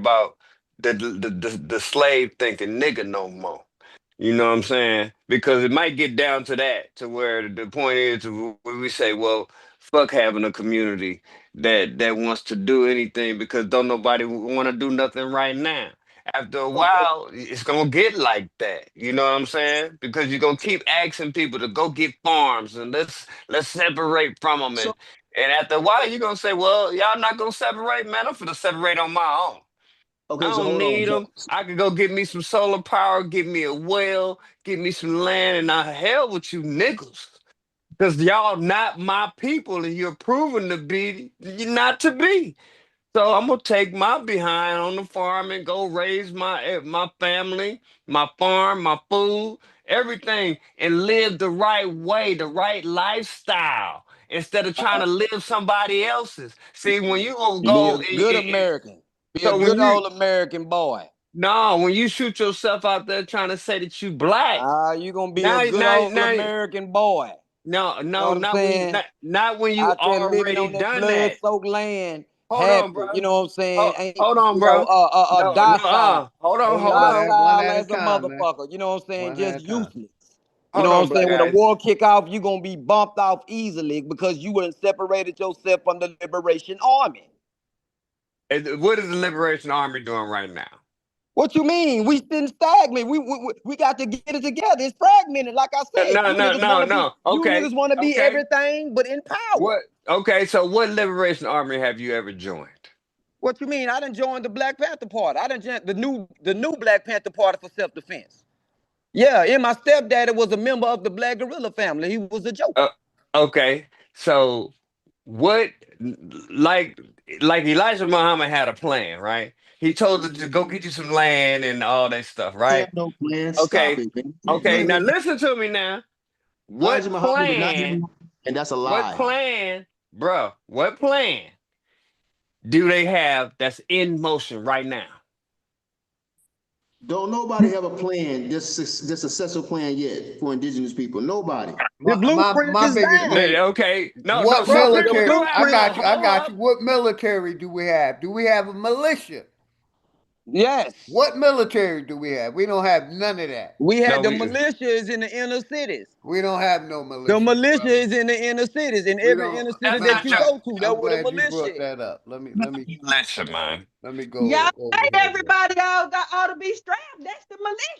about the slave thinking nigga no more. You know what I'm saying? Because it might get down to that, to where the point is where we say, well, fuck having a community that wants to do anything because don't nobody want to do nothing right now. After a while, it's gonna get like that. You know what I'm saying? Because you're gonna keep asking people to go get farms and let's separate from them, So and after a while, you're gonna say, well, y'all not gonna separate, man. I'm finna separate on my own. I okay, so don't hold on. need So them. I could go get me some solar power, get me a well, get me some land, and I hell with you niggas. Because y'all not my people, and you're proven to be you not to be. So I'm gonna take my behind on the farm and go raise my family, my farm, my food, everything, and live the right way, the right lifestyle, instead of trying to live somebody else's. See, when you gonna Be go, a good American. Be a so when good you old American boy. no, when you shoot yourself out there trying to say that you black, Ah, you gonna be a now, good now, old now, American boy. no, You know no, what I'm not when you, saying? not when you Out there living already on that done blood that. soaked land, Hold on, happy. You bro. know what I'm saying? Hold, Ain't hold on, bro. No, no, docile, Hold on, man. One docile at a as a time, man. motherfucker. You know what I'm saying? One at Just a time. useless. You hold know what on, I'm saying? black When the guy. war kick off, you gonna be bumped off easily because you wouldn't separated yourself from the Liberation Army. What is the Liberation Army doing right now? What you mean? We didn't stagnate. We got to get it together. It's fragmented. Like I said, No, no, no, no. you Okay, niggas want to be okay. everything but in power. What? Okay, so what Liberation Army have you ever joined? What you mean? I done joined the Black Panther Party. I done joined the new Black Panther Party for self-defense. Yeah, and my stepdaddy was a member of the Black Gorilla family. He was a Uh, joker. okay, so what? Like, like Elijah Muhammad had a plan, right? He told us to go get you some land and all that stuff, have right? no plan. Stop Okay, it, man. okay. Now listen to me now. What Elijah Muhammad did not plan? have, and that's a What lie. plan, bro? What plan do they have that's in motion right now? Don't nobody have a plan, this successful plan yet for indigenous people. Nobody. The My blueprint my is biggest down. thing. Okay, no, no. What Some Brother, the people military? do have. I blueprint. got you. I Hold got you. up. What military do we have? Do we have a militia? Yes. What military do we have? We don't have none of that. We No, had the we. militias in the inner cities. We don't have no The militia, militia brother. is in the inner cities. In We every don't. inner city That's I'm that not you your. glad. go to, I'm that where the glad you militia brought is. that up. Listen, man. Let me Y'all go over ain't here, bro. everybody ought to be strapped. That's the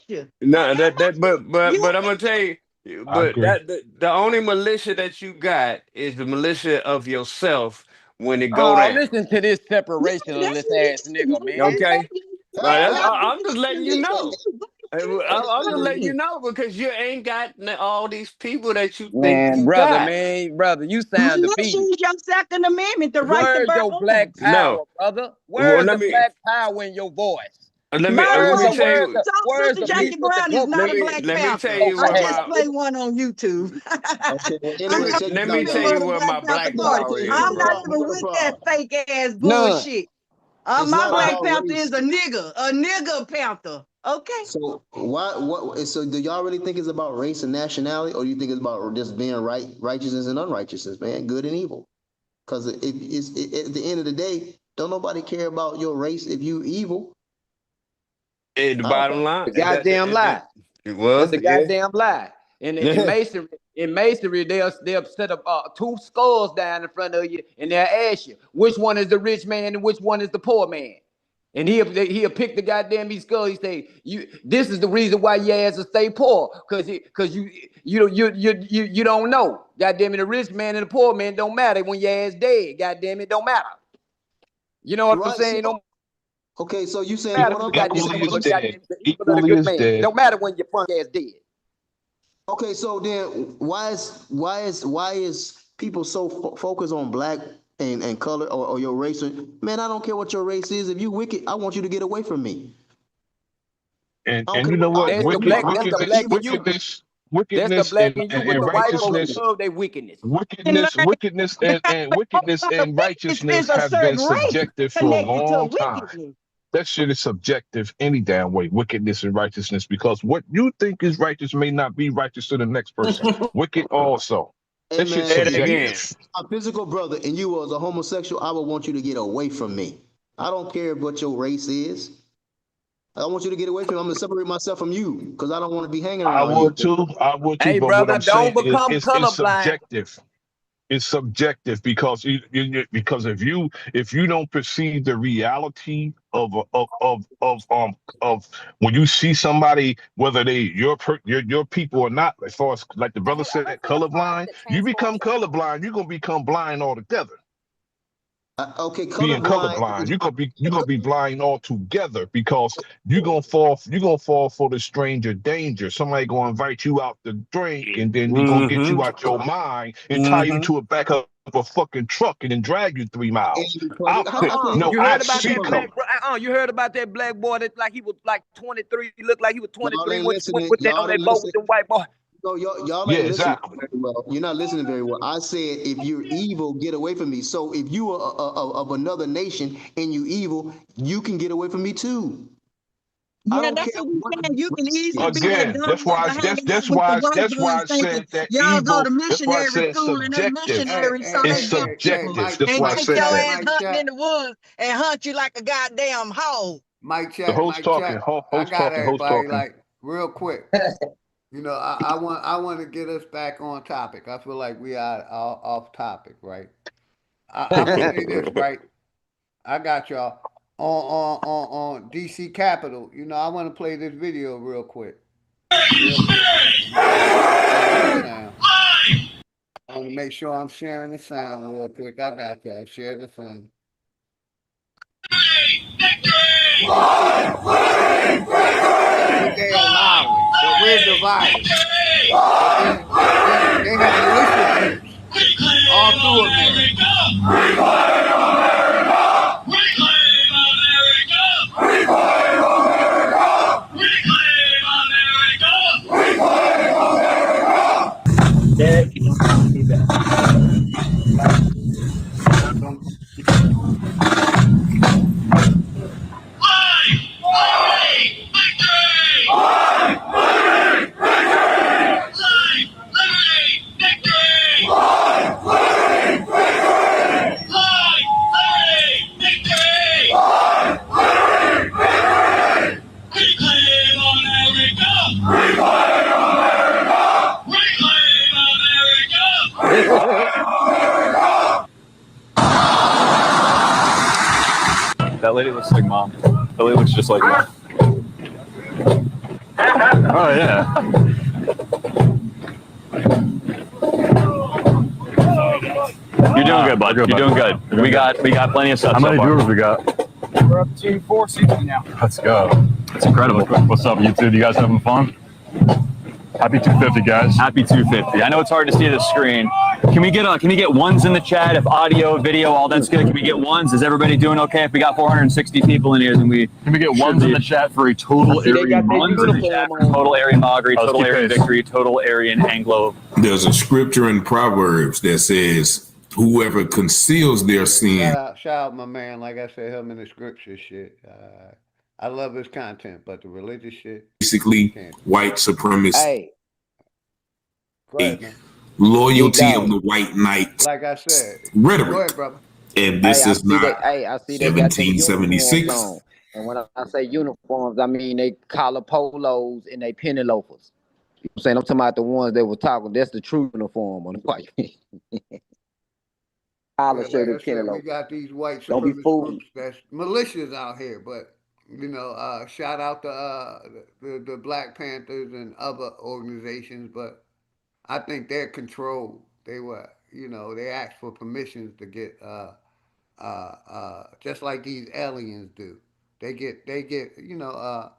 militia. Not No, that but you I'm gonna tell you, I but agree. the only militia that you got is the militia of yourself when it go Oh, down. listen to this that's separationalist me ass too. nigga, man. Okay, right? Ah, That's, ah, Everybody I'm just letting you be know. I'm just letting you strapped. know because you ain't got all these people that you think Man, you brother, got. man, brother, you sound Militia defeated. is your Second Amendment, the right to Where's bear your black arms. No, power, brother? well, Where's the black power in your voice? By let the me way, tell Where's you the so where's Sister the Jackie people to Brown is go? not a Black let me tell Panther. you Go where I ahead. just my play one on YouTube. okay. Well, I'm anyway, not check let this a out me tell now. member you of the where Black my Panther black Look, Party. power here's is, the I'm not bro. problem. even Here's the with that problem. fake ass None. bullshit. It's My not Black about Panther race. is a nigger panther. Okay. So why? What? So do y'all really think it's about race and nationality, or do you think it's about just being right, righteousness and unrighteousness, man, good and evil? Because at the end of the day, don't nobody care about your race if you evil. The I don't bottom care. line, The goddamn lie. That's well, the yeah. goddamn lie. In masonry, they'll set up two skulls down in front of you, and they'll ask you which one is the rich man and which one is the poor man. And he'll pick the goddamn skull. He say, this is the reason why your ass will stay poor, because you don't know. Goddamn it, the rich man and the poor man don't matter when your ass dead. Goddamn it, don't matter. You know what I'm Right. So, saying? Don't okay. So you saying matter what when I'm the goddamn Equally evil is of dead. the evil of the Equally good is man. dead. Don't matter when your punk ass dead. okay. So then why is people so focused on black and color or your race? Man, I don't care what your race is. If you wicked, I want you to get away from me. I don't And care you know what. I what? don't That's care the if you black. are That's the good or Wickedness, black evil. in you. wickedness, That's the wickedness, black in you with and the white folks righteousness, love their wickedness. And wickedness, learn wickedness, and because wickedness and it's righteousness a have been certain race subjective for a connected to long time. wickedness. That shit is subjective any damn way, wickedness and righteousness, because what you think is righteous may not be righteous to the next person. Wicked also. Hey That shit's man, Say it if you again. subjective. a physical brother and you was a homosexual, I would want you to get away from me. I don't care what your race is. I want you to get away from me. I'm gonna separate myself from you because I don't want to be hanging I around you. would too. I would too. Hey, But what brother, I'm don't saying is, become it's colorblind. subjective. It's subjective because because if you don't perceive the reality of when you see somebody, whether they your people or not, as far as like the brother said, colorblind, you become colorblind, you're gonna become blind altogether. Okay, Being colorblind. colorblind, you're gonna be blind altogether because you're gonna fall for the stranger danger. Somebody gonna invite you out to drink, and then they're gonna get Mm-hmm. you out your mind and tie you Mm-hmm. to a back of a fucking truck and then drag you 3 miles. How can You I heard about see that color. you heard about that black boy that like he was like 23, he looked like he was y'all 23, ain't went listening? with that on Y'all that ain't boat listening. with the white boy. No, y'all Yeah, ain't listening exactly. very well. You're not listening very well. I said, if you're evil, get away from me. So if you are of another nation and you evil, you can get away from me too. I Yeah, don't that's care what we what saying. You can race easily be is. that Again, dumb that's why nigga hanging out that's with the why white that's why boys I thinking said that y'all go evil. to That's why I missionary said school and they subjective. missionaries, so It's they get people subjective. That's and why I take said your that. ass hunting in the woods and hunt you like a goddamn hog. Mic The check, host mic talking, check. I host got talking, host everybody talking. like real quick. You know, I want to get us back on topic. I feel like we are off topic, right? I'm gonna say this, right? I got y'all on DC Capitol. You know, I want to play this video real quick, real quick. Make sure I'm sharing the sound. I want to make sure I'm sharing the sound real quick. I got y'all. Share the sound. But they are loudly, but we're divided. But they have militia groups all through America. That lady looks like mom. That lady looks just like mom. Oh yeah. You're doing good, bud. You're doing good. We got plenty of stuff. How many viewers we got? We're up to 460 now. Let's go. It's incredible. What's up, YouTube? You guys having fun? Happy 250, guys. Happy 250. I know it's hard to see the screen. Can we get ones in the chat? If audio, video, all that's good, can we get ones? Is everybody doing okay? If we got 460 people in here, then can we get ones in the chat for a total Aryan total Aryan Moggery, total Aryan victory, total Aryan Anglo. There's a scripture in Proverbs that says, "Whoever conceals their sin." Shout out my man. Like I said, him in the scripture shit. I love his content, but the religious shit. Basically, white supremacy. Hey, go ahead, man. Loyalty of the white knight. Like I said, rhetoric. Go ahead, brother. And this is not I see they got their 1776. uniforms on. And when I say uniforms, I mean they collar polos and they penny loafers. You know what I'm saying? I'm talking about the ones that were talking. That's the true uniform on the white. Collar shirt and penny loafers. We got these white Don't be supremacist fooled. groups that's malicious out here, but you know, shout out to the Black Panthers and other organizations, but I think they're controlled. They were, you know, they asked for permissions to get just like these aliens do. They get, you know,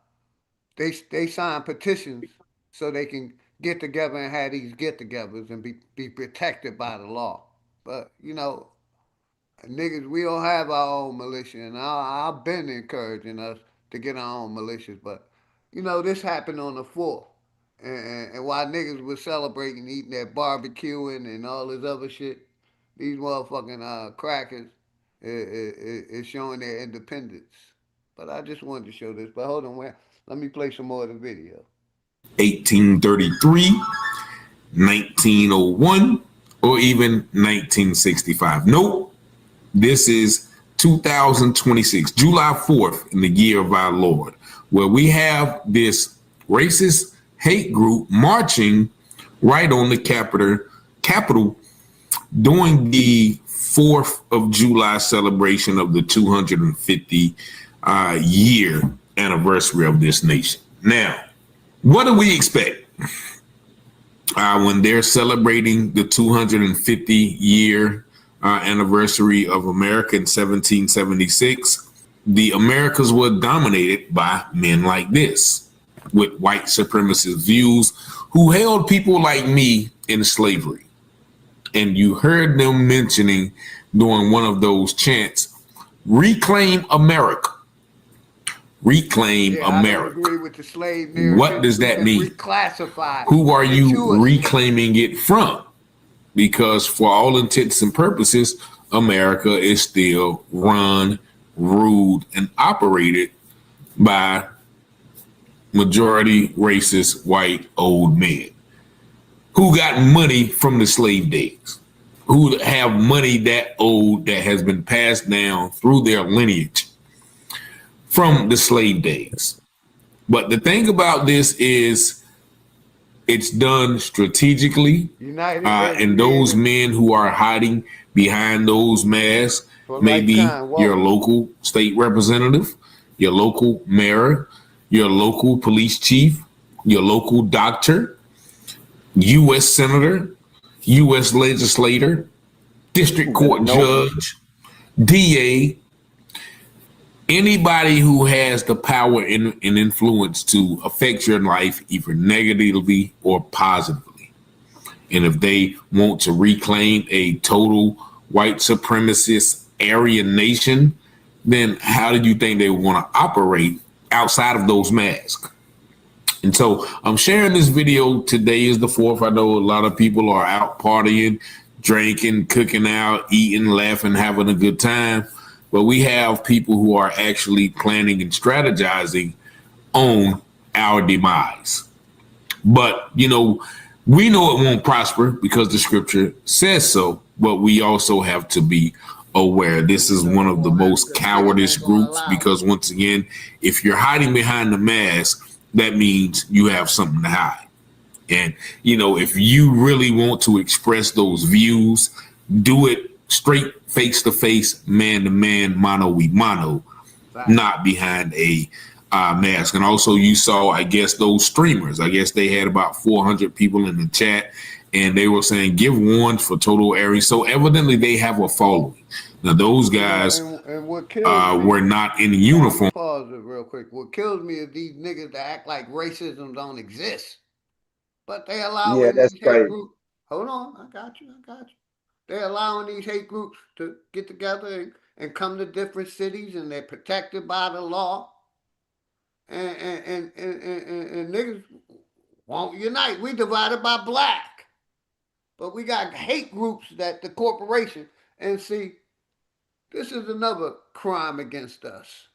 they sign petitions so they can get together and have these get-togethers and be protected by the law. But you know, niggas, we don't have our own militia, and I've been encouraging us to get our own militias. But you know, this happened on the 4th, and while niggas was celebrating, eating that barbecuing and all this other shit, these motherfucking crackers is showing their independence. But I just wanted to show this. But hold on, let me play some more of the video. 1833, 1901, or even 1965. Nope. This is 2026, July 4th, in the year of our Lord, where we have this racist hate group marching right on the Capitol during the 4th of July celebration of the 250 year anniversary of this nation. Now, what do we expect when they're celebrating the 250 year anniversary of America in 1776? The Americas were dominated by men like this, with white supremacist views, who held people like me in slavery. And you heard them mentioning during one of those chants, "Reclaim America." Reclaim America. I agree with the slave narrative. What does that mean? Reclassify. Who are you reclaiming it from? Because for all intents and purposes, America is still run, ruled, and operated by majority racist white old men who got money from the slave days, who have money that old that has been passed down through their lineage from the slave days. But the thing about this is it's done strategically, and those men who are hiding behind those masks may be your local state representative, your local mayor, your local police chief, your local doctor, U.S. senator, U.S. legislator, district court judge, DA, anybody who has the power and influence to affect your life either negatively or positively. And if they want to reclaim a total white supremacist Aryan nation, then how do you think they want to operate outside of those masks? And so I'm sharing this video. Today is the 4th. I know a lot of people are out partying, drinking, cooking out, eating, laughing, having a good time. But we have people who are actually planning and strategizing on our demise. But, you know, we know it won't prosper because the scripture says so. But we also have to be aware. This is one of the most cowardice groups because, once again, if you're hiding behind the mask, that means you have something to hide. And, you know, if you really want to express those views, do it straight, face to face, man to man, mano y mano, not behind a mask. And also you saw, I guess, those streamers. I guess they had about 400 people in the chat, and they were saying, give one for total Aries. So evidently they have a following. Now, those guys and were not in uniform. Pause it real quick. What kills me is these niggas that act like racism don't exist. But they allow these hate groups. Hold on, I got you. They're allowing these hate groups to get together and come to different cities, and they're protected by the law. And niggas won't unite. We divided by black. But we got hate groups that the corporation, and see, this is another crime against us.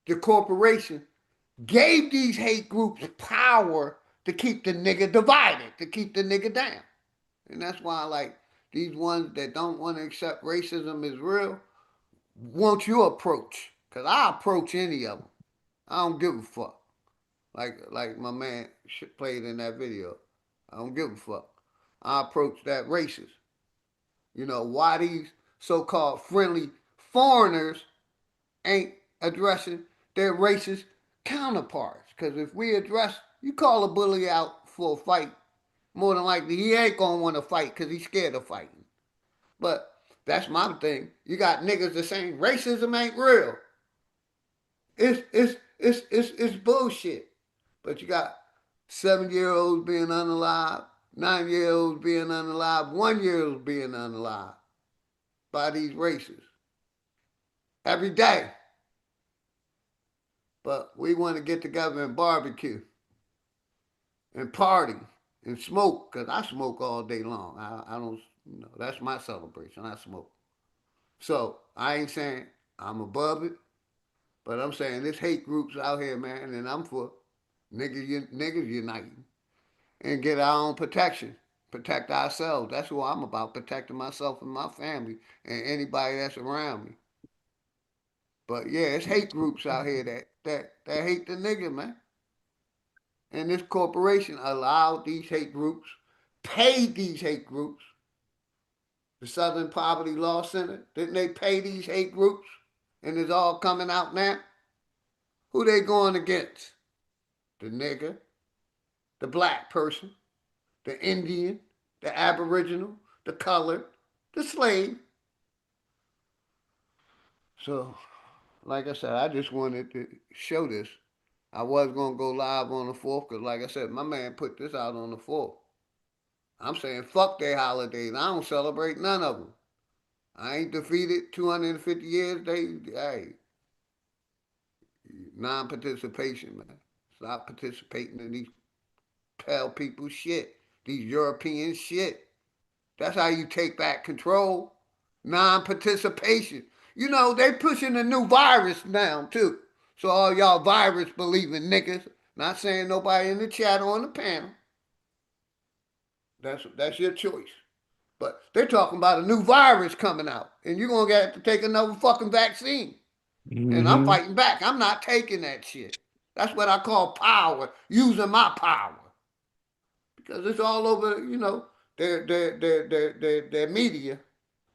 The corporation gave these hate groups power to keep the nigga divided, to keep the nigga down. And that's why, like, these ones that don't want to accept racism is real, want your approach. Because I approach any of them. I don't give a fuck. Like my man played in that video. I don't give a fuck. I approach that racist. You know, why these so-called friendly foreigners ain't addressing their racist counterparts. Because if we address, you call a bully out for a fight, more than likely he ain't going to want to fight because he's scared of fighting. But that's my thing. You got niggas that saying racism ain't real. It's bullshit. But you got 7-year-olds being unalive, 9-year-olds being unalive, 1-year-olds being unalive by these races every day. But we want to get together and barbecue and party and smoke, because I smoke all day long. I don't, you know, that's my celebration. I smoke. So I ain't saying I'm above it, but I'm saying this hate groups out here, man, and I'm for niggas uniting and get our own protection. Protect ourselves. That's what I'm about, protecting myself and my family and anybody that's around me. But yeah, it's hate groups out here that hate the nigga, man. And this corporation allowed these hate groups, paid these hate groups. The Southern Poverty Law Center, didn't they pay these hate groups? And it's all coming out now. Who they going against? The nigger, the black person, the Indian, the Aboriginal, the colored, the slave. So, like I said, I just wanted to show this. I was gonna go live on the 4th because, like I said, my man put this out on the 4th. I'm saying fuck their holidays. I don't celebrate none of them. I ain't defeated 250 years. Hey, non-participation, man. Stop participating in these pale people shit, these European shit. That's how you take back control. Non-participation. You know, they pushing a new virus now, too. So all y'all virus believing niggas, not saying nobody in the chat or on the panel. That's your choice. But they're talking about a new virus coming out, and you're gonna have to take another fucking vaccine. And I'm Mm-hmm. fighting back. I'm not taking that shit. That's what I call power, using my power. Because it's all over, you know, their media.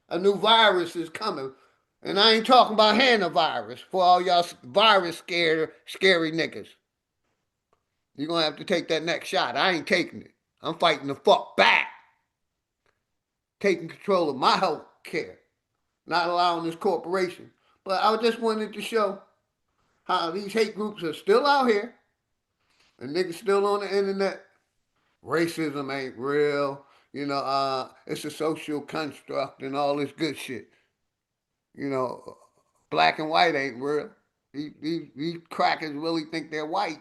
A new virus is coming. And I ain't talking about hantavirus for all y'all virus scary niggas. You're gonna have to take that next shot. I ain't taking it. I'm fighting the fuck back. Taking control of my health care. Not allowing this corporation. But I just wanted to show how these hate groups are still out here and niggas still on the internet. Racism ain't real. You know, it's a social construct and all this good shit. You know, black and white ain't real. These crackers really think they're white.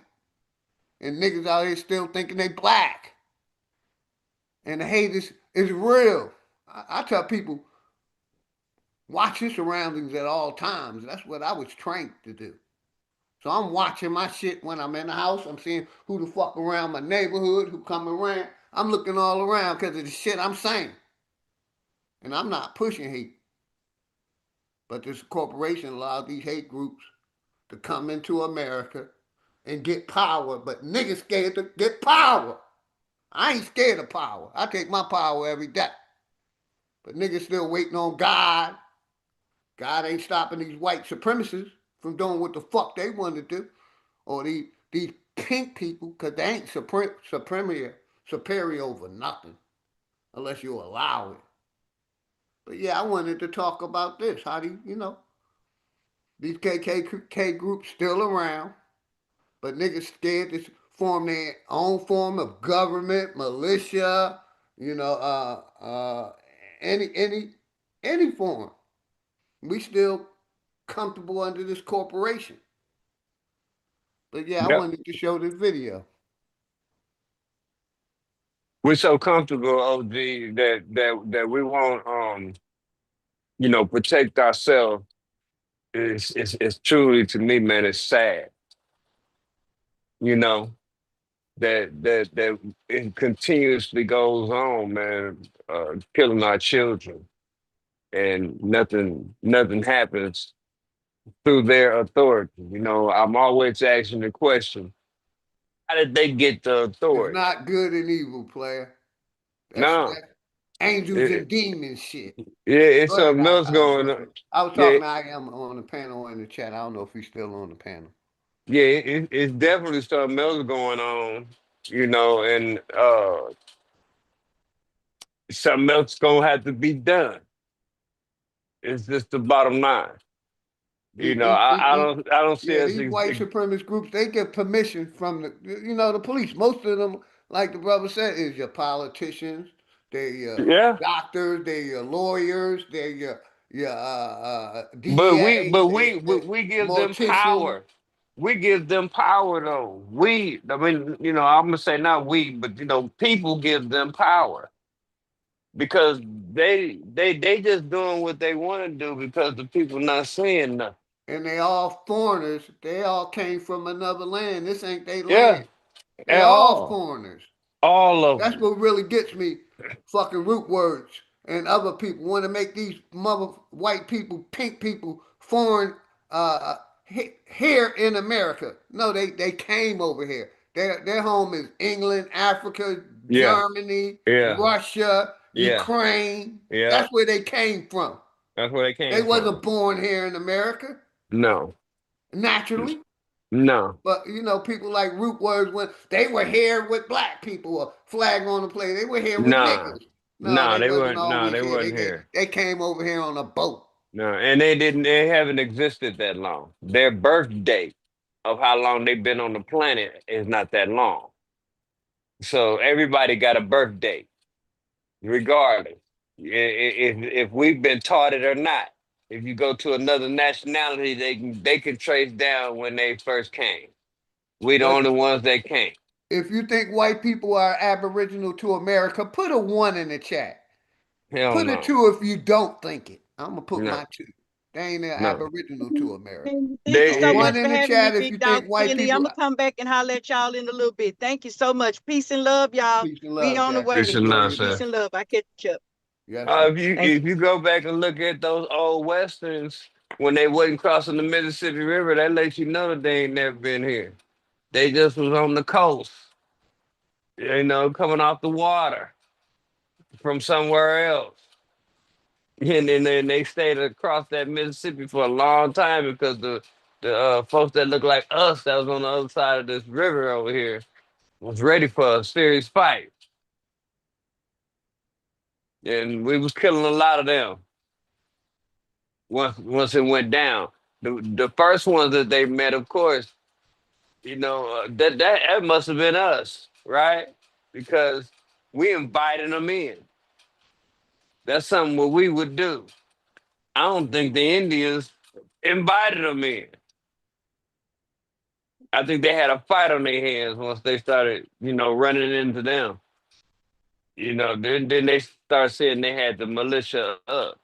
And niggas out here still thinking they black. And the hate is real. I tell people, watch your surroundings at all times. That's what I was trained to do. So I'm watching my shit when I'm in the house. I'm seeing who the fuck around my neighborhood, who come around. I'm looking all around because of the shit I'm saying. And I'm not pushing hate. But this corporation allowed these hate groups to come into America and get power. But niggas scared to get power. I ain't scared of power. I take my power every day. But niggas still waiting on God. God ain't stopping these white supremacists from doing what the fuck they want to do. Or these pink people, because they ain't superior over nothing unless you allow it. But yeah, I wanted to talk about this. How do you know, these KKK groups still around, but niggas scared to form their own form of government, militia, you know, any form. We still comfortable under this corporation. But yeah, I Yep. wanted to show this video. We're so comfortable, OG, that we won't protect ourselves. It's truly, to me, man, it's sad. You know, that it continuously goes on, man, killing our children, and nothing happens through their authority. You know, I'm always asking the question: how did they get the It's authority? not good and evil, player. No, That angels and it, demons shit. yeah, it's Go ahead, something else going on. I was Yeah, talking to I am on the panel in the chat. I don't know if he's still on the panel. yeah, it's definitely something else going on. And something else gonna have to be done. It's just the bottom line. I don't see Yeah, us. these white supremacist groups, they get permission from the police. Most of them, like the brother said, is your politicians, they're your Yeah, doctors, they're your lawyers, they're your but we DEA, but they we we, the we give them morticians. power. We give them power though. I mean, I'm gonna say not we, but people give them power because they just doing what they want to do because the people not saying nothing. And they all foreigners. They all came from another land. This ain't their Yeah, land. They at all all, foreigners. all of That's them. what really gets me. Fucking root words and other people want to make these mother white people, pink people, foreign here in America. No, they came over here. Their home is England, Africa, Yeah, Germany, yeah, Russia, yeah, Ukraine. yeah. That's where they came from. That's where they They came wasn't from. born here in America No, naturally. no, But people like Root Words when they were here with black people, a flag on the plate. They were here with nah, niggas. No, nah. they They wasn't weren't. Nah, always they here. weren't here. They came over here on a boat. No, and they didn't. They haven't existed that long. Their birth date of how long they've been on the planet is not that long. So everybody got a birth date, regardless. If we've been taught it or not. If you go to another nationality, they can trace down when they first came. We the But only ones that can't. if you think white people are aboriginal to America, put a one in the chat. Hell Put a no, two if you don't think it. I'm gonna put no, my two. They ain't no. aboriginal to America. Thank you A so They one much in for the having me, chat if Big you Dog think white Kenny. I'm people. gonna come back and holler at y'all in a little bit. Thank you so much. Peace and love, y'all. Peace and We love, on the Jackie. Peace way. and Enjoy love, your Peace sir. day. and love. I catch up. Yes, sir. Thank If you go back and look at those old westerns when they wasn't crossing the Mississippi River, that lets you know that they ain't never been here. They just was on the coast, coming off the water from somewhere else. And then they stayed across that Mississippi for a long time because the folks that look like us that was on the other side of this river over here was ready for a serious fight. And we was killing a lot of them once it went down. The first ones that they met, of course, that must have been us, right? Because we invited them in. That's something what we would do. I don't think the Indians invited them in. I think they had a fight on their hands once they started, running into them. Then they start saying they had the militia up.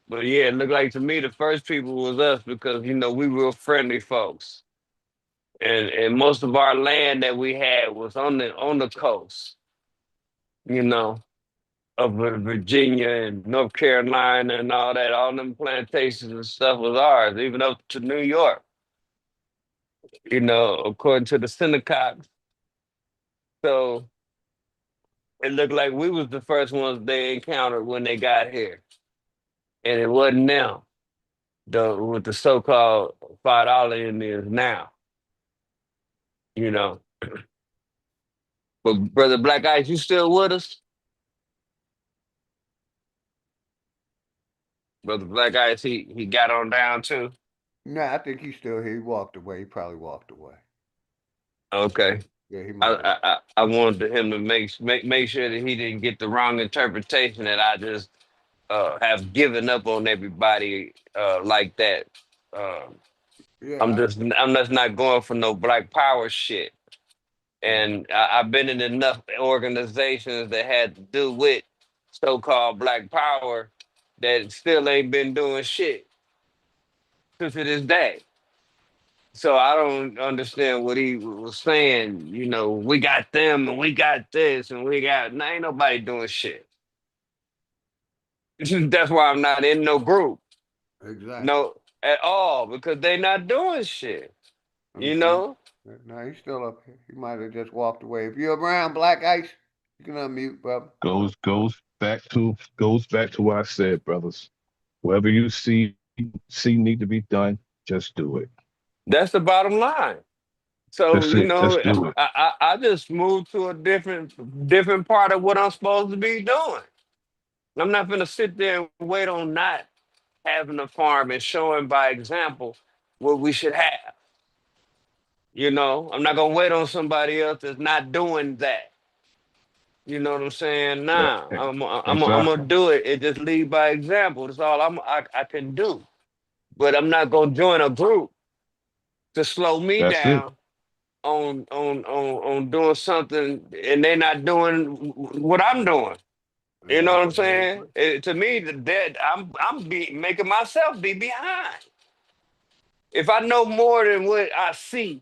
But yeah, it looked like to me the first people was us because we real friendly folks. And most of our land that we had was on the coast, you know, of Virginia and North Carolina and all that. All them plantations and stuff was ours, even up to New York, according to the synagogues. So it looked like we was the first ones they encountered when they got here. And it wasn't them, with the so-called $5 Indians now, you know. But Brother Black Ice, you still with us? Brother Black Ice, he got on down too. Nah, I think he's still here. He walked away. He probably walked away. Okay. Yeah, he might have. I wanted him to make sure that he didn't get the wrong interpretation that I just have given up on everybody like that. Uh, Yeah, I'm just not going for no Black Power shit. yeah. And I've been in enough organizations that had to do with so-called Black Power that still ain't been doing shit to this day. So I don't understand what he was saying. We got them and we got this and we got. Nah, ain't nobody doing shit. That's why I'm not in no group, Exactly. no, at all, because they not doing shit. Let me You see. know. No, he's still up here. He might have just walked away. If you're around Black Ice, you can unmute, brother. Goes back to what I said, brothers. Whatever you see need to be done, just do it. That's the bottom line. So That's it. Just do it. I just moved to a different part of what I'm supposed to be doing. I'm not gonna sit there and wait on not having a farm and showing by example what we should have. I'm not gonna wait on somebody else that's not doing that. You know what I'm saying? Yeah, Nah, I'm gonna exactly. do it. It just lead by example. That's all I can do. But I'm not gonna join a group to slow me That's it. down on doing something, and they not doing what I'm doing. You know Yeah, what I'm saying? To me, that I'm making myself be behind. If I know more than what I see,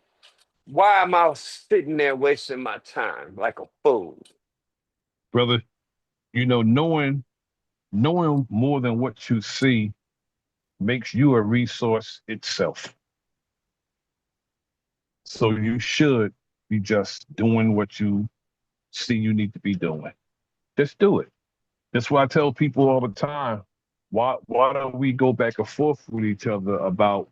why am I sitting there wasting my time like a fool? Brother, knowing more than what you see makes you a resource itself. So you should be just doing what you see you need to be doing. Just do it. That's why I tell people all the time, why don't we go back and forth with each other about,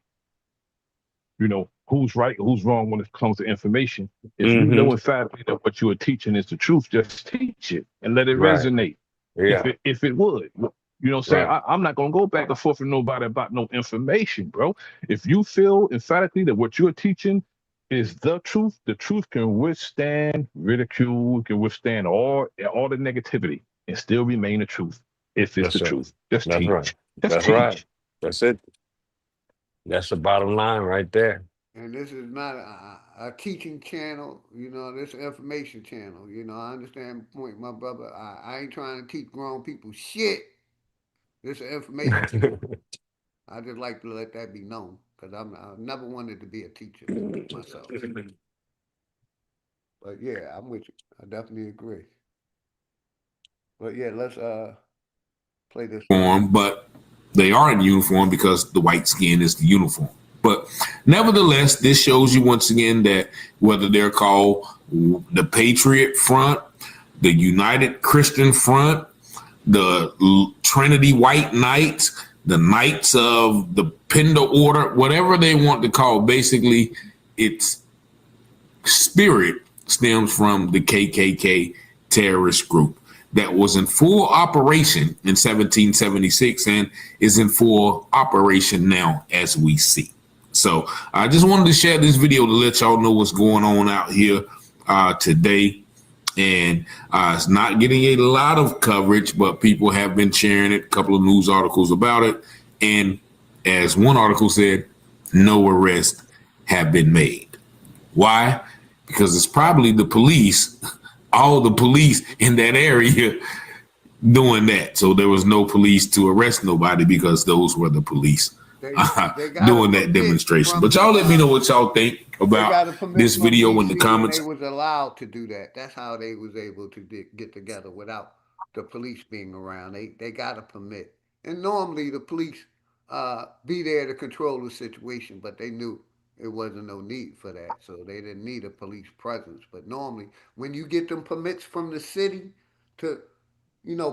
who's right, who's wrong when it comes to information. If you know emphatically that what you are teaching is the truth, just teach it and let it Right. resonate. Yeah. If it would. You know what I'm saying? Right. I'm not going to go back and forth with nobody about no information, bro. If you feel emphatically that what you're teaching is the truth can withstand ridicule, can withstand all the negativity and still remain the truth. If it's That's the right. truth, just That's teach. right. Just That's right. teach. That's it. That's the bottom line right there. And this is not a teaching channel, this information channel. I understand the point, my brother. I ain't trying to teach grown people shit. This is an information channel. I just like to let that be known because I never wanted to be a teacher myself. But yeah, I'm with you. I definitely agree. But yeah, let's play this. But they are in uniform because the white skin is the uniform. But nevertheless, this shows you once again that whether they're called the Patriot Front, the United Christian Front, the Trinity White Knights, the Knights of the Pender Order, whatever they want to call, basically its spirit stems from the KKK terrorist group that was in full operation in 1776 and is in full operation now as we see. So I just wanted to share this video to let y'all know what's going on out here today. And it's not getting a lot of coverage, but people have been sharing it, a couple of news articles about it. And as one article said, no arrests have been made. Why? Because it's probably the police, all the police in that area doing that. So there was no police to arrest nobody because those were the police doing that demonstration. But y'all let me know what y'all think about this video in the comments. They was allowed to do that. That's how they was able to get together without the police being around. They got a permit. And normally the police be there to control the situation, but they knew it wasn't no need for that. So they didn't need a police presence. But normally when you get them permits from the city to,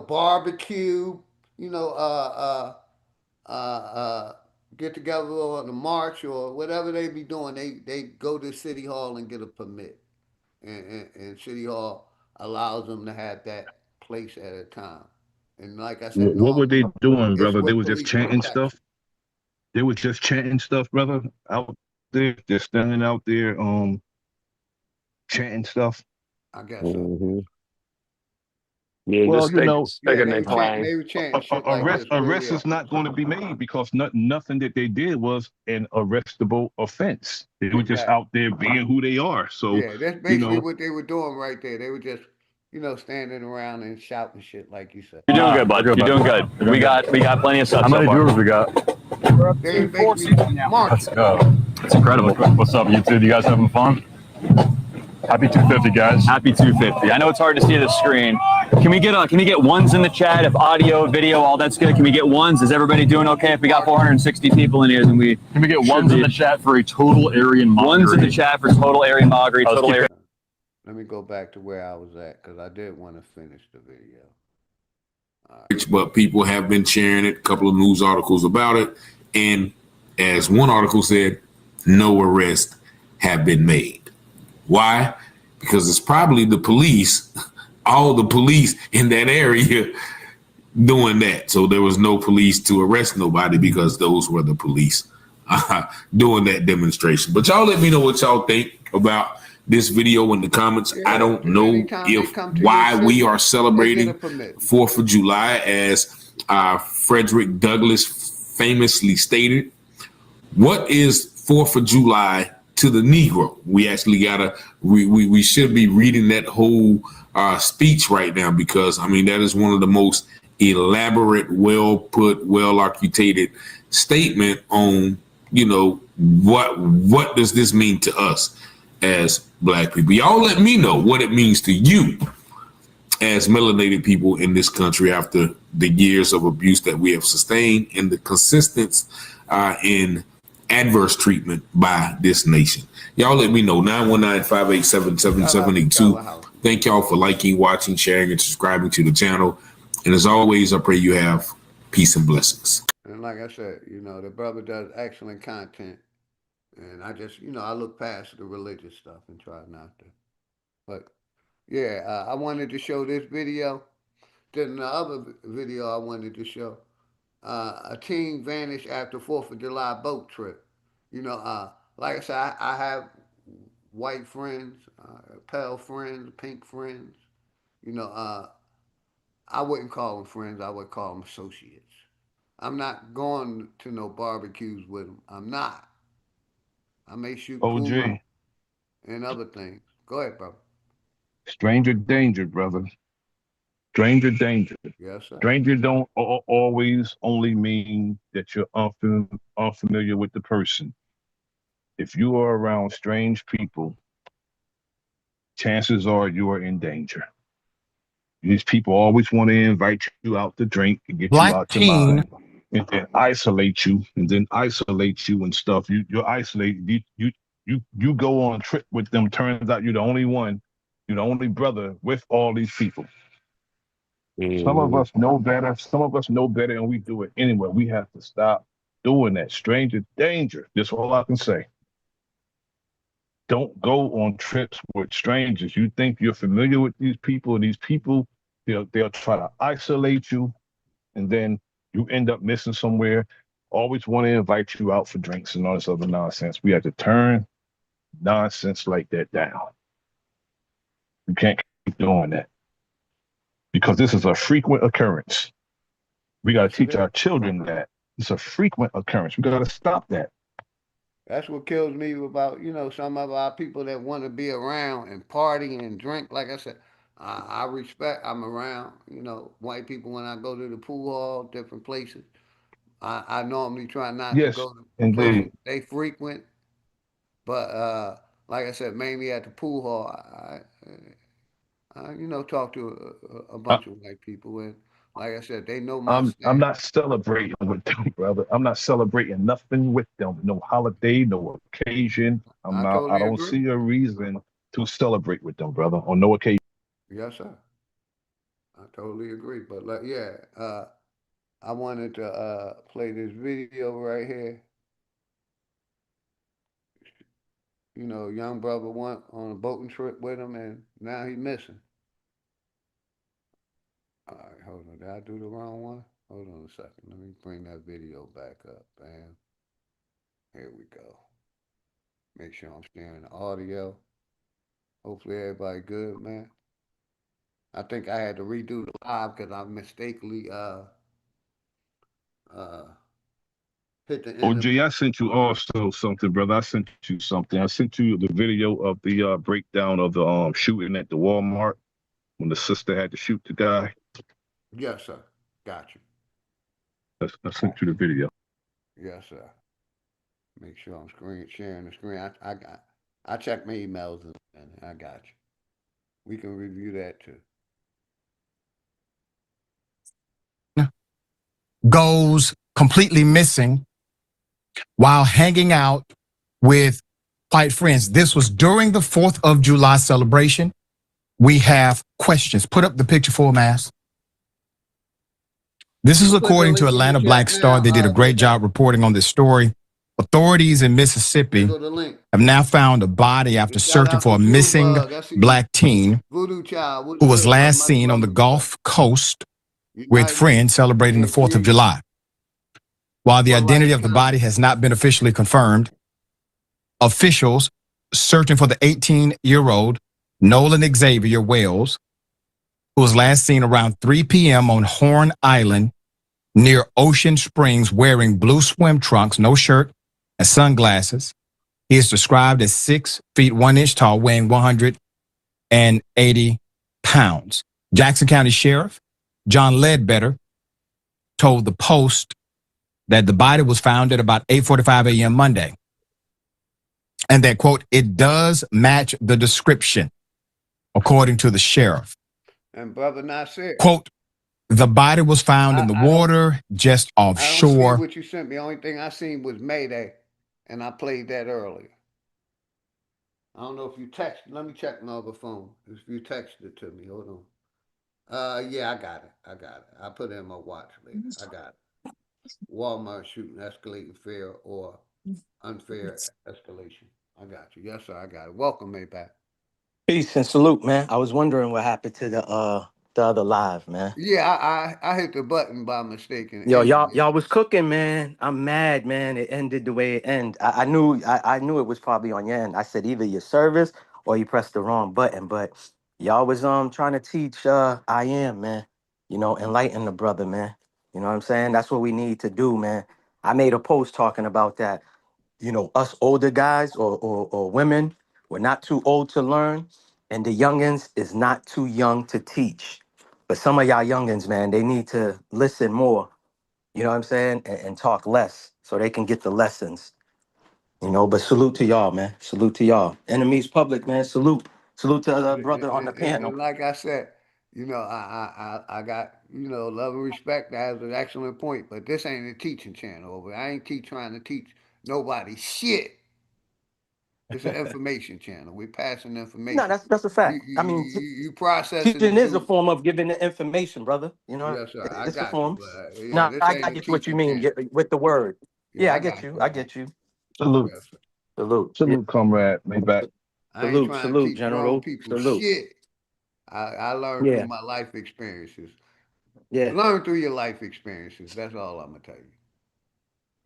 barbecue, get together on a march or whatever they be doing, they go to City Hall and get a permit. And City Hall allows them to have that place at a time. And like I said, What were they doing, brother? They with was just police chanting protection. stuff. They was just chanting stuff, brother, out there, just standing out there, chanting stuff. I guess so. Yeah, Well, just taking their claim. They were chanting shit like this. Arrest is not going to be made because nothing that they did was an arrestable offense. They were just out there being who they are. So yeah, that's basically what they were doing right there. They were just, standing around and shouting shit like you said. You're doing good, bud. You're doing good. We got plenty of stuff. How many viewers we got? We're up to 460 now. Let's go. It's incredible. What's up, YouTube? You guys having fun? Happy 250, guys. Happy 250. I know it's hard to see the screen. Can we get ones in the chat? If audio, video, all that's good, can we get ones? Is everybody doing okay? If we got 460 people in here, then can we get ones in the chat for a total Aryan mockery? Ones in the chat for total Aryan mockery. Let me go back to where I was at because I did want to finish the video. But people have been sharing it, a couple of news articles about it. And as one article said, no arrests have been made. Why? Because it's probably the police, all the police in that area doing that. So there was no police to arrest nobody because those were the police doing that demonstration. But y'all let me know what y'all think about this video in the comments. I don't know why we are celebrating 4th of July as Frederick Douglass famously stated. What is 4th of July to the Negro? We actually we should be reading that whole speech right now because that is one of the most elaborate, well put, well articulated statement on what does this mean to us as Black people. Y'all let me know what it means to you as melanated people in this country after the years of abuse that we have sustained and the consistence in adverse treatment by this nation. Y'all let me know. 919-587-7782. Thank y'all for liking, watching, sharing, and subscribing to the channel. And as always, I pray you have peace and blessings. And like I said, you know, the brother does excellent content. And I just, you know, I look past the religious stuff and try not to. But yeah, I wanted to show this video. Then the other video I wanted to show, a teen vanished after 4th of July boat trip. You know, like I said, I have white friends, pale friends, pink friends. You know, I wouldn't call them friends. I would call them associates. I'm not going to no barbecues with them. I'm not. I may shoot pool OG, and other things. Go ahead, brother. stranger danger, brother. Stranger danger. Yes, sir. Stranger don't always only mean that you're unfamiliar with the person. If you are around strange people, chances are you are in danger. These people always want to invite you out to drink and get you out your mind, and then isolate you, and stuff. You're isolated. You go on a trip with them. Turns out you're the only one. You're the only brother with all these people. Some of us know better. Some of us know better, and we do it anyway. We have to stop doing that. Stranger danger. That's all I can say. Don't go on trips with strangers. You think you're familiar with these people, and these people, they'll try to isolate you, and then you end up missing somewhere. Always want to invite you out for drinks and all this other nonsense. We have to turn nonsense like that down. You can't keep doing that because this is a frequent occurrence. We got to teach our children that it's a frequent occurrence. We got to stop that. That's what kills me about, you know, some of our people that want to be around and party and drink. Like I said, I respect, I'm around, you know, white people when I go to the pool hall, different places. I normally try not to Yes, go to places indeed. they frequent. But like I said, mainly at the pool hall, you know, talk to a I, bunch of white people. And like I said, they know my I'm stand. not celebrating with them, brother. I'm not celebrating nothing with them. No holiday, no occasion. I'm I not. I totally don't agree. see a reason to celebrate with them, brother, on no occasion. Yes, sir. I totally agree. But like, yeah, I wanted to play this video right here. You know, young brother went on a boating trip with him, and now he's missing. All right, hold on. Did I do the wrong one? Hold on a second. Let me bring that video back up. Bam. Here we go. Make sure I'm sharing the audio. Hopefully everybody good, man. I think I had to redo the live because I mistakenly hit the end of. OJ, I sent you also something, brother. I sent you something. I sent you the video of the breakdown of the shooting at the Walmart when the sister had to shoot the guy. Yes, sir. Got you. I sent you the video. Yes, sir. Make sure I'm sharing the screen. I check my emails and I got you. We can review that too. Goes completely missing while hanging out with white friends. This was during the 4th of July celebration. We have questions. Put up the picture for Mass. This is according to Atlanta Black Star. They did a great job reporting on this story. Authorities in Mississippi have now found a body after searching for a missing black teen who was last seen on the Gulf Coast with friends celebrating the 4th of July. While the identity of the body has not been officially confirmed, officials searching for the 18-year-old Nolan Xavier Wells, who was last seen around 3 p.m. on Horn Island near Ocean Springs wearing blue swim trunks, no shirt, and sunglasses. He is described as 6 feet 1 inch tall, weighing 180 pounds. Jackson County Sheriff John Ledbetter told the Post that the body was found at about 8:45 a.m. Monday. And that, quote, it does match the description, according to the sheriff. And brother Nasir, Quote, the body was found in the I don't water just I don't see offshore. what you sent me. The only thing I seen was Mayday, and I played that earlier. I don't know if you text. Let me check my other phone. If you texted it to me, hold on. Yeah, I got it. I got it. I put it in my watch later. I got it. Walmart shooting escalating fair or unfair escalation. I got you. Yes, sir. I got it. Welcome, Maybach. Peace and salute, man. I was wondering what happened to the other live, man. Yeah, I hit the button by mistake and Yo, ended y'all it. y'all was cooking, man. I'm mad, man. It ended the way it ended. I knew it was probably on your end. I said either your service or you pressed the wrong button, but y'all was trying to teach I am, man. Enlighten the brother, man. You know what I'm saying? That's what we need to do, man. I made a post talking about that. Us older guys or women, we're not too old to learn, and the youngins is not too young to teach. But some of y'all youngins, man, they need to listen more, you know what I'm saying, and talk less so they can get the lessons. But salute to y'all, man. Salute to y'all. Enemies public, man. Salute. Salute to the brother on the panel. And like I said, I got love and respect. That was an excellent point, but this ain't a teaching channel. Over. I ain't trying to teach nobody shit. It's an information channel. We're passing No, information. that's a You fact. you I mean, you, you processing teaching it is a through. form of giving the information, brother. Yes, sir. I It's a got you, form. but yeah, No, this I ain't a get what you teaching mean channel. with the word. Yeah, Yeah, I I get got you. you, I man. get you. Salute. Yes, sir. Salute. Yeah. Salute, comrade. Maybach. I ain't Salute. trying to Salute, teach grown General. people Salute. shit. I learned through Yeah. my life experiences. Yeah. Learn through your life experiences. That's all I'm gonna tell you.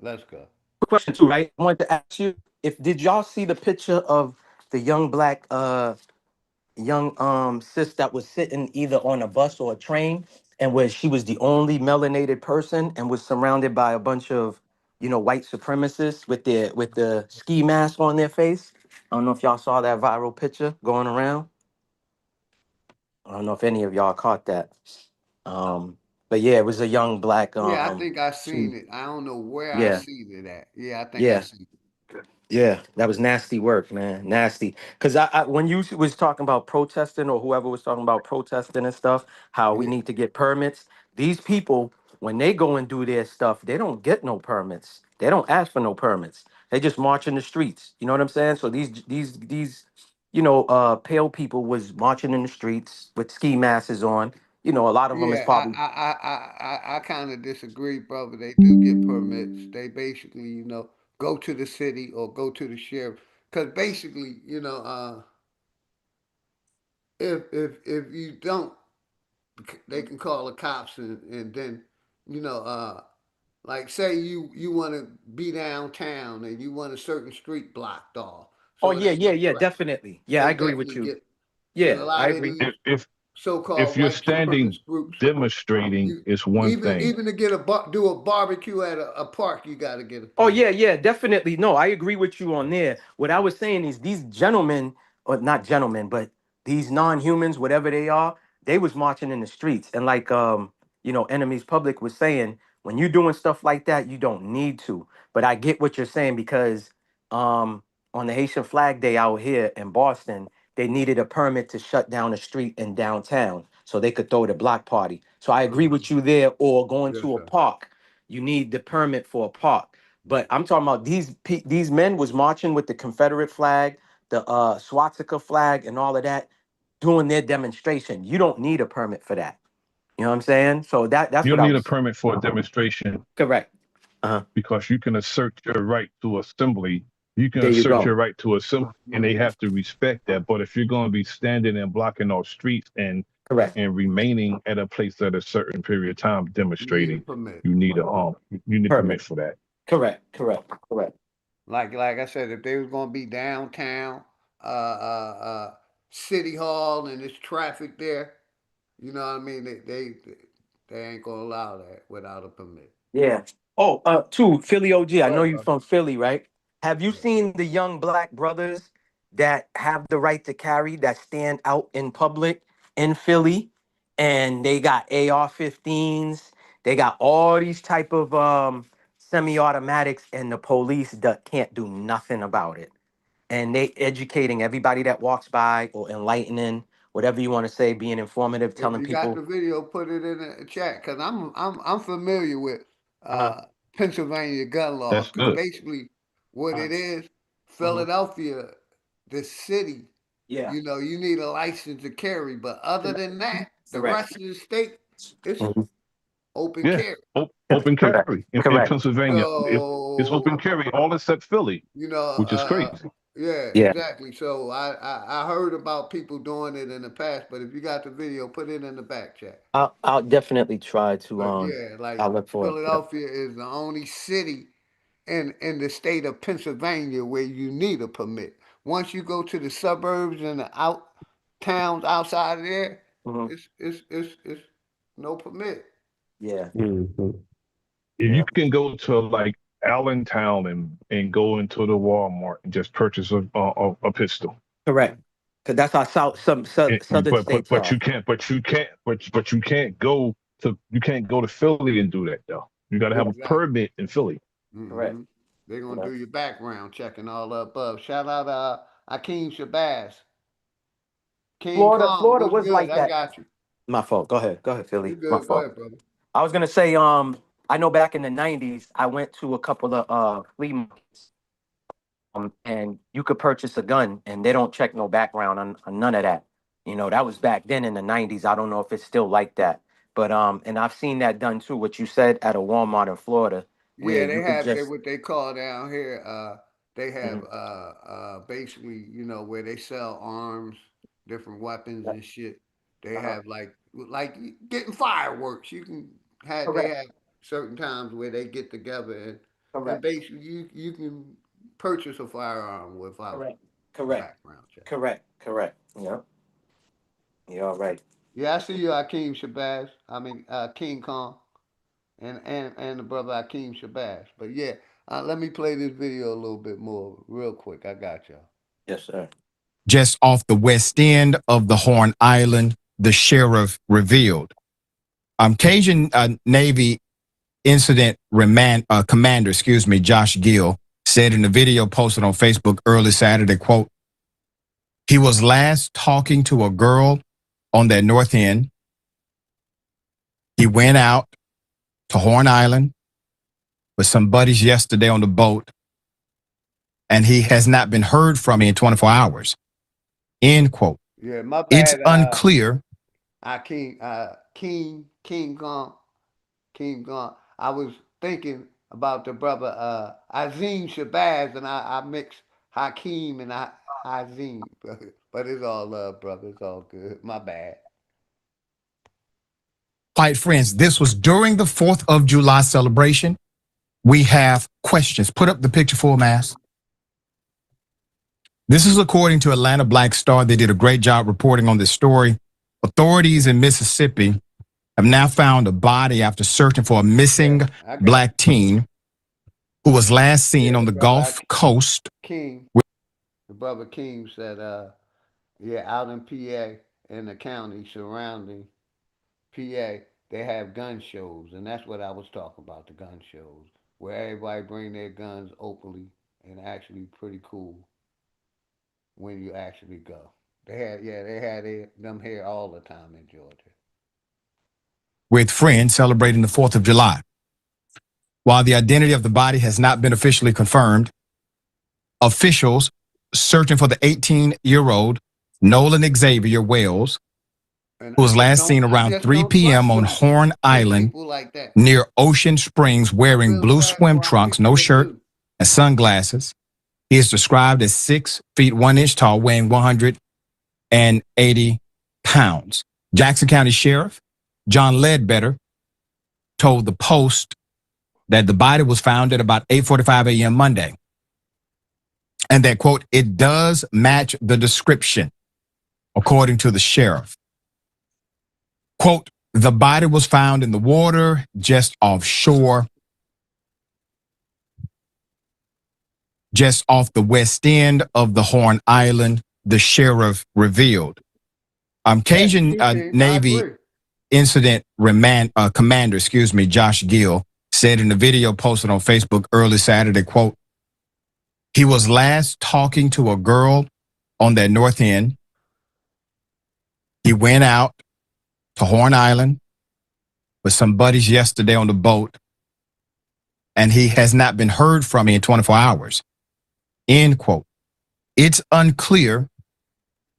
Let's go. Quick question too, right? I wanted to ask you if did y'all see the picture of the young black young sis that was sitting either on a bus or a train and where she was the only melanated person and was surrounded by a bunch of white supremacists with the ski mask on their face. I don't know if y'all saw that viral picture going around. I don't know if any of y'all caught that. Um, but yeah, it was a young black Yeah, I think I she, seen it. I don't know where I yeah, seen it at. Yeah, I think I yeah. seen it. Yeah, that was nasty work, man. Nasty. Because when you was talking about protesting or whoever was talking about protesting and stuff, how we Yeah, need to get permits. These people, when they go and do their stuff, they don't get no permits. They don't ask for no permits. They just march in the streets. You know what I'm saying? So these pale people was marching in the streets with ski masks on. A lot of them is yeah. probably. I kind of disagree, brother. They do get permits. They basically, go to the city or go to the sheriff. Cause basically, if you don't, they can call the cops and then, you know, uh, like say you want to be downtown and you want a certain street blocked off, Oh so it yeah, ain't yeah, no yeah, traffic. definitely. Yeah, I They agree with definitely you. get, and a Yeah, I lot of agree. these If so-called you're white standing supremacist groups, demonstrating, you it's one thing. even to get do a barbecue at a park, you got to get a Oh permit. yeah, yeah, definitely. No, I agree with you on there. What I was saying is these gentlemen, or not gentlemen, but these non-humans, whatever they are, they was marching in the streets. And like Enemies Public was saying, when you're doing stuff like that, you don't need to. But I get what you're saying because on the Haitian Flag Day out here in Boston, they needed a permit to shut down a street in downtown so they could throw the block party. So I agree Uh-huh. with you there, or going Yes, to a sir. park, you need the permit for a park. But I'm talking about these men was marching with the Confederate flag, the swastika flag, and all of that, doing their demonstration. You don't need a permit for that. You know what I'm saying? So that's You what don't I need a was permit for a demonstration correct. Uh-huh. because you can assert your right to assembly. You can There you assert go. your right to assembly, and they have to respect that. But if you're going to be standing and blocking off streets Correct. and remaining at a place at a certain period of time You need a demonstrating, permit. you need a permit Permit. for that. Correct. Correct. Correct. Like I said, if they was gonna be downtown, city hall, and there's traffic there, you know what I mean? They ain't gonna allow that without a permit. Yeah. Oh, too, Philly OG. I Go know ahead, you brother. from Philly, right? Have you Yeah. seen the young black brothers that have the right to carry that stand out in public in Philly? And they got AR-15s. They got all these type of semi-automatics, and the police can't do nothing about it. And they educating everybody that walks by or enlightening whatever you want to say, being informative, If telling you got people. the video, put it in the chat because I'm familiar with Uh-huh. Pennsylvania gun laws That's because good. basically what Uh-huh. it is, Mhm. Philadelphia, the city, Yeah. you know, you need a license to carry, but other than that, the Correct. rest of the state, it's Mhm. open Yeah. carry. Open Correct. carry in Correct. Pennsylvania. It's So open carry all except Philly, you know, which is crazy. yeah, Yeah. exactly. So I heard about people doing it in the past, but if you got the video, put it in the back chat. I'll definitely try to But yeah, like I'll look for it. Yep. Philadelphia is the only city in the state of Pennsylvania where you need a permit. Once you go to the suburbs and the out towns outside of there, Mhm. it's no permit. Yeah. Mhm. If you Yeah. can go to like Allentown and go into the Walmart and just purchase a pistol. Correct. Because that's how some southern states But are. you can't go to Philly and do that though. You got to have a Exactly. permit in Philly. Correct. Hmm. They're gonna Yeah. do your background checking all up above. Shout out Akeem Shabazz. King Kong, Florida what's was good? like I that. got you. My fault. Go ahead. Go ahead, You Philly. My good? Go fault. ahead, brother. I was gonna say, I know back in the '90s, I went to a couple of flea markets, and you could purchase a gun, and they don't check no background on none of that. You know, that was back then in the '90s. I don't know if it's still like that, but and I've seen that done too. What you said at a Walmart in Florida, where Yeah, you they could have they just. what they call down here. They have Mhm. basically where they sell arms, different weapons Yeah. and shit. They Uh-huh. have like getting fireworks. They Correct. have certain times where they get together and Correct. basically you can purchase a firearm without Correct. a Correct. background check. Correct. Correct. Yeah. You're all right. Yeah, I see you, Akeem Shabazz. I mean King Kong and the brother Akeem Shabazz. But yeah, let me play this video a little bit more real quick. I got y'all. Yes, sir. Just off the west end of the Horn Island, the sheriff revealed. Cajun Navy incident commander, Josh Gill, said in the video posted on Facebook early Saturday, quote, he was last talking to a girl on that north end. He went out to Horn Island with some buddies yesterday on the boat, and he has not been heard from in 24 hours. End quote. Yeah, my It's bad. unclear. King Kong, King Kong. I was thinking about the brother Azim Shabazz, and I mixed Hakeem and Azim, but it's all love, brother. It's all good. My bad. Quiet friends, this was during the 4th of July celebration. We have questions. Put up the picture full mass. This is according to Atlanta Black Star. They did a great job reporting on this story. Authorities in Mississippi have now found a body after searching for a missing Yeah, I got black teen who was last you. seen Yeah, on the the brother Gulf Coast. King, the brother King said, yeah, out in PA in the county surrounding PA, they have gun shows, and that's what I was talking about, the gun shows, where everybody bring their guns openly and actually pretty cool when you actually go. They had them here all the time in Georgia. With friends celebrating the 4th of July. While the identity of the body has not been officially confirmed, officials searching for the 18-year-old Nolan Xavier Wells, And who I was just last don't, seen I around just 3 don't p.m. trust on Horn Island people like that. near Ocean Springs I wearing feel blue bad swim for our trunks, people no that shirt, do. and sunglasses. He is described as 6 feet 1 inch tall, weighing 180 pounds. Jackson County Sheriff John Ledbetter told the Post that the body was found at about 8:45 a.m. Monday. And that, quote, it does match the description, according to the sheriff. Quote, the body was found in the water just offshore, just off the west end of the Horn Island, the sheriff revealed. Yes, Cajun King, I Navy agree. incident commander, Josh Gill, said in the video posted on Facebook early Saturday, quote, he was last talking to a girl on that north end. He went out to Horn Island with some buddies yesterday on the boat, and he has not been heard from in 24 hours. End quote. It's unclear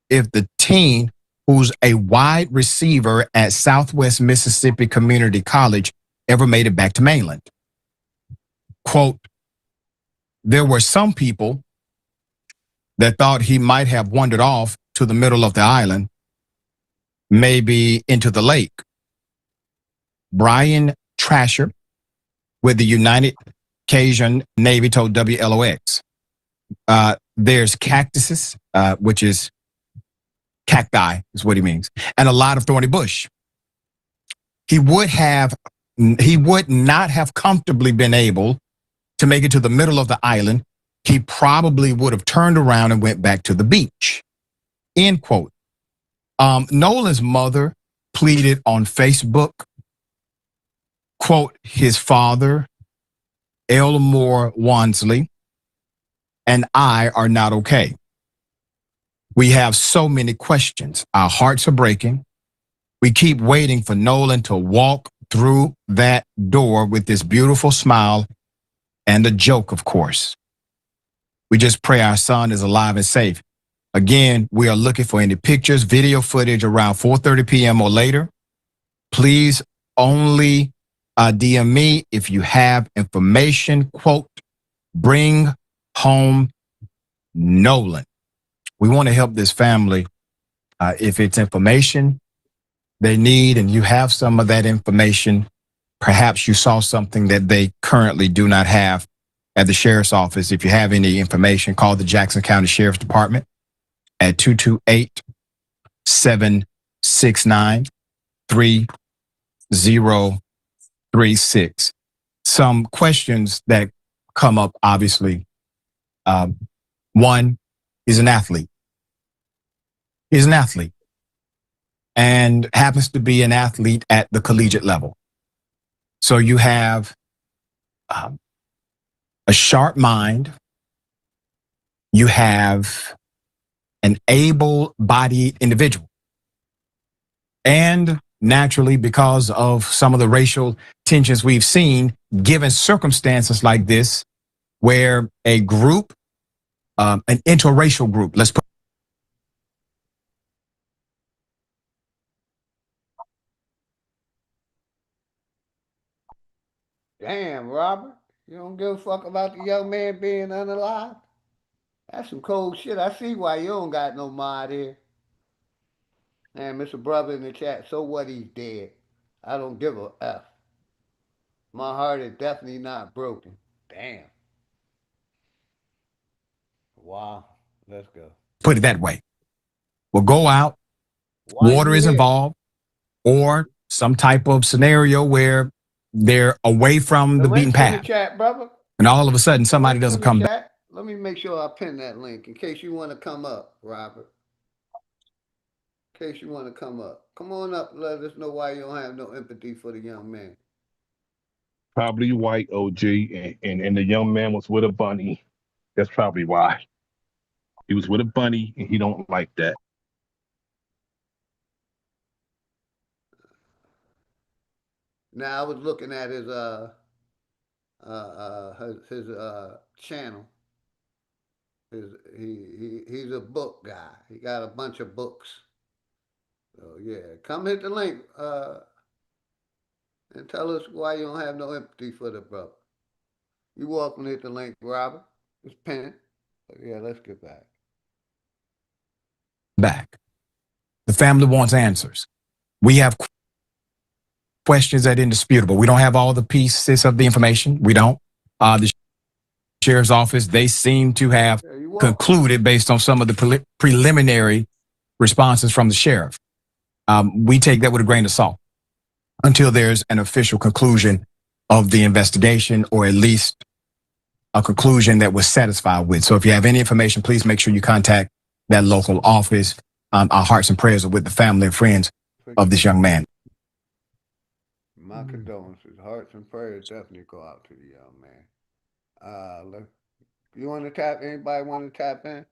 if the teen, who's a wide receiver at Southwest Mississippi Community College, ever made it back to mainland. Quote, there were some people that thought he might have wandered off to the middle of the island, maybe into the lake. Brian Trasher with the United Cajun Navy told WLOX. There's cactuses, which is cacti, is what he means, and a lot of thorny bush. He would not have comfortably been able to make it to the middle of the island. He probably would have turned around and went back to the beach. End quote. Nolan's mother pleaded on Facebook, quote, his father, Elmore Wansley, and I are not okay. We have so many questions. Our hearts are breaking. We keep waiting for Nolan to walk through that door with this beautiful smile and a joke, of course. We just pray our son is alive and safe. Again, we are looking for any pictures, video footage around 4:30 p.m. or later. Please only DM me if you have information. Quote, bring home Nolan. We want to help this family. If it's information they need and you have some of that information, perhaps you saw something that they currently do not have at the sheriff's office. If you have any information, call the Jackson County Sheriff's Department at 228-769-3036. Some questions that come up, obviously. One, he's an athlete. He's an athlete and happens to be an athlete at the collegiate level. So you have a sharp mind. You have an able-bodied individual. And naturally, because of some of the racial tensions we've seen, given circumstances like this, where a group, an interracial group, let's put Damn, Robert. You don't give a fuck about the young man being unalive? That's some cold shit. I see why you don't got no mod here. And Mr. Brother in the chat, so what, he's dead. I don't give a F. My heart is definitely not broken. Damn. Wow. Let's go. it that way. We'll go out, Why water you is here? involved, or some type of scenario where they're away from the beaten link's in the path. chat, brother. And all of a sudden, somebody Link's doesn't in the come back. chat. Let me make sure I pin that link in case you want to come up, Robert. In case you want to come up. Come on up. Let us know why you don't have no empathy for the young man. Probably white, OG, and the young man was with a bunny. That's probably why. He was with a bunny, and he don't like that. Now I was looking at his channel. He's a book guy. He got a bunch of books. So yeah, come hit the link and tell us why you don't have no empathy for the brother. You welcome to hit the link, Robert. It's pinned. But yeah, let's get back. The family wants answers. We have questions that are indisputable. We don't have all the pieces of the information. We don't. The sheriff's office, they seem to have concluded based on some of the preliminary responses from the sheriff. We take that with a grain of salt until there's an official conclusion of the investigation, or at least a conclusion that we're satisfied with. So if you have any information, please make sure you contact that local office. Our hearts and prayers are with the family and friends of this young man. My condolences. Hearts and prayers definitely go out to the young man. You want to tap? Anybody want to tap in?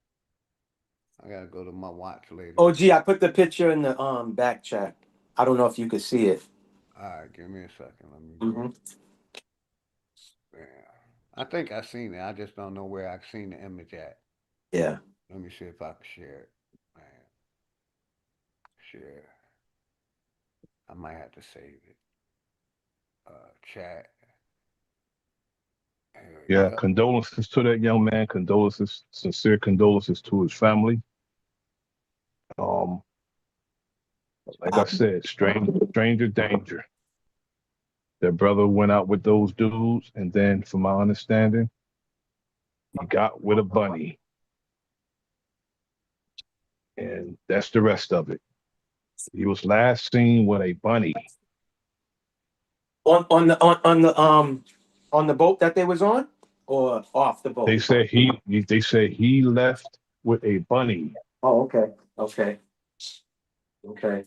I gotta go to my watch later. Oh, gee, I put the picture in the back chat. I don't know if you could see it. All right, give me a second. Let me. Mm-hmm. Yeah. I think I seen it. I just don't know where I've seen the image at. Yeah. Let me see if I can share it. Man, share. I might have to save it. Chat. Here we Yeah, go. condolences to that young man. Condolences, sincere condolences to his family. Um, like I said, stranger danger. Their brother went out with those dudes, and then, from my understanding, he got with a bunny, and that's the rest of it. He was last seen with a bunny. On the boat that they was on, or off the boat. They said he left with a bunny. Oh, okay, okay, okay.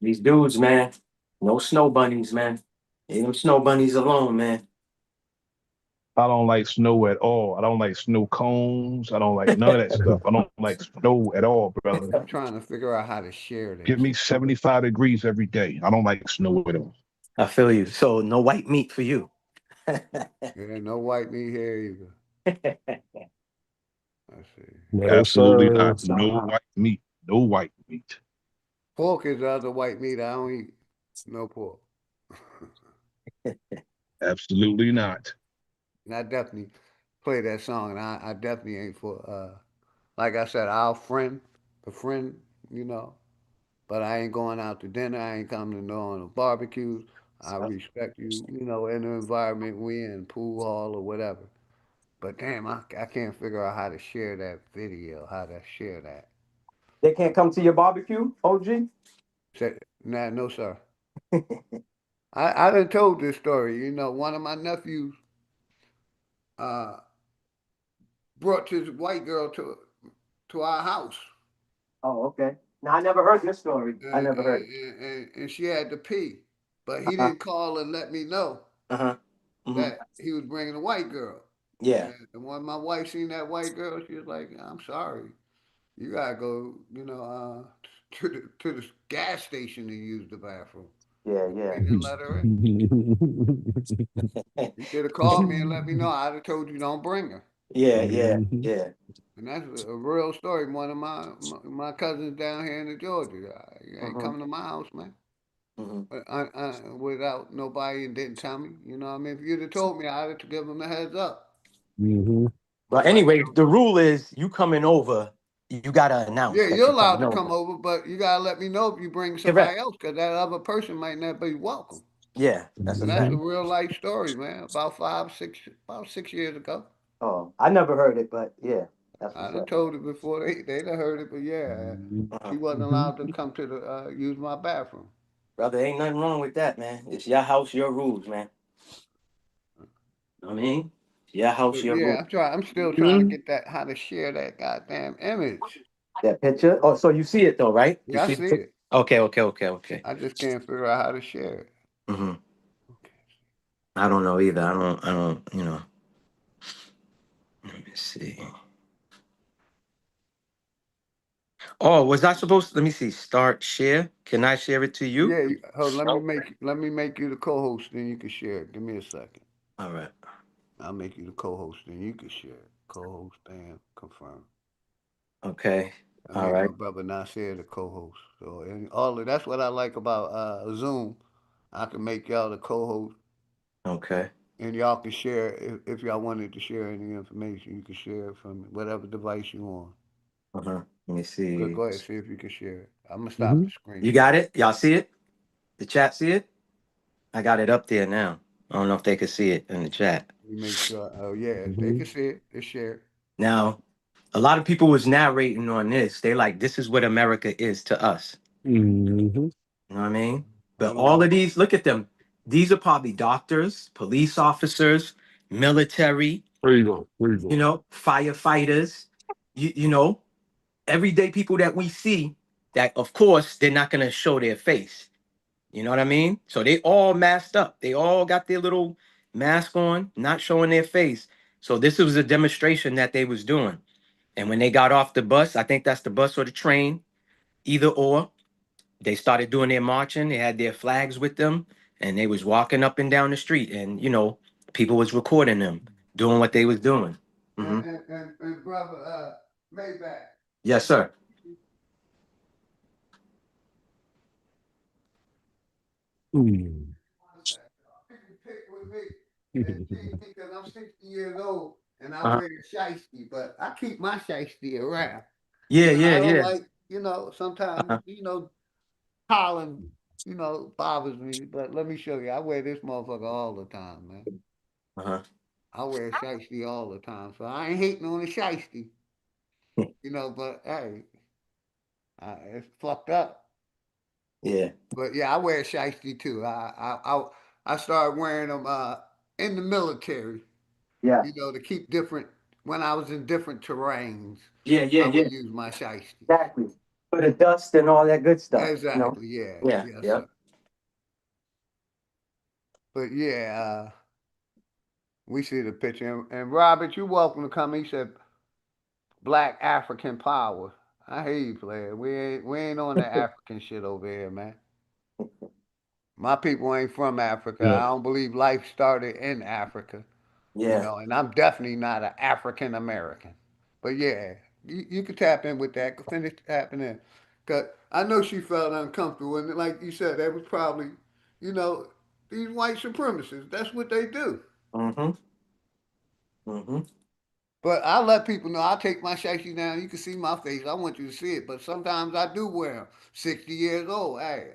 These dudes, man, no snow bunnies, man. Leave them snow bunnies alone, man. I don't like snow at all. I don't like snow cones. I don't like none of that stuff. I don't like snow at all, brother. I'm trying to figure out how to share Give this. me 75 degrees every day. I don't like snow at all. I feel you. So no white meat for you. Yeah, no white meat here either. Let's see. No, Absolutely sir. not. No white meat. No white meat. Pork is the other white meat. I don't eat no pork. Absolutely not. And I definitely play that song, and I definitely ain't for like I said, our friend, the friend, you know. But I ain't going out to dinner. I ain't coming to no barbecues. I respect you, you know, in the environment we in, pool hall or whatever. But damn, I can't figure out how to share that video, how to share that. They can't come to your barbecue, OG? Say, nah, no, sir. I done told this story. You know, one of my nephews uh, brought this white girl to our house. Oh, okay. Now I never heard this story. I And, never heard it. and she had to pee. But he Uh-huh. didn't call and let me know Uh-huh. Mm-hmm. that he was bringing a white girl. Yeah. And when my wife seen that white girl, she was like, "I'm sorry, you gotta go, you know, to the gas station to use the bathroom." Yeah, We yeah. didn't let her in. You should have called me and let me know. I'd have told you don't bring her. Yeah, yeah, yeah. And that's a real story. One of my cousins down here in Georgia, you ain't Mm-hmm. coming to my house, man. Mm-hmm. Without nobody and didn't tell me. You know what I mean? If you'd have told me, I'd have given him a heads up. But Like, anyway, the rule is you coming over, you gotta announce yeah, that you're you're allowed coming to come over. over, but you gotta let me know if you bring somebody Correct. else, because that other person might not be welcome. Yeah, that's a And that's a fact. real life story, man. About 6 years ago. Oh, I never heard it, but yeah, that's I what's done up. told it before. They done heard it, but yeah, Uh-huh. she wasn't allowed to come to the use my bathroom. Brother, ain't nothing wrong with that, man. It's your house, your rules, man. I mean, your house, But your yeah, rules. I'm still trying to get that how to share that goddamn image. That picture. Oh, so you see it though, right? You Yeah, I see see the it. Okay, okay, okay, okay. I just can't figure out how to share it. Mm-hmm. I don't know either. I don't, let me see. Oh, was I supposed to, let me see, start share? Can I share it to you? Yeah, hold. Let me make you the co-host, then you can share it. Give me a second. All right. I'll make you the co-host, then you can share it. Co-host, and confirm. Okay. I All made my right. brother Nasir the co-host. So and all of that's what I like about Zoom. I can make y'all the co-host, Okay. and y'all can share if y'all wanted to share any information. You can share it from whatever device you on. Uh-huh. Let me Go, see. go ahead, see if you can share it. I'm gonna stop the screen You share. got it? Y'all see it? The chat see it? I got it up there now. I don't know if they could see it in the chat. Let me make sure. Oh yeah, they can see it. It's shared. Now, a lot of people was narrating on this. They like, this is what America is to us. You know what I mean? But Hold on. all of these, look at them. These are probably doctors, police officers, military, firefighters, you know, everyday people that we see that, of course, they're not going to show their face. You know what I mean? So they all masked up. They all got their little mask on, not showing their face. So this was a demonstration that they was doing. And when they got off the bus, I think that's the bus or the train, either or, they started doing their marching. They had their flags with them, and they was walking up and down the street. And people was recording them doing what they was doing. Mm-hmm. And brother Maybach. Yes, sir. Pick with me because I'm 60 years old and I Uh-huh. wear a shiesty, but I keep my shiesty around. Yeah, I don't yeah. like, sometimes, Uh-huh. pollen, bothers me. But let me show you. I wear this motherfucker all the time, man. Uh-huh. I wear a shiesty all the time. So I ain't hating on the shiesty, but hey, it's fucked up. Yeah. But yeah, I wear a shiesty too. I started wearing them in the military, Yeah. to keep different when I was in different terrains. Yeah, yeah, I yeah. would use my shiesty. Exactly. For the dust and all that good stuff. Exactly, yeah. Yeah, Yes, yeah. sir. But yeah, we see the picture. And Robert, you're welcome to come. He said Black African power. I hear you, player. We ain't on the African shit over here, man. My people ain't from Africa. Yeah, I don't believe life started in Africa. Yeah. And I'm definitely not an African American. But yeah, you could tap in with that. Finish tapping in. Because I know she felt uncomfortable. And like you said, that was probably, you know, these white supremacists. That's what they do. Mm-hmm. Mm-hmm. But I let people know I take my shiesty down. You can see my face. I want you to see it. But sometimes I do wear them. 60 years old. Hey,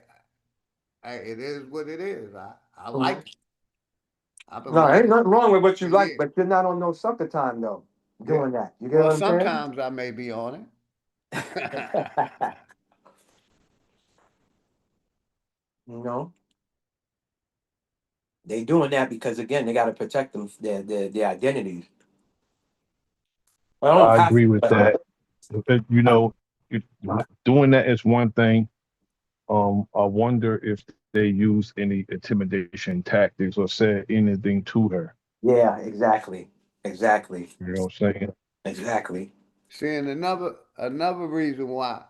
it is what it is. I like Mm-hmm. it. I've been No, ain't wearing it nothing wrong with what you for like, years. but you're not on no sucker time though, Yeah. doing that. You get Well, what I'm saying? sometimes I may be on it. You know, they doing that because again, they got to protect them their identities. I don't I have agree to, with but that. You, doing that is one thing. I wonder if they use any intimidation tactics or said anything to her. yeah, exactly, exactly, You know what I'm saying? exactly. Seeing another reason why,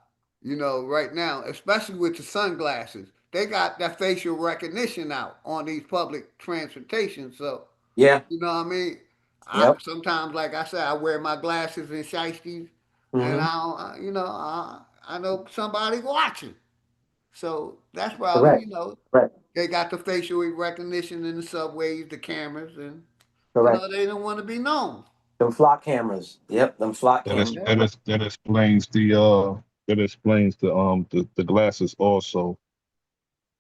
right now, especially with the sunglasses, they got that facial recognition out on these public transportation. So, Yeah. you know what I mean? I Yep. sometimes, like I said, I wear my glasses and shiesties, and Mm-hmm. I know somebody watching. So that's probably, Correct. Correct. they got the facial recognition in the subways, the cameras, and Correct. they don't want to be known. Them flock cameras. Yep. Them flock That is cameras. Yeah. that explains the glasses also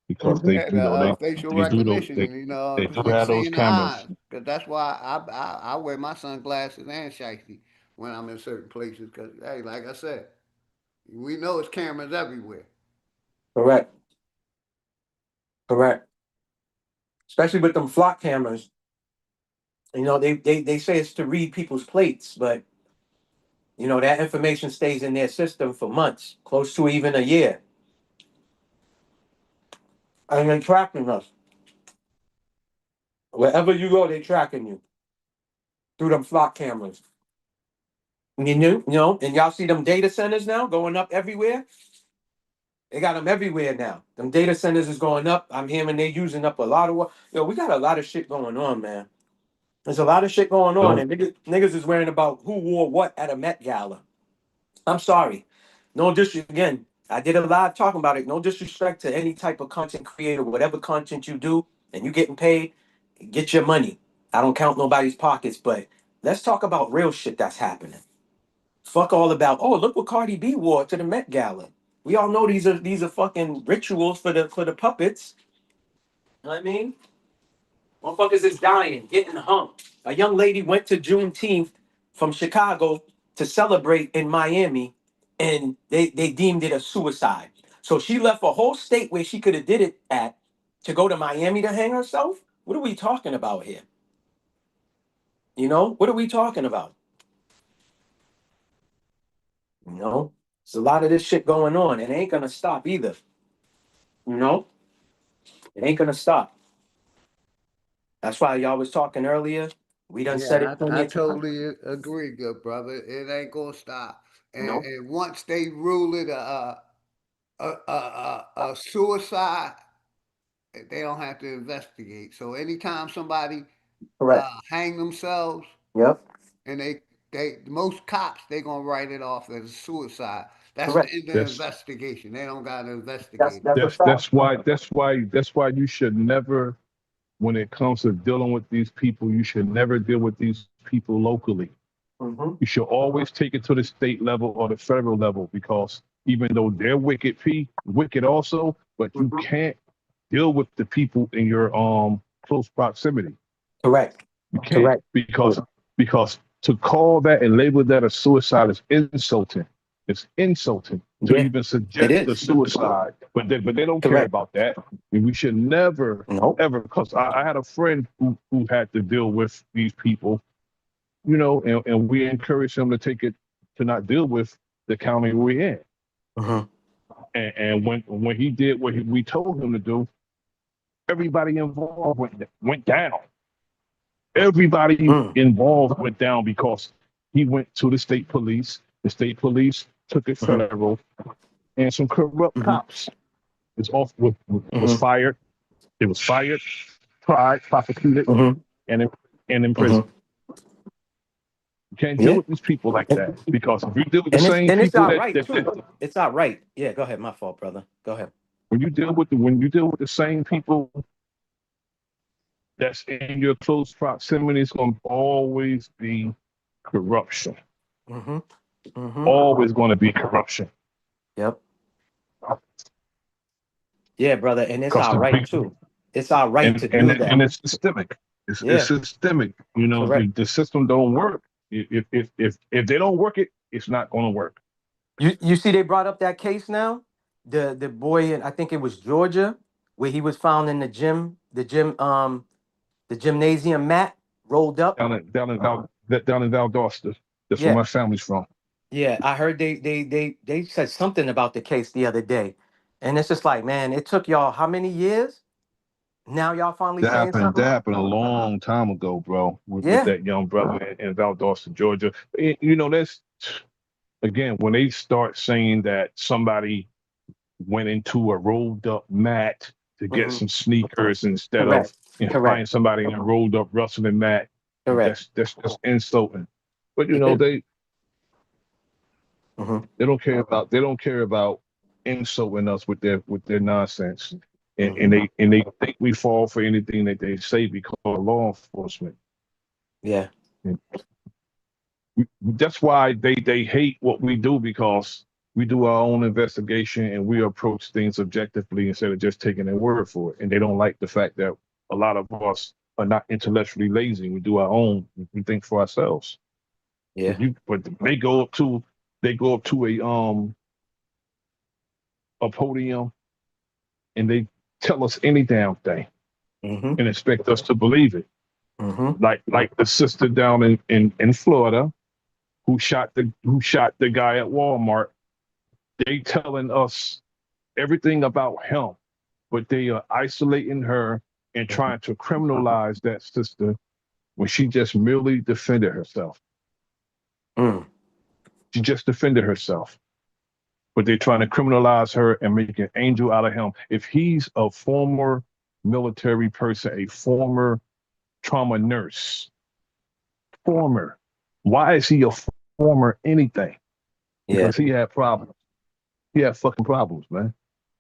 because Mm-hmm. Yeah, the facial they do those recognition, they do with have those seeing the cameras. eyes. Cause that's why I wear my sunglasses and shiesty when I'm in certain places. Cause hey, like I said, we know it's cameras everywhere. Correct. Correct. Especially with them flock cameras. They say it's to read people's plates, but that information stays in their system for months, close to even a year. And they're tracking us. Wherever you go, they're tracking you through them flock cameras. And y'all see them data centers now going up everywhere? They got them everywhere now. Them data centers is going up. I'm hearing they using up a lot of what. We got a lot of shit going on, man. There's a lot of shit going on, Yep. and niggas is worrying about who wore what at a Met Gala. I'm sorry. No disrespect. Again, I did a live talking about it. No disrespect to any type of content creator, whatever content you do, and you getting paid, get your money. I don't count nobody's pockets, but let's talk about real shit that's happening. Fuck all about, oh, look what Cardi B wore to the Met Gala. We all know these are fucking rituals for the puppets. You know what I mean? Motherfuckers is dying, getting hung. A young lady went to Juneteenth from Chicago to celebrate in Miami, and they deemed it a suicide. So she left a whole state where she could have did it at to go to Miami to hang herself. What are we talking about here? What are we talking about? There's a lot of this shit going on, and it ain't gonna stop either. You know, it ain't gonna stop. That's why y'all was talking earlier. We done said Yeah, it plenty I of times. totally agree, good brother. It ain't gonna stop. No. And once they rule it a suicide, they don't have to investigate. So anytime somebody Correct. hang themselves, Yep. and they most cops they gonna write it off as a suicide. That's the Correct. end of the That's investigation. They don't gotta That's investigate it. that's a that's fact. that's why you should never, when it comes to dealing with these people, you should never deal with these people locally. Mm-hmm. You should always take it to the state level or the federal level, because even though they're wicked also, but you Mm-hmm. can't deal with the people in your close proximity. Correct. You can't, Correct. because to call that and label that a suicide is insulting. It's insulting to Yeah, even it suggest a is. suicide, but they don't care Correct. about that. And we should never Nope. ever, because I had a friend who had to deal with these people, and we encourage him to take it, to not deal with the county we're in. Mm-hmm. And when he did what we told him to do, everybody involved went down. Everybody Mm. involved went down because he went to the state police. The state police took it Mm-hmm. federal, and some corrupt Mm-hmm. cops was Mm-hmm. fired. It was fired, tried, prosecuted, Mm-hmm. and in prison. Mm-hmm. You can't deal Yeah. with these people like And, that, because if you deal with the and it's same and it's people our that, right that, too. that It's our right. Yeah, go ahead. My fault, brother. Go ahead. when you deal with the same people that's in your close proximity, it's going to always be corruption. Mm-hmm. Mm-hmm. Always going to be corruption. Yep. Yeah, brother. And it's Because our the right people, too. It's our right to do and that. it's systemic. It's Yeah. systemic. Correct. The system don't work. If they don't work it, it's not going to work. You see they brought up that case now? The boy in, I think it was Georgia, where he was found in the gymnasium mat rolled up. Down in Valdosta. That's where Yeah. my family's from. Yeah, I heard they said something about the case the other day. And it's just like, man, it took y'all how many years? Now y'all finally saying That something? happened a long time ago, bro, with Yeah. that young brother in Valdosta, Georgia. That's, again, when they start saying that somebody went into a rolled up mat to get Hmm. some sneakers instead of, Correct. Correct. finding somebody in a rolled up rustling mat, Correct. that's just insulting. But It is. Hmm. they don't care about insulting us with their nonsense. And Hmm. they think we fall for anything that they say because of law enforcement. Yeah. And that's why they hate what we do, because we do our own investigation and we approach things objectively instead of just taking their word for it. And they don't like the fact that a lot of us are not intellectually lazy. We do our own. We think for ourselves. Yeah. But they go up to a podium and they tell us any damn thing Hmm. and expect us to believe it. Hmm. Like the sister down in Florida who shot the guy at Walmart. They telling us everything about him, but they are isolating her and trying to criminalize that sister when she just merely defended herself. Mm. She just defended herself. But they're trying to criminalize her and make an angel out of him. If he's a former military person, a former trauma nurse, former, why is he a former anything? Yeah. Because he had problems. He had fucking problems, man.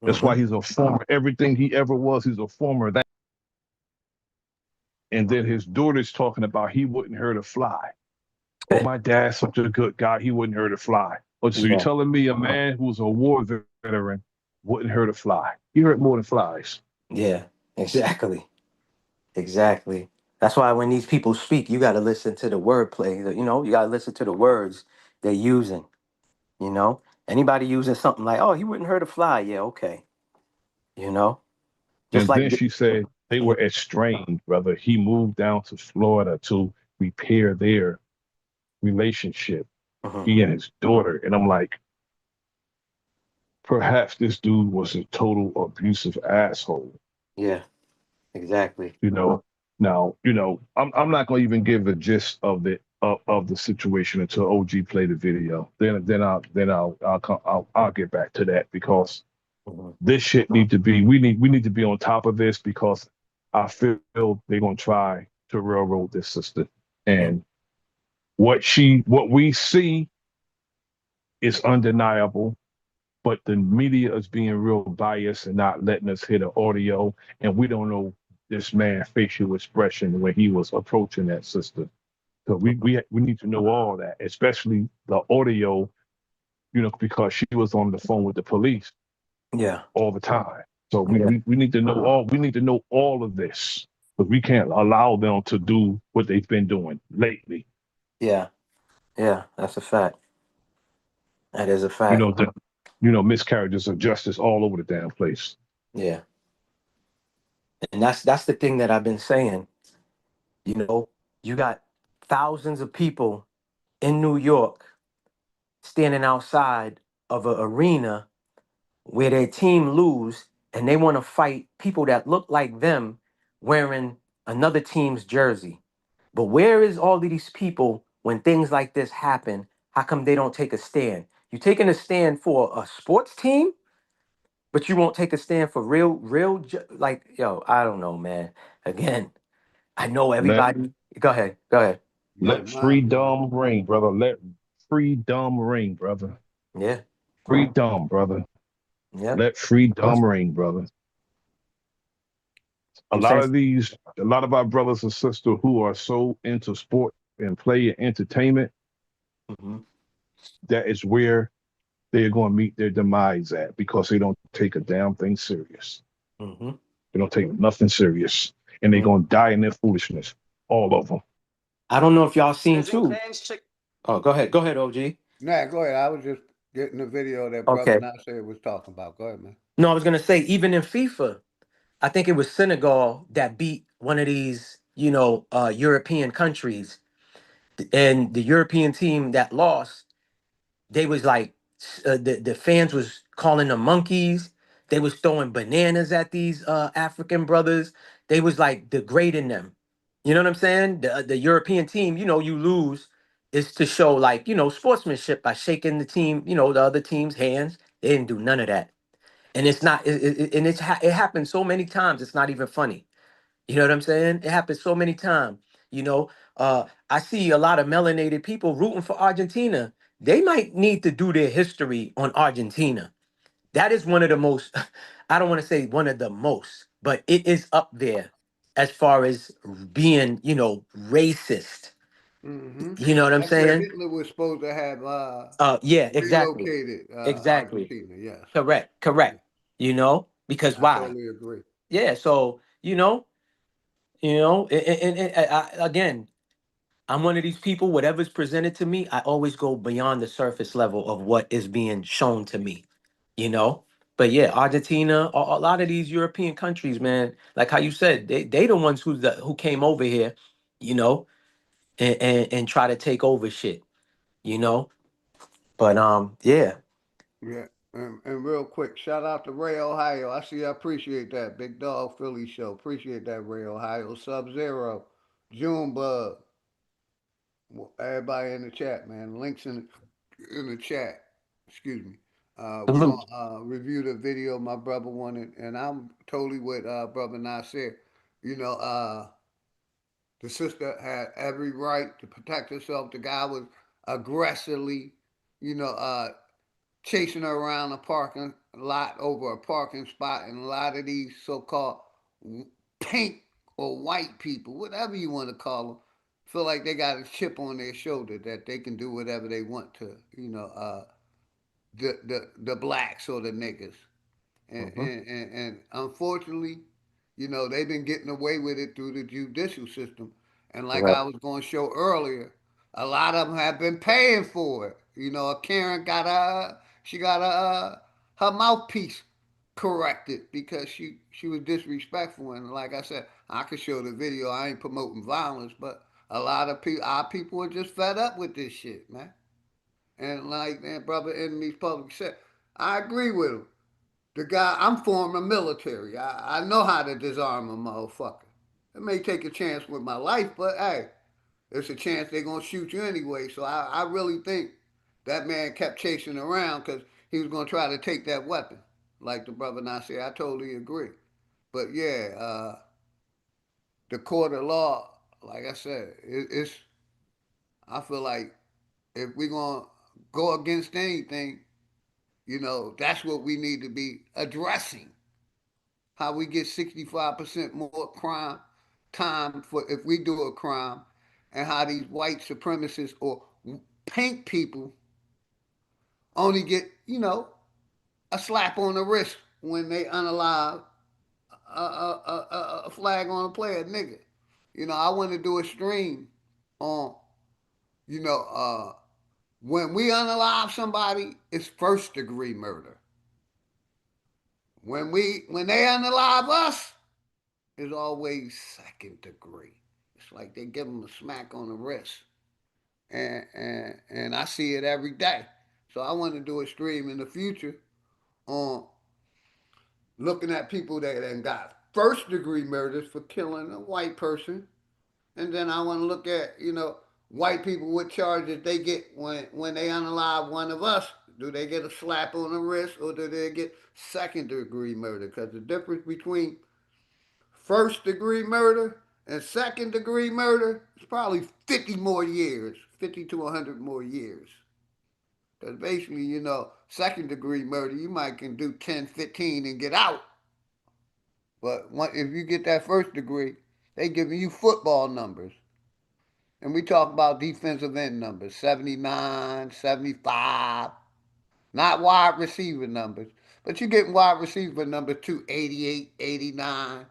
That's Hmm. why he's a former everything he ever was. He's a former of that. And then his daughter's talking about he wouldn't hurt a fly. Oh, my dad's such a good guy. He wouldn't hurt a fly. Oh, so you're Yeah. telling me a man who's a war veteran wouldn't hurt a fly? He hurt more than flies. Yeah. Exactly. Exactly. That's why when these people speak, you got to listen to the wordplay. You got to listen to the words they're using. You know, anybody using something like, "Oh, he wouldn't hurt a fly." Yeah, okay. You know, just And like. then she said they were estranged, brother. He moved down to Florida to repair their relationship, Mhm. he and his daughter. And I'm like, perhaps this dude was a total abusive asshole. Yeah, exactly. You know, Now, I'm not going to even give the gist of the situation until OG play the video. I'll get back to that because Mhm. this shit need to be we need to be on top of this because I feel they're gonna try to railroad this sister. Mm. And what we see is undeniable, but the media is being real biased and not letting us hear the audio, and we don't know this man's facial expression when he was approaching that sister. So we need to know all that, especially the audio, because she was on the phone with the police Yeah, all the time. So yeah, we need to know all of this. But we can't allow them to do what they've been doing lately. yeah, yeah. That's a fact. That is a You fact. know, the miscarriages of justice all over the damn place. Yeah, and that's the thing that I've been saying. You know, you got thousands of people in New York standing outside of an arena where their team lose, and they want to fight people that look like them wearing another team's jersey. But where is all of these people when things like this happen? How come they don't take a stand? You taking a stand for a sports team, but you won't take a stand for like, yo, I don't know, man. Again, I know Let everybody. Go ahead. Go ahead. Yeah, let mind blowing. freedom ring, brother. Let freedom ring, brother. Yeah. Freedom, brother. Yeah. Let freedom ring, brother. I'm saying. A lot of our brothers and sisters who are so into sport and play and entertainment, Mhm. that is where they're going to meet their demise at because they don't take a damn thing serious. Mhm. They don't take nothing serious, and they're Mm. going to die in their foolishness. All of them. I don't know if y'all seen too. Oh, go ahead. Go ahead, OG. Nah, go ahead. I was just getting the video that brother Okay. Nasir was talking about. Go ahead, man. No, I was gonna say even in FIFA, I think it was Senegal that beat one of these, European countries, and the European team that lost, they was like, the fans was calling them monkeys. They was throwing bananas at these African brothers. They was like degrading them. You know what I'm saying? The European team, you lose is to show like sportsmanship by shaking the team, the other team's hands. They didn't do none of that, and it's not. And it happens so many times. It's not even funny. You know what I'm saying? It happens so many times. You know, I see a lot of melanated people rooting for Argentina. They might need to do their history on Argentina. That is one of the most, I don't want to say one of the most, but it is up there as far as being, racist. Mm-hmm. You know what I'm That's where saying? Hitler was supposed to have Yeah, exactly. relocated Exactly. Argentina. Yes. Correct. Yeah. Correct. Because I why? totally agree. Yeah. So, again, I'm one of these people, whatever's presented to me, I always go beyond the surface level of what is being shown to me, you know? But yeah, Argentina, a lot of these European countries, man, like how you said, they the ones who came over here, you know, and try to take over shit, you know? But yeah. Yeah. And real quick, shout out to Ray Ohio. I appreciate that. Big Dog Philly Show. Appreciate that, Ray Ohio. Sub Zero. Junebug. Everybody in the chat, man. Links in the chat. Excuse me. We're Salute. gonna review the video my brother wanted, and I'm totally with brother Nasir. You know, the sister had every right to protect herself. The guy was aggressively, you know, chasing her around a parking lot over a parking spot, and a lot of these so-called pink or white people, whatever you want to call them, feel like they got a chip on their shoulder that they can do whatever they want to, the blacks or the niggas. And, Hmm. and, and, and unfortunately, they've been getting away with it through the judicial system. And like I Correct. was going to show earlier, a lot of them have been paying for it. Karen got her mouthpiece corrected because she was disrespectful. And like I said, I could show the video. I ain't promoting violence, but a lot of our people are just fed up with this shit, man. And like man, brother enemies public said, I agree with him. The guy, I'm former military. I know how to disarm a motherfucker. it may take a chance with my life, but hey, it's a chance they're gonna shoot you anyway. So I really think that man kept chasing around because he was gonna try to take that weapon. Like the brother Nasir, I totally agree. But yeah, the court of law, like I said, it's. I feel like if we're gonna go against anything, that's what we need to be addressing. How we get 65% more crime time for if we do a crime, and how these white supremacists or pink people only get, a slap on the wrist when they unalive a flag on a player, nigga. I want to do a stream on, you know, when we unalive somebody, it's first degree murder. When they unalive us, it's always second degree. It's like they give them a smack on the wrist, and I see it every day. So I want to do a stream in the future on looking at people that got first degree murders for killing a white person, and then I want to look at white people what charges they get when they unalive one of us. Do they get a slap on the wrist or do they get second degree murder? Because the difference between first degree murder and second degree murder is probably 50 more years, 50 to 100 more years. Because basically, second degree murder, you might can do 10, 15 and get out. But if you get that first degree, they giving you football numbers. And we talk about defensive end numbers, 79, 75, not wide receiver numbers. But you're getting wide receiver numbers to 88, 89.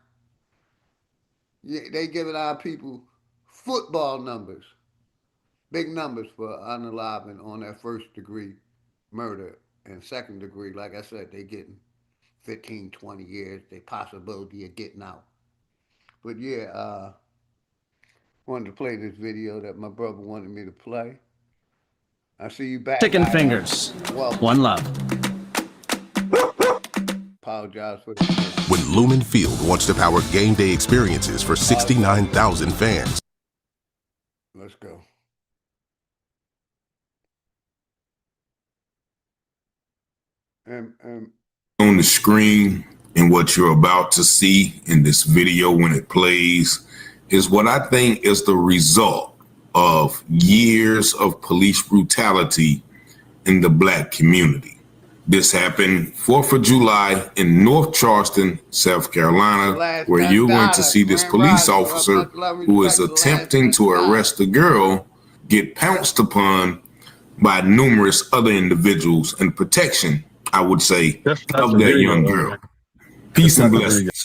They giving our people football numbers, big numbers for unaliving on that first degree murder. And second degree, like I said, they getting 15, 20 years, the possibility of getting out. But yeah, wanted to play this video that my brother wanted me to play. I see you back. Chicken fingers. Welcome. One love. Apologize for the. When Lumen Field wants to power game day experiences for 69,000 fans. Let's go. On the screen and what you're about to see in this video when it plays is what I think is the result of years of police brutality in the black community. This happened 4th of July in North Charleston, South Carolina, where you're going to see this police officer who is attempting to arrest a girl get pounced upon by numerous other individuals and protection, I would say, of that young girl. Peace and blessings.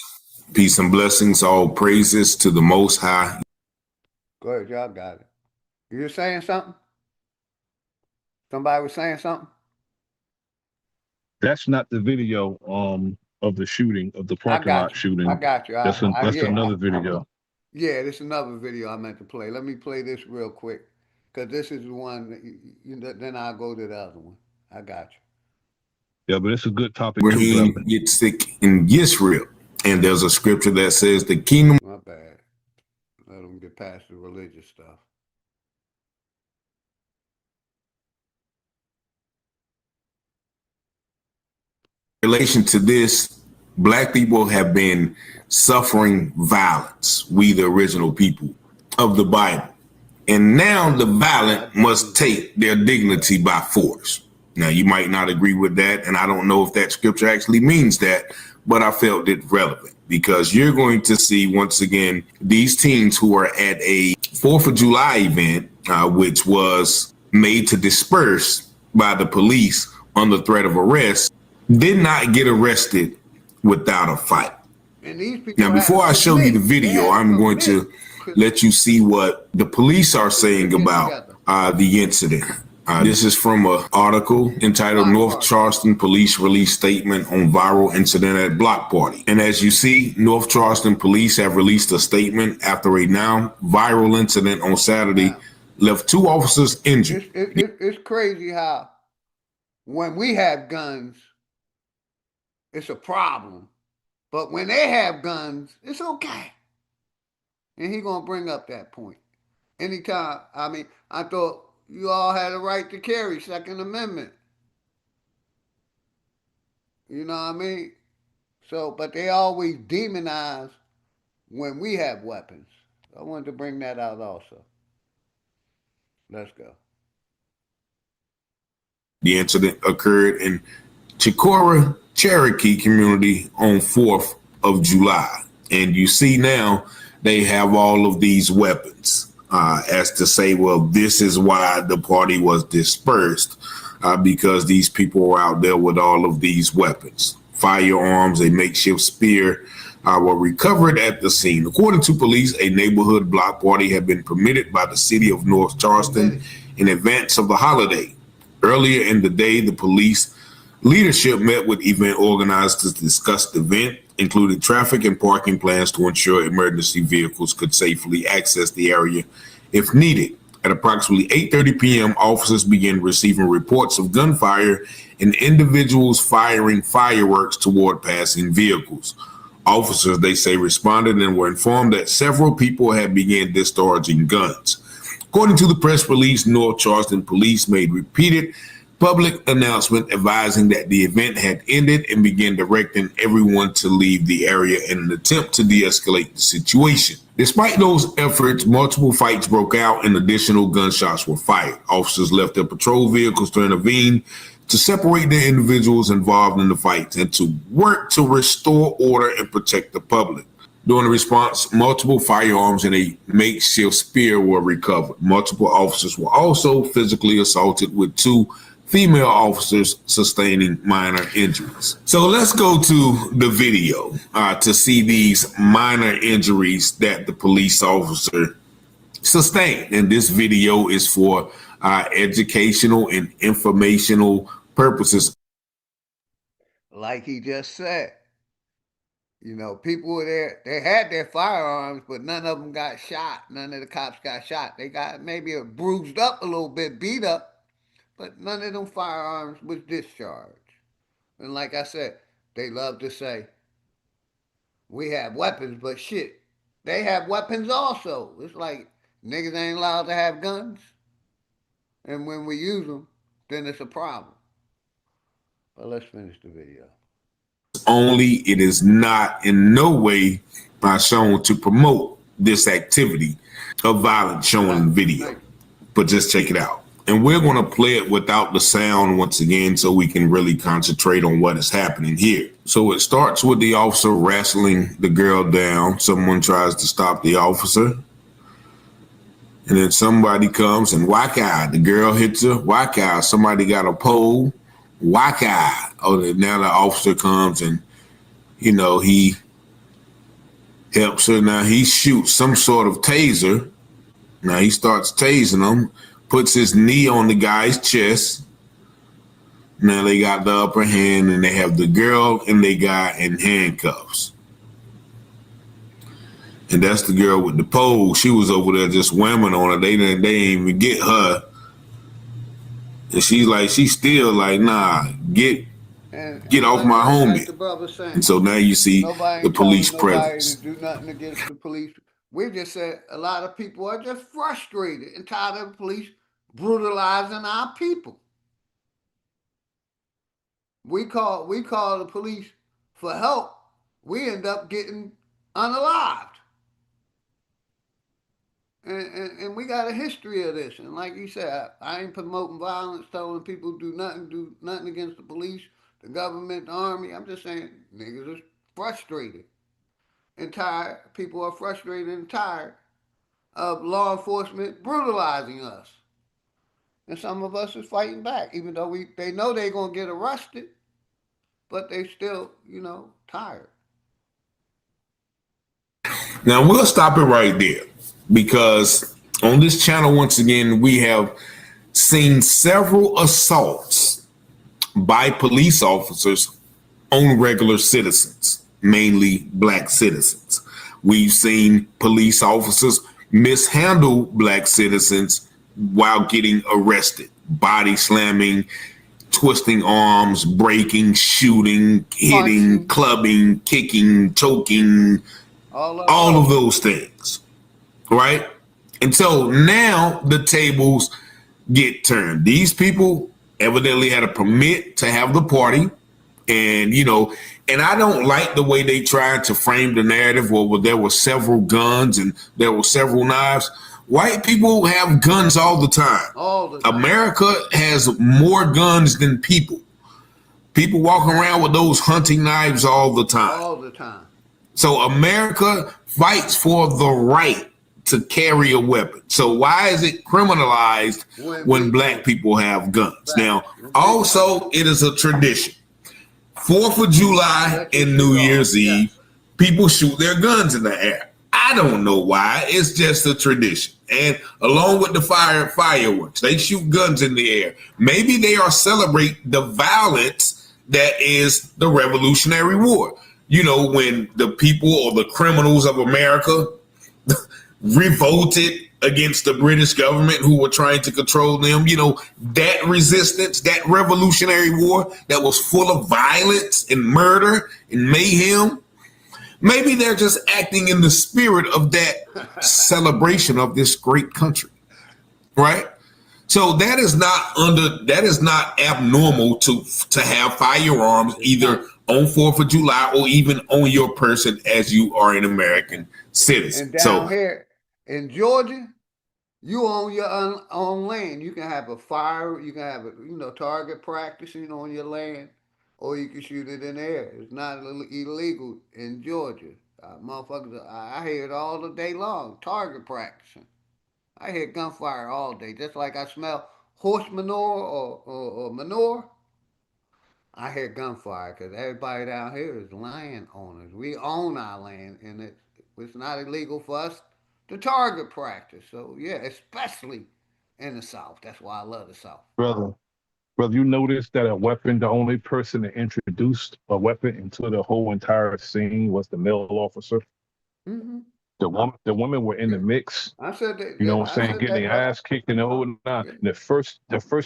Peace and blessings, all praises to the Most High. Go ahead, y'all got it. You were saying something? Somebody was saying something? That's not the video of the shooting, of the parking lot shooting. I got you. That's another video. Yeah, this is another video I meant to play. Let me play this real quick, because this is the one, then I'll go to the other one. I got you. Yeah, but it's a good topic Where too, he brother. gets sick in Israel. And there's a scripture that says the kingdom. My bad. Let them get past the religious stuff. In relation to this, black people have been suffering violence. We, the original people of the Bible. And now the violent must take their dignity by force. Now, you might not agree with that, and I don't know if that scripture actually means that, but I felt it relevant because you're going to see, once again, these teens who are at a 4th of July event, which was made to disperse by the police under threat of arrest, did not get arrested without a fight. Now, before I show you the video, I'm going to let you see what the police are saying about the incident. This is from an article entitled North Charleston Police Release Statement on Viral Incident at Block Party. And as you see, North Charleston Police have released a statement after a now viral incident on Saturday left 2 officers injured. It's crazy how when we have guns, it's a problem. But when they have guns, it's okay. And he gonna bring up that point. Anytime, I mean, I thought you all had a right to carry, Second Amendment. You know what I mean? So, but they always demonize when we have weapons. I wanted to bring that out also. Let's go. The incident occurred in Chicora, Cherokee community on 4th of July. And you see now they have all of these weapons as to say, well, this is why the party was dispersed because these people were out there with all of these weapons. Firearms, a makeshift spear were recovered at the scene. According to police, a neighborhood block party had been permitted by the city of North Charleston in advance of the holiday. Earlier in the day, the police leadership met with event organizers to discuss the event, including traffic and parking plans to ensure emergency vehicles could safely access the area if needed. At approximately 8:30 p.m., officers began receiving reports of gunfire and individuals firing fireworks toward passing vehicles. Officers, they say, responded and were informed that several people had begun discharging guns. According to the press release, North Charleston police made repeated public announcement advising that the event had ended and began directing everyone to leave the area in an attempt to de-escalate the situation. Despite those efforts, multiple fights broke out and additional gunshots were fired. Officers left their patrol vehicles to intervene to separate the individuals involved in the fights and to work to restore order and protect the public. During the response, multiple firearms and a makeshift spear were recovered. Multiple officers were also physically assaulted, with 2 female officers sustaining minor injuries. So let's go to the video to see these minor injuries that the police officer sustained. And this video is for educational and informational purposes. Like he just said. You know, people were there, they had their firearms, but none of them got shot. None of the cops got shot. They got maybe bruised up a little bit, beat up, but none of them firearms was discharged. And like I said, they love to say, we have weapons, but shit, they have weapons also. It's like niggas ain't allowed to have guns. And when we use them, then it's a problem. But let's finish the video. Only, it is not in no way shown to promote this activity of violence shown in the video, but just check it out. And we're going to play it without the sound once again so we can really concentrate on what is happening here. So it starts with the officer wrestling the girl down. Someone tries to stop the officer, and then somebody comes and whack out. The girl hits her, whack out. Somebody got a pole, whack out. Oh, now the officer comes and, you know, he helps her. Now he shoots some sort of taser. Now he starts tasing him, puts his knee on the guy's chest. Now they got the upper hand and they have the girl and the guy in handcuffs. And that's the girl with the pole. She was over there just whamming on her. They didn't even get her. And she's still like, nah, get off my homie. And so now you see the police presence. To do nothing against the police. We just said a lot of people are just frustrated and tired of the police brutalizing our people. We call the police for help. We end up getting unalived. And we got a history of this. And like you said, I ain't promoting violence, telling people do nothing against the police, the government, the army. I'm just saying niggas are frustrated and tired. People are frustrated and tired of law enforcement brutalizing us. And some of us is fighting back, even though they know they're going to get arrested, but they still, tired. Now we'll stop it right there, because on this channel, once again, we have seen several assaults by police officers on regular citizens, mainly black citizens. We've seen police officers mishandle black citizens while getting arrested, body slamming, twisting arms, breaking, shooting, hitting, clubbing, kicking, choking, all of those things. right? And so now the tables get turned. These people evidently had a permit to have the party. And, and I don't like the way they tried to frame the narrative where there were several guns and there were several knives. White people have guns all the time. All the time. America has more guns than people. People walk around with those hunting knives all the time. All the time. So America fights for the right to carry a weapon. So why is it criminalized when black people have guns? Now, also, it is a tradition. 4th of July and New Year's Eve, people shoot their guns in the air. I don't know why. It's just a tradition. And along with the fireworks, they shoot guns in the air. Maybe they are celebrating the violence that is the Revolutionary War. When the people or the criminals of America revolted against the British government who were trying to control them, that resistance, that Revolutionary War that was full of violence and murder and mayhem. Maybe they're just acting in the spirit of that celebration of this great country, right? So that is not abnormal to have firearms either on 4th of July or even on your person as you are an American citizen. And down here in Georgia, you own your own land. You can have a fire, you can have a target practicing on your land, or you can shoot it in the air. It's not illegal in Georgia. Motherfuckers, I hear it all the day long. Target practicing. I hear gunfire all day. Just like I smell horse manure or manure, I hear gunfire because everybody down here is land owners. We own our land, and it's not illegal for us to target practice. So yeah, especially in the South. That's why I love the South. Brother, you noticed that a weapon, the only person that introduced a weapon into the whole entire scene was the male officer. Mm-hmm. The women were in the mix. I said that. You know what I'm saying? Getting their ass kicked in the whole nine. The first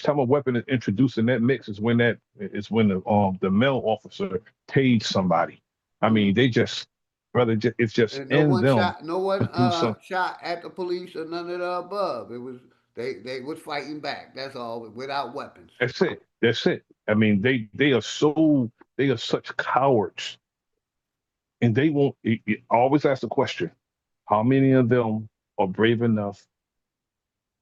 time a weapon is introduced in that mix is when the male officer paid somebody. I mean, they just, brother, it's just And in them no one to do something. shot at the police or none of the above. It was they was fighting back. That's all, without weapons. That's it. That's it. I mean, they are such cowards, and they won't. Always ask the question: how many of them are brave enough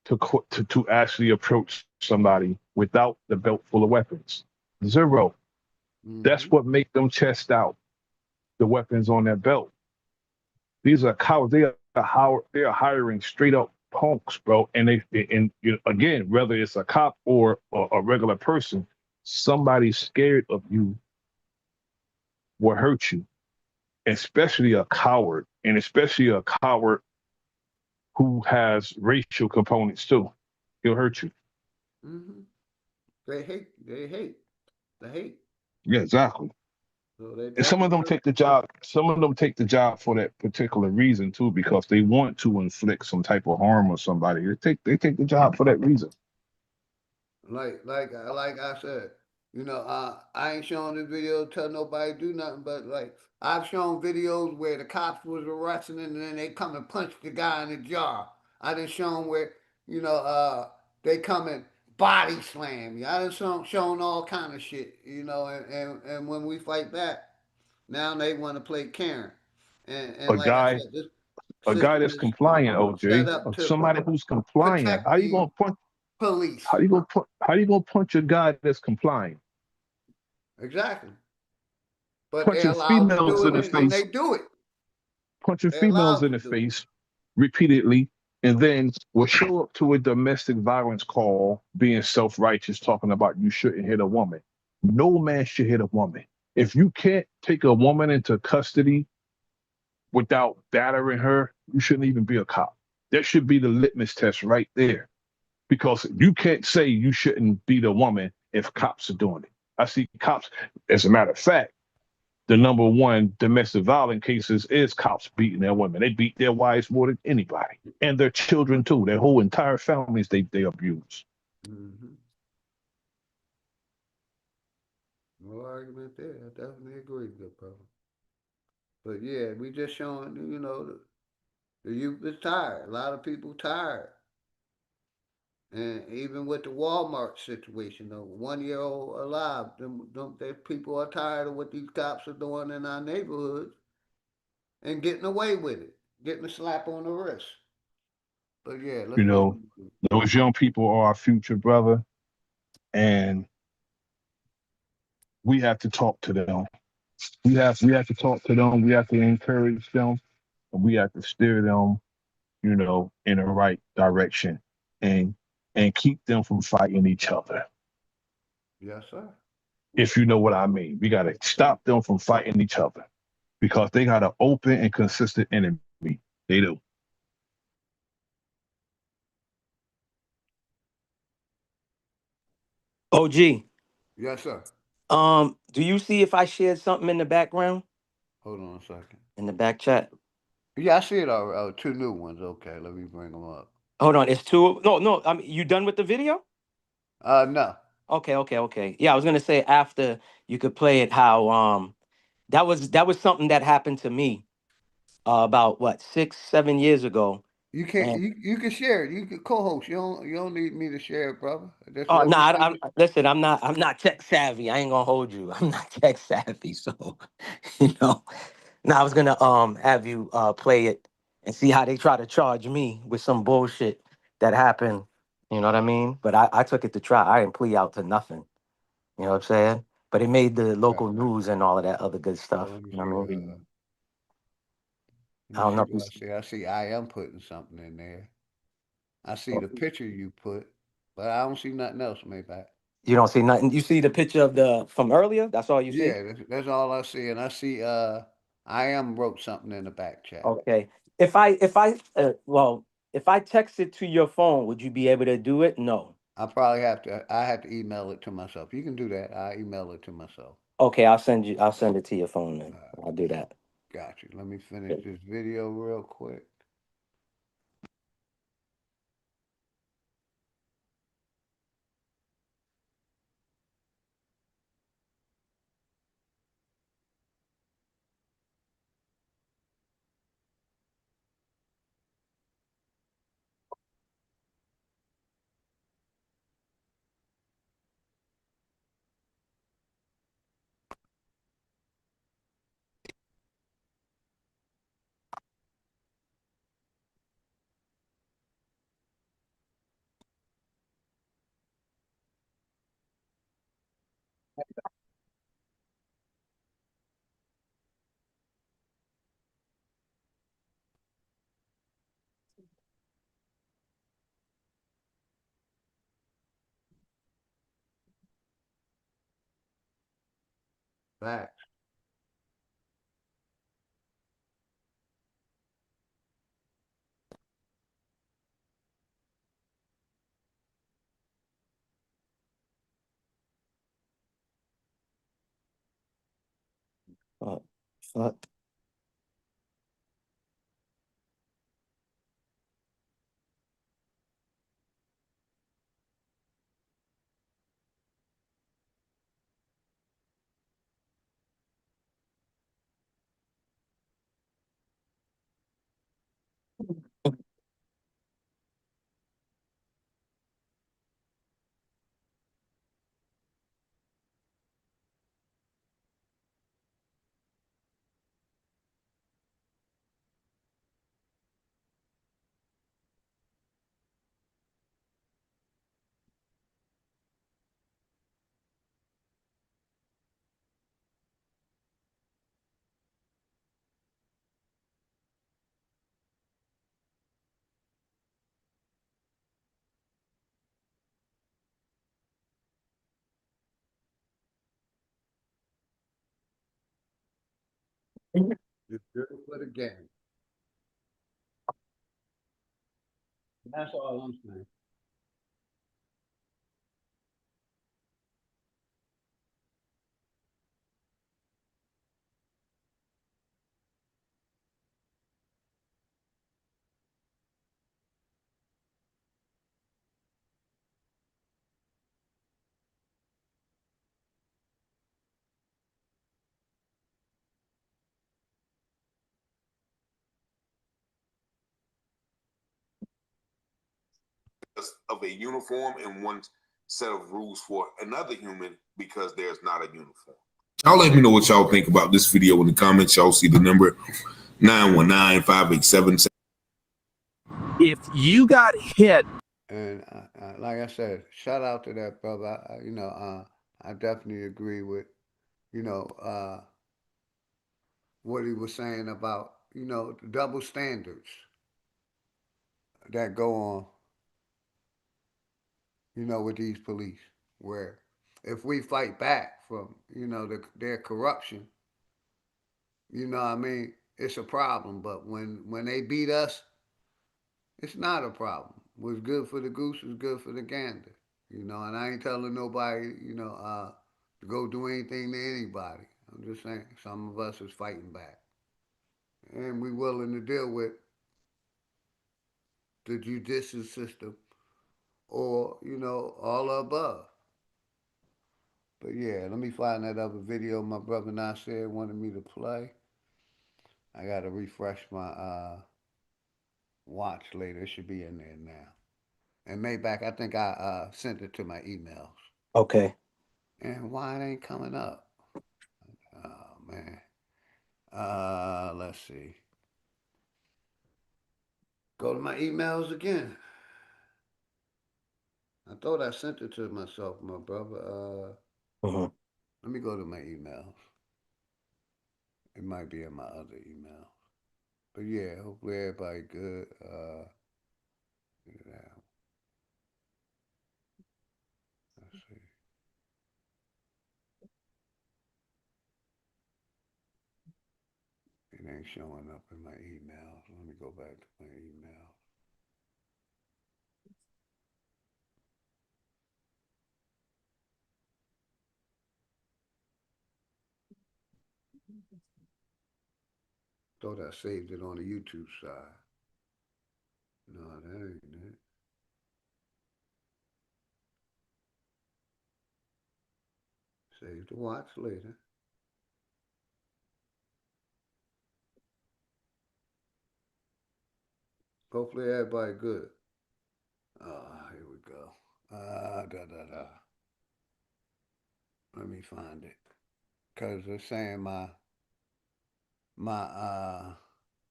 to actually approach somebody without the belt full of weapons? Zero. Mm-hmm. That's what make them chest out the weapons on their belt. These are cowards. They are hiring straight up punks, bro. And again, whether it's a cop or a regular person, somebody scared of you will hurt you, especially a coward, and especially a coward who has racial components too. He'll hurt you. Mm-hmm. They hate. Yeah, exactly. So they And some of them take the job. Some of them take the job for that particular reason too, because they want to inflict some type of harm on somebody. They take the job for that reason. Like I said, I ain't showing this video to tell nobody to do nothing, but like I've shown videos where the cops was arresting and then they come and punch the guy in the jaw. I done shown where they come and body slam you. I done shown all kind of shit, and when we fight back, now they want to play Karen, and A like I guy, said, this a guy system that's is compliant, set OJ, up to somebody who's compliant. protect the police. How you gonna punch a guy that's compliant? Exactly. But they're Punching allowed to females do in it, the and face, they do it. punching They're females allowed in to the do it. face repeatedly, and then will show up to a domestic violence call being self-righteous, talking about you shouldn't hit a woman. No man should hit a woman. If you can't take a woman into custody without battering her, you shouldn't even be a cop. That should be the litmus test right there. Because you can't say you shouldn't beat a woman if cops are doing it. I see cops, as a matter of fact, the number one domestic violence cases is cops beating their women. They beat their wives more than anybody, and their children too. Their whole entire families they abuse. Mm-hmm. No argument there. I definitely agree, good brother. But yeah, we just showing, The youth is tired. A lot of people tired. And even with the Walmart situation, the 1 year old alive, they people are tired of what these cops are doing in our neighborhoods and getting away with it, getting a slap on the wrist. But yeah, let's You go. know, those young people are our future, brother, and we have to talk to them. We have to talk to them. We have to encourage them, and we have to steer them, in the right direction, and keep them from fighting each other. Yes, sir. If you know what I mean, we got to stop them from fighting each other because they got an open and consistent enemy. They do. OG, Yes, sir. do you see if I shared something in the background Hold on a second. in the back chat? Yeah, I see it already. Oh, two new ones. Okay, let me bring them up. Hold on, it's two. No, no. You done with the video? No. Okay, okay, okay. Yeah, I was gonna say after you could play it how that was something that happened to me about what 6 7 years ago. You can't. And You can share it. You can co-host. You don't need me to share it, brother. Just oh let no, me finish. listen, I'm not tech savvy. I ain't gonna hold you. I'm not tech savvy, so you know. Now I was gonna have you play it and see how they try to charge me with some bullshit that happened. You know what I mean? But I took it to try. I didn't plea out to nothing. You know what I'm saying? But it made the Okay. local news and all of that other good So stuff. let me You know see. what I mean? Let I me don't see know if what I see. I see. I am putting something in there. I see the picture you put, but I don't see nothing else, Maybach. you don't see nothing. You see the picture of the from earlier. That's all you see. Yeah, that's all I see, and I see. I am wrote something in the back chat. Okay. If I text it to your phone, would you be able to do it? No. I probably have to. I have to email it to myself. You can do that. I email it to myself. Okay, I'll send it to your phone then. I'll do that. Got you. Let me finish this video real quick. Back. Uh, fuck. Just do it for the game. That's all I'm saying. because of a uniform and one set of rules for another human because there's not a uniform. Y'all let me know what y'all think about this video in the comments. Y'all see the number 919-587. If you got hit. And like I said, shout out to that brother. I definitely agree with, what he was saying about, the double standards that go on, with these police, where if we fight back from, their corruption, what I mean, it's a problem. But when they beat us, it's not a problem. What's good for the goose is good for the gander, and I ain't telling nobody, to go do anything to anybody. I'm just saying some of us is fighting back. And we willing to deal with the judicial system or, all above. But yeah, let me find that other video my brother Nasir wanted me to play. I got to refresh my watch later. It should be in there now. And Maybach, I think I sent it to my emails. Okay. And why it ain't coming up? Oh, man. Let's see. Go to my emails again. I thought I sent it to myself, my brother. Let me go to my emails. It might be in my other email. But yeah, hopefully everybody good. Yeah. Let's see. It ain't showing up in my emails. Let me go back to my email. Thought I saved it on the YouTube side. No, that ain't it. Save to watch later. Hopefully everybody good. Here we go. Let me find it. Because they're saying my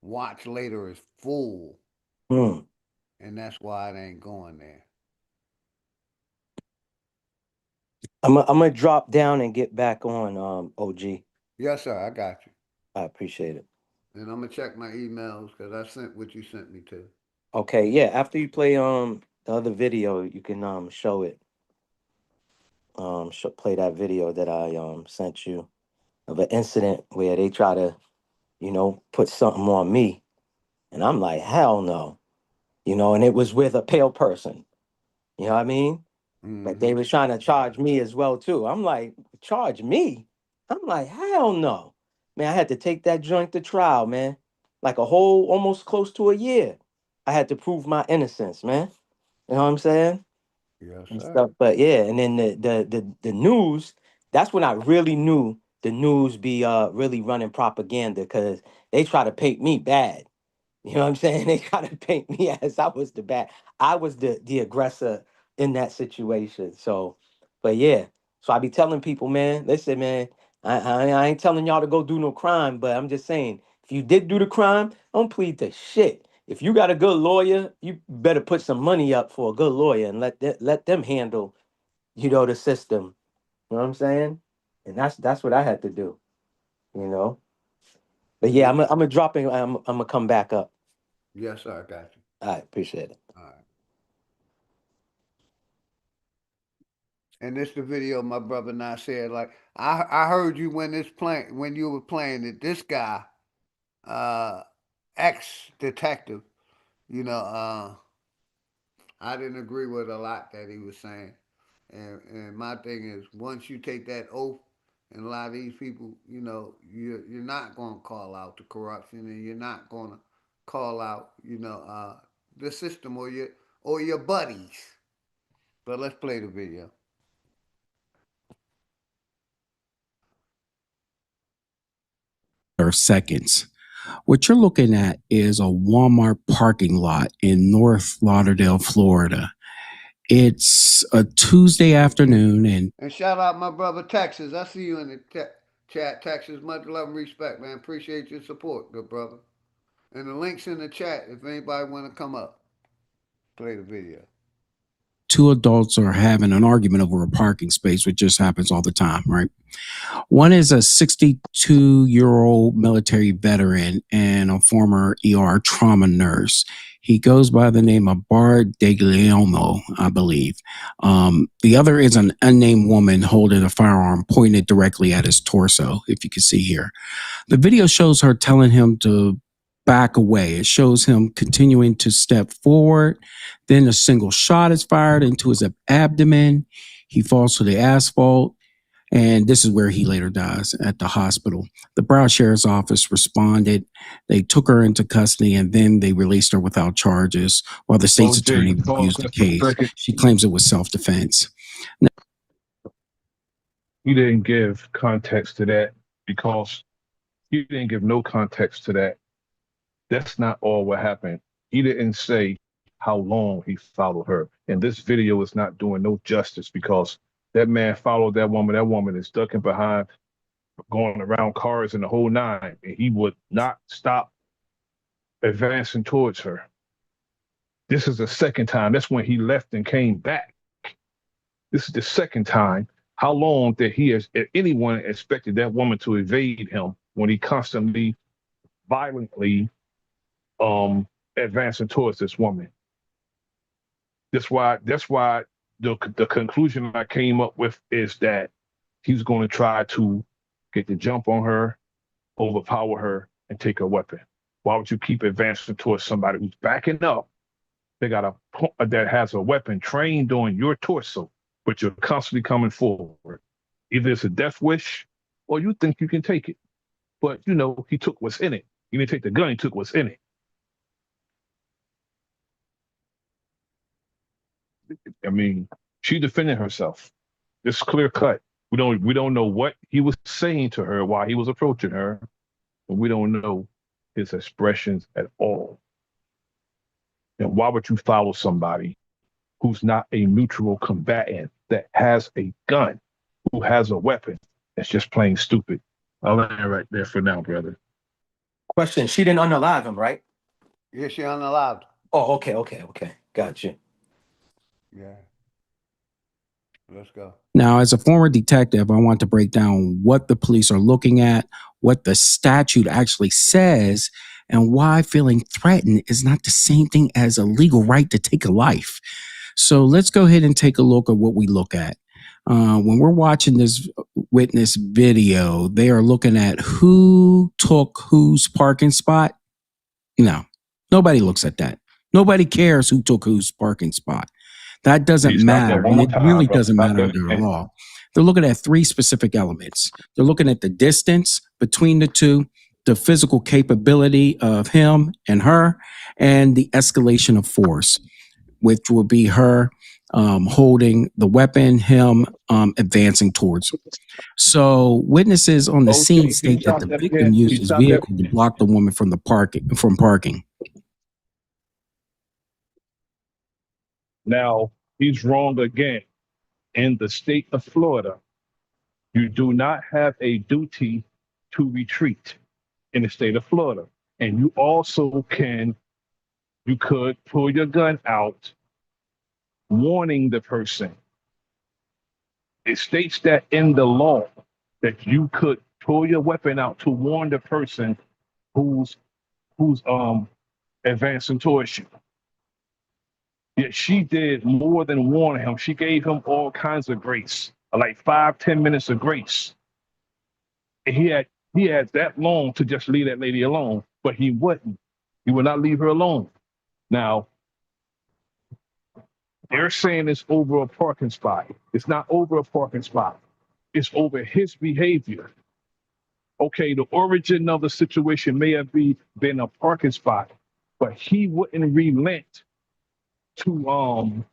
watch later is full. And that's why it ain't going there. I'm gonna drop down and get back on OG. Yes, sir. I got you. I appreciate it. And I'm gonna check my emails because I sent what you sent me to. Okay, yeah. After you play the other video, you can show it. Play that video that I sent you of an incident where they try to, put something on me, and I'm like, hell no, and it was with a pale person. You know what I mean? But they was trying to charge me as well too. I'm like, charge me? I'm like, hell no, man. I had to take that joint to trial, man. Like a whole, almost close to a year. I had to prove my innocence, man. You know what I'm saying? Yes, And sir. stuff. But yeah, and then the news, that's when I really knew the news be really running propaganda because they try to paint me bad. You know what I'm saying? They try to paint me as I was the bad. I was the aggressor in that situation. So, but yeah. So I be telling people, man, listen, man, I ain't telling y'all to go do no crime, but I'm just saying, if you did do the crime, don't plead to shit. If you got a good lawyer, you better put some money up for a good lawyer and let them handle, the system. You know what I'm saying? And that's what I had to do, you know. But yeah, I'm dropping. I'm gonna come back up. Yes, sir. I got you. I appreciate it. All right. And this the video my brother now said. Like I heard you when you were playing it. This guy, ex detective, I didn't agree with a lot that he was saying. And my thing is, once you take that oath, and a lot of these people, you're not going to call out the corruption, and you're not going to call out, the system or your buddies. But let's play the video. Seconds. What you're looking at is a Walmart parking lot in North Lauderdale, Florida. It's a Tuesday afternoon, and shout out my brother Texas. I see you in the chat, Texas. Much love and respect, man. Appreciate your support, good brother. And the link's in the chat if anybody want to come up, play the video. two adults are having an argument over a parking space, which just happens all the time, right? One is a 62-year-old military veteran and a former ER trauma nurse. He goes by the name of Bard Deglielmo, I believe. The other is an unnamed woman holding a firearm pointed directly at his torso, if you can see here. The video shows her telling him to back away. It shows him continuing to step forward. Then a single shot is fired into his abdomen. He falls to the asphalt. And this is where he later dies at the hospital. The Broward Sheriff's Office responded. They took her into custody and then they released her without charges while the state's attorney used the case. She claims it was self-defense. He didn't give context to that because he didn't give no context to that. That's not all what happened. He didn't say how long he followed her. And this video is not doing no justice because that man followed that woman. That woman is ducking behind, going around cars and the whole nine. And he would not stop advancing towards her. This is the second time. That's when he left and came back. This is the second time. How long that anyone expected that woman to evade him when he constantly, violently advancing towards this woman? That's why the conclusion I came up with is that he's going to try to get the jump on her, overpower her, and take her weapon. Why would you keep advancing towards somebody who's backing up? They got that has a weapon trained on your torso, but you're constantly coming forward. Either it's a death wish or you think you can take it. But, he took what's in it. He didn't take the gun, he took what's in it. I mean, she defended herself. It's clear cut. We don't know what he was saying to her while he was approaching her, and we don't know his expressions at all. And why would you follow somebody who's not a neutral combatant that has a gun, who has a weapon? That's just plain stupid. I'll land right there for now, brother. Question: she didn't unalive him, right? Yeah, she unalived. Oh, okay. Gotcha. Yeah. Let's go. Now, as a former detective, I want to break down what the police are looking at, what the statute actually says, and why feeling threatened is not the same thing as a legal right to take a life. So let's go ahead and take a look at what we look at. When we're watching this witness video, they are looking at who took whose parking spot. No, nobody looks at that. Nobody cares who took whose parking spot. That doesn't matter. And it really doesn't matter under the law. They're looking at three specific elements. They're looking at the distance between the two, the physical capability of him and her, and the escalation of force, which will be her holding the weapon, him advancing towards him. So witnesses on the scene state that the victim used his vehicle to block the woman from parking. Now, he's wrong again. In the state of Florida, you do not have a duty to retreat in the state of Florida. And you also you could pull your gun out, warning the person. It states that in the law that you could pull your weapon out to warn the person who's advancing towards you. Yet she did more than warn him. She gave him all kinds of grace, like 5-10 minutes of grace. And he had that long to just leave that lady alone, but he wouldn't. He would not leave her alone. Now, they're saying it's over a parking spot. It's not over a parking spot. It's over his behavior. Okay, the origin of the situation may have been a parking spot, but he wouldn't relent to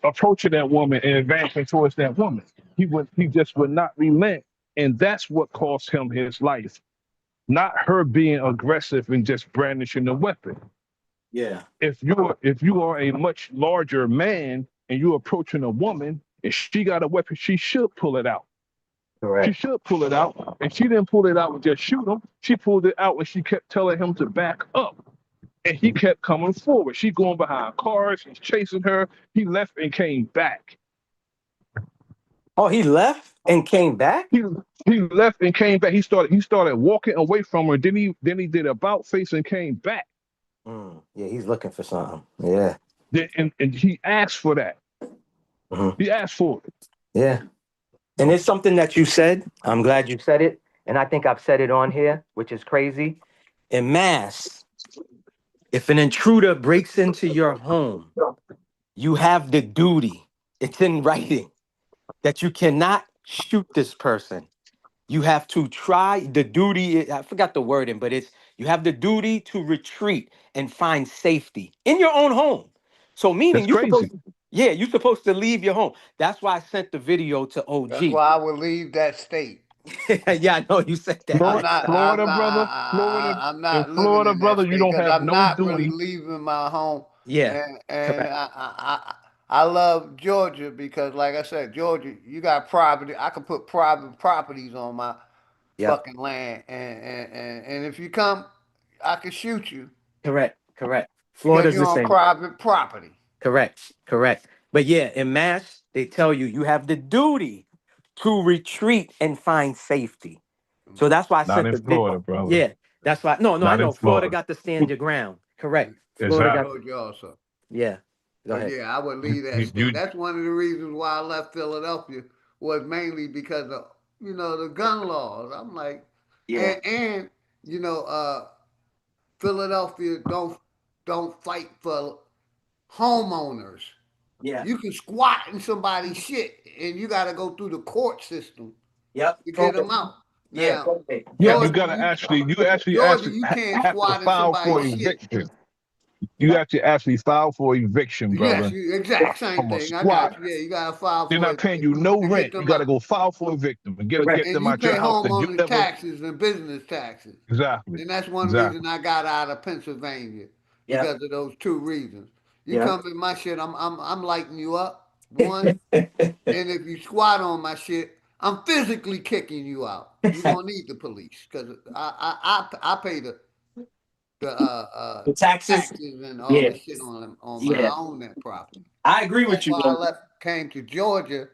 approaching that woman and advancing towards that woman. He just would not relent. And that's what cost him his life. Not her being aggressive and just brandishing the weapon. Yeah. If you are a much larger man and you're approaching a woman and she got a weapon, she should pull it out. She Correct. should pull it out, and she didn't pull it out and just shoot him. She pulled it out when she kept telling him to back up, and he kept coming forward. She going behind cars. He's chasing her. He left and came back. Oh, he left and came back? He left and came back. He started walking away from her. Then he did about face and came back. Yeah, he's looking for something. Yeah. And he asked for that. He asked for it. Yeah. And it's something that you said. I'm glad you said it. And I think I've said it on here, which is crazy. In mass, if an intruder breaks into your home, you have the duty, it's in writing, that you cannot shoot this person. You have to try the duty. I forgot the wording, but you have the duty to retreat and find safety in your own home. So meaning That's crazy. you're supposed to leave your home. That's why I sent the video to OG. That's why I would leave that state. Yeah, I know you said that. Florida, brother. I'm not In living Florida, in that brother, you state don't because have I'm no not really duty. leaving my home. Yeah, And correct. I love Georgia because, like I said, Georgia, you got property. I can put private properties on my fucking land, and if you come, I can shoot you Correct. because Florida's you're the on same. private property. Correct. But yeah, in mass, they tell you have the duty to retreat and find safety. So that's why I Not sent in the video. Florida, brother. Yeah, that's why. No, I Not in know. Florida Florida. got to stand your ground. Correct. Florida got. Exactly. Georgia also. Yeah. Go But ahead. yeah, I would leave that state. You That's one of the reasons why I left Philadelphia was mainly because of the gun laws. I'm like, Yeah. and Philadelphia don't fight for homeowners. Yeah. You can squat in somebody's shit, and you got to go through the court system Yep. to get them out. Yeah. Now, Yeah, you Georgia, gotta actually Georgia, you can't have to squat in file for somebody's shit. eviction. You have to actually file for eviction, Yes, brother. exact same From a thing. I got squatter. you. Yeah, you gotta file They're for not it paying you no to get rent. You them gotta out. go file for eviction and get And them you out your pay house that you homeowners never taxes and business taxes. exactly. And that's one Exactly. reason I got out of Pennsylvania Yeah. because of those two reasons. You Yeah. come in my shit, I'm lighting you up. One, and if you squat on my shit, I'm physically kicking you out. You're gonna need the police because I pay the The taxes. taxes and all Yeah. this shit on my Yeah. I own that property. I agree That's with you, why I though. came to Georgia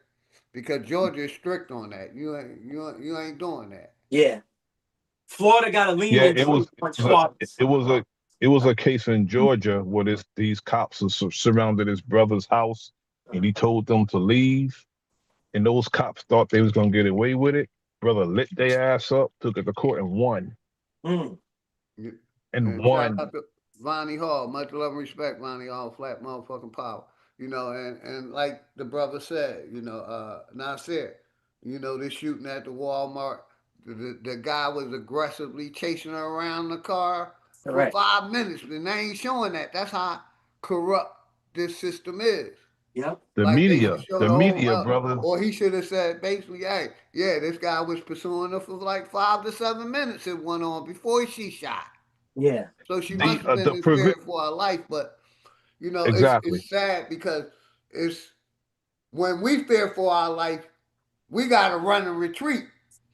because Georgia is strict on that. You ain't doing that. Yeah. Florida got a Yeah, leniency on a squatters. it was a case in Georgia where these cops surrounded his brother's house and he told them to leave. And those cops thought they was gonna get away with it. Brother lit their ass up, took it to court and won. Mm. And Shout won. out to Vonnie Hall. Much love and respect, Vonnie Hall. Flat motherfucking power. And like the brother said, Nasir, they're shooting at the Walmart. The guy was aggressively chasing her around the car for Correct. 5 minutes, and they ain't showing that. That's how corrupt this system is. Yep. The Like they should media, show the the whole, media, brother. or he should have said basically, hey, yeah, this guy was pursuing her for like 5 to 7 minutes. It went on before she shot. Yeah. So she must have been The in fear for her life. But exactly. it's sad because it's when we fear for our life, we gotta run and retreat.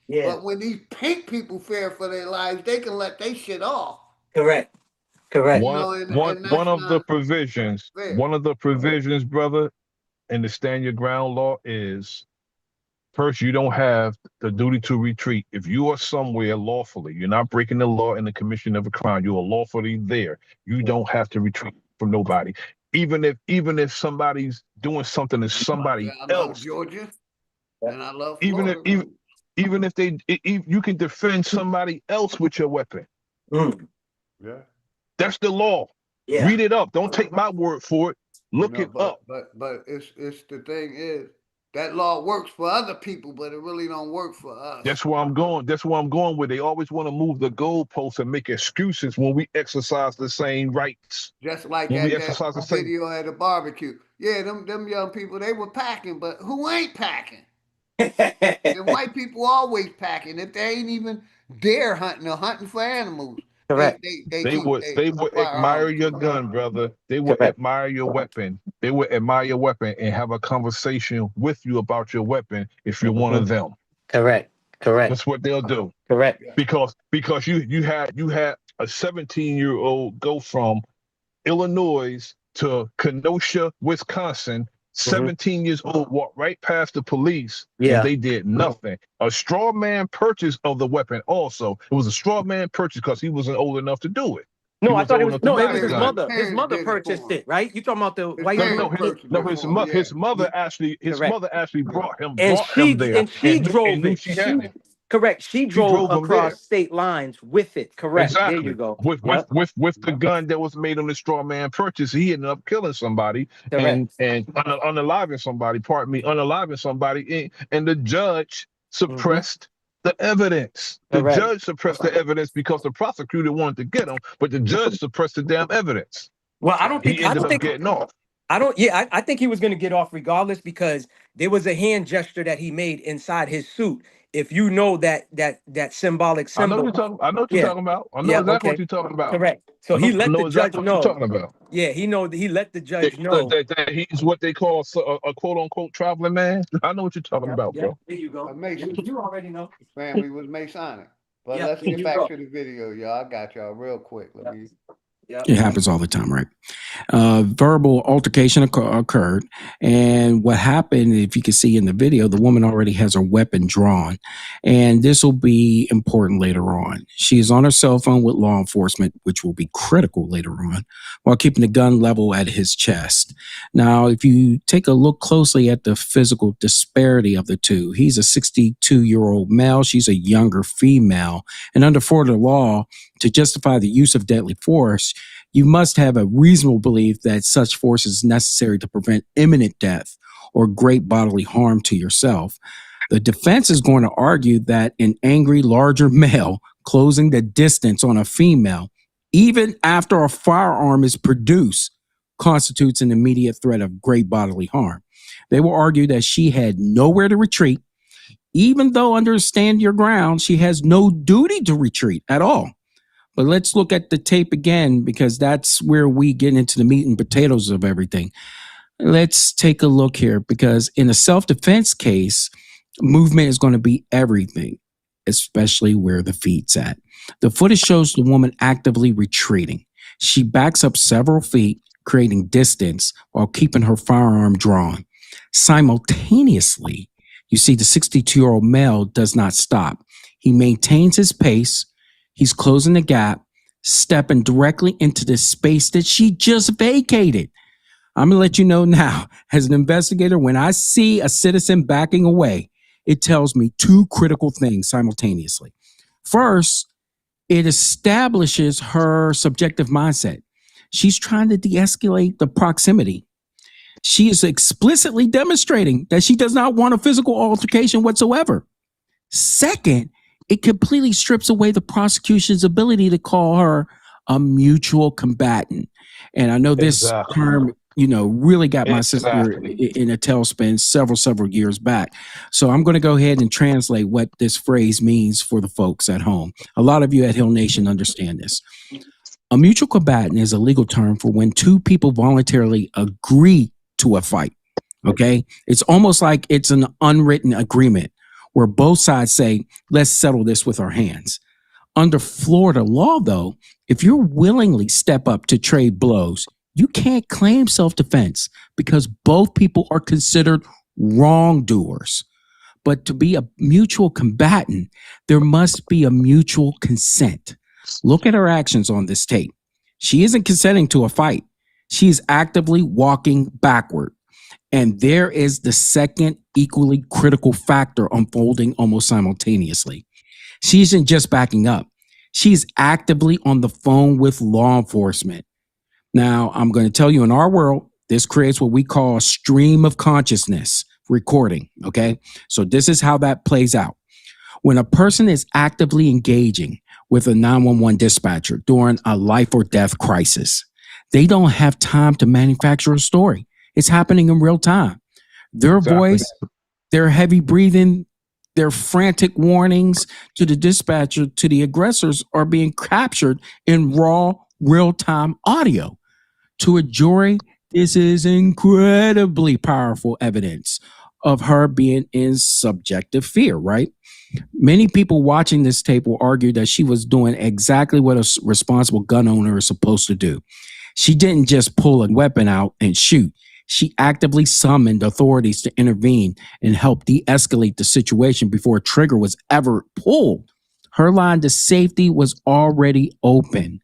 Yeah. But when these pink people fear for their lives, they can let their shit off. Correct. And that's One of the not provisions, fair. brother, in the stand your ground law is first, you don't have the duty to retreat. If you are somewhere lawfully, you're not breaking the law in the commission of a crime, you are lawfully there. You don't have to retreat from nobody. Even if somebody's doing something to somebody I love else, Georgia and I love even if Florida. even if you can defend somebody else with your weapon. Yeah. That's the law. Yeah. Read it up. Don't take my word for it. Look it up. But it's the thing is that law works for other people, but it really don't work for us. That's where I'm going. That's where I'm going with. They always want to move the goalposts and make excuses when we exercise the same rights. Just like when at we that exercise the same. video at a barbecue. Yeah, them young people, they were packing, but who ain't packing? And white people always packing if they ain't even deer hunting or hunting for animals. Correct. They would admire your gun, brother. They would Correct. admire your weapon. They would admire your weapon and have a conversation with you about your weapon if you're one Mhm. of them. Correct. Correct. That's what they'll do. Correct. Because you had a 17-year-old go from Illinois to Kenosha, Wisconsin. Mhm. 17 years old, walked right past the police, and Yeah. they did nothing. A straw man purchase of the weapon also. It was a straw man purchase because he wasn't old enough to do it. He No, I wasn't thought it old was enough to no. It buy was the his gun. mother. His mother purchased it, right? You talking about the white No, dude? his mother actually Correct. And brought him there she and drove knew it. she had it. Correct. She She drove drove him there. across state lines with it. Correct. There you Exactly. go. With Yep. the gun that was made on the straw man purchase, he ended up killing somebody Correct. and unaliving somebody. Pardon me, unaliving somebody, and the judge Mhm. suppressed the evidence. The Correct. judge suppressed the evidence because the prosecutor wanted to get him, but the judge suppressed the damn evidence. Well, I don't He ended up getting off. I think he was going to get off regardless because there was a hand gesture that he made inside his suit. If you know that symbolic I know what symbol. you're talking. I know what you're Yeah. talking about. I know Yeah. exactly what Okay. you're talking about. Correct. So he I let the know judge exactly what you're know. talking about. Yeah, he let the judge That, know. that he's what they call a quote unquote traveling man. I know what you're talking about, Yep. bro. There you go. You already know. Family was Masonic. But Yep. let's There get you back go. to the video, y'all. I got y'all real quick. Let me. Yep. It happens all the time, right? Verbal altercation occurred. And what happened, if you can see in the video, the woman already has her weapon drawn. And this will be important later on. She is on her cell phone with law enforcement, which will be critical later on, while keeping the gun level at his chest. Now, if you take a look closely at the physical disparity of the two, he's a 62-year-old male. She's a younger female. And under Florida law, to justify the use of deadly force, you must have a reasonable belief that such force is necessary to prevent imminent death or great bodily harm to yourself. The defense is going to argue that an angry, larger male closing the distance on a female, even after a firearm is produced, constitutes an immediate threat of great bodily harm. They will argue that she had nowhere to retreat, even though under stand your ground, she has no duty to retreat at all. But let's look at the tape again, because that's where we get into the meat and potatoes of everything. Let's take a look here, because in a self-defense case, movement is going to be everything, especially where the feet's at. The footage shows the woman actively retreating. She backs up several feet, creating distance while keeping her firearm drawn. Simultaneously, you see the 62-year-old male does not stop. He maintains his pace. He's closing the gap, stepping directly into the space that she just vacated. I'm going to let you know now, as an investigator, when I see a citizen backing away, it tells me two critical things simultaneously. First, it establishes her subjective mindset. She's trying to de-escalate the proximity. She is explicitly demonstrating that she does not want a physical altercation whatsoever. Second, it completely strips away the prosecution's ability to call her a mutual combatant. And I know this term, really got my sister in a tailspin several years back. So I'm going to go ahead and translate what this phrase means for the folks at home. A lot of you at Hill Nation understand this. A mutual combatant is a legal term for when two people voluntarily agree to a fight. Okay? It's almost like it's an unwritten agreement where both sides say, let's settle this with our hands. Under Florida law, though, if you willingly step up to trade blows, you can't claim self-defense because both people are considered wrongdoers. But to be a mutual combatant, there must be a mutual consent. Look at her actions on this tape. She isn't consenting to a fight. She is actively walking backward. And there is the second equally critical factor unfolding almost simultaneously. She isn't just backing up. She's actively on the phone with law enforcement. Now, I'm going to tell you, in our world, this creates what we call a stream of consciousness recording, okay? So this is how that plays out. When a person is actively engaging with a 911 dispatcher during a life or death crisis, they don't have time to manufacture a story. It's happening in real time. Their voice, their heavy breathing, Their frantic warnings to the dispatcher to the aggressors are being captured in raw, real-time audio. To a jury, this is incredibly powerful evidence of her being in subjective fear, right? Many people watching this tape will argue that she was doing exactly what a responsible gun owner is supposed to do. She didn't just pull a weapon out and shoot. She actively summoned authorities to intervene and help de-escalate the situation before a trigger was ever pulled. Her line to safety was already open.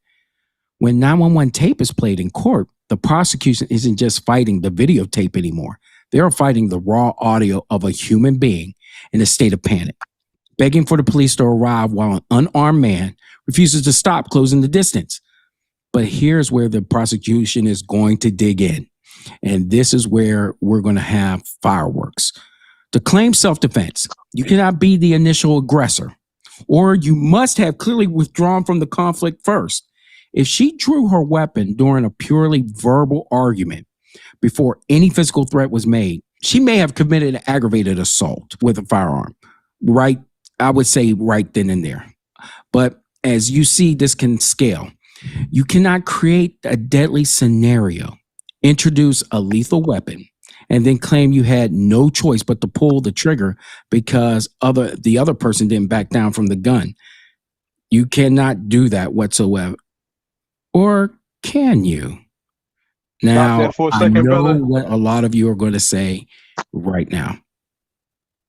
When 911 tape is played in court, the prosecution isn't just fighting the videotape anymore. They are fighting the raw audio of a human being in a state of panic, begging for the police to arrive while an unarmed man refuses to stop closing the distance. But here's where the prosecution is going to dig in. And this is where we're going to have fireworks. To claim self-defense, you cannot be the initial aggressor, or you must have clearly withdrawn from the conflict first. If she drew her weapon during a purely verbal argument before any physical threat was made, she may have committed an aggravated assault with a firearm, right? I would say right then and there. But as you see, this can scale. You cannot create a deadly scenario, introduce a lethal weapon, and then claim you had no choice but to pull the trigger because the other person didn't back down from the gun. You cannot do that whatsoever. Or can you? Stop Now, that for a I second, know brother. what a lot of you are going to say right now.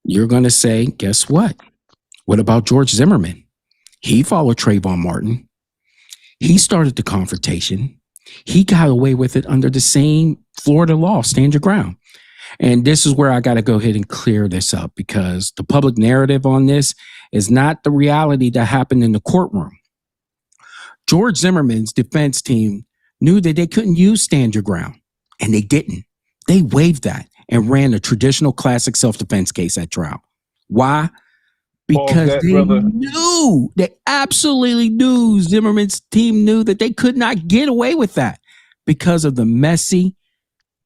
You're going to say, guess what? What about George Zimmerman? He followed Trayvon Martin. He started the confrontation. He got away with it under the same Florida law, stand your ground. And this is where I got to go ahead and clear this up, because the public narrative on this is not the reality that happened in the courtroom. George Zimmerman's defense team knew that they couldn't use stand your ground, and they didn't. They waived that and ran a traditional classic self-defense case at trial. Why? Because they knew, they absolutely knew, Zimmerman's team knew that they could not get away with that because of the messy,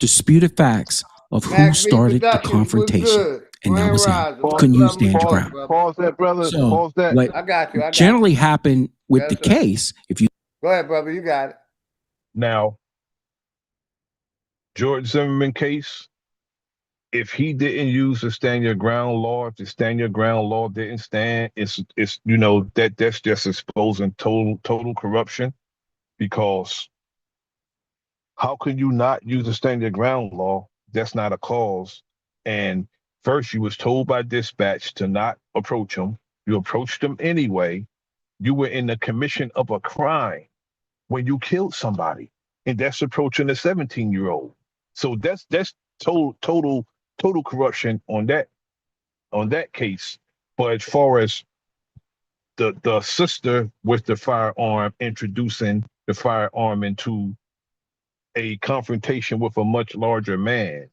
disputed facts of who started the confrontation. And that was him. Couldn't use stand your ground. Pause that, brother. So Pause that. what I got you. generally happened with the case, if you Go ahead, brother. You got it. Now, George Zimmerman case, if he didn't use the stand your ground law, if the stand your ground law didn't stand, it's that's just exposing total corruption. Because how can you not use the stand your ground law? That's not a cause. And first, you was told by dispatch to not approach him. You approached him anyway. You were in the commission of a crime when you killed somebody, and that's approaching a 17-year-old. So that's total corruption on that case. But as far as the sister with the firearm introducing the firearm into a confrontation with a much larger man,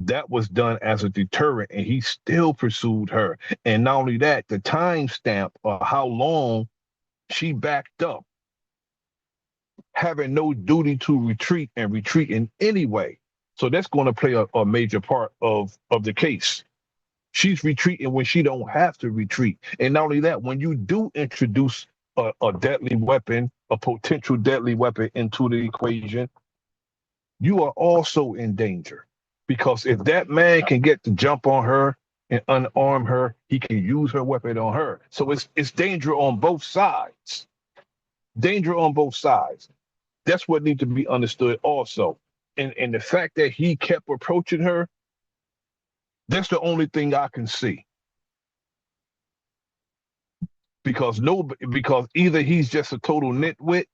that was done as a deterrent, and he still pursued her. And not only that, the time stamp of how long she backed up, having no duty to retreat and retreating anyway. So that's going to play a major part of the case. She's retreating when she don't have to retreat. And not only that, when you do introduce a deadly weapon, a potential deadly weapon into the equation, you are also in danger. Because if that man can get the jump on her and unarm her, he can use her weapon on her. So it's danger on both sides. Danger on both sides. That's what needs to be understood also. And the fact that he kept approaching her, that's the only thing I can see. Because either he's just a total nitwit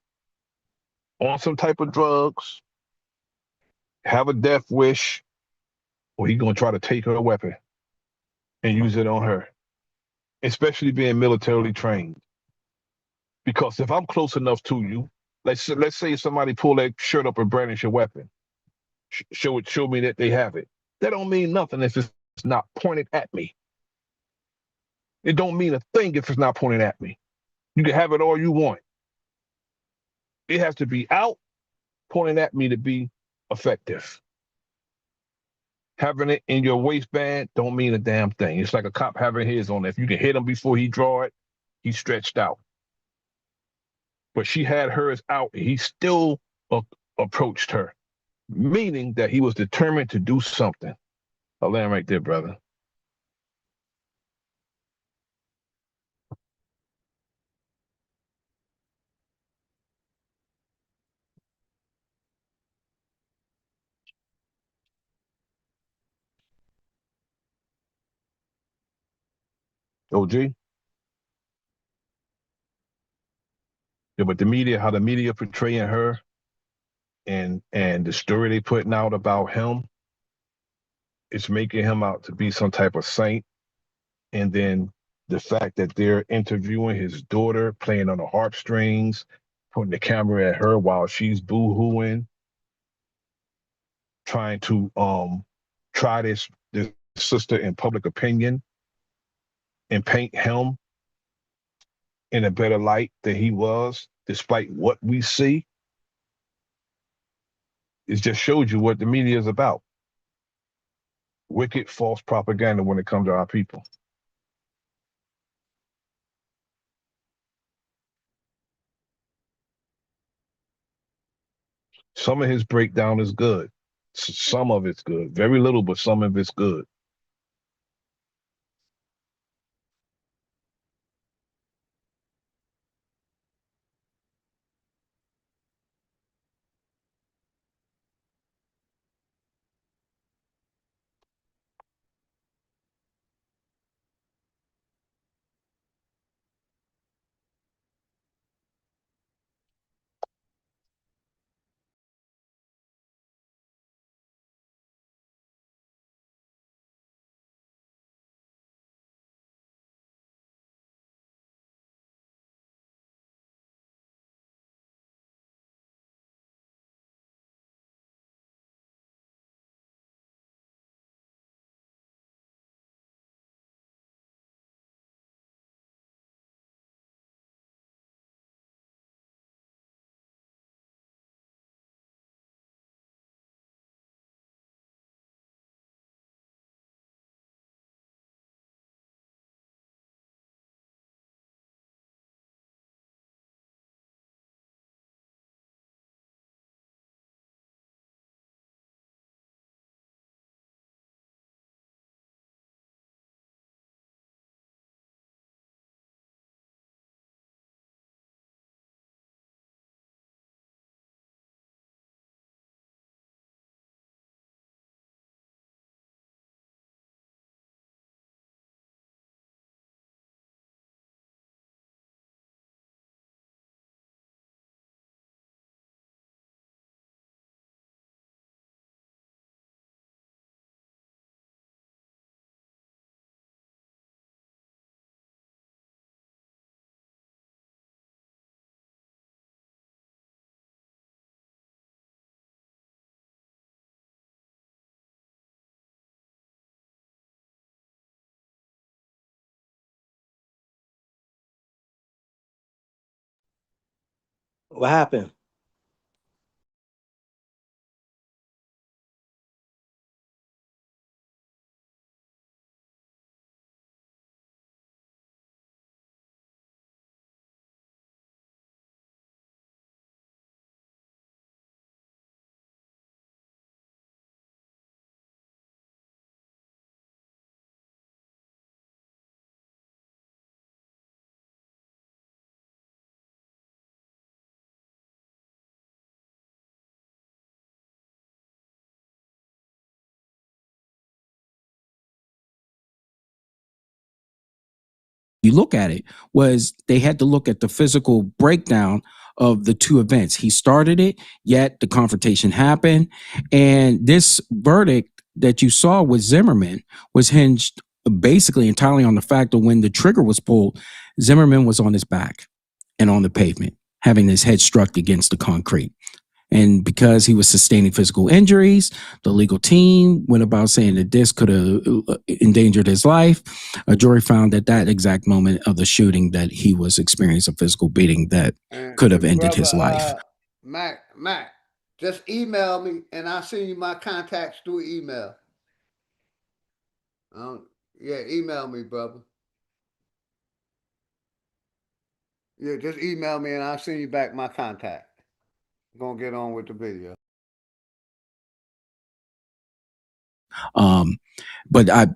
on some type of drugs, have a death wish, or he's gonna try to take her weapon and use it on her, especially being militarily trained. Because if I'm close enough to you, let's say somebody pull that shirt up and brandish a weapon, show me that they have it. That don't mean nothing if it's not pointed at me. It don't mean a thing if it's not pointed at me. You can have it all you want. It has to be out, pointing at me to be effective. having it in your waistband don't mean a damn thing. It's like a cop having his on. If you can hit him before he draw it, he's stretched out. But she had hers out, and he still approached her, meaning that he was determined to do something. I'll land right there, brother. OG? Yeah, but the media, how the media portraying her and the story they putting out about him, it's making him out to be some type of saint. And then the fact that they're interviewing his daughter, playing on the heartstrings, putting the camera at her while she's boo-hooing, trying to try this sister in public opinion and paint him in a better light than he was, despite what we see. It just showed you what the media is about. Wicked, false propaganda when it comes to our people. Some of his breakdown is good. Some of it's good. Very little, but some of it's good. What happened? You look at it, was they had to look at the physical breakdown of the two events. He started it, yet the confrontation happened. And this verdict that you saw with Zimmerman was hinged basically entirely on the fact that when the trigger was pulled, Zimmerman was on his back and on the pavement, having his head struck against the concrete. And because he was sustaining physical injuries, the legal team went about saying that this could have endangered his life. A jury found at that exact moment of the shooting that he was experiencing a physical beating that could have ended his life. Mac, just email me and I'll send you my contacts through email. Yeah, email me, brother. Yeah, just email me and I'll send you back my contact. I'm gonna get on with the video. But I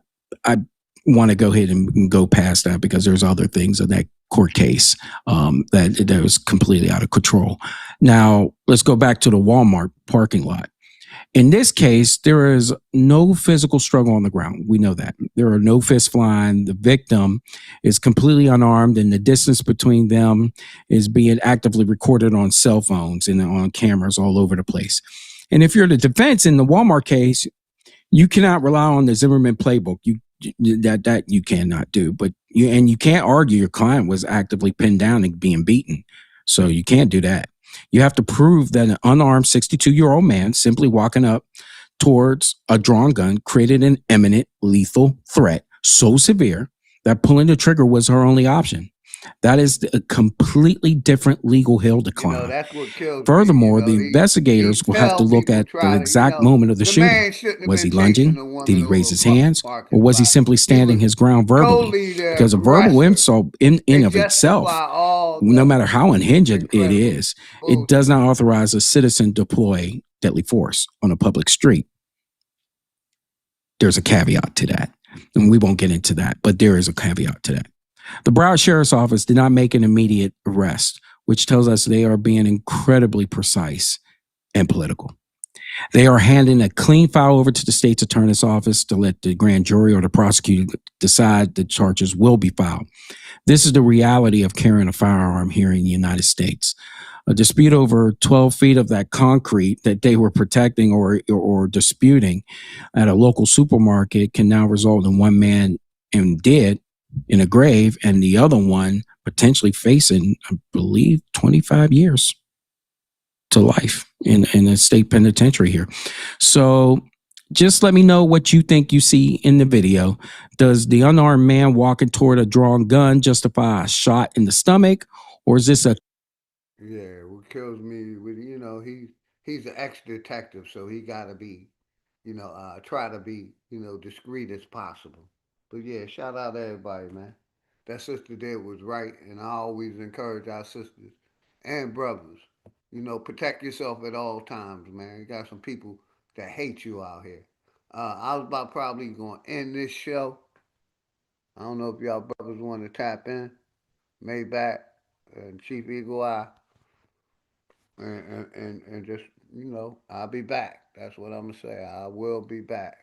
want to go ahead and go past that because there's other things in that court case that was completely out of control. Now let's go back to the Walmart parking lot. In this case, there is no physical struggle on the ground. We know that. There are no fists flying. The victim is completely unarmed, and the distance between them is being actively recorded on cell phones and on cameras all over the place. And if you're the defense in the Walmart case, you cannot rely on the Zimmerman playbook. That you cannot do. But you can't argue your client was actively pinned down and being beaten. So you can't do that. You have to prove that an unarmed 62-year-old man simply walking up towards a drawn gun created an imminent lethal threat so severe that pulling the trigger was her only option. That is a completely different legal hill to climb. That's what kills Furthermore, me. the investigators will have to look at the exact moment of the shooting. Was he lunging? Did he raise his hands? Or was he simply standing his ground verbally? Because a verbal insult in of itself, no matter how unhinged it is, it does not authorize a citizen to deploy deadly force on a public street. There's a caveat to that. And we won't get into that, but there is a caveat to that. The Broward Sheriff's Office did not make an immediate arrest, which tells us they are being incredibly precise and political. They are handing a clean file over to the state's attorney's office to let the grand jury or the prosecutor decide the charges will be filed. This is the reality of carrying a firearm here in the United States. A dispute over 12 feet of that concrete that they were protecting or disputing at a local supermarket can now result in one man dead in a grave and the other one potentially facing, I believe, 25 years to life in a state penitentiary here. So just let me know what you think you see in the video. Does the unarmed man walking toward a drawn gun justify a shot in the stomach, or is this a... Yeah, what kills me with he's an ex-detective, so he gotta be, try to be, discreet as possible. But yeah, shout out to everybody, man. That sister there was right, and I always encourage our sisters and brothers. Protect yourself at all times, man. You got some people that hate you out here. I was about probably going to end this show. I don't know if y'all brothers want to tap in. Maybach and Chief Eagle Eye. And just, I'll be back. That's what I'm going to say. I will be back.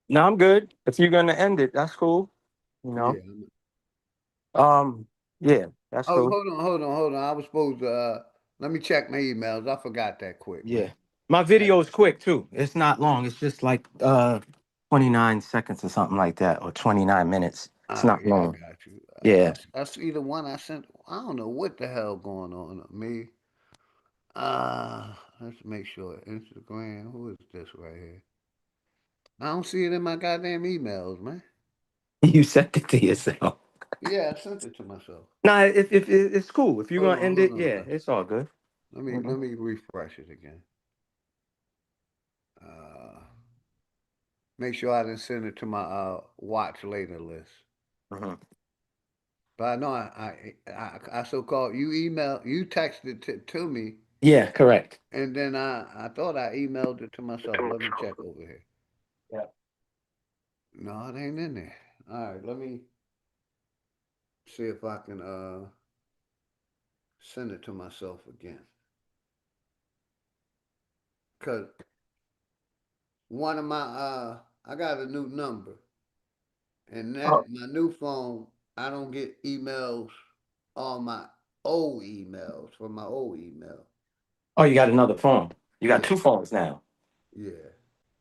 No, I'm good. If you're gonna end it, that's cool. Yeah. Yeah, that's Oh, cool. hold on. I was supposed to, let me check my emails. I forgot that quick, Yeah. man. My video is quick too. It's not long. It's just like 29 seconds or something like that, or 29 minutes. It's not Yeah, I long. got you. Yeah. I see the one I sent. I don't know what the hell going on with me. Let's make sure. Instagram. Who is this right here? I don't see it in my goddamn emails, man. You sent it to yourself. Yeah, I sent it to myself. Nah, if it's cool. If you're Hold gonna on, end hold it, on. yeah, it's all good. Let me refresh it again. Make sure I didn't send it to my watch later list. But I know I so called you texted it to me. Yeah, correct. And then I thought I emailed it to myself. Let me check over here. Yeah. No, it ain't in there. All right, let me see if I can send it to myself again. Cause one of my I got a new number. And that my new phone, I don't get emails on my old emails from my old email. Oh, you got another phone. You got Yeah, two phones now. yeah.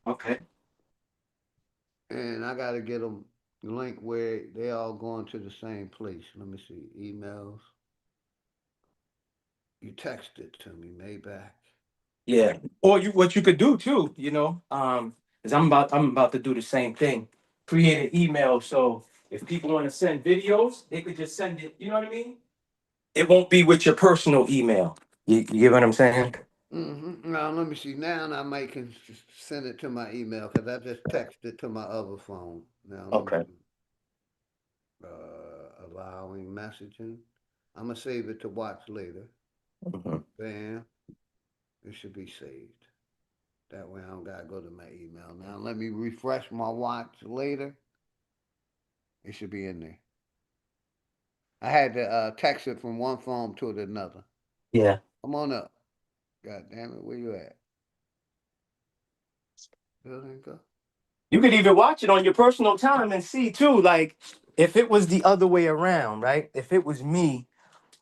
Okay. And I got to get them link where they all going to the same place. Let me see. Emails. You texted to me, Maybach. Yeah. Or what you could do too, is I'm about to do the same thing. Create an email so if people want to send videos, they could just send it, you know what I mean? It won't be with your personal email. You get what I'm saying? Now let me see. Now I might can send it to my email because I just texted it to my other phone. Now let me Okay. see. Allowing messaging. I'm gonna save it to watch later. Mm-hmm. Bam. It should be saved. That way I don't gotta go to my email. Now let me refresh my watch later. It should be in there. I had to text it from one phone to another. Yeah. Come on up. God damn it, where you at? Building go. You could even watch it on your personal time and see too, like if it was the other way around, right? If it was me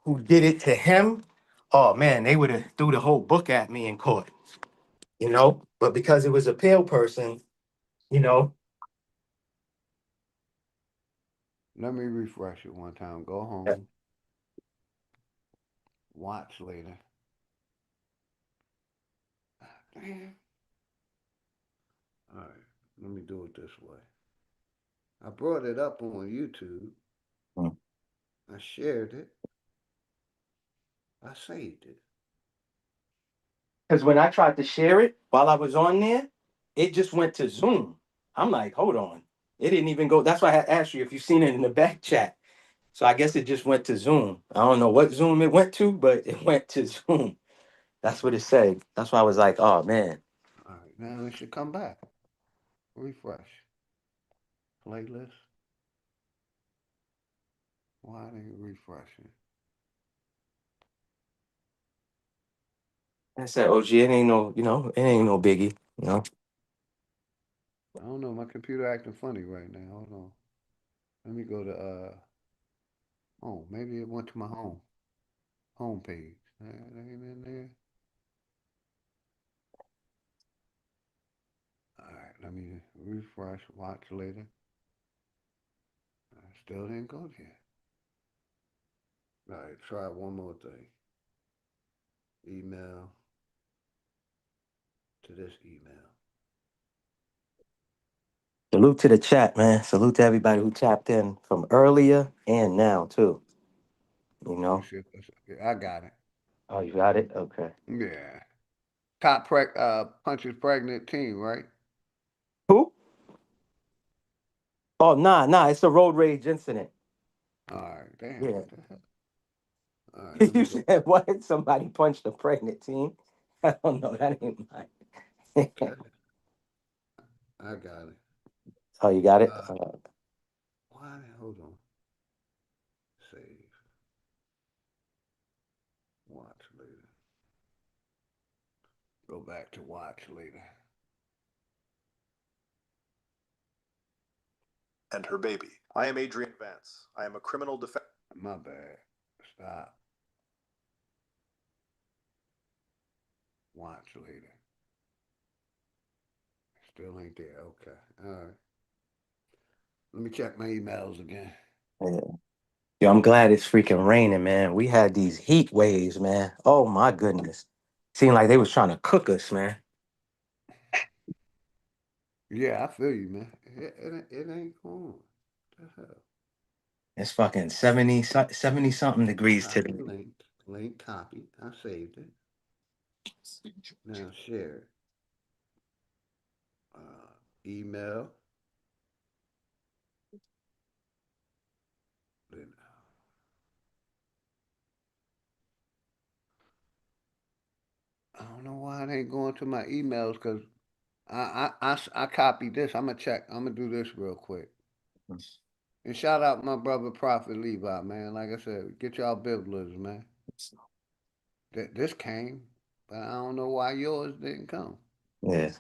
who did it to him, oh man, they would have threw the whole book at me in court, you know? But because it was a pale person, you know, Let me refresh it one time. Go home. Watch later. Damn. All right, let me do it this way. I brought it up on YouTube. Mm. I shared it. I saved it. because when I tried to share it while I was on there, it just went to Zoom. I'm like, hold on. It didn't even go. That's why I asked you if you've seen it in the back chat. So I guess it just went to Zoom. I don't know what Zoom it went to, but it went to Zoom. That's what it said. That's why I was like, oh man. All right, now it should come back. Refresh. Playlist. Why ain't it refreshing? I said, OG, it ain't no, it ain't no biggie, I don't know. My computer acting funny right now. Hold on. Let me go to oh, maybe it went to my home page. That ain't in there. All right, let me refresh. Watch later. I still didn't go there. All right, try one more thing. Email to this email. Salute to the chat, man. Salute to everybody who tapped in from earlier and now too. Let me see if I got it. Oh, you got it? Okay. Yeah. Top punches pregnant team, right? Who? Oh, nah. It's a road rage incident. All right, damn. Yeah. What the hell? All right, let me You go. said what? Somebody punched a pregnant team? I don't know. That ain't mine. Okay, I got it. Oh, you got it? Why? Hold on. Save. Watch later. Go back to watch later. And her baby. I am Adrian Vance. I am a criminal defense. My bad. Stop. Watch later. Still ain't there. Okay. All right. Let me check my emails again. Yeah. Yo, I'm glad it's freaking raining, man. We had these heat waves, man. Oh my goodness. Seemed like they was trying to cook us, man. Yeah, I feel you, man. It ain't going. What the hell? It's fucking 70 something degrees Copy today. link. Link copy. I saved it. Now share it. Email. Then I don't know why it ain't going to my emails because I copied this. I'm gonna check. I'm gonna do this real quick. And shout out my brother Prophet Levi, man. Like I said, get y'all bibblers, man. This came, but I don't know why yours didn't come. Yeah.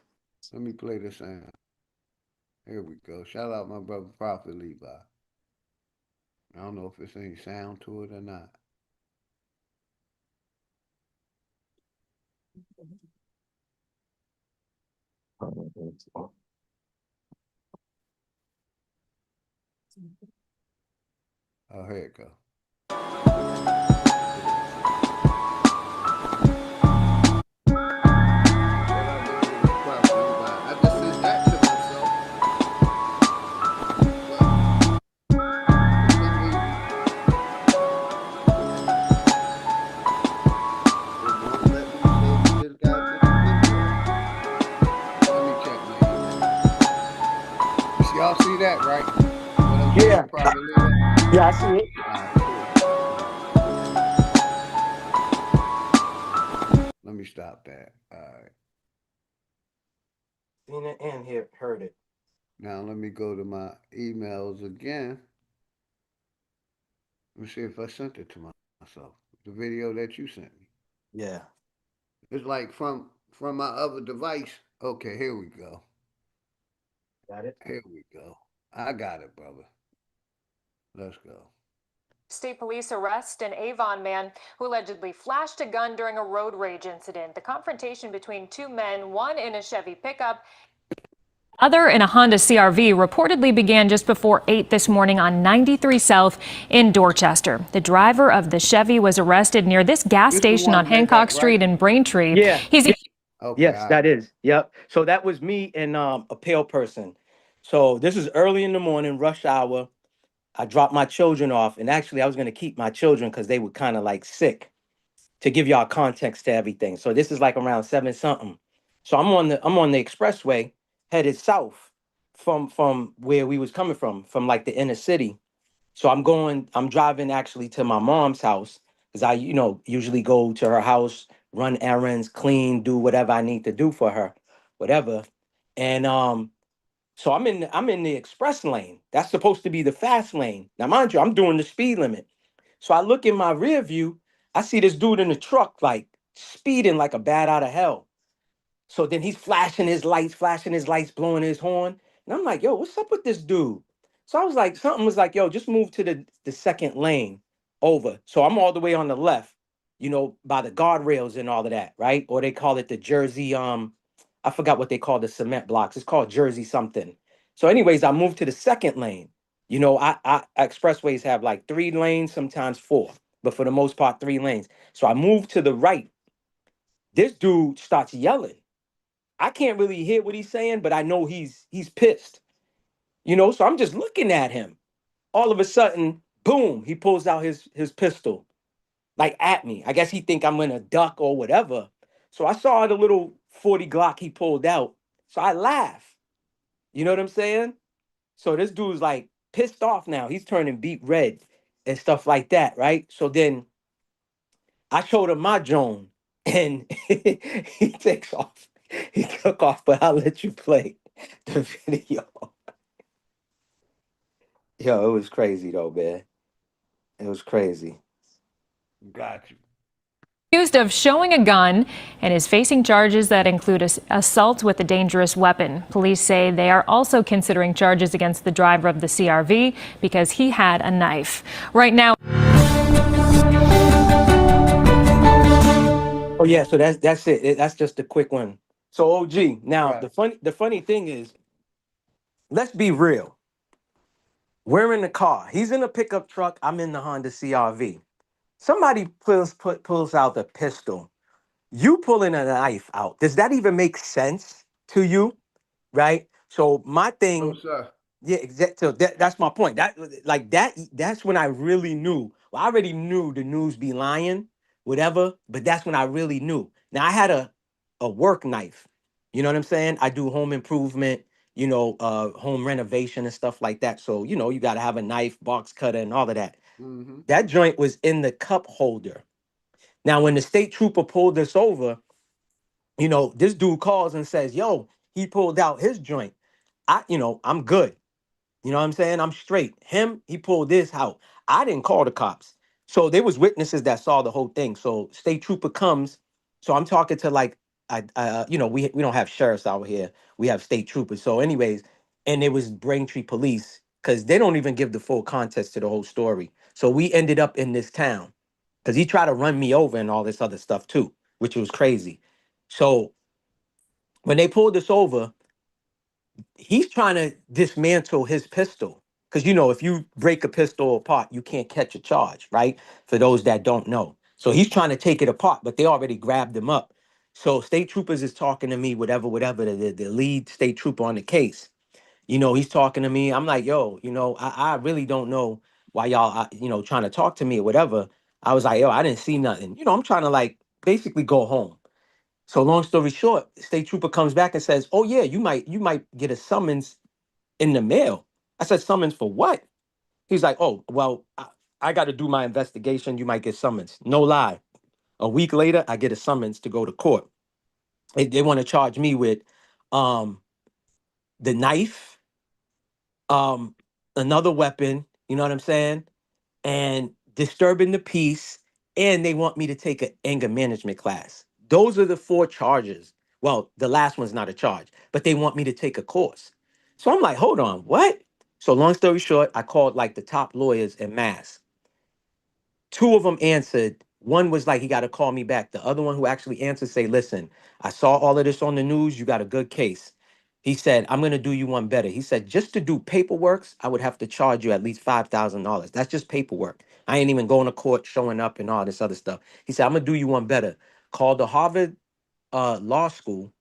Let me play this sound. Here we go. Shout out my brother Prophet Levi. I don't know if it's any sound to it or not. Oh, here it go. right? What I'm Yeah. saying, private leader? Yeah, I see it. All right, cool. Let me stop that. All right. Seen it and heard it. Now let me go to my emails again. Let me see if I sent it to myself. The video that you sent me. Yeah. It's like from my other device. Okay, here we go. Got it. Here we go. I got it, brother. Let's go. State police arrest an Avon man who allegedly flashed a gun during a road rage incident. The confrontation between two men, one in a Chevy pickup, other in a Honda CRV, reportedly began just before 8 this morning on 93 South in Dorchester. The driver of the Chevy was arrested near this gas station on Hancock Street in Braintree. Yeah. He's Okay, yes, that is. Yep. So that was me and a pale person. So this is early in the morning, rush hour. I dropped my children off, and actually I was going to keep my children because they were kind of like sick, to give y'all context to everything. So this is like around 7 something. So I'm on the expressway headed south from where we was coming from like the inner city. So I'm driving actually to my mom's house because I, usually go to her house, run errands, clean, do whatever I need to do for her, whatever. And so I'm in the express lane. That's supposed to be the fast lane. Now, mind you, I'm doing the speed limit. So I look in my rear view, I see this dude in the truck like speeding like a bat out of hell. So then he's flashing his lights, blowing his horn. And I'm like, yo, what's up with this dude? So I was like, something was like, yo, just move to the second lane over. So I'm all the way on the left, by the guardrails and all of that, right? Or they call it the Jersey, I forgot what they call the cement blocks. It's called Jersey something. So, anyways, I moved to the second lane. I expressways have like 3 lanes, sometimes 4, but for the most part, 3 lanes. So I moved to the right. This dude starts yelling. I can't really hear what he's saying, but I know he's pissed. So I'm just looking at him. All of a sudden, boom, he pulls out his pistol, like at me. I guess he think I'm gonna duck or whatever. So I saw the little 40 Glock he pulled out. So I laugh. You know what I'm saying? So this dude's like pissed off now. He's turning beet red and stuff like that, right? So then I showed him my drone and he takes off. He took off, but I'll let you play the video. Yo, it was crazy though, man. It was crazy. Got you. accused of showing a gun and is facing charges that include assault with a dangerous weapon. Police say they are also considering charges against the driver of the CRV because he had a knife. Right now. Oh yeah, so that's it. That's just a quick one. So OG, now Right. the funny thing is, let's be real. We're in the car. He's in a pickup truck. I'm in the Honda CRV. Somebody pulls out the pistol. You pulling a knife out. Does that even make sense to you? Right? So my thing. No, sir. Yeah, exactly. So that's my point. That's when I really knew. Well, I already knew the news be lying, whatever, but that's when I really knew. Now I had a work knife. You know what I'm saying? I do home improvement, home renovation and stuff like that. So, you gotta have a knife, box cutter, and all of that. Mm-hmm. That joint was in the cup holder. Now, when the state trooper pulled us over, this dude calls and says, yo, he pulled out his joint. I'm good. You know what I'm saying? I'm straight. Him, he pulled this out. I didn't call the cops. So there was witnesses that saw the whole thing. So state trooper comes. So I'm talking to we don't have sheriffs out here. We have state troopers. So anyways, and it was Braintree police because they don't even give the full context to the whole story. So we ended up in this town because he tried to run me over and all this other stuff too, which was crazy. So when they pulled us over, he's trying to dismantle his pistol because if you break a pistol apart you can't catch a charge, right? For those that don't know, so he's trying to take it apart, but they already grabbed him up. So state troopers is talking to me, whatever, the lead state trooper on the case, he's talking to me. I'm like, yo, I really don't know why y'all trying to talk to me or whatever. I was like, yo, I didn't see nothing. I'm trying to like basically go home. So long story short, state trooper comes back and says, "Oh yeah, you might get a summons in the mail." I said, summons for what? He's like, oh, well, I got to do my investigation. You might get summons. No lie. A week later, I get a summons to go to court. They want to charge me with um, the knife, um, another weapon, you know what I'm saying? And disturbing the peace. And they want me to take an anger management class. Those are the 4 charges. Well, the last one's not a charge, but they want me to take a course. So I'm like, hold on, what? So long story short, I called like the top lawyers in Mass. 2 of them answered. One was like, he got to call me back. The other one who actually answered say, listen, I saw all of this on the news. You got a good case. He said, I'm going to do you one better. He said, just to do paperwork, I would have to charge you at least $5,000. That's just paperwork. I ain't even going to court, showing up and all this other stuff. He said, I'm going to do you one better. Call the Harvard Law School,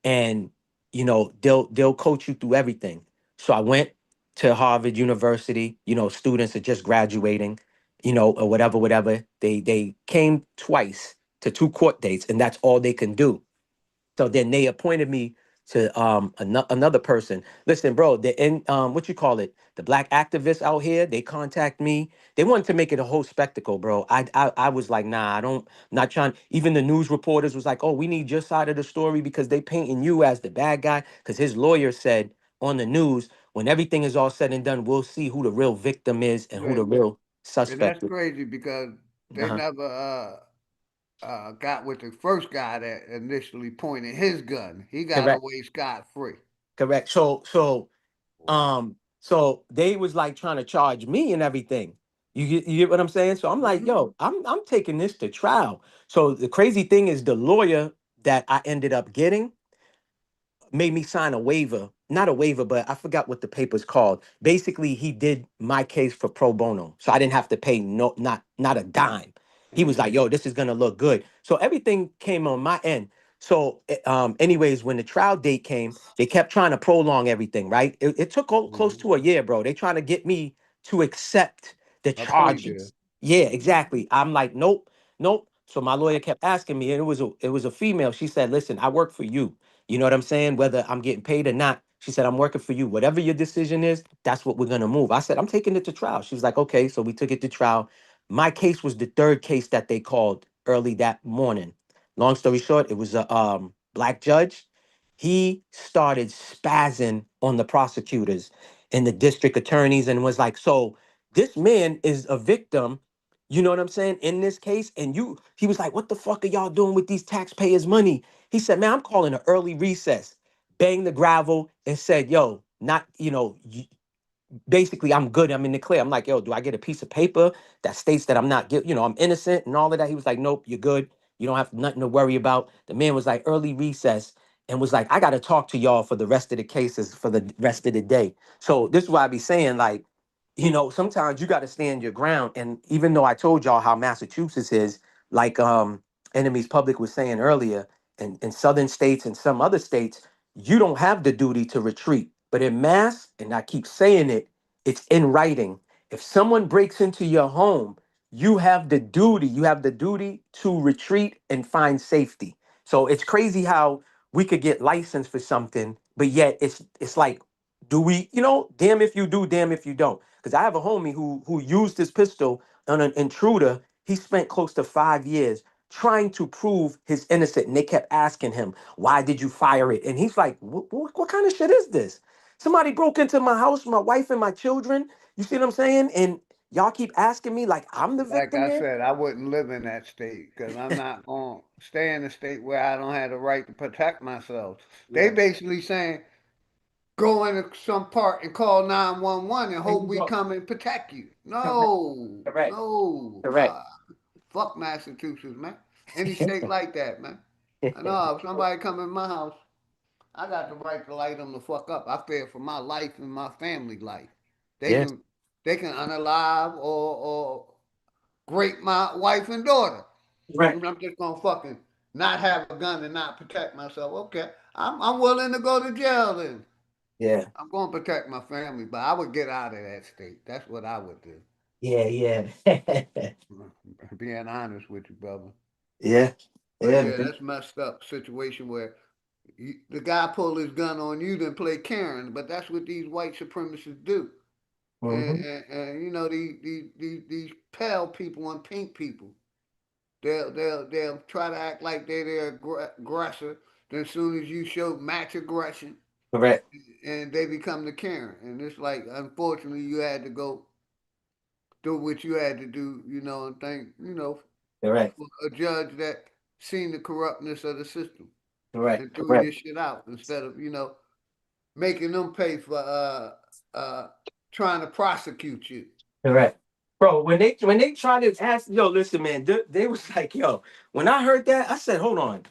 and they'll coach you through everything. So I went to Harvard University. Students are just graduating, or whatever. They came twice to 2 court dates, and that's all they can do. So then they appointed me to another person. Listen, bro, what you call it? The black activists out here, they contact me. They wanted to make it a whole spectacle, bro. I was like, nah, not trying. Even the news reporters was like, oh, we need your side of the story because they painting you as the bad guy. Because his lawyer said on the news, when everything is all said and done, we'll see who the real victim is and who Yeah. the real And that's suspect is. crazy because they Uh-huh. never got with the first guy that initially pointed his gun. He got Correct. away scot free. Correct. Wow. So they was like trying to charge me and everything. You get what I'm saying? So I'm like, Mm-hmm. yo, I'm taking this to trial. So the crazy thing is the lawyer that I ended up getting made me sign a waiver. Not a waiver, but I forgot what the paper's called. Basically, he did my case for pro bono. So I didn't have to pay not a dime. He was like, Mm-hmm. yo, this is gonna look good. So everything came on my end. So anyways, when the trial date came, they kept trying to prolong everything, right? It took close Mm-hmm. to a year, bro. They trying to get me to accept the A plea deal. charges. Yeah, Mm-hmm. exactly. I'm like, nope, nope. So my lawyer kept asking me, and it was a female. She said, listen, I work for you. You know what I'm saying? Whether I'm getting paid or not. She said, I'm working for you. Whatever your decision is, that's what we're going to move. I said, I'm taking it to trial. She was like, okay. So we took it to trial. My case was the 3rd case that they called early that morning. Long story short, it was a black judge. He started spazzing on the prosecutors and the district attorneys and was like, so this man is a victim, you know what I'm saying, in this case. And he was like, what the fuck are y'all doing with these taxpayers' money? He said, man, I'm calling an early recess, banged the gravel and said, yo, not, basically I'm good. I'm in the clear. I'm like, yo, do I get a piece of paper that states that I'm not guilty? I'm innocent and all of that. He was like, nope, you're good. You don't have nothing to worry about. The man was like early recess and was like, I got to talk to y'all for the rest of the cases for the rest of the day. So this is why I be saying, like, sometimes you got to stand your ground. And even though I told y'all how Massachusetts is, like Enemies Public was saying earlier, in southern states and some other states, you don't have the duty to retreat. But in Mass, and I keep saying it, it's in writing. If someone breaks into your home, you have the duty to retreat and find safety. So it's crazy how we could get licensed for something, but yet it's like, do we, damn if you do, damn if you don't. Because I have a homie who used his pistol on an intruder. He spent close to 5 years trying to prove his innocent, and they kept asking him, why did you fire it? And he's like, what kind of shit is this? Somebody broke into my house, my wife and my children. You see what I'm saying? And y'all keep asking me like I'm the Like victim I here. said, I wouldn't live in that state because I'm not going to stay in a state where I don't have the right to protect myself. They Yeah. basically saying, go into some park and call 911 and There hope you we go. come and protect you. Correct. No, Correct. no. Correct. Fuck Massachusetts, man. Any state like that, man. I know if somebody come in my house, I got the right to light them the fuck up. I fear for my life and my family life. They Yeah. can they can unalive or rape my wife and daughter. Correct. And I'm just gonna fucking not have a gun and not protect myself. Okay, I'm willing to go to jail then. Yeah. I'm gonna protect my family, but I would get out of that state. That's what I would do. Yeah. Yeah. Being honest with you, brother. Yeah. But Yeah, yeah, man. that's messed up situation where The guy pull his gun on you, then play Karen. But that's what these white supremacists do. And you know these pale people and pink people, they'll try to act like they're aggressor. Then as soon as you show match aggression, Correct. and they become the Karen. And it's like, unfortunately, you had to go do what you had to do, you know, and thank, you know, Correct. for a judge that seen the corruptness of the system Correct. and threw Correct. this shit out instead of, you know, making them pay for trying to prosecute you. Correct. Bro, when they tried to ask, yo, listen, man, they was like, yo, when I heard that, I said, hold on.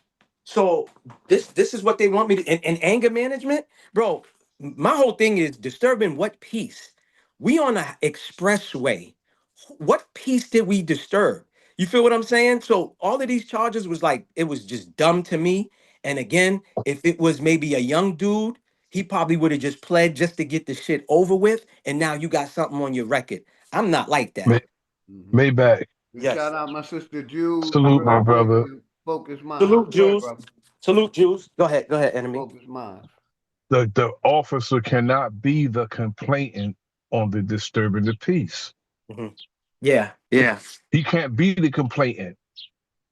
So this is what they want me to in anger management, bro. My whole thing is disturbing what peace? We on a expressway. What peace did we disturb? You feel what I'm saying? So all of these charges was like, it was just dumb to me. And again, if it was maybe a young dude, he probably would have just pled just to get the shit over with. And now you got something on your record. I'm not like that. Maybach. Yes. Shout out my sister Jules, Salute, my real quick, brother. and Focus Mind. Salute, Go ahead, Jews. brother. Salute, Jews. Go ahead, enemy. Focus Mind. The officer cannot be the complainant on the disturbing the peace. Yeah, yeah. He can't be the complainant.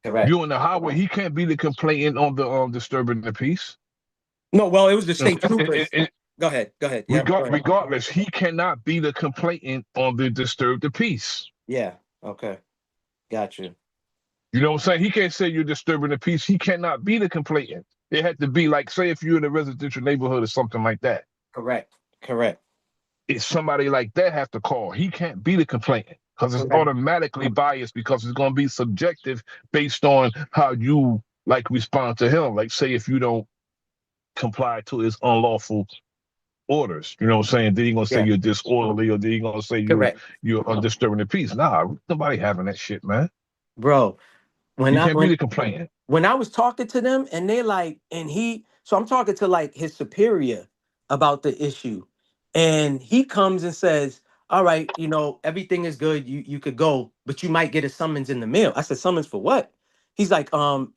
Correct. You on the highway, he can't be the complainant on the disturbing the peace. No, well, it was the state troopers. Go ahead. Yeah. Regardless, he cannot be the complainant on the disturb the peace. Yeah. Okay. Got you. You know what I'm saying? He can't say you're disturbing the peace. He cannot be the complainant. It had to be like, say, if you're in a residential neighborhood or something like that. Correct. It's somebody like that have to call. He can't be the complainant because it's automatically biased because it's going to be subjective based on how you like respond to him. Like, say, if you don't comply to his unlawful orders, you know what I'm saying? Then he gonna say you're disorderly, or then he gonna say you're disturbing the peace. Nah, nobody having that shit, man. Bro, you can't be the complainant. When I was talking to them and they like, so I'm talking to like his superior about the issue. And he comes and says, all right, you know, everything is good. You could go, but you might get a summons in the mail. I said, summons for what? He's like,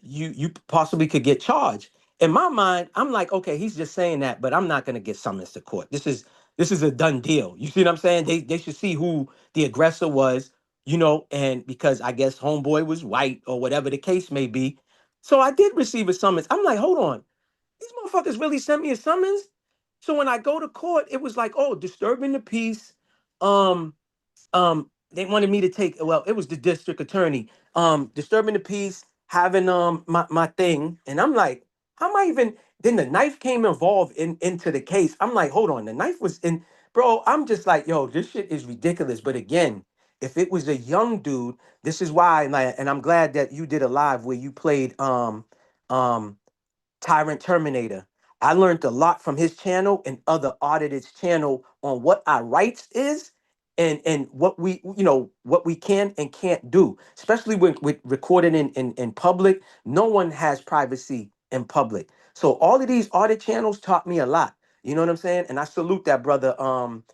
you possibly could get charged. In my mind, I'm like, okay, he's just saying that, but I'm not gonna get summons to court. This is a done deal. You see what I'm saying? They should see who the aggressor was, you know, and because I guess homeboy was white or whatever the case may be. So I did receive a summons. I'm like, hold on, these motherfuckers really sent me a summons. So when I go to court, it was like, oh, disturbing the peace. Um, they wanted me to take, well, it was the district attorney, disturbing the peace, having my thing. And I'm like, how am I even, then the knife came involved into the case. I'm like, hold on, the knife was in, bro. I'm just like, yo, this shit is ridiculous. But again, if it was a young dude, this is why, like, and I'm glad that you did a live where you played um Tyrant Terminator. I learned a lot from his channel and other auditors' channel on what our rights is and what we, you know, what we can and can't do, especially with recording in public. No one has privacy in public. So all of these audit channels taught me a lot. You know what I'm saying? And I salute that brother,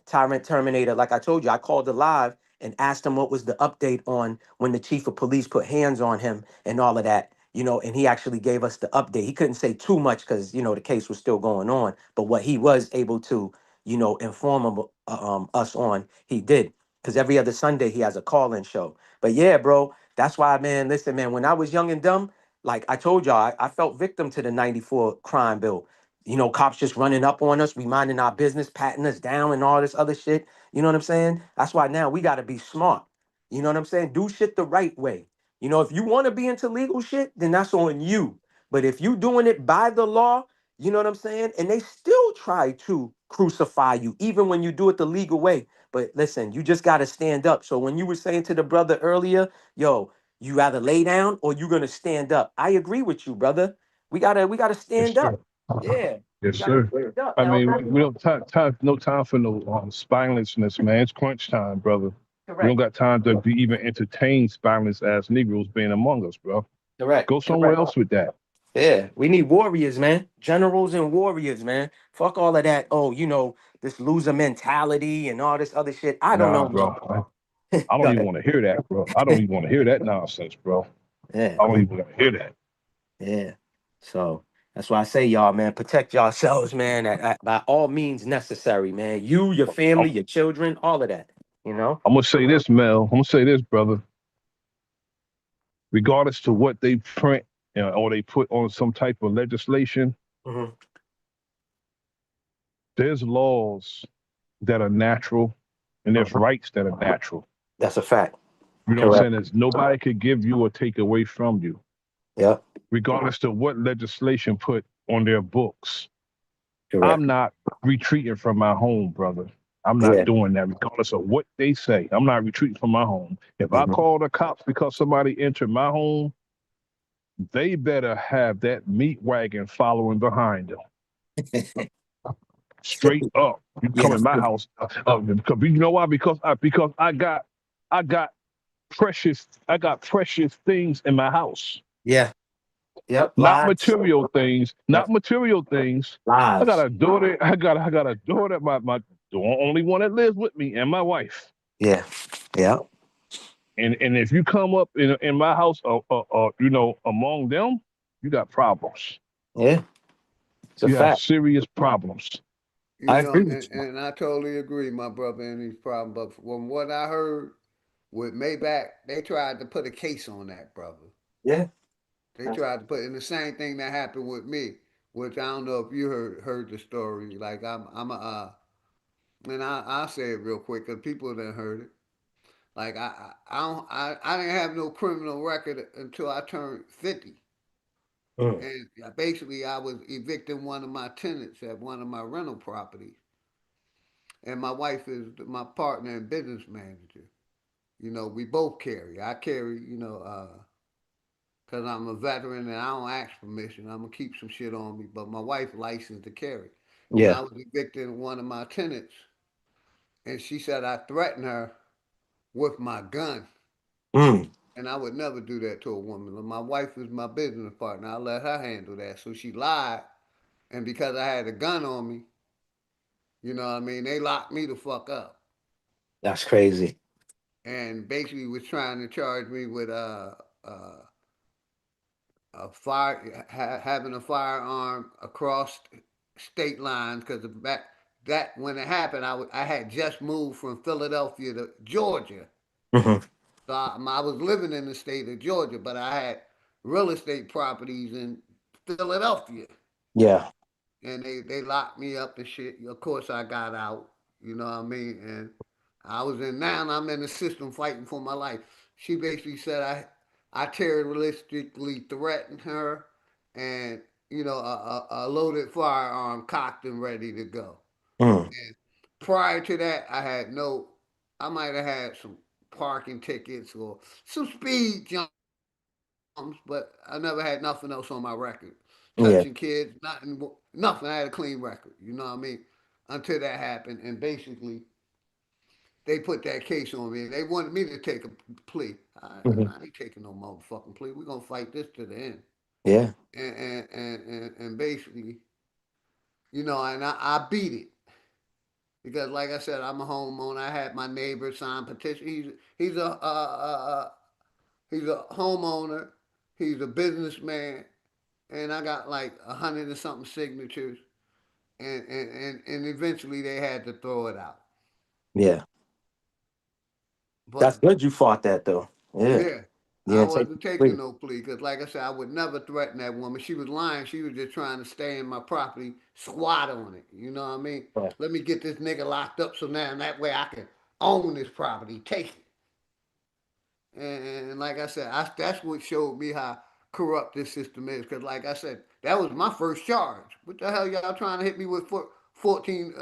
Tyrant Terminator. Like I told you, I called the live and asked him what was the update on when the chief of police put hands on him and all of that, you know, and he actually gave us the update. He couldn't say too much because, you know, the case was still going on, but what he was able to, you know, inform us on, he did. Because every other Sunday he has a call-in show. But yeah, bro, that's why, man, listen, man, when I was young and dumb, like I told y'all, I felt victim to the 94 crime bill. You know, cops just running up on us, we minding our business, patting us down and all this other shit. You know what I'm saying? That's why now we got to be smart. You know what I'm saying? Do shit the right way. You know, if you want to be into legal shit, then that's on you. But if you doing it by the law, you know what I'm saying? And they still try to crucify you, even when you do it the legal way. But listen, you just got to stand up. So when you were saying to the brother earlier, yo, you rather lay down or you gonna stand up? I agree with you, brother. We gotta stand up. Yeah. Yes, sir. I mean, we don't no time for no spinelessness, man. It's crunch time, brother. We don't got time to be even entertain spineless ass Negroes being among us, bro. Correct. Go somewhere else with that. Yeah, we need warriors, man. Generals and warriors, man. Fuck all of that. Oh, you know, this loser mentality and all this other shit. I don't know, bro. I don't even want to hear that, bro. I don't even want to hear that nonsense, bro. Yeah. I don't even want to hear that. Yeah. So That's why I say, y'all, man, protect yourselves, man, by all means necessary, man. You, your family, your children, all of that, you know? I'm going to say this, Mel. I'm going to say this, brother. Regardless to what they print or they put on some type of legislation, there's laws that are natural and there's rights that are natural. That's a fact. You know what I'm saying? There's nobody could give you or take away from you. Yeah. Regardless to what legislation put on their books. Correct. I'm not retreating from my home, brother. I'm not doing that regardless of what they say. I'm not retreating from my home. If I call the cops because somebody entered my home, they better have that meat wagon following behind them. Straight up. You come in my house. Because you know why? Because I got precious things in my house. Yeah. Yep. Not Lives. material things. Not material things. Lives. I got a daughter. I got a daughter. My the only one that lives with me and my wife. Yeah. Yeah. And if you come up in my house, you know, among them, you got problems. Yeah. It's a You have fact. serious problems. I agree with you. And I totally agree, my brother, in these problems. But from what I heard with Maybach, they tried to put a case on that, brother. Yeah. They tried to put in the same thing that happened with me, which I don't know if you heard the story. Like I'm a and I'll say it real quick because people didn't heard it. Like I didn't have no criminal record until I turned 50. And basically I was evicting one of my tenants at one of my rental properties. And my wife is my partner and business manager. You know, we both carry. I carry, you know, because I'm a veteran and I don't ask permission. I'm going to keep some shit on me. But my wife licensed to carry. And Yeah. I was evicting one of my tenants. And she said I threatened her with my gun. And I would never do that to a woman. My wife is my business partner. I let her handle that. So she lied. And because I had a gun on me, you know what I mean, they locked me the fuck up. That's crazy. And basically was trying to charge me with having a firearm across state lines because that when it happened, I had just moved from Philadelphia to Georgia. So I was living in the state of Georgia, but I had real estate properties in Philadelphia. Yeah. And they locked me up and shit. Of course, I got out. You know what I mean? And I'm in the system fighting for my life. She basically said I terroristically threatened her, and you know a loaded firearm cocked and ready to go. And prior to that, I might have had some parking tickets or some speed jumps, but I never had nothing else on my record. Yeah. Touching kids, nothing. I had a clean record. You know what I mean? Until that happened, and basically they put that case on me. They wanted me to take a plea. I ain't taking no motherfucking plea. We're gonna fight this to the end. Yeah. And basically, you know, and I beat it because, like I said, I'm a homeowner. I had my neighbor sign petition. He's a homeowner. He's a businessman, and I got like 100 and something signatures. And eventually they had to throw it out. Yeah. But That's good you fought that though. Yeah. yeah, I Yeah. wasn't taking no plea because, like I said, I would never threaten that woman. She was lying. She was just trying to stay in my property, squat on it. You know what I mean? Right. Let me get this nigga locked up so now that way I can own this property, take it. And like I said, that's what showed me how corrupt this system is. Because, like I said, that was my first charge. What the hell y'all trying to hit me with 14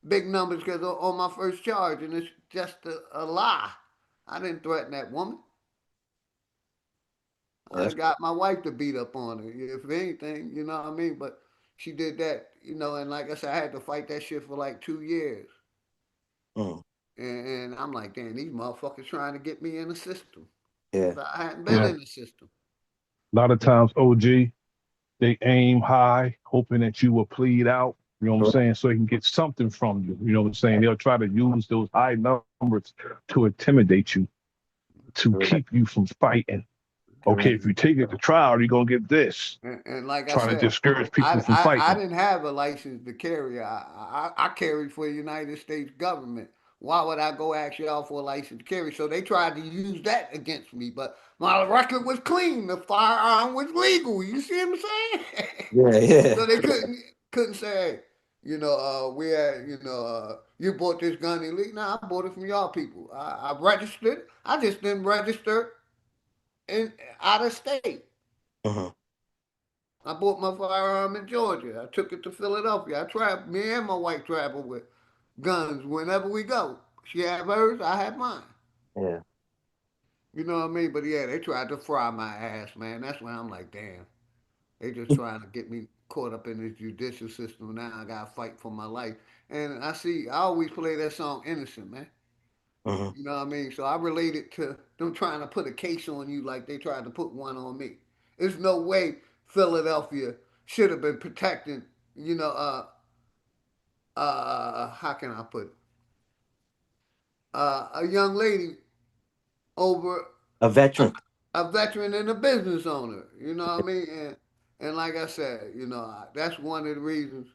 big numbers because on my first charge? And it's just a lie. I didn't threaten that woman. I got my wife to beat up on her, if anything, you know what I mean? But she did that, you know, and like I said, I had to fight that shit for like 2 years. And I'm like, damn, these motherfuckers trying to get me in the system. Yeah. I hadn't been in the system. A lot of times, OG, they aim high, hoping that you will plead out. You know what I'm saying? So they can get something from you. You know what I'm saying? They'll try to use those high numbers to intimidate you, to keep you from fighting. Okay, if you take it to trial, you're gonna get this. And like I Trying to said, discourage people from I fighting. didn't have a license to carry. I carried for the United States government. Why would I go ask y'all for a license to carry? So they tried to use that against me, but my record was clean. The firearm was legal. You see what I'm saying? Yeah, yeah. So they couldn't say, we had, you bought this gun illegally. No, I bought it from y'all people. I registered. I just didn't register in out of state. Uh-huh. I bought my firearm in Georgia. I took it to Philadelphia. Me and my wife travel with guns whenever we go. She have hers, I have mine. Yeah. You know what I mean? But yeah, they tried to fry my ass, man. That's when I'm like, damn. They just trying to get me caught up in this judicial system. Now I gotta fight for my life. And I always play that song Innocent, man. Uh-huh. You know what I mean? So I related to them trying to put a case on you like they tried to put one on me. There's no way Philadelphia should have been protecting, how can I put it? A young lady over A veteran. a veteran and a business owner. You know what I mean? And like I said, that's one of the reasons.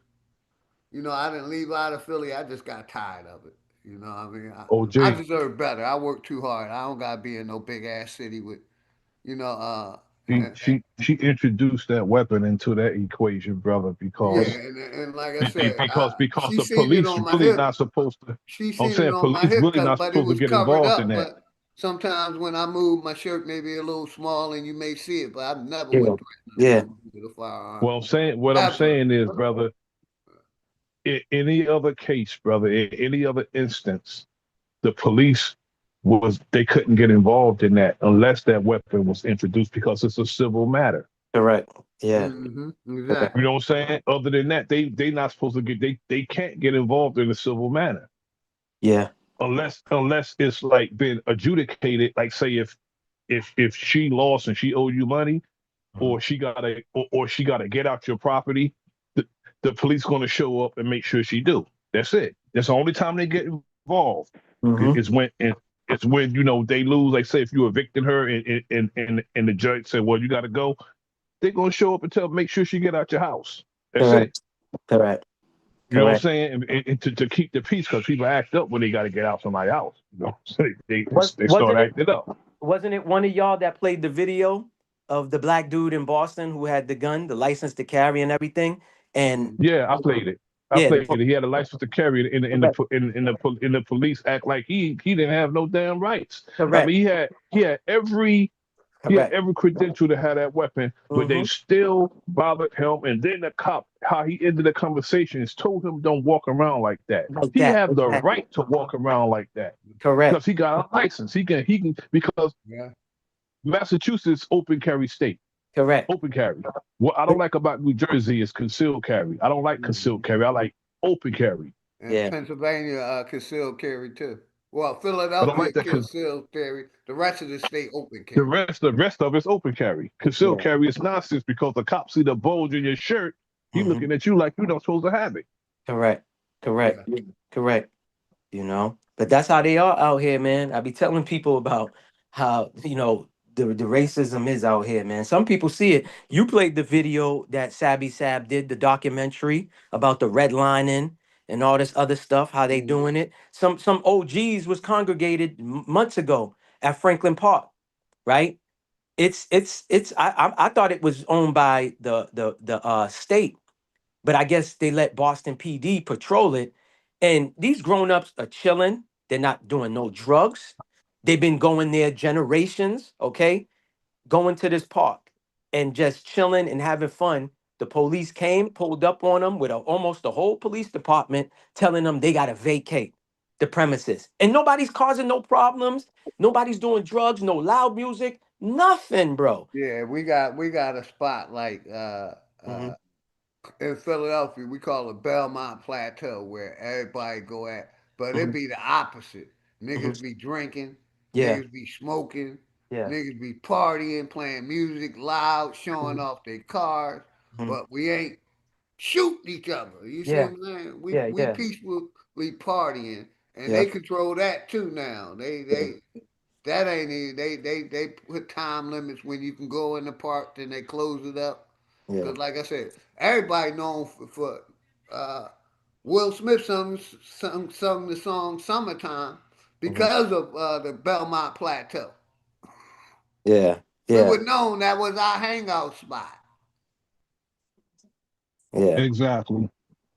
I didn't leave out of Philly. I just got tired of it. You know what I mean? I OJ, deserve better. I work too hard. I don't gotta be in no big ass city with, you know, she introduced that weapon into that equation, brother, yeah. because And like I said, because she the seen it police on my really hip. not supposed to. She I'm seen it saying on my police hip really cut, not but it supposed to was get covered involved in up. that. But sometimes when I move, my shirt may be a little small, and you may see it. But I never Yeah. would threaten a Yeah. woman with a firearm. What I'm Ever. saying is, brother, in any other case, brother, in any other instance, the police they couldn't get involved in that unless that weapon was introduced because it's a civil matter. Correct. Yeah. Correct. You Exactly. know what I'm saying? Other than that, they not supposed to they can't get involved in a civil matter Yeah. unless it's like been adjudicated. Like say if she lost and she owed you money, Uh-huh. or she gotta get out your property, the, the police gonna show up and make sure she do. That's it. That's the only time they get involved. Mm-hmm. Is when it's when they lose. Like say if you evicted her and the judge said, well, you got to go. They're gonna show up and make sure she get out your house. That's it. Correct. Correct. You know what I'm Correct. saying? And to keep the peace because people act up when they got to get out somebody's house. You know, so they start Wasn't it acting up. wasn't it one of y'all that played the video of the black dude in Boston who had the gun, the license to carry and everything? And Yeah, I played it. I yeah, played it. He had a license to carry it, correct. in the police act like he didn't have no damn rights. I Correct. mean, he had Correct. every credential to have that weapon, but they Mm-hmm. still bothered him. And then the cop, how he ended the conversation is told him don't walk around like that. Like He that. have the Exactly. right to walk around like that Correct. because he got a license. He can because Yeah. Massachusetts open carry state. Correct. Open carry. What I don't like about New Jersey is concealed carry. I don't like concealed carry. I like open carry. And Yeah. Pennsylvania concealed carry too. Well, I don't Philadelphia like that because concealed carry. The rest of the state open the carry. rest of it's open carry. Concealed Yeah. carry is nonsense because the cops see the bulge in your shirt. He Mm-hmm. looking at you like you're not supposed to have it. Correct. Correct. Yeah. Correct. But that's how they are out here, man. I be telling people about how, the racism is out here, man. Some people see it. You played the video that Sabby Sab did, the documentary about the redlining and all this other stuff, how they doing it. Some OGs was congregated months ago at Franklin Park, right? I thought it was owned by the state, but I guess they let Boston PD patrol it. And these grown-ups are chilling. They're not doing no drugs. They've been going there generations, okay? Going to this park and just chilling and having fun. The police came, pulled up on them with almost the whole police department telling them they got to vacate the premises. And nobody's causing no problems. Nobody's doing drugs, no loud music, nothing, bro. Yeah, we got a spot like Hmm. in Philadelphia, we call it Belmont Plateau, where everybody go at. But it Hmm. be the opposite. Hmm. Niggas be drinking, Yeah, niggas be smoking, yeah. niggas be partying, playing music loud, showing Mhm. off their cars. Mhm. But we ain't shooting each other. You see Yeah, what I'm saying? We yeah, we yeah, peacefully partying, and yeah. they control that too now. They Yeah. they That ain't it. They put time limits when you can go in the park, then they close it up. Yeah. Because like I said, everybody known for Will Smith sung the song "Summertime" because of the Belmont Plateau. Yeah. We Yeah. were known that was our hangout spot. Yeah. Exactly.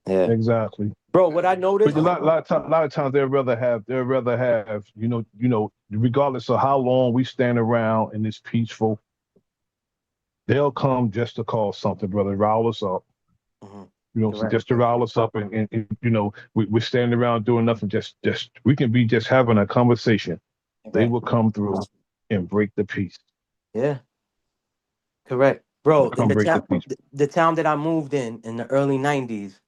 Yeah. Exactly. Bro, what I But noticed. a lot of times they'd rather have, regardless of how long we stand around and it's peaceful, they'll come just to cause something, brother, rile us up. So Correct. just to rile us up and we're standing around doing nothing, just we can be just having a conversation. They Right. will come through and break the peace. Yeah. Correct. Bro, in Come break the peace. the town that I moved in the early 90s,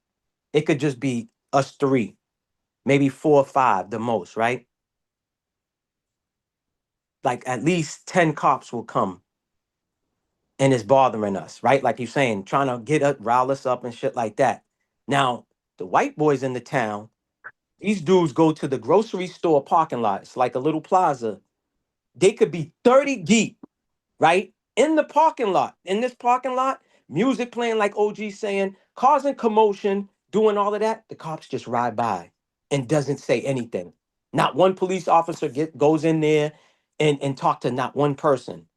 it could just be us three, maybe 4 or 5 the most, right? Like at least 10 cops will come and it's bothering us, right? Like you're saying, trying to rile us up and shit like that. Now, the white boys in the town, these dudes go to the grocery store parking lot. It's like a little plaza. They could be 30 deep, right? In the parking lot. In this parking lot, music playing like OG saying, causing commotion, doing all of that. The cops just ride by and doesn't say anything. Not one police officer goes in there and talk to not one person.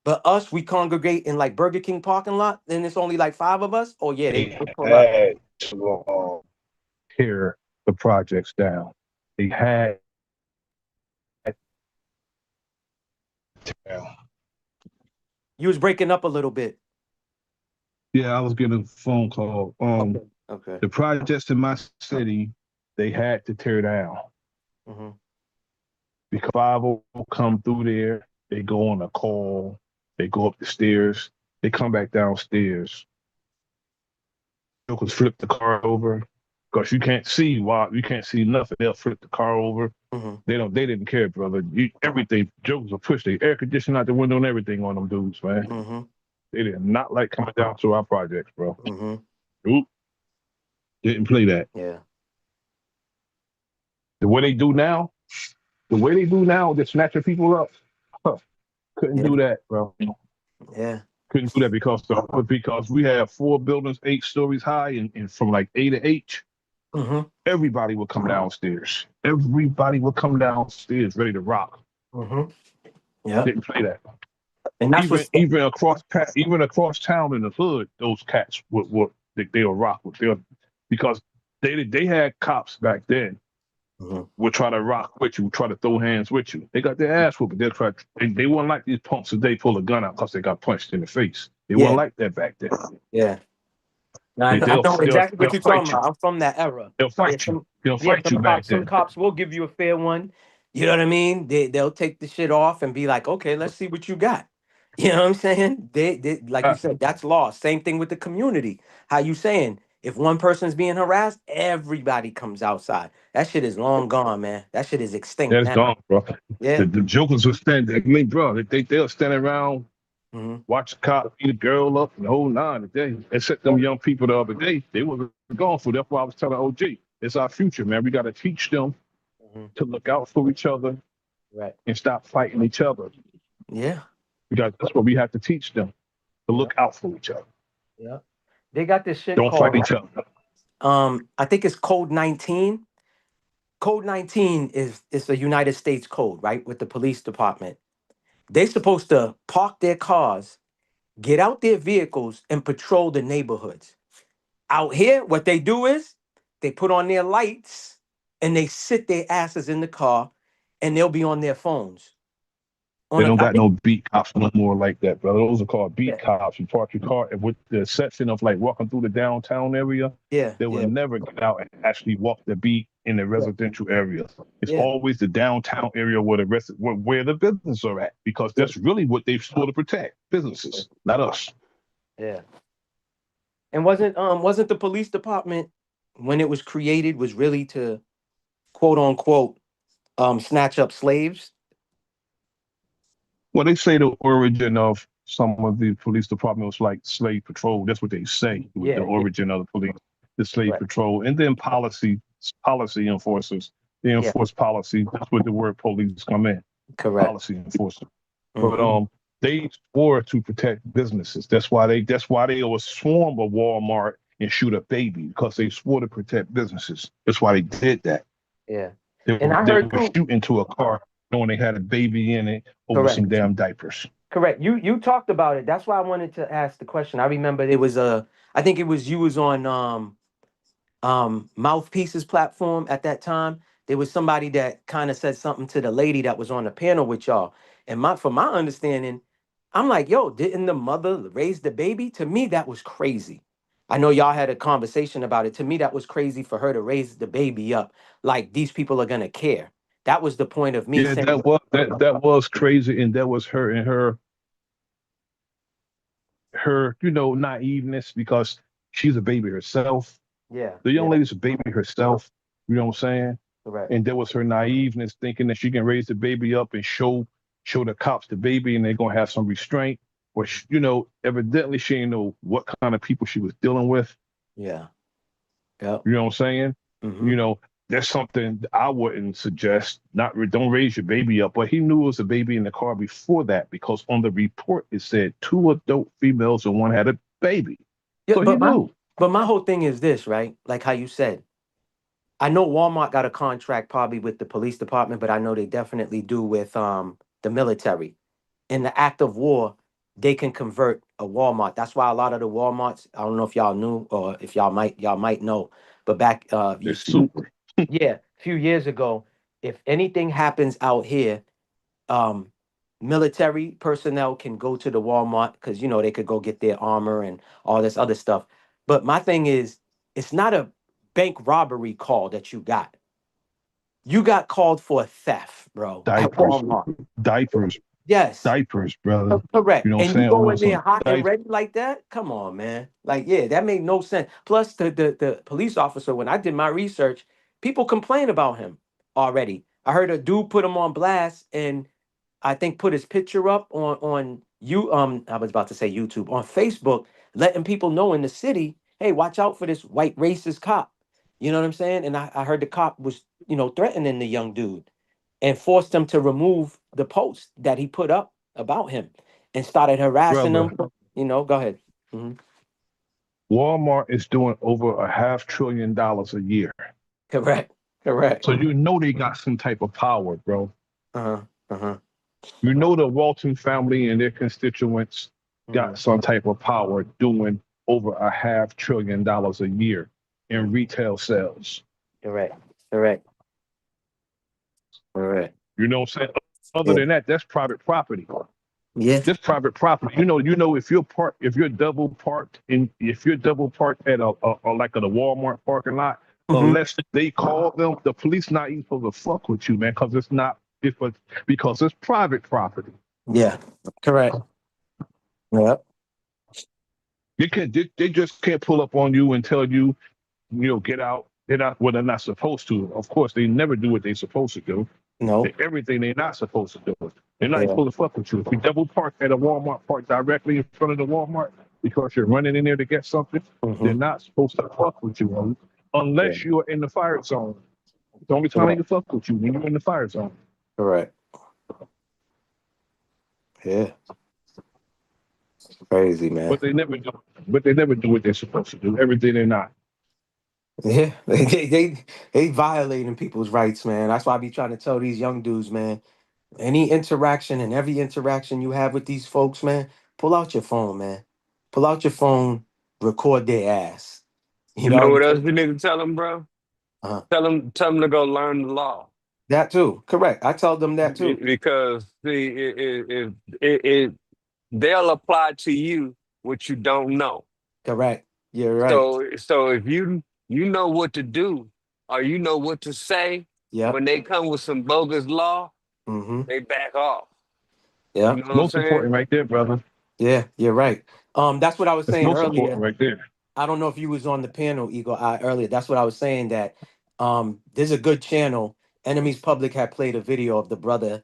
But us, we congregate in like Burger King parking lot, and it's only like 5 of us. Oh yeah, they pull up. Had to tear the projects down. They had to tear down. You was breaking up a little bit. Yeah, I was getting a phone call. Okay. The projects in my city, they had to tear down. Mm-hmm. Because 5 will come through there, they go on a call, they go up the stairs, they come back downstairs. Jokers flip the car over because you can't see nothing. They'll flip the car over. Mm-hmm. They didn't care, brother. Everything, jokers will push the air conditioning out the window and everything on them dudes, man. Mm-hmm. They did not like coming down to our projects, bro. Mm-hmm. Nope. Didn't play that. Yeah. The way they do now, they're snatching people up. Couldn't do that, bro. Yeah. Couldn't do that because we have 4 buildings, 8 stories high, and from like A to H, everybody will come downstairs. Everybody will come downstairs ready to rock. Mm-hmm. Yeah. Didn't play that. And that's even across town in the hood, those cats they'll rock with because they had cops back then. Would try to rock with you, try to throw hands with you. They got their ass whooped. They weren't like these punks today pull a gun out because they got punched in the face. They weren't like that back then. Yeah. Now, I know exactly what you're talking about. I'm from that era. They'll fight you. They'll fight you back then. Some cops will give you a fair one. You know what I mean? They'll take the shit off and be like, okay, let's see what you got. You know what I'm saying? They like you said, that's law. Same thing with the community. How you saying? If one person's being harassed, everybody comes outside. That shit is long gone, man. That shit is extinct. That's gone, bro. Yeah. The jokers will stand. I mean, bro, they'll stand around, watch a cop beat a girl up, and the whole 9 today. Except them young people the other day, they were gone for. That's why I was telling OG, it's our future, man. We got to teach them to look out for each other, right, and stop fighting each other. Yeah. That's what we have to teach them, to look out for each other. Yeah. They got this shit Don't called, fight each other. I think it's Code 19. Code 19 is a United States code, right? With the police department. They're supposed to park their cars, get out their vehicles, and patrol the neighborhoods. Out here, what they do is they put on their lights and they sit their asses in the car and they'll be on their phones. They don't got no beat cops no more like that, brother. Those are called beat cops. You park your car, and with the exception of like walking through the downtown area, they will never get out and actually walk the beat in the residential area. It's always the downtown area where where the businesses are at, because that's really what they're supposed to protect: businesses, not us. Yeah. And wasn't the police department, when it was created, was really to quote unquote snatch up slaves? Well, they say the origin of some of the police department was like slave patrol. That's what they say. With the origin of the police, the slave patrol, and then policy enforcers. They enforce policy. That's where the word police come in. Correct. policy enforcement. But they swore to protect businesses. That's why they will swarm a Walmart and shoot a baby because they swore to protect businesses. That's why they did that. Yeah. They, And I they heard were too. shooting into a car knowing they had a baby in it over some Correct. damn diapers. Correct. You talked about it. That's why I wanted to ask the question. I remember it was I think it was you was on Mouthpieces platform at that time. There was somebody that kind of said something to the lady that was on the panel with y'all. And from my understanding, I'm like, yo, didn't the mother raise the baby? To me, that was crazy. I know y'all had a conversation about it. To me, that was crazy for her to raise the baby up. Like these people are gonna care. That was the point of me Yeah, saying, that was crazy, and that was her and her naiveness because she's a baby herself. yeah, The young yeah, lady's a baby herself. You know what I'm saying? correct. And there was her naiveness thinking that she can raise the baby up and show the cops the baby and they're gonna have some restraint. Which evidently she didn't know what kind of people she was dealing with. Yeah. Yep. You know what I'm saying? Mm-hmm. You know, that's something I wouldn't suggest. Don't raise your baby up. But he knew it was a baby in the car before that because on the report it said 2 adult females and one had a baby. Yeah, So he knew. but my whole thing is this, right? Like how you said, I know Walmart got a contract probably with the police department, but I know they definitely do with the military. In the act of war, they can convert a Walmart. That's why a lot of the Walmarts, I don't know if y'all knew or if y'all might know, but back They're super. yeah, a few years ago, if anything happens out here, um military personnel can go to the Walmart because they could go get their armor and all this other stuff. But my thing is, it's not a bank robbery call that you got. You got called for theft, bro, at Diapers. Walmart. Diapers. Yes, Diapers, brother. correct. You know what I'm And you saying? go Over in there some hot and diapers. ready like that? Come on, man. Like, yeah, that made no sense. Plus, the police officer, when I did my research, people complain about him already. I heard a dude put him on blast and I think put his picture up on you I was about to say YouTube on Facebook, letting people know in the city, hey, watch out for this white racist cop. You know what I'm saying? And I heard the cop was, threatening the young dude and forced him to remove the post that he put up about him and started harassing Brother, him. Go ahead. Hmm. Walmart is doing over $500 billion a year. Correct. Correct. So they got some type of power, bro. Uh-huh. Uh-huh. The Walton family and their constituents got some type of power doing over $500 billion a year in retail sales. Correct. Correct. Correct. You know what I'm saying? Other Yeah. than that, that's private property. Yeah. This private property. If you're double parked at like at a Walmart parking lot, Hmm. unless they call them, the police not even supposed to fuck with you, man, because it's private property. Yeah. Correct. Yep. They just can't pull up on you and tell you, get out. They're not Well, they're not supposed to. Of course, they never do what they're supposed to do. No. Everything they're not supposed to do. They're not Yeah. supposed to fuck with you. If you double park at a Walmart, park directly in front of the Walmart because you're running in there to get something, they're Hmm. not supposed to fuck with you Yeah. unless you're in the fire zone. The only time they Correct. can fuck with you when you're in the fire zone. Correct. Yeah. Crazy, man. But they never do. But they never do what they're supposed to do. Everything they're not. Yeah. They violating people's rights, man. That's why I be trying to tell these young dudes, man. Any interaction and every interaction you have with these folks, man, pull out your phone, man. Pull out your phone, record their ass. You You know know what I'm what else saying? you need to tell them, bro? Uh-huh. Tell them to go learn the law. That too. Correct. I tell them that too. Because see, it they'll apply to you what you don't know. Correct. You're right. So if you know what to do or you know what to say Yep. when they come with some bogus law, Mm-hmm. they back off. You Yep. know what I'm Most saying? important right there, brother. Yeah, you're right. That's what I was That's saying most important earlier. right there. I don't know if you was on the panel, Eagle Eye, earlier. That's what I was saying that there's a good channel. Enemies Public had played a video of the brother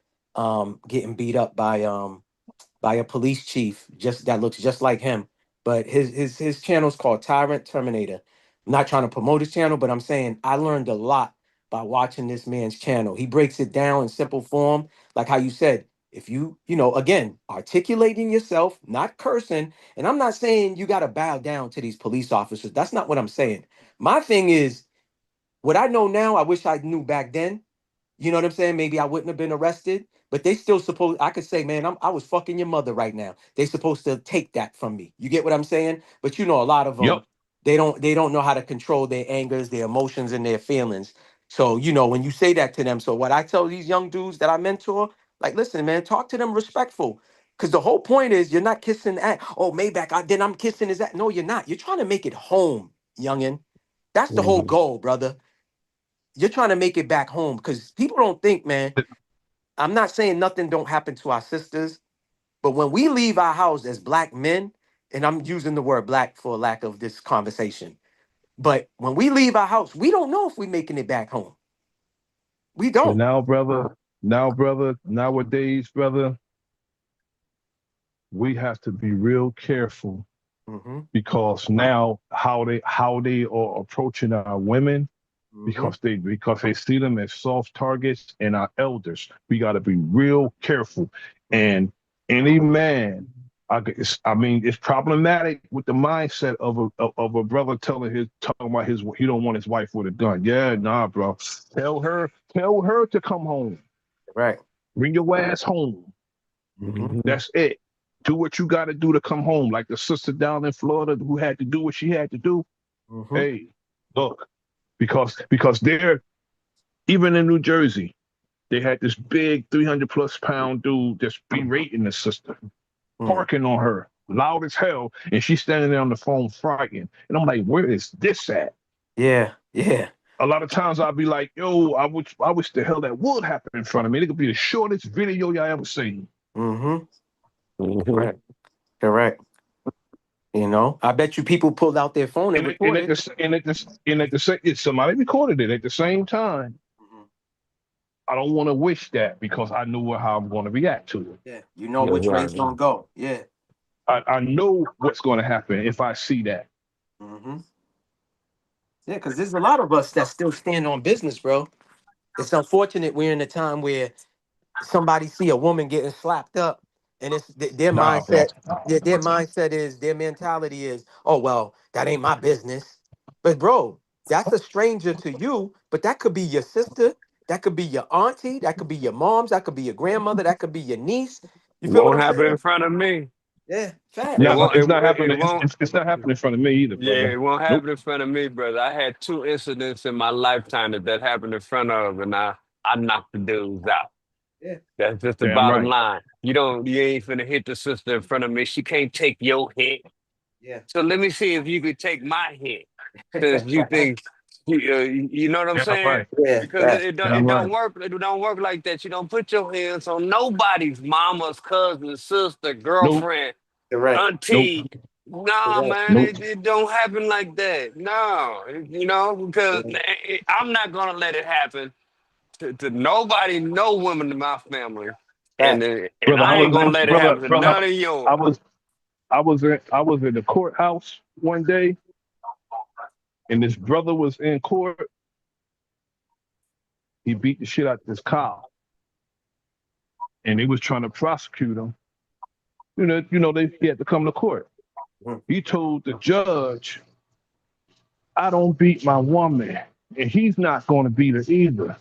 getting beat up by a police chief just that looks just like him. But his channel's called Tyrant Terminator. I'm not trying to promote his channel, but I'm saying I learned a lot by watching this man's channel. He breaks it down in simple form, like how you said, if again, articulating yourself, not cursing. And I'm not saying you got to bow down to these police officers. That's not what I'm saying. My thing is, what I know now, I wish I knew back then. You know what I'm saying? Maybe I wouldn't have been arrested, but they still supposed, I could say, man, I was fucking your mother right now. They supposed to take that from me. You get what I'm saying? But a lot of them, Yep. they don't know how to control their angers, their emotions, and their feelings. So, when you say that to them, so what I tell these young dudes that I mentor, like, listen, man, talk to them respectful. Because the whole point is you're not kissing that. Oh, Maybach, then I'm kissing his ass. No, you're not. You're trying to make it home, youngin'. That's the whole goal, brother. You're trying to make it back home because people don't think, man. I'm not saying nothing don't happen to our sisters, but when we leave our house as black men, and I'm using the word black for lack of this conversation, but when we leave our house, we don't know if we're making it back home. We But don't. nowadays, brother, we have to be real careful Mm-hmm. because now how they are approaching our women, because they see them as soft targets and our elders. We got to be real careful. And any man, it's problematic with the mindset of a brother talking about he don't want his wife with a gun. Yeah, nah, bro. Tell her to come home. Right. Bring your ass home. Mm-hmm. That's it. Do what you got to do to come home. Like the sister down in Florida who had to do what she had to do. Mm-hmm. Hey, look, because they're even in New Jersey, they had this big 300+ pound dude just berating the sister, parking on her, loud as hell, and she's standing there on the phone frightened. And I'm like, where is this at? Yeah. A lot of times I'll be like, yo, I wish the hell that would happen in front of me. It could be the shortest video y'all ever seen. Correct. I bet you people pulled out their phone and recorded. Somebody recorded it at the same time. I don't want to wish that because I know how I'm going to react to it. Yeah, which way it's gonna go. Yeah. I know what's going to happen if I see that. Mm-hmm. Yeah, because there's a lot of us that still stand on business, bro. It's unfortunate we're in a time where somebody see a woman getting slapped up, and it's their mindset. Their mindset is their mentality is, oh well, that ain't my business. But bro, that's a stranger to you. But that could be your sister. That could be your auntie. That could be your mom's. That could be your grandmother. That could be your niece. You It feel what won't I'm happen saying? in front of me. Yeah, fact. No, it's not It happening. won't. It's not happening in front of me either, Yeah, brother. it won't Nope. happen in front of me, brother. I had 2 incidents in my lifetime that happened in front of, and I knocked the dudes out. Yeah. That's just the Damn bottom right. line. You ain't finna hit the sister in front of me. She can't take your hit. Yeah. So let me see if you could take my hit. Since you think, you know what I'm Damn saying? right. Yeah. Because Fact. Damn it don't right. work. It don't work like that. You don't put your hands on nobody's mama's cousin, sister, Nope. girlfriend, Correct. Nope. auntie. Nah, Correct. man, Nope. it don't happen like that. No, because I'm not gonna let it happen to nobody, no woman in my family, and Fact. and Brother, I I ain't was gonna in let it brother, happen to brother. none of I yours. was I was in the courthouse one day, and this brother was in court. He beat the shit out of this cop, and they was trying to prosecute him. He had to come to court. He told the judge, "I don't beat my woman, and he's not going to beat her either."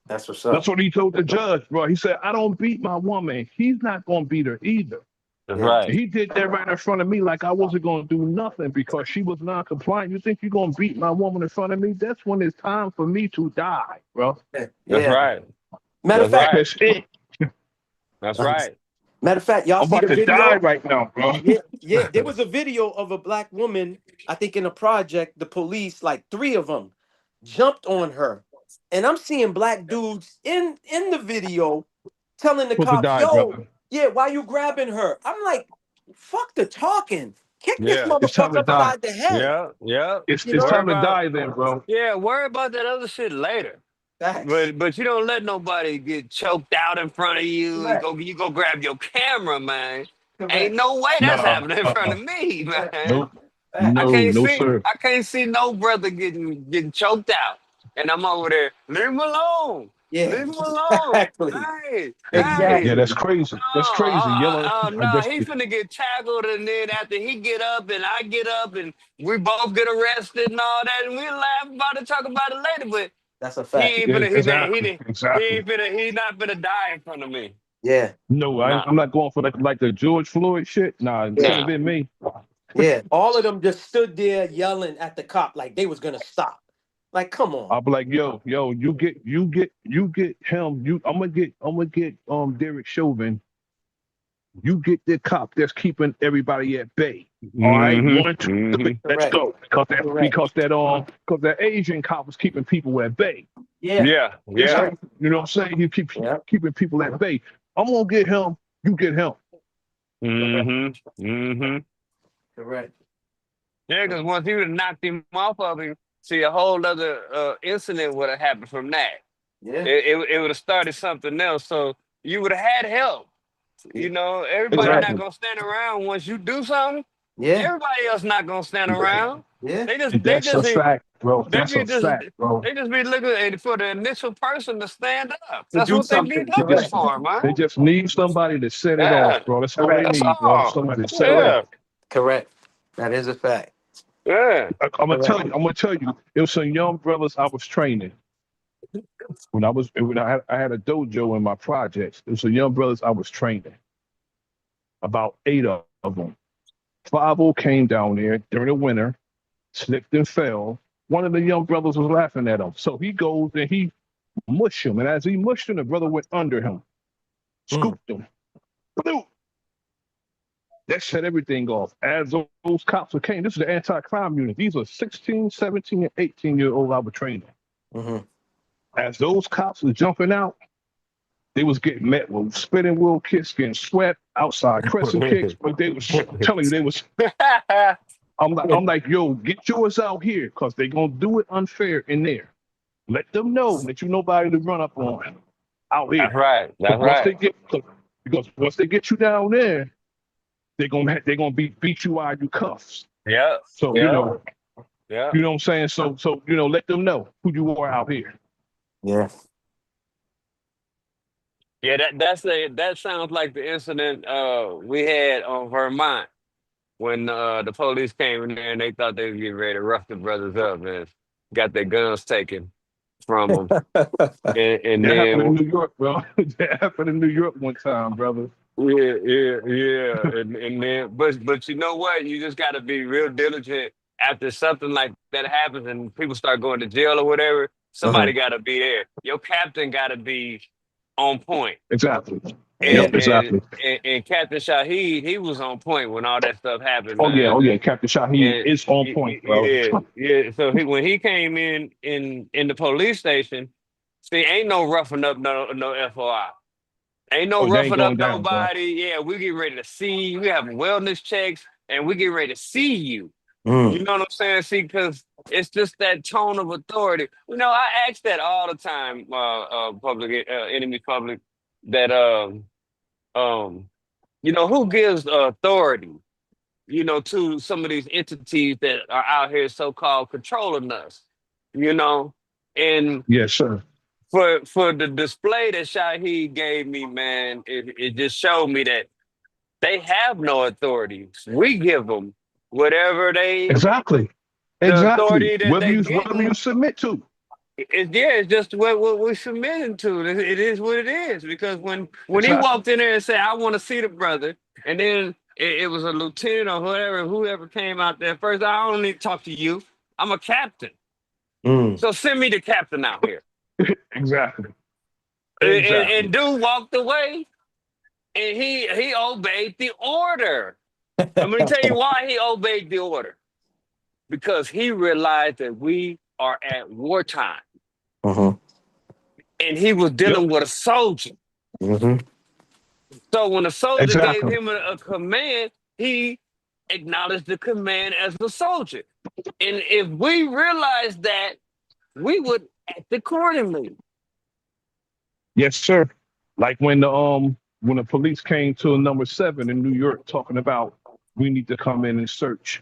That's what's That's up. what he told the judge, bro. He said, "I don't beat my woman. He's not going to beat her either." That's Yeah. right. And he did that right in front of me like I wasn't going to do nothing because she was non-compliant. You think you're going to beat my woman in front of me? That's when it's time for me to die, bro. That's Yeah. right. Matter of That's fact, right. That's it. That's right. y'all I'm see about the to die video? right now, bro. Yeah. There was a video of a black woman, I think in a project, the police, like 3 of them, jumped on her. And I'm seeing black dudes in the video telling the Supposed to cops, die, yo, brother. yeah, why you grabbing her? I'm like, fuck the talking. Kick this Yeah. It's time motherfucker to die. upside the head. Yeah. Yeah. It's You it's know? Worry time to about die then, bro. worry about that other shit later. Facts. But you don't let nobody get choked out in front of you and Correct. you go grab your camera, man. Ain't Correct. no way that's Nah. happening in front of me, man. Nope. Facts. No, no, sir. I can't see no brother getting choked out. and I'm over there, leave him alone. Yeah, Leave him alone. exactly. Hey, hey. Yeah, Exactly. that's crazy. That's crazy. Yellow. I No, guess. he finna get tackled, and then after he get up and I get up, and we both get arrested and all that, and we laugh about it, talk about it later. But That's a he fact. ain't Yeah, finna, exactly. Exactly. he not finna die in front of me. Yeah. No, Nah, I'm not going for like the George Floyd shit. Nah, it Yeah. couldn't have been me. Yeah. All of them just stood there yelling at the cop like they was gonna stop. Like, come on. I'll be like, yo, you get him. I'm gonna get Derek Chauvin. You get the cop that's keeping everybody at bay. All right, mm-hmm, 1, 2, 3, mm-hmm. let's Correct. go. Correct. Because that Asian cop was keeping people at bay. Yeah. Yeah, Just yeah, like, you know what I'm saying? You keep Yeah. keeping people at bay. I'm gonna get him. You get him. Correct. mm-hmm, mm-hmm. Correct. Yeah, because once you would have knocked him off of him, see, a whole other incident would have happened from that. Yeah. It would have started something else. So you would have had help. You know, everybody Correct. not Exactly. gonna stand around once you do something. Yeah. Everybody else not gonna stand around. Yeah. They That's a just fact, bro. they That's be a just fact, bro. they just be looking for the initial person to stand up. To That's do what they be something. They looking Correct. just for, they man. just need somebody to set it Yeah, off, bro. That's all they Correct. that's need, bro. all. Somebody to set it Correct. Yeah, off. Correct. That is a fact. yeah. I'm gonna tell Correct. you. I'm gonna tell you. It was some young brothers I was training when I had a dojo in my projects. It was some young brothers I was training. About 8 of them. 5 came down there during the winter, slipped and fell. One of the young brothers was laughing at him, so he goes and he mushed him. And as he mushed him, the brother went under him, Mm. scooped him. Bloop. That set everything off. As those cops came, this is the anti-crime unit. These are 16, 17, and 18-year-old I was training. Mm-hmm. As those cops were jumping out, they was getting met with spinning wheel kicks, getting swept, outside crescent kicks, but they was telling you they was. I'm like, yo, get yours out here, because they gonna do it unfair in there. Let them know that you nobody to run up on out That's here. right. That's right. Because once they get you down there, they're gonna beat you out of your cuffs. Yeah, So yeah, yeah. you know what I'm saying. So let them know who you are out here. Yeah. Yeah, that sounds like the incident we had on Vermont when the police came in there and they thought they was getting ready to rough the brothers up and got their guns taken from them. And That happened in then New York, bro. That happened in New York one time, brother. yeah. And then but you know what? You just gotta be real diligent after something like that happens and people start going to jail or whatever, Uh-huh. somebody gotta be there. Your captain gotta be on point. Exactly. Yeah. Yep, exactly. And Captain Shahid, he was on point when all that stuff happened, Oh man. yeah. Captain Shahid And is on point, bro. yeah. So when he came in the police station, see, ain't no roughing up no FOI. Ain't no Oh, they ain't roughing up going down, bro. nobody. Yeah, we get ready to see you. We have wellness checks, and we get ready to see you. You Mm. know what I'm saying? See, because it's just that tone of authority. You know, I ask that all the time, public enemy public, that you know, who gives authority, you know, to some of these entities that are out here so-called controlling us, you know? And Yes, sir. for the display that Shahid gave me, man, it just showed me that they have no authority. We give them whatever Exactly. the Exactly. authority that Whatever they you getting. submit to. It's just what we're submitting to. It is what it is. Because when he Exactly. walked in there and said, "I want to see the brother," and then it was a lieutenant or whoever came out there first. I don't need to talk to you. I'm a captain, Mm. so send me the captain out here. Exactly. And Exactly. dude walked away, and he obeyed the order. I'm going to tell you why he obeyed the order. Because he realized that we are at wartime, Mm-hmm. and he was Yep. dealing with a soldier. Mm-hmm. So when a soldier gave Exactly. him a command, he acknowledged the command as a soldier. And if we realized that, we would act accordingly. Yes, sir. Like when the police came to number 7 in New York talking about we need to come in and search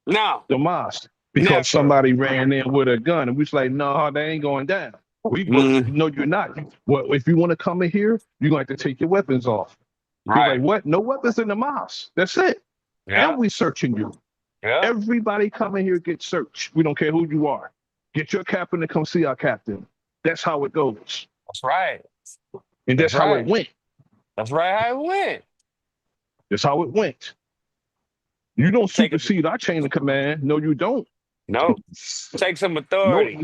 Now, the mosque. because somebody ran in with a gun, and we was like, no, they ain't going down. No, you're not. Well, if you want to come in here, you're going to have to take your weapons off. He's like, what? No weapons in the mosque. That's it. Yeah. And we searching you. Yeah. Everybody come in here get searched. We don't care who you are. Get your captain to come see our captain. That's how it goes. That's right. And that's how it went. That's right how it went. That's how it went. You don't supersede our chain of command. No, you don't. No. Take some authority.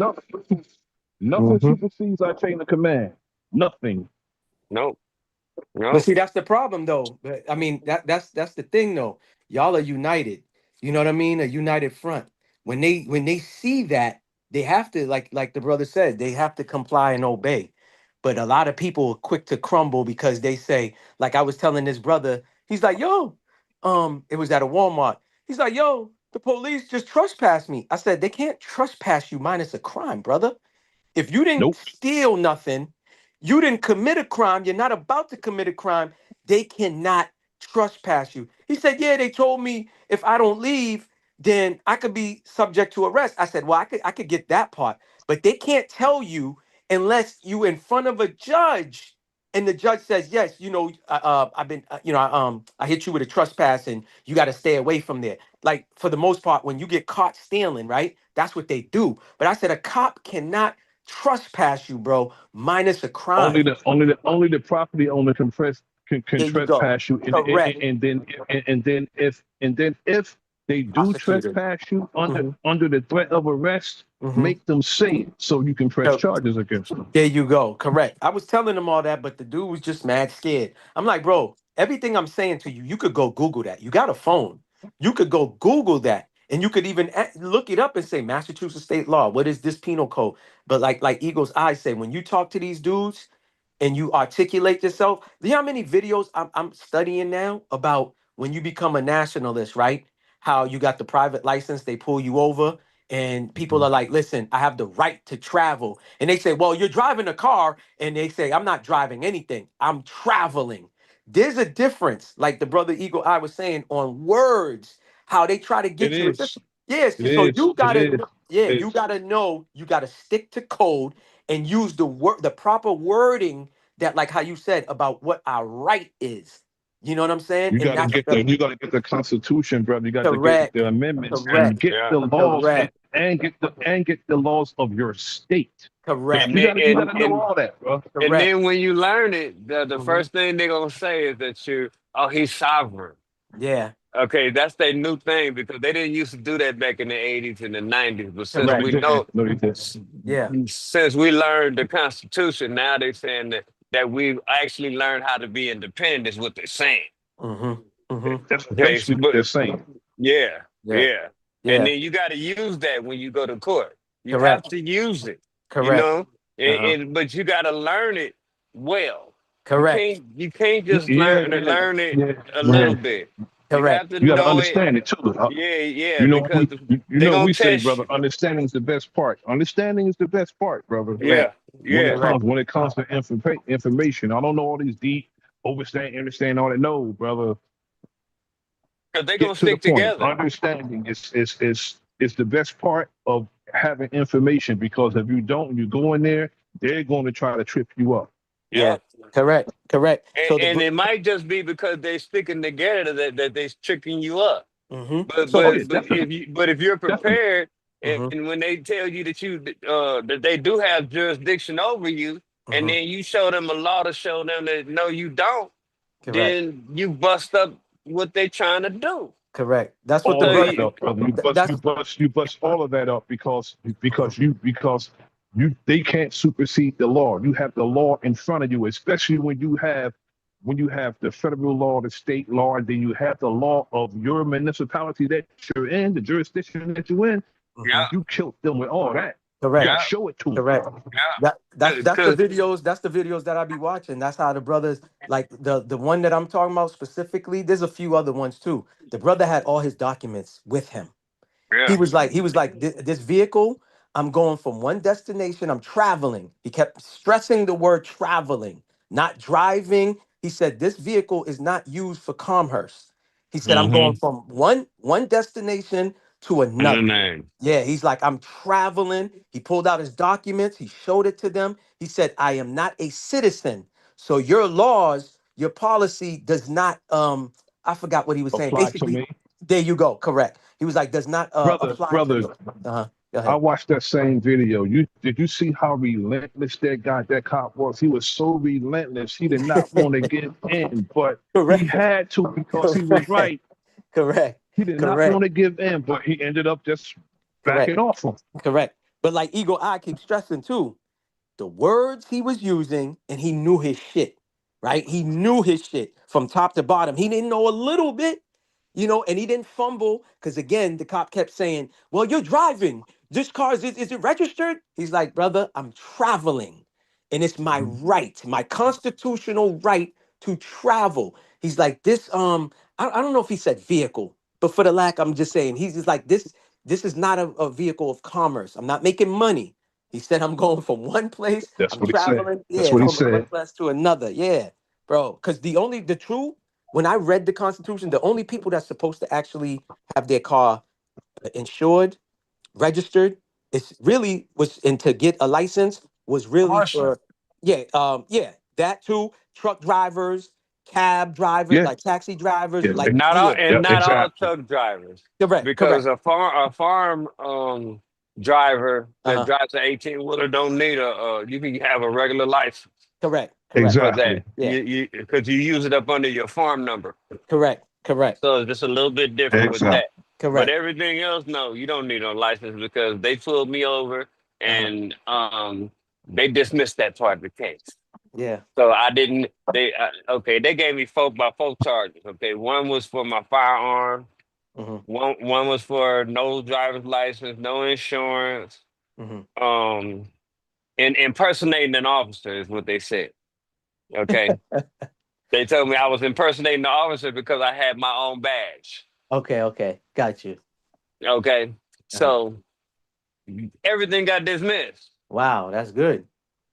Nothing supersedes our chain of command. Nothing. No. But see, that's the problem, though. I mean, that's the thing, though. Y'all are united. You know what I mean? A united front. When they see that, they have to, like the brother said, they have to comply and obey. But a lot of people are quick to crumble because they say, like I was telling this brother, he's like, yo, it was at a Walmart. He's like, yo, the police just trespassed me. I said, they can't trespass you minus a crime, brother. If you didn't steal nothing, you didn't commit a crime, you're not about to commit a crime, they cannot trespass you. He said, yeah, they told me if I don't leave, then I could be subject to arrest. I said, well, I could get that part, but they can't tell you unless you in front of a judge and the judge says, yes, I've been, I hit you with a trespass and you got to stay away from there. Like for the most part, when you get caught stealing, right? That's what they do. But I said, a cop cannot trespass you, bro, minus a crime. Only the property owner can trespass you, Correct. and then if they do trespass you under the threat of arrest, make them say it so you can press charges against them. There you go. Correct. I was telling him all that, but the dude was just mad scared. I'm like, bro, everything I'm saying to you, you could go Google that. You got a phone. You could go Google that. And you could even look it up and say Massachusetts state law. What is this penal code? But like Eagle's Eye say, when you talk to these dudes and you articulate yourself, do you know how many videos I'm studying now about when you become a nationalist, right? How you got the private license, they pull you over, and people are like, listen, I have the right to travel. And they say, well, you're driving a car. And they say, I'm not driving anything. I'm traveling. There's a difference, like the brother Eagle Eye was saying, on words, how they try to get you. Yes, so you gotta, you gotta know, you gotta stick to code and use the proper wording that, like how you said about what our right is. You know what I'm saying? You gotta get the Constitution, brother. You got to get the amendments and get the laws and get the laws of your state. Correct. You gotta know all that, bro. And then when you learn it, the first thing they're gonna say is that he's sovereign. Yeah. Okay, that's their new thing because they didn't used to do that back in the 80s and the 90s. But since Correct. we know, yeah, since we learned the Constitution, now they're saying that we've actually learned how to be independent. Is what they're saying. That's basically what they're saying. Yeah. And then you got to use that when you go to court. You have to use it. Correct. You know, but you got to learn it well. Correct. You can't just learn it a little bit. Correct. You got to understand it too. Yeah. You know, because we say, brother, understanding is the best part. Understanding is the best part, brother. Yeah. When it comes to information, I don't know all these deep understand all that. No, brother. Because they're gonna stick together. Understanding is the best part of having information, because if you don't, you go in there, they're going to try to trip you up. Yeah. Correct. And it might just be because they're sticking together that they're tricking you up. But if you're prepared, and when they tell you that they do have jurisdiction over you, and then you show them a law to show them that no, you don't, then you bust up what they're trying to do. Correct. That's what you bust all of that up because they can't supersede the law. You have the law in front of you, especially when you have the federal law, the state law, and then you have the law of your municipality that you're in, the jurisdiction that you're in. You killed them with all that. Correct. Show it to them. Correct. That's the videos. That's the videos that I be watching. That's how the brothers, like the one that I'm talking about specifically. There's a few other ones too. The brother had all his documents with him. Yeah. He was like, this vehicle, I'm going from one destination. I'm traveling. He kept stressing the word traveling, not driving. He said, this vehicle is not used for commerce. He said, I'm going from one destination to another. name. Yeah, he's like, I'm traveling. He pulled out his documents. He showed it to them. He said, I am not a citizen. So your laws, your policy does not, I forgot what he was saying. Apply to Basically, me. there you go. Correct. He was like, does not apply to me. Brother, Uh-huh. Go I ahead. watched that same video. Did you see how relentless that cop was? He was so relentless. He did not want to give in, but he Correct. had to because he was Correct. right. Correct. He did not Correct. want to give in, but he ended up just Correct. backing off him. Correct. But like Eagle Eye keeps stressing too, the words he was using, and he knew his shit, right? He knew his shit from top to bottom. He didn't know a little bit, and he didn't fumble because again, the cop kept saying, "Well, you're driving. This car is it registered?" He's like, "Brother, I'm traveling, and it's my right, my constitutional right to travel." He's like, "This I don't know if he said vehicle, but for the lack, I'm just saying he's just like this. This is not a vehicle of commerce. I'm not making money." He said, I'm going from one place, That's I'm what he said. traveling, That's yeah, what he from one said. place to another. Yeah, bro. Because the truth, when I read the Constitution, the only people that's supposed to actually have their car insured, registered, it's really was, and to get a license was really Martian. for, that too, truck drivers, cab drivers, Yeah. like taxi drivers, Yeah. like, Not all yeah, and Yeah. not all Exactly. truck drivers, correct, because correct. a farm driver that Uh-huh, drives an 18-wheeler don't need you can have a regular license correct, correct. for that. Exactly. Yeah, You because you use it up under your farm number, correct, correct, so it's just a little bit different with Exactly. that. But correct. everything else, no, you don't need no license because they pulled me over Uh-huh, and they dismissed that part of the case. yeah. So I didn't. Okay. They gave me four charges. Okay, one was for my firearm. Mm-hmm, One was for no driver's license, no insurance, mm-hmm. um, and impersonating an officer is what they said. Okay, they told me I was impersonating the officer because I had my own badge. Okay, okay. Got you. Okay, Uh-huh. so everything got dismissed. Wow, that's good.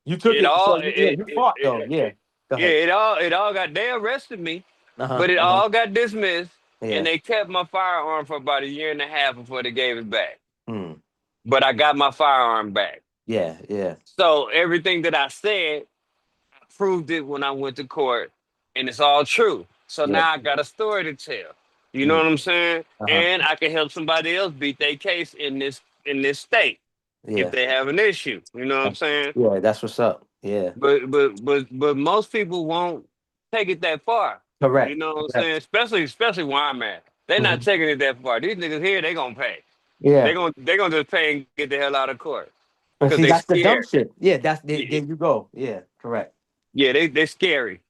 You took It it, so all you fought though. Yeah. Go yeah, ahead. it all got. They arrested me, Uh-huh. but it Uh-huh. all got dismissed, and Yeah. they kept my firearm for about a year and a half before they gave it back. Mm. But I got my firearm back. Yeah, yeah. So everything that I said, I proved it when I went to court, and it's all true. So Yeah. now I got a story to tell. You know Mm. what I'm saying? Uh-huh. And I can help somebody else beat their case in this state if Yeah. they have an issue. You know what I'm saying? Yeah, that's what's up. Yeah. But most people won't take it that far. You Correct. know what I'm saying? Correct. Especially where I'm at. They're not Mhm. taking it that far. These niggas here, they gonna pay. Yeah. They gonna just pay and get the hell out of court And because see, they that's the dumb scared. shit. Yeah, that's there, Yeah, there you go. Yeah, correct. yeah, they scary.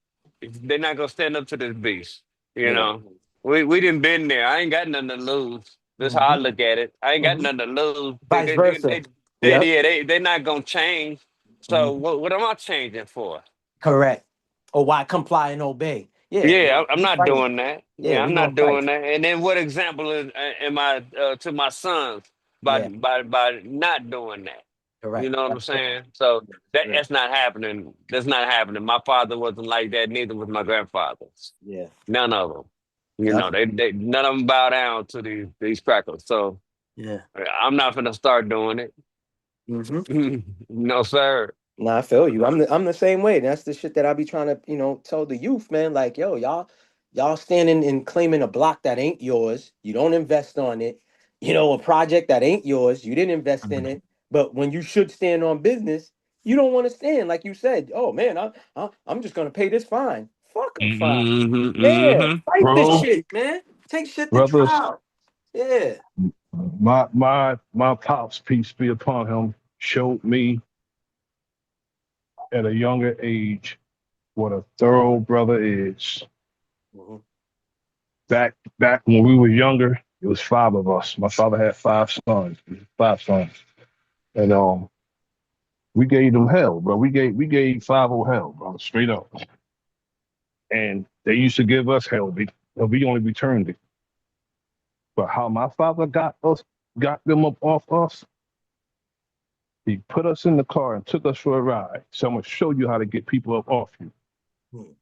They're not gonna stand up to this beast. You Yeah. know, we didn't been there. I ain't got nothing to lose. That's how I Hmm. look at it. I ain't got Hmm. nothing to lose. Vice versa. Yep. They're not gonna change. So Hmm. what am I changing for? Correct. Or why comply and obey? Yeah, Yeah, I'm we not fighting. doing that. Yeah, Yeah, we I'm gonna not fight. doing that. And then what example am I to my sons by Yeah, by not doing that? You correct. know what I'm saying? So Correct. that's not happening. That's not happening. My father wasn't like that. Neither was my grandfather. Yeah. None of them. You know, That's they none of them bow down to these crackers. So yeah. I'm not gonna start doing it. Hmm. No, sir. No, I feel you. I'm the same way. That's the shit that I be trying to, tell the youth, man. Like, yo, y'all standing and claiming a block that ain't yours. You don't invest on it. A project that ain't yours. You didn't invest in it. But when you should stand on business, you don't want to stand. Like you said, oh man, I'm just gonna pay this fine. Fuck a fine. Yeah, fight this Bro, shit, man. Take shit to brothers, trial. Yeah. my pops, peace be upon him, showed me at a younger age what a thorough brother is. Mhm. Back when we were younger, it was five of us. My father had five sons, and we gave them hell, bro. We gave 5 hell, bro, straight up. And they used to give us hell. We only returned it. But how my father got them up off us, he put us in the car and took us for a ride. So I'm gonna show you how to get people up off you. Hmm.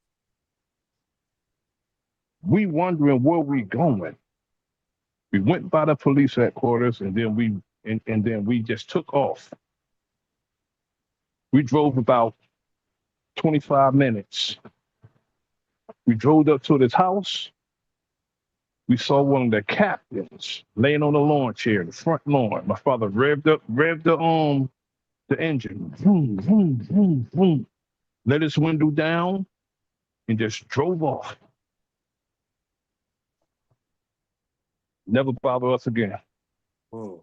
We wondering where we going. We went by the police headquarters, and then we just took off. We drove about 25 minutes. We drove up to this house. We saw one of the captains laying on the lawn chair, the front lawn. My father revved the engine. Vroom, vroom, vroom, vroom. Let his window down and just drove off. Never bother us again. Mm.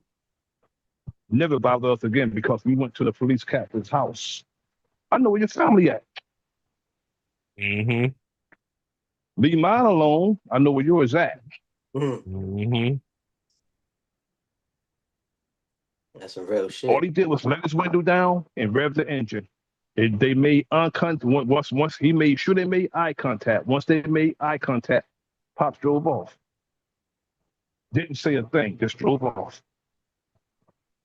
Never bother us again because we went to the police captain's house. I know where your family at. Mm-hmm. Leave mine alone. I know where yours at. Mm-hmm. That's some real All shit. he did was let his window down and rev the engine. They made once he made sure they made eye contact. Once they made eye contact, Pops drove off. Didn't say a thing, just drove off.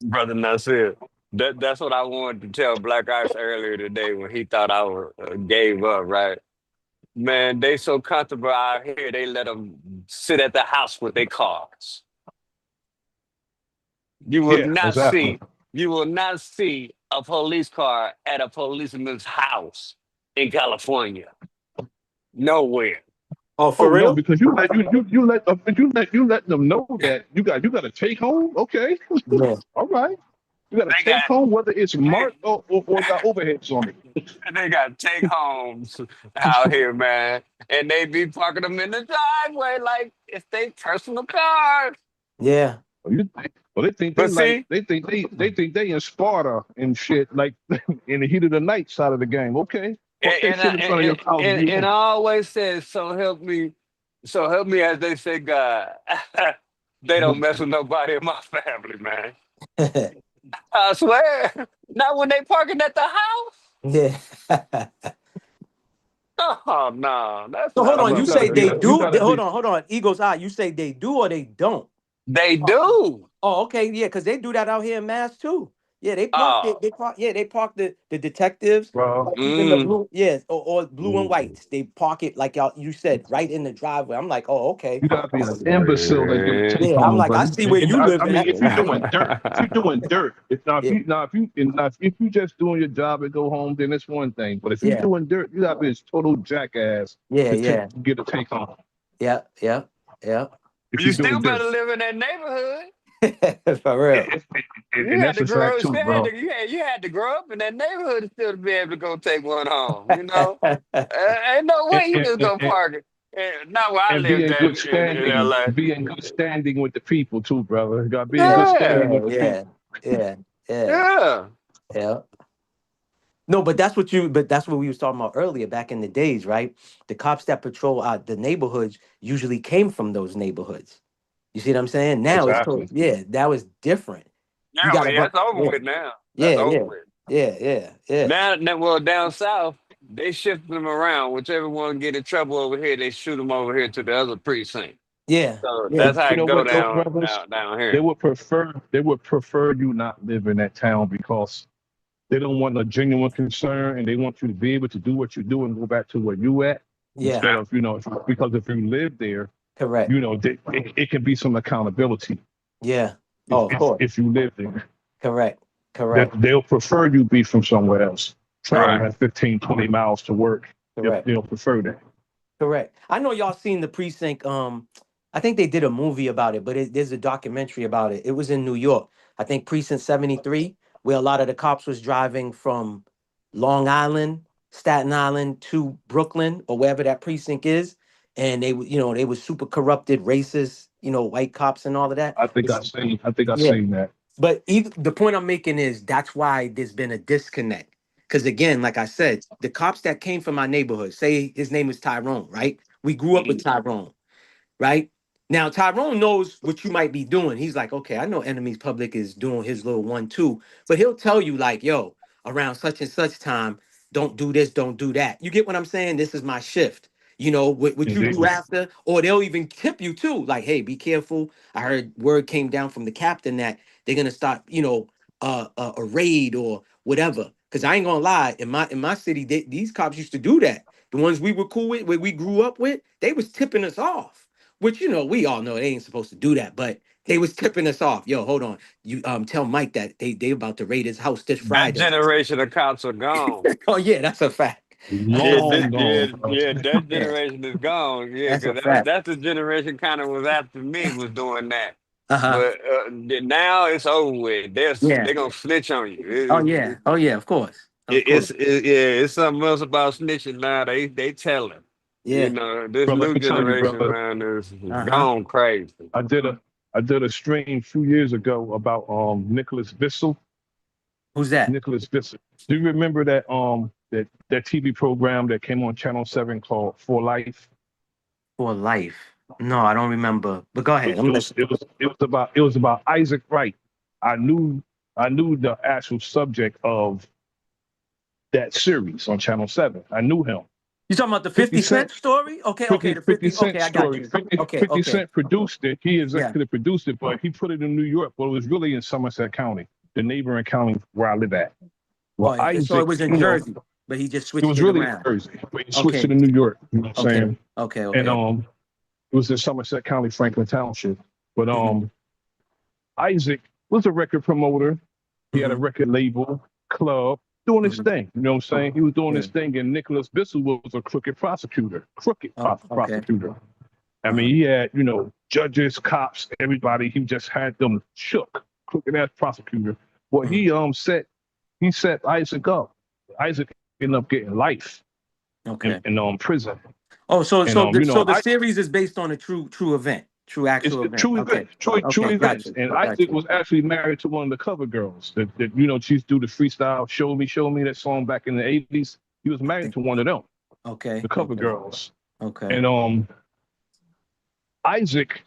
Brother Nasir. That's what I wanted to tell Black Ice earlier today when he thought I gave up, right? Man, they so comfortable out here, they let them sit at the house with their cars. You will Yeah, not exactly. see a police car at a policeman's house in California. Nowhere. Oh, Oh for no, real? because you let them know that you got to take home. Okay, Yeah. all right. You got to They take got home whether it's they, marked or got overheads on it. they got take homes out here, man. And they be parking them in the driveway like it's their personal cars. Yeah. Well, they think But see, they think they in Sparta and shit like in the heat of the night side of the game. Okay, park that shit in front of your house. And be and I home. always said, so help me as they say, God. They don't mess with nobody in my family, man. I swear. Not when they parking at the house. Yeah. Oh no, that's So hold not on. You You what say we gotta they do. you do? gotta be. Hold on. Eagle's eye. You say they do or they don't? They Oh, do. okay. Yeah, because they do that out here in Mass too. Yeah, they park. Oh. They park. Yeah, they park the detectives. Well, Even the Mm. blue, or blue and whites. They park it like y'all you said, right in the driveway. I'm like, oh, okay. you gotta be an imbecile to do take Yeah, I'm home, like, I buddy. see where And you live I mean, at. if you're doing dirt, Yeah, if you just doing your job and go home, then it's one thing. But if you're yeah, doing dirt, you gotta be a total jackass yeah, to yeah, get a take home. yeah, yeah, yeah. If You you're still doing dirt, better live in that neighborhood. For real. You and had that's to a grow fact up. too, bro. You had to grow up in that neighborhood to still be able to go take one home. You know, ain't no And, way you and, just and, go and park it. Not where I and be lived in at good in standing, LA. be in good standing with the people too, brother. You gotta be in good Yeah, standing Yeah, with the yeah, people. yeah, yeah, yeah. yeah. No, but that's what we was talking about earlier back in the days, right? The cops that patrol the neighborhoods usually came from those neighborhoods. You see what I'm saying? Now it's Exactly. yeah, that was different. You Yeah, got well, to yeah, run. that's over Yeah, with now. That's yeah, over yeah, with. yeah, yeah, yeah, Well, down south, they shift them around. Whichever one get in trouble over here, they shoot them over here to the other precinct. yeah, So yeah, that's But how you it know go what, though, down brothers? here. They would prefer you not live in that town because they don't want a genuine concern and they want you to be able to do what you do and go back to where you at yeah. instead of, because if you live there, Correct. it can be some accountability Yeah. Oh, of course. if you live there. Correct. That Correct. they'll prefer you be from somewhere else, traveling Correct. Right. at 15, 20 miles to work. Correct. They'll prefer that. Correct. I know y'all seen the precinct. I think they did a movie about it, but there's a documentary about it. It was in New York. I think Precinct 73, where a lot of the cops was driving from Long Island, Staten Island to Brooklyn or wherever that precinct is, and they were super corrupted, racist, white cops and all of that. I think I've Yeah. seen that. But the point I'm making is that's why there's been a disconnect. Because again, like I said, the cops that came from my neighborhood, say his name is Tyrone, right? We grew up with Tyrone, right? Now Tyrone knows what you might be doing. He's like, okay, I know Enemies Public is doing his little 1-2, but he'll tell you like, yo, around such and such time, don't do this, don't do that. You get what I'm saying? This is my shift. What you do Indeed. after, or they'll even tip you too. Like, hey, be careful. I heard word came down from the captain that they're gonna start, a raid or whatever. Cause I ain't gonna lie, in my city, these cops used to do that. The ones we were cool with, where we grew up with, they was tipping us off. which, you know, we all know they ain't supposed to do that, but they was tipping us off. Yo, hold on. You tell Mike that they about to raid his house this That Friday. generation of cops are gone. Oh yeah, that's a fact. Yeah, Long gone, bro. yeah, that Yeah, generation is gone. Yeah, that's a because fact. that's the generation kind of was after me was doing that. Uh-huh. But now it's over with. Yeah. They're gonna snitch on you. Oh yeah. Oh yeah, of course. Of course. Yeah, it's something else about snitching now. They telling. You Yeah. know, this Bro, let new me tell you, generation, brother. man, is Uh-huh. gone crazy. I did a stream a few years ago about Nicholas Bissell. Who's that? Nicholas Bissell. Do you remember that TV program that came on Channel 7 called For Life? For life. No, I don't remember. But go ahead. I'm listening. It was about Isaac Wright. I knew the actual subject of that series on Channel 7. I knew him. You talking about the 50 Cent story? Okay, 50, the 50 50. Cent Okay, I got story. you. 50, Okay, 50 okay. Cent produced it. He Yeah. executive produced it, but he put it in New York. But it was really in Somerset County, the neighboring county where I live at. Well, Oh, Isaac, so it was in Jersey, but he just it switched was it really in around. Jersey, but he switched Okay. it to New York. You know what I'm Okay. saying? Okay. And it was in Somerset County, Franklin Township. But Isaac was a record promoter. He had a record label, club, doing his thing. You know what I'm saying? He was doing his thing, and Nicholas Bissell was a crooked prosecutor. Prosecutor. I mean, he had, you know, judges, cops, everybody. He just had them shook. Crooked ass prosecutor. Well, he set Isaac up. Isaac ended up getting life in prison. Oh, so And, the series is based on a true event, actual event. True Okay. event, true events. Gotcha. And Isaac was actually married to one of the cover girls that you know, she's do the freestyle Show Me that song back in the 80s. He was married to one of them, Okay. the cover girls. Okay. And Isaac,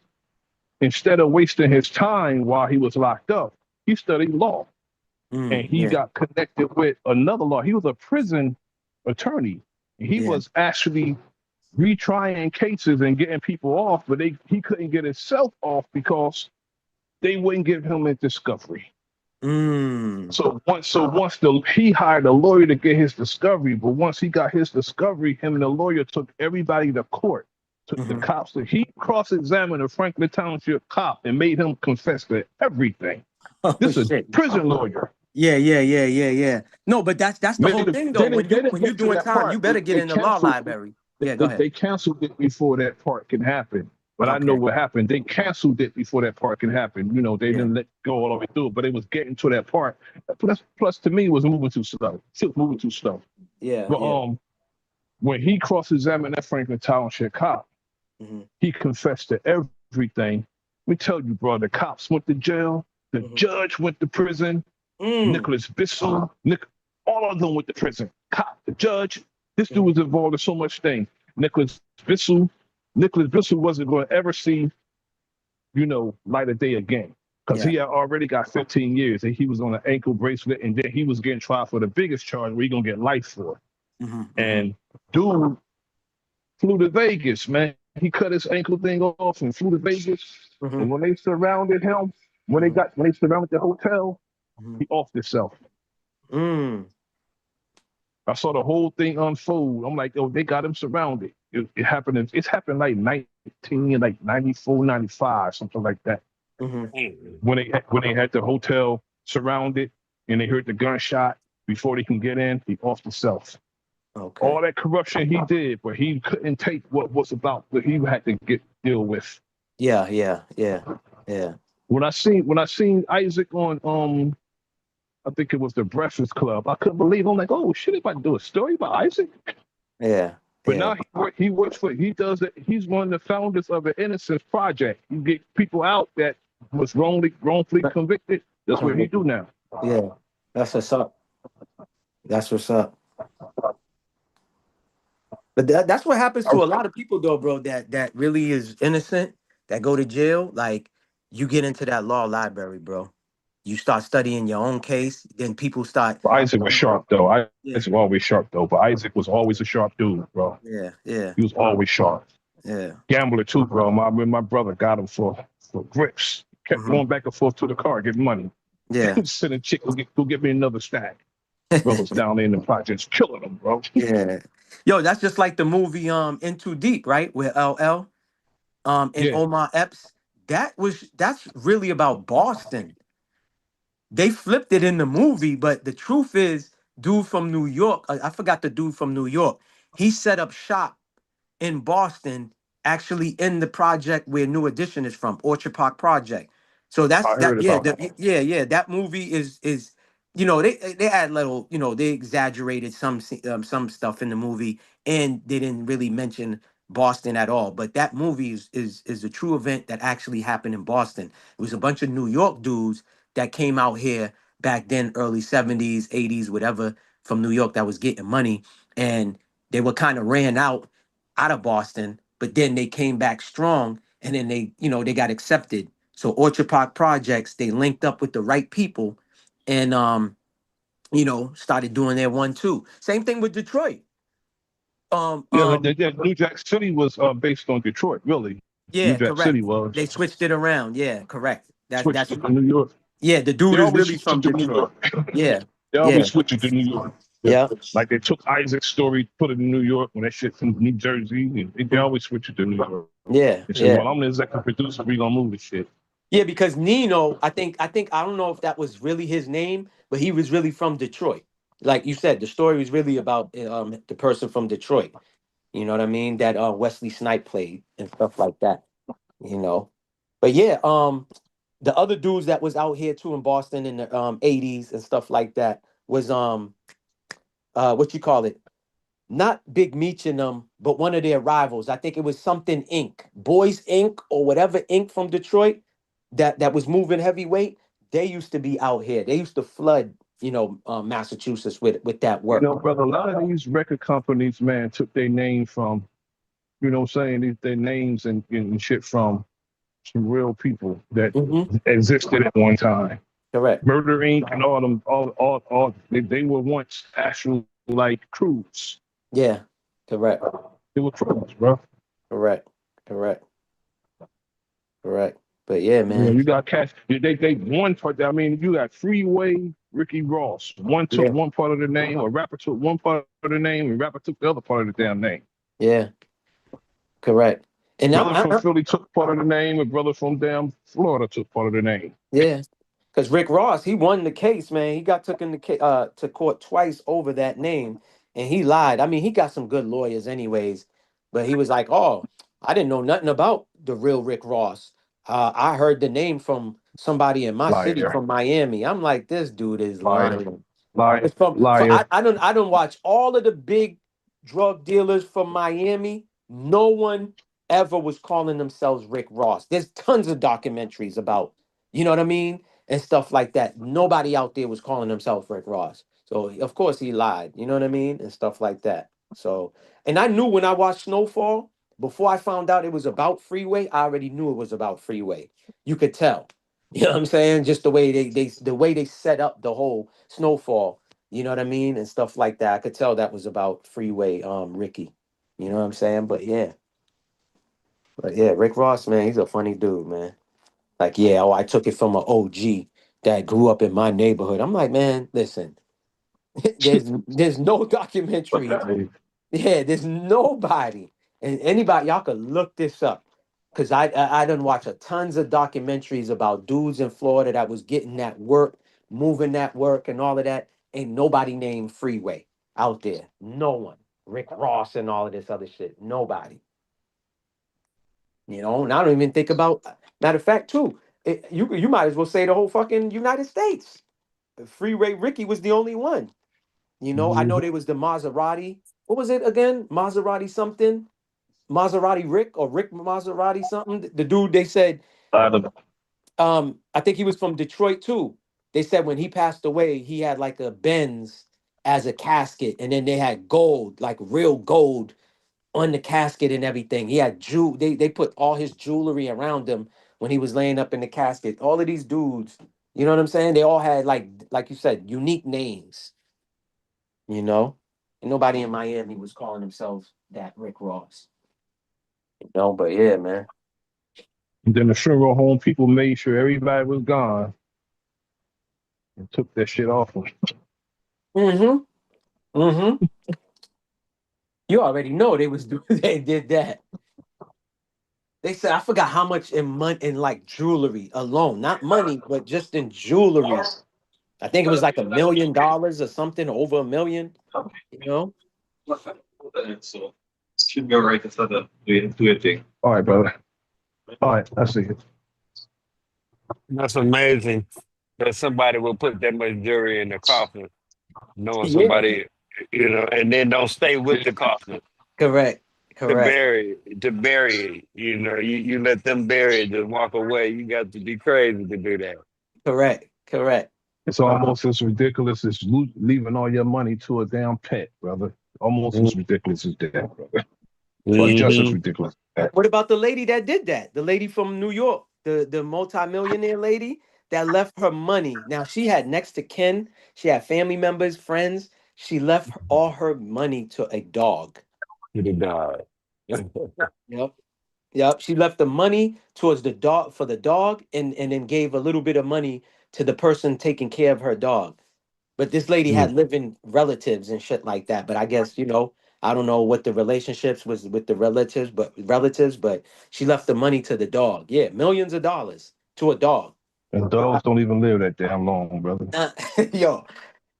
instead of wasting his time while he was locked up, he studied law. And he got connected with another law. He was a prison attorney. He was actually retrying cases and getting people off, but he couldn't get himself off because they wouldn't give him a discovery. So once he hired a lawyer to get his discovery, but once he got his discovery, him and the lawyer took everybody to court, took the cops. He cross-examined a Franklin Township cop and made him confess to everything. This is a prison lawyer. Yeah. No, but that's the whole thing though. When you're doing time, you better get in the law library. Yeah, go ahead. They canceled it before that part can happen. But I know what happened. They canceled it before that part can happen. You know, they didn't let go all the way through, but it was getting to that part. Plus to me, it was moving too slow. Still moving too slow. Yeah. But when he cross-examined that Franklin Township cop, he confessed to everything. Let me tell you, bro, the cops went to jail, the judge went to prison, Nicholas Bissell, all of them went to prison. Cop, the judge, this dude was involved in so much thing. Nicholas Bissell wasn't going to ever see, you know, light of day again. Because he had already got 15 years and he was on an ankle bracelet, and then he was getting tried for the biggest charge where he's going to get life for. And dude flew to Vegas, man. He cut his ankle thing off and flew to Vegas. And when they surrounded him, when they surrounded the hotel, he offed himself. I saw the whole thing unfold. I'm like, oh, they got him surrounded. It's happened like 94, 95, something like that. When they had the hotel surrounded and they heard the gunshot before they can get in, he offed himself. Okay. All that corruption he did, but he couldn't take what he had to deal with. Yeah. When I seen Isaac on I think it was the Breakfast Club, I couldn't believe it. I'm like, oh shit, if I do a story about Isaac. Yeah. But now he works for he's one of the founders of the Innocence Project. You get people out that was wrongfully convicted. That's what he do now. Yeah. That's what's up. But that's what happens to a lot of people though, bro, that really is innocent, that go to jail. Like, you get into that law library, bro. You start studying your own case, then people start. But Isaac was sharp though. Isaac was always sharp though. But Isaac was always a sharp dude, bro. Yeah. He was always sharp. Yeah. Gambler too, bro. My brother got him for grips. Kept going back and forth to the car, getting money. Yeah. Sending chick, go get me another stack. Brothers down there in the projects killing them, bro. Yeah. Yo, that's just like the movie In Too Deep, right? With LL. and Omar Epps, that's really about Boston. They flipped it in the movie, but the truth is, dude from New York, I forgot the dude from New York. He set up shop in Boston, actually in the project where New Edition is from, Orchard Park Project. So that's I that. heard Yeah, about that. yeah. That movie is they add little, they exaggerated some stuff in the movie, and they didn't really mention Boston at all. But that movie is a true event that actually happened in Boston. It was a bunch of New York dudes that came out here back then, early 70s, 80s, whatever, from New York that was getting money, and they were kind of ran out of Boston, but then they came back strong, and then they got accepted. So Orchard Park Projects, they linked up with the right people, and started doing their 1-2. Same thing with Detroit. New Jack City was based on Detroit, really. New Yeah, Jack City correct. was They switched it around. Yeah, correct. switched That's it to New York. yeah. The They dude is always really switch it from to New Detroit. York. Yeah, They yeah, always switch it to New York. Yeah. yeah. Like they took Isaac's story, put it in New York when that shit from New Jersey. And they always switch it to New York. Yeah, They said, yeah. well, I'm the executive producer. We gonna move this shit. Yeah, because Nino, I think I don't know if that was really his name, but he was really from Detroit. Like you said, the story was really about the person from Detroit. You know what I mean? That Wesley Snipe played and stuff like that. You know, but yeah, the other dudes that was out here too in Boston in the '80s and stuff like that was what you call it? Not Big Meech and them, but one of their rivals. I think it was something Inc. Boys Inc. or whatever Inc. from Detroit that was moving heavyweight. They used to be out here. They used to flood, Massachusetts with that You work. know, brother, a lot of these record companies, man, took their name from, what I'm saying, their names and shit from some real people that existed at one time. Correct. Murder Inc. and all them, all they were once actual like crews. Yeah. Correct. They were crews, bro. Correct. Correct. Correct. But yeah, You know, man. you got cats. They one part. I mean, you got Freeway, Ricky Ross. One took Yeah. one part of the name, or rapper took one part of the name, and rapper took the other part of the damn name. Yeah. Correct. And Brother from Philly took part of the name, and brother from damn Florida took part of the name. yeah. Because Rick Ross, he won the case, man. He got taken to court twice over that name, and he lied. I mean, he got some good lawyers, anyways, but he was like, "Oh, I didn't know nothing about the real Rick Ross. I heard the name from somebody in my city Liar, from Miami." I'm like, "This dude is liar, lying." liar, It's from so liar. I don't watch all of the big drug dealers from Miami. No one ever was calling themselves Rick Ross. There's tons of documentaries about, you know what I mean? And stuff like that. Nobody out there was calling himself Rick Ross. So of course he lied, you know what I mean? And stuff like that. So, and I knew when I watched Snowfall, before I found out it was about Freeway, I already knew it was about Freeway. You could tell. You know what I'm saying? Just the way they set up the whole Snowfall, you know what I mean? And stuff like that. I could tell that was about Freeway Ricky. You know what I'm saying? But yeah. But yeah, Rick Ross, man, he's a funny dude, man. Like, yeah, oh, I took it from an OG that grew up in my neighborhood. I'm like, man, listen, there's no documentary. Yeah, there's nobody. And anybody, y'all could look this up. Cause I done watch a tons of documentaries about dudes in Florida that was getting that work, moving that work and all of that. Ain't nobody named Freeway out there. No one. Rick Ross and all of this other shit. Nobody. And I don't even think about. Matter of fact, too, you might as well say the whole fucking United States. Freeway Ricky was the only one. I know there was the Maserati. What was it again? Maserati something. Maserati Rick or Rick Maserati something. The dude they said. I think he was from Detroit too. They said when he passed away, he had like a Benz as a casket, and then they had gold, like real gold on the casket and everything. He had they put all his jewelry around him when he was laying up in the casket. All of these dudes, you know what I'm saying? They all had like you said, unique names, you know? And nobody in Miami was calling themselves that Rick Ross. But yeah, man. And then the funeral home people made sure everybody was gone and took that shit off them. Mm-hmm. Mm-hmm. You already know they did that. They said I forgot how much in money in like jewelry alone, not money, but just in jewelry. I think it was like $1 million or something, over $1 million. You know. So should go right instead of doing thing. All right, brother. All right, I see it. That's amazing that somebody will put that much jewelry in the coffin, knowing Yeah. somebody, and then don't stay with the coffin Correct. to Correct. bury it. You let them bury it, just walk away. You got to be crazy to do that. Correct. Correct. It's almost as ridiculous as leaving all your money to a damn pet, brother. Almost as ridiculous as that, brother. Or just as Mm-hmm. ridiculous as that. What about the lady that did that? The lady from New York, the multimillionaire lady that left her money. Now she had next to kin, she had family members, friends. She left all her money to a dog. To the dog. Yep. Yep. She left the money towards the dog for the dog and then gave a little bit of money to the person taking care of her dog. But this lady had living relatives and shit like that. But I guess, I don't know what the relationships was with the relatives, but she left the money to the dog. Yeah, millions of dollars to a dog. And dogs don't even live that damn long, brother. Yo,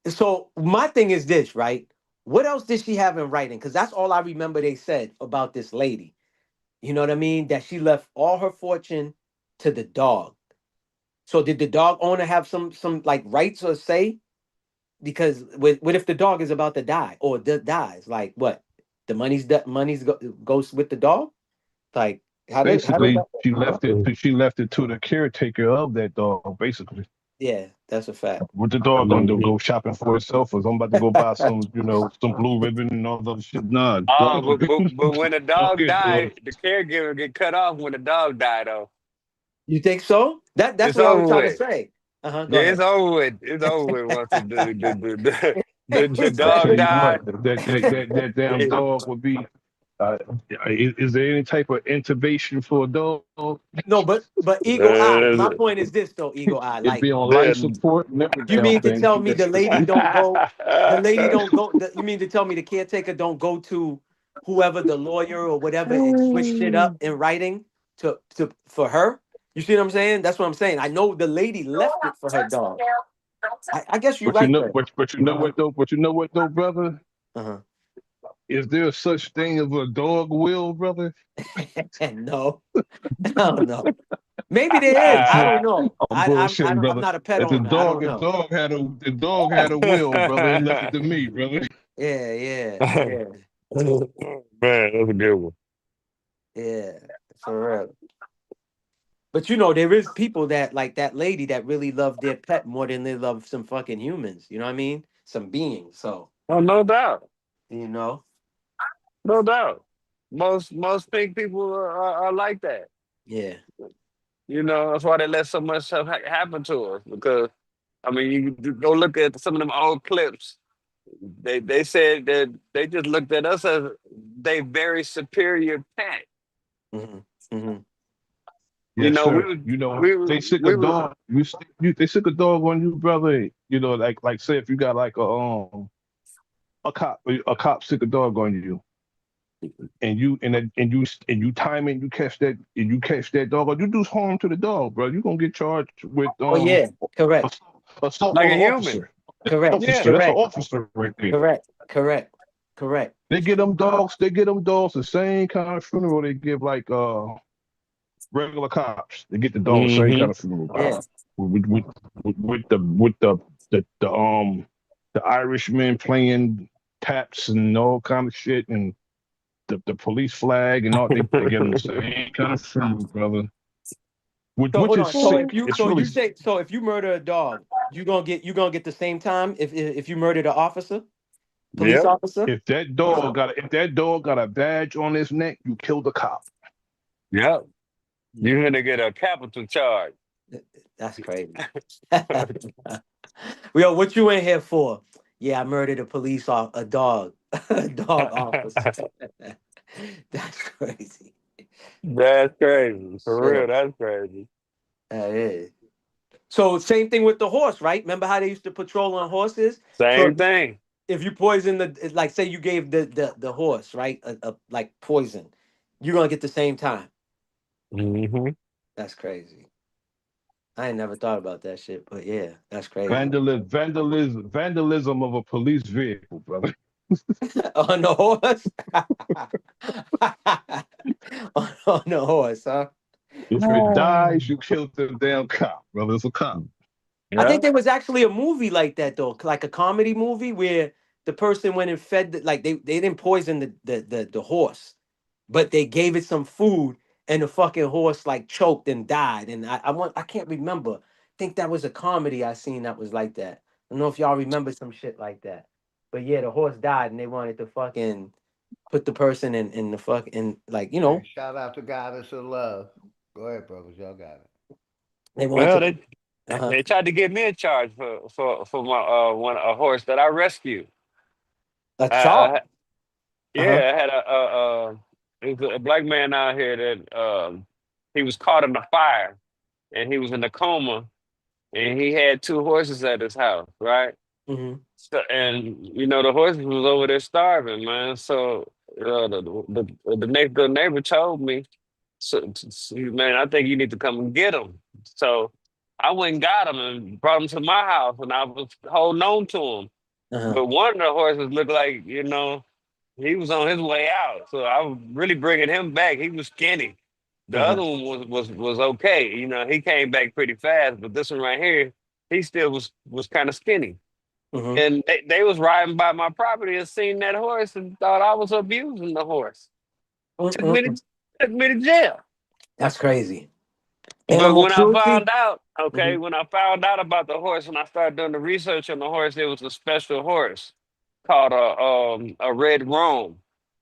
so my thing is this, right? What else did she have in writing? Because that's all I remember they said about this lady. You know what I mean? That she left all her fortune to the dog. So did the dog owner have some like rights or say? Because what if the dog is about to die or dies? Like what? The goes with the dog? Like how did Basically, that she left it. She left it to the caretaker of that dog. Basically, Yeah, that's a fact. what the dog gonna do? Go shopping for itself, or I'm about to go buy some blue ribbon and all that other shit? Nah, But, dog. but when a Dog dog is died, dog. the caregiver get cut off when the dog died, though. You think so? That's It's what I was over trying to with. say. Go Yeah, ahead. it's over with. It's over with once the He I dog tell said, you died. what, that damn dog would be. Uh, is there any type of intubation for a dog? no, but Eagle Eye. My point is this though, Eagle Eye. It'd Like, be on life support and every you damn mean to thing. tell me the lady don't go? The lady don't go. You mean to tell me the caretaker don't go to whoever the lawyer or whatever and switch shit up in writing to for her? You see what I'm saying? That's what I'm saying. I know the lady left it for her dog. I guess you're But you right know, there. but you know what though? But you know what though, brother? Uh Is there such thing as a dog will, brother? huh. No, I don't know. Maybe there is. I'm, I bull- don't know. I'm I bullshitting, don't, I'm brother. not a pet If the owner. I dog, don't if know. dog had a, if dog had a will, brother, it left it to me, brother. Yeah, yeah, yeah, Man, that's a good one. yeah. For real. But there is people that like that lady that really love their pet more than they love some fucking humans. You know what I mean? Some beings. So, Oh, no doubt. you know, No doubt. Most big people are like that. yeah. That's why they let so much stuff happen to us. Because I mean, you go look at some of them old clips. They said that they just looked at us as they very superior pet. hmm hmm You Yes, know, sir. You know, they sick a we were dog. They sick a dog on you, brother. You know, like say if you got like a cop sick a dog on you, and you time it, you catch that dog, or you do harm to the dog, bro. You gonna get charged with Oh yeah. Correct. assault like on a an human. officer. Correct. Yeah. Officer, that's an Correct. officer right there. Correct. Correct. Correct. They get them dogs. They get them dogs the same kind of funeral they give like regular cops. They get the dog the same Hmm. kind of funeral, bro. Yeah. With the Irishman playing taps and all kind of shit and the police flag and all they get them the same kind of funeral, brother. So Which hold is on. So sick. if you It's so really you say so if you murder a dog, you gonna get the same time if you murdered an officer, police Yep. officer. if that dog got a badge on his neck, you killed the cop. Yep. You're gonna get a capital charge. That's crazy. Yo, what you in here for? Yeah, I murdered a dog, a dog officer. That's crazy. That's crazy. For real, Shit, that's crazy. that is. So same thing with the horse, right? Remember how they used to patrol on horses? So Same thing. if you poison like say you gave the horse, right, like poison, you're gonna get the same time. Mm-hmm. That's crazy. I ain't never thought about that shit, but yeah, that's crazy. Vandalism of a police vehicle, brother. On the horse? on the horse, huh? If it dies, you killed the damn cop, brother. It's a cop. I think Yeah. there was actually a movie like that though, like a comedy movie where the person went and fed like they didn't poison the horse, but they gave it some food and the fucking horse like choked and died. And I can't remember. I think that was a comedy I seen that was like that. I don't know if y'all remember some shit like that. But yeah, the horse died and they wanted to fucking put the person in the fucking like, Hey, shout out to Goddess of Love. Go ahead, brothers. Y'all got it. they wanted Well, to they tried to get me a charge for my one a horse that I rescued. a I, chart. I Uh-huh. yeah, I had it was a black man out here that he was caught in a fire and he was in a coma and he had two horses at his house, right? Mm-hmm. So, and the horses was over there starving, man. So the next door neighbor told me, man, I think you need to come and get them. So I went and got him and brought him to my house, and I was holding on to him. Uh-huh. But one of the horses looked like he was on his way out. So I was really bringing him back. He was skinny. The Uh-huh. other one was okay. He came back pretty fast, but this one right here, he still was kind of skinny. Mm-hmm. And they was riding by my property and seen that horse and thought I was abusing the horse. Took me to Mm-mm. took me to jail. That's crazy. But Animal when I cruelty. found out, okay, Mm-hmm. when I found out about the horse and I started doing the research on the horse, it was a special horse called a red roan.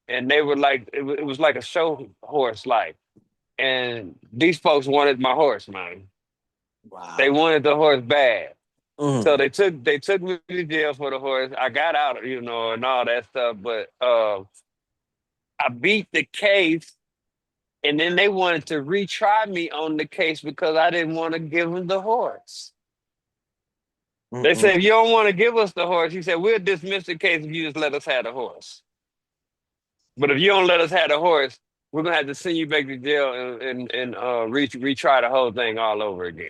And they were like it was like a show horse like. And these folks wanted my horse, man. They Wow. wanted the horse bad. So Mm. they took me to jail for the horse. I got out, and all that stuff, but I beat the case, and then they wanted to retry me on the case because I didn't want to give them the horse. They Mm-mm. said, if you don't want to give us the horse, he said, we'll dismiss the case if you just let us have the horse. But if you don't let us have the horse, we're gonna have to send you back to jail and retry the whole thing all over again.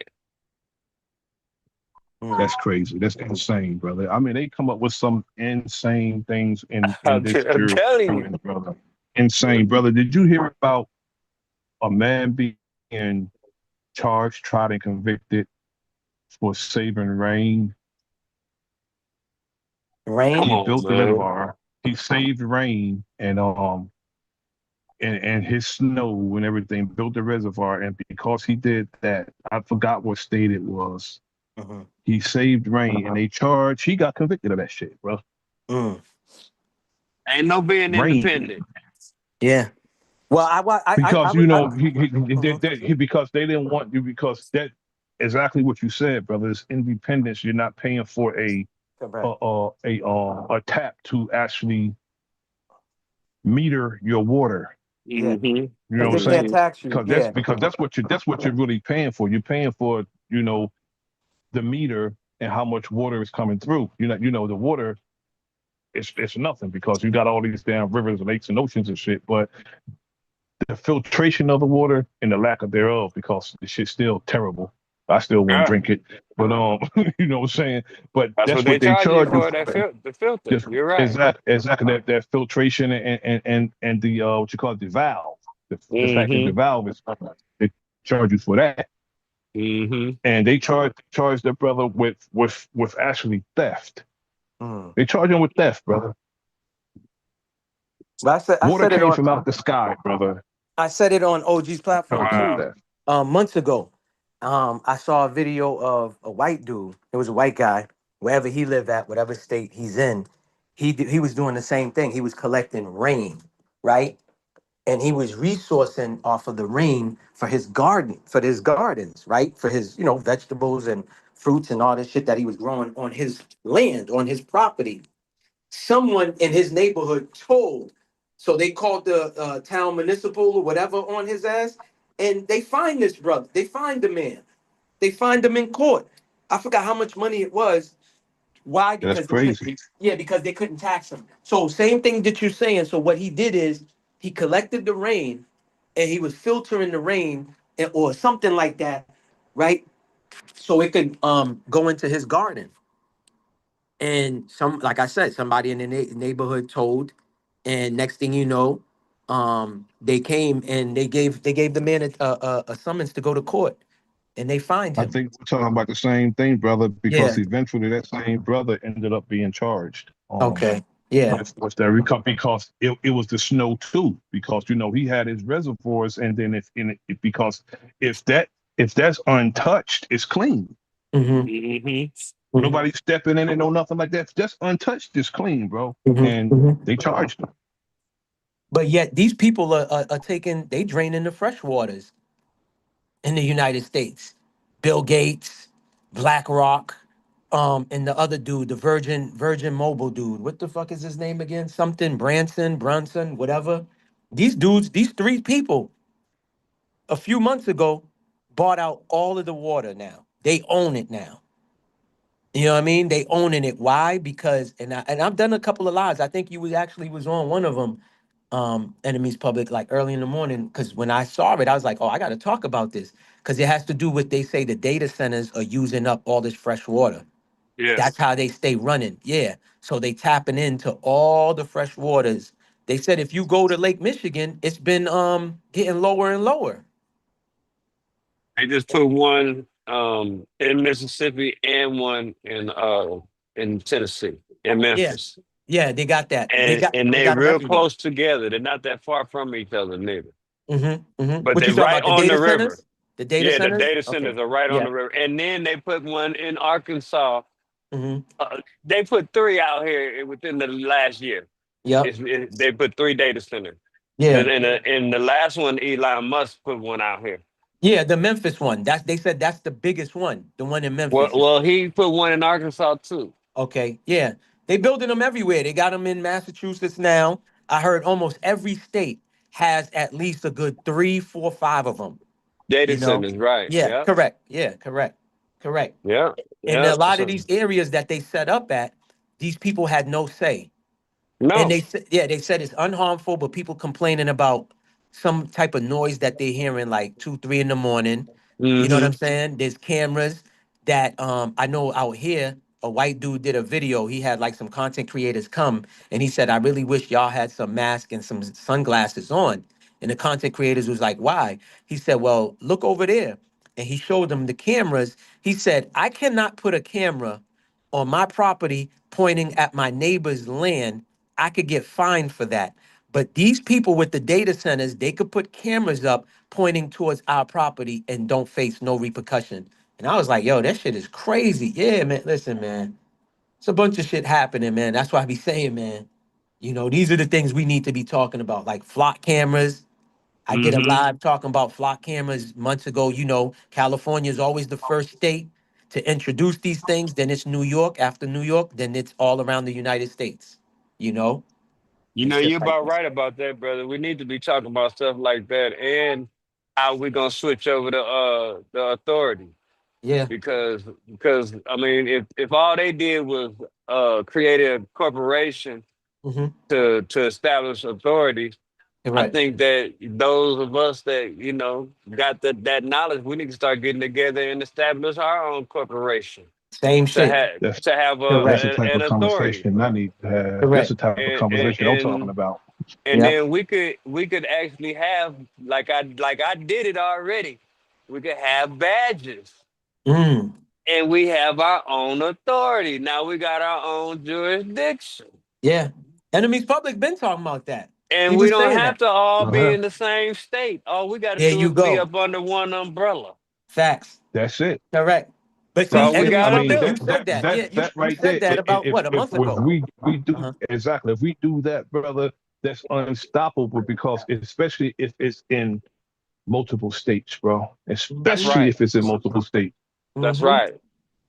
That's crazy. That's insane, brother. I mean, they come up with some insane things in I'm, this I'm telling you. jurisprudence, brother. Insane, brother. Did you hear about a man being charged, tried, and convicted for saving rain? Come Rain. He on, built the man. reservoir. He saved rain and his snow and everything, built the reservoir. And because he did that, I forgot what state it was. Mm-hmm. He saved rain, and he got convicted of that shit, bro. Mm. Ain't no being Rain, independent. Yeah. Well, I because was Mhm. because they didn't want you, because that exactly what you said, brother. It's independence. You're not paying for Correct. a tap to actually meter your water. Yeah. Mm-hmm. You know Because what they I'm can't saying? Mm-hmm. tax you. Yeah. Because that's what you're really paying for. You're paying for the meter and how much water is coming through. The water. It's nothing because you got all these damn rivers and lakes and oceans and shit, but the filtration of the water and the lack of thereof, because the shit's still terrible. I still wouldn't Yeah, drink it, but you know what I'm saying. But that's what that's they what they charge you charge you for, that for. the filter. Just You're right. exactly that filtration and the what you call it, the valve. The fact that the Mm-hmm. valve is, they charge you for that, Mm-hmm. and they charge the brother with actually theft. Mm. They charge him with theft, brother. But I Water said it came on from out the sky, brother. OG's platform Charge him with too. theft. Months ago, I saw a video of a white dude. It was a white guy, wherever he lived at, whatever state he's in. He was doing the same thing. He was collecting rain, right? And he was resourcing off of the rain for his gardens, right? For his, vegetables and fruits and all this shit that he was growing on his land, on his property. Someone in his neighborhood told, so they called the town municipal or whatever on his ass, and they find this brother. They find the man. They find him in court. I forgot how much money it was. Why? That's Because they crazy. couldn't. Yeah, because they couldn't tax him. So same thing that you're saying. So what he did is he collected the rain, and he was filtering the rain or something like that, right? So it could go into his garden. And like I said, somebody in the neighborhood told, and next thing you know, they came and they gave the man a summons to go to court, and they fined I him. think we're talking about the same thing, brother, because Yeah. eventually that same brother ended up being charged. Okay. Yeah. What's that recovery? Because it was the snow too. Because he had his reservoirs, and then because if that's untouched, it's clean. Mm-hmm. Nobody stepping in it, no nothing like that. If that's untouched, it's clean, bro. Mm-hmm. And Mm-hmm. they charged him. But yet these people are taking, they draining the fresh waters in the United States. Bill Gates, BlackRock, and the other dude, the Virgin Mobile dude. What the fuck is his name again? Something Brunson, whatever. These dudes, these three people, a few months ago, bought out all of the water now. They own it now. You know what I mean? They owning it. Why? Because I've done a couple of lives. I think you was on one of them, Enemies Public, like early in the morning. Because when I saw it, I was like, oh, I got to talk about this because it has to do with, they say the data centers are using up all this fresh water. That's Yes. how they stay running. Yeah. So they tapping into all the fresh waters. They said if you go to Lake Michigan, it's been getting lower and lower. They just put one in Mississippi and one in Tennessee, in Yeah. Memphis. Yeah, they got that. They And got and they they're got them real everywhere. close together. They're not that far from each other, neither. But What you they're talking right about? The on the data river. centers? The data Yeah, the centers? data Okay. centers are right on Yeah. the river. And then they put one in Arkansas. hmm They put three out here within the last year. Yep. They put three data centers. Yeah. And the last one, Elon Musk put one out here. Yeah, the Memphis one. They said that's the biggest one. The one in Well, Memphis is well, he put one in Arkansas too. okay. Yeah. They building them everywhere. They got them in Massachusetts now. I heard almost every state has at least a good three, four, five of them. Data You know? centers, right? Yeah, Yeah, correct. Yeah, correct. Correct. yeah, And yeah. a lot of So, these areas that they set up at, these people had no say. And no. they said, yeah, they said it's unharmful, but people complaining about some type of noise that they're hearing like 2, 3 in the morning. You know what I'm Mm-hmm. saying? There's cameras that I know out here, a white dude did a video. He had like some content creators come and he said, I really wish y'all had some mask and some sunglasses on. And the content creators was like, why? He said, well, look over there. And he showed them the cameras. He said, I cannot put a camera on my property pointing at my neighbor's land. I could get fined for that. But these people with the data centers, they could put cameras up pointing towards our property and don't face no repercussion. And I was like, yo, that shit is crazy. Yeah, man. Listen, man. It's a bunch of shit happening, man. That's why I be saying, man, these are the things we need to be talking about, like flock cameras. I did a Mm-hmm. live talking about flock cameras months ago. California is always the first state to introduce these things. Then it's New York. After New York, then it's all around the United States. You know, it's You're just like about right about that, brother. We need to be talking about stuff like that and how we're gonna switch over to the authority. yeah. Because I mean, if all they did was create a corporation Mm-hmm. to establish authority, You're I right. think that those of us that got that knowledge, we need to start getting together and establish our own corporation Same to shit. have That's to have that's Correct. the type an of authority, conversation I need to have. That's Correct. the type of and and conversation I'm talking and, about. and Yep. then we could actually have like I did it already. We could have badges, Mm. and we have our own authority. Now we got our own jurisdiction. Yeah. Enemies Public been talking about that. He And we was don't saying have that. to all be Uh-huh. in the same state. All we got to There do you is be go. up under one umbrella. Facts. That's it. Correct. But That's see, all That's we it. I Enemies, got to mean, you do. said that. Yeah, you, that you right said there. that about If what, a month if ago. we do Uh-huh. exactly, if we do that, brother, that's unstoppable because especially if it's in multiple states, bro. That's Mm-hmm. Especially right. if it's in multiple states. That's Mm-hmm. right.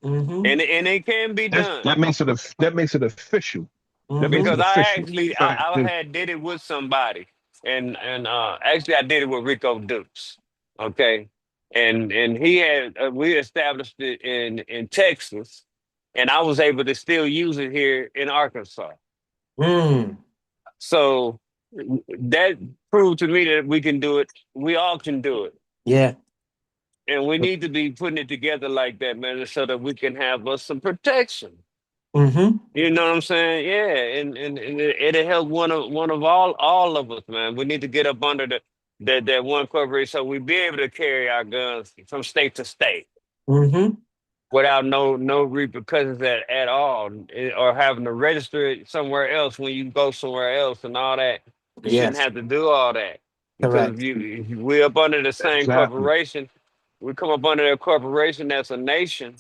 Mm-hmm. And it can be done. That makes it official. That makes Mm-hmm. it Because I official. actually In fact, I had did it with somebody, and actually I did it with Rico Dukes, okay, and he had we established it in Texas, and I was able to still use it here in Arkansas. Mm. So that prove to me that we can do it. We all can do it. Yeah. And we need to be putting it together like that, man, so that we can have us some protection. Mm-hmm. You know what I'm saying? Yeah, and it'll help one of all of us, man. We need to get up under that one corporation so we be able to carry our guns from state to state Mm-hmm. without no repercussions at all, or having to register it somewhere else when you go somewhere else and all that. You shouldn't Yes. have to do all that because Correct. if we up under the same Exactly. corporation, we come up under that corporation that's a nation,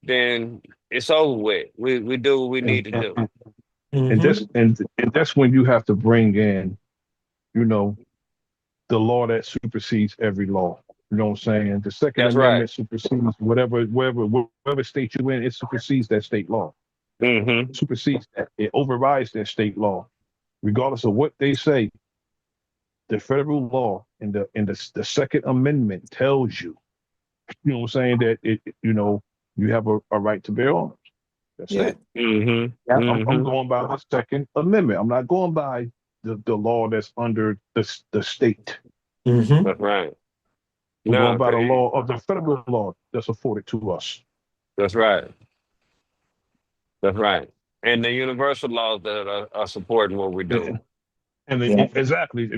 then it's over with. We do what we need And to and, do. and and Mm-hmm. that's and that's when you have to bring in, you know, the law that supersedes every law. You know what I'm saying? The Second That's right. Amendment supersedes whatever state you in, it supersedes that state law. Mm-hmm. Supersedes that. It overrides that state law. Regardless of what they say, the federal law in the Second Amendment tells you, you know what I'm saying, that you have a right to bear arms. That's Yeah. it. Mm-hmm. Yep. I'm Mm-hmm. going by the Second Amendment. I'm not going by the law that's under the state. Mm-hmm. That's right. I'm going No, by the law of the federal law that's afforded to us. that's right. That's right. And the universal laws that are supporting what we do. Yeah. Exactly.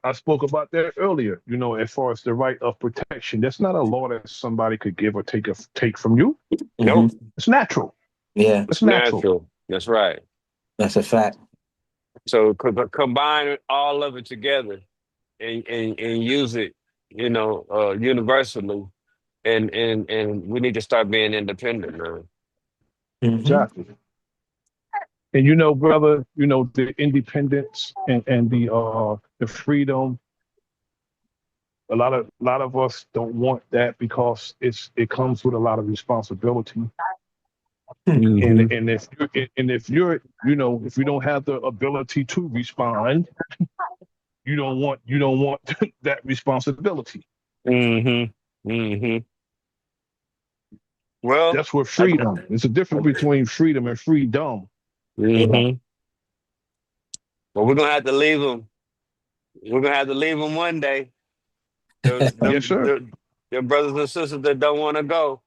I spoke about that earlier. You know, as far as the right of protection, that's not a law that somebody could give or take from you. Nope. Mm-hmm. It's natural. Yeah. It's It's natural. natural. That's right. That's a fact. So combine all of it together and use it, universally. And we need to start being independent, man. Mm-hmm. Exactly. And brother, the independence and the freedom. A lot of us don't want that because it comes with a lot of responsibility. And Mm-hmm. and if you don't have the ability to respond, you don't want that responsibility. Mm-hmm. Mm-hmm. Well, That's where I, freedom. There's a difference between freedom and freedom. Yeah. mm-hmm. But we're gonna have to leave them. We're gonna have to leave them one day. Them, Yes, them, sir. them, them brothers and sisters that don't want to go.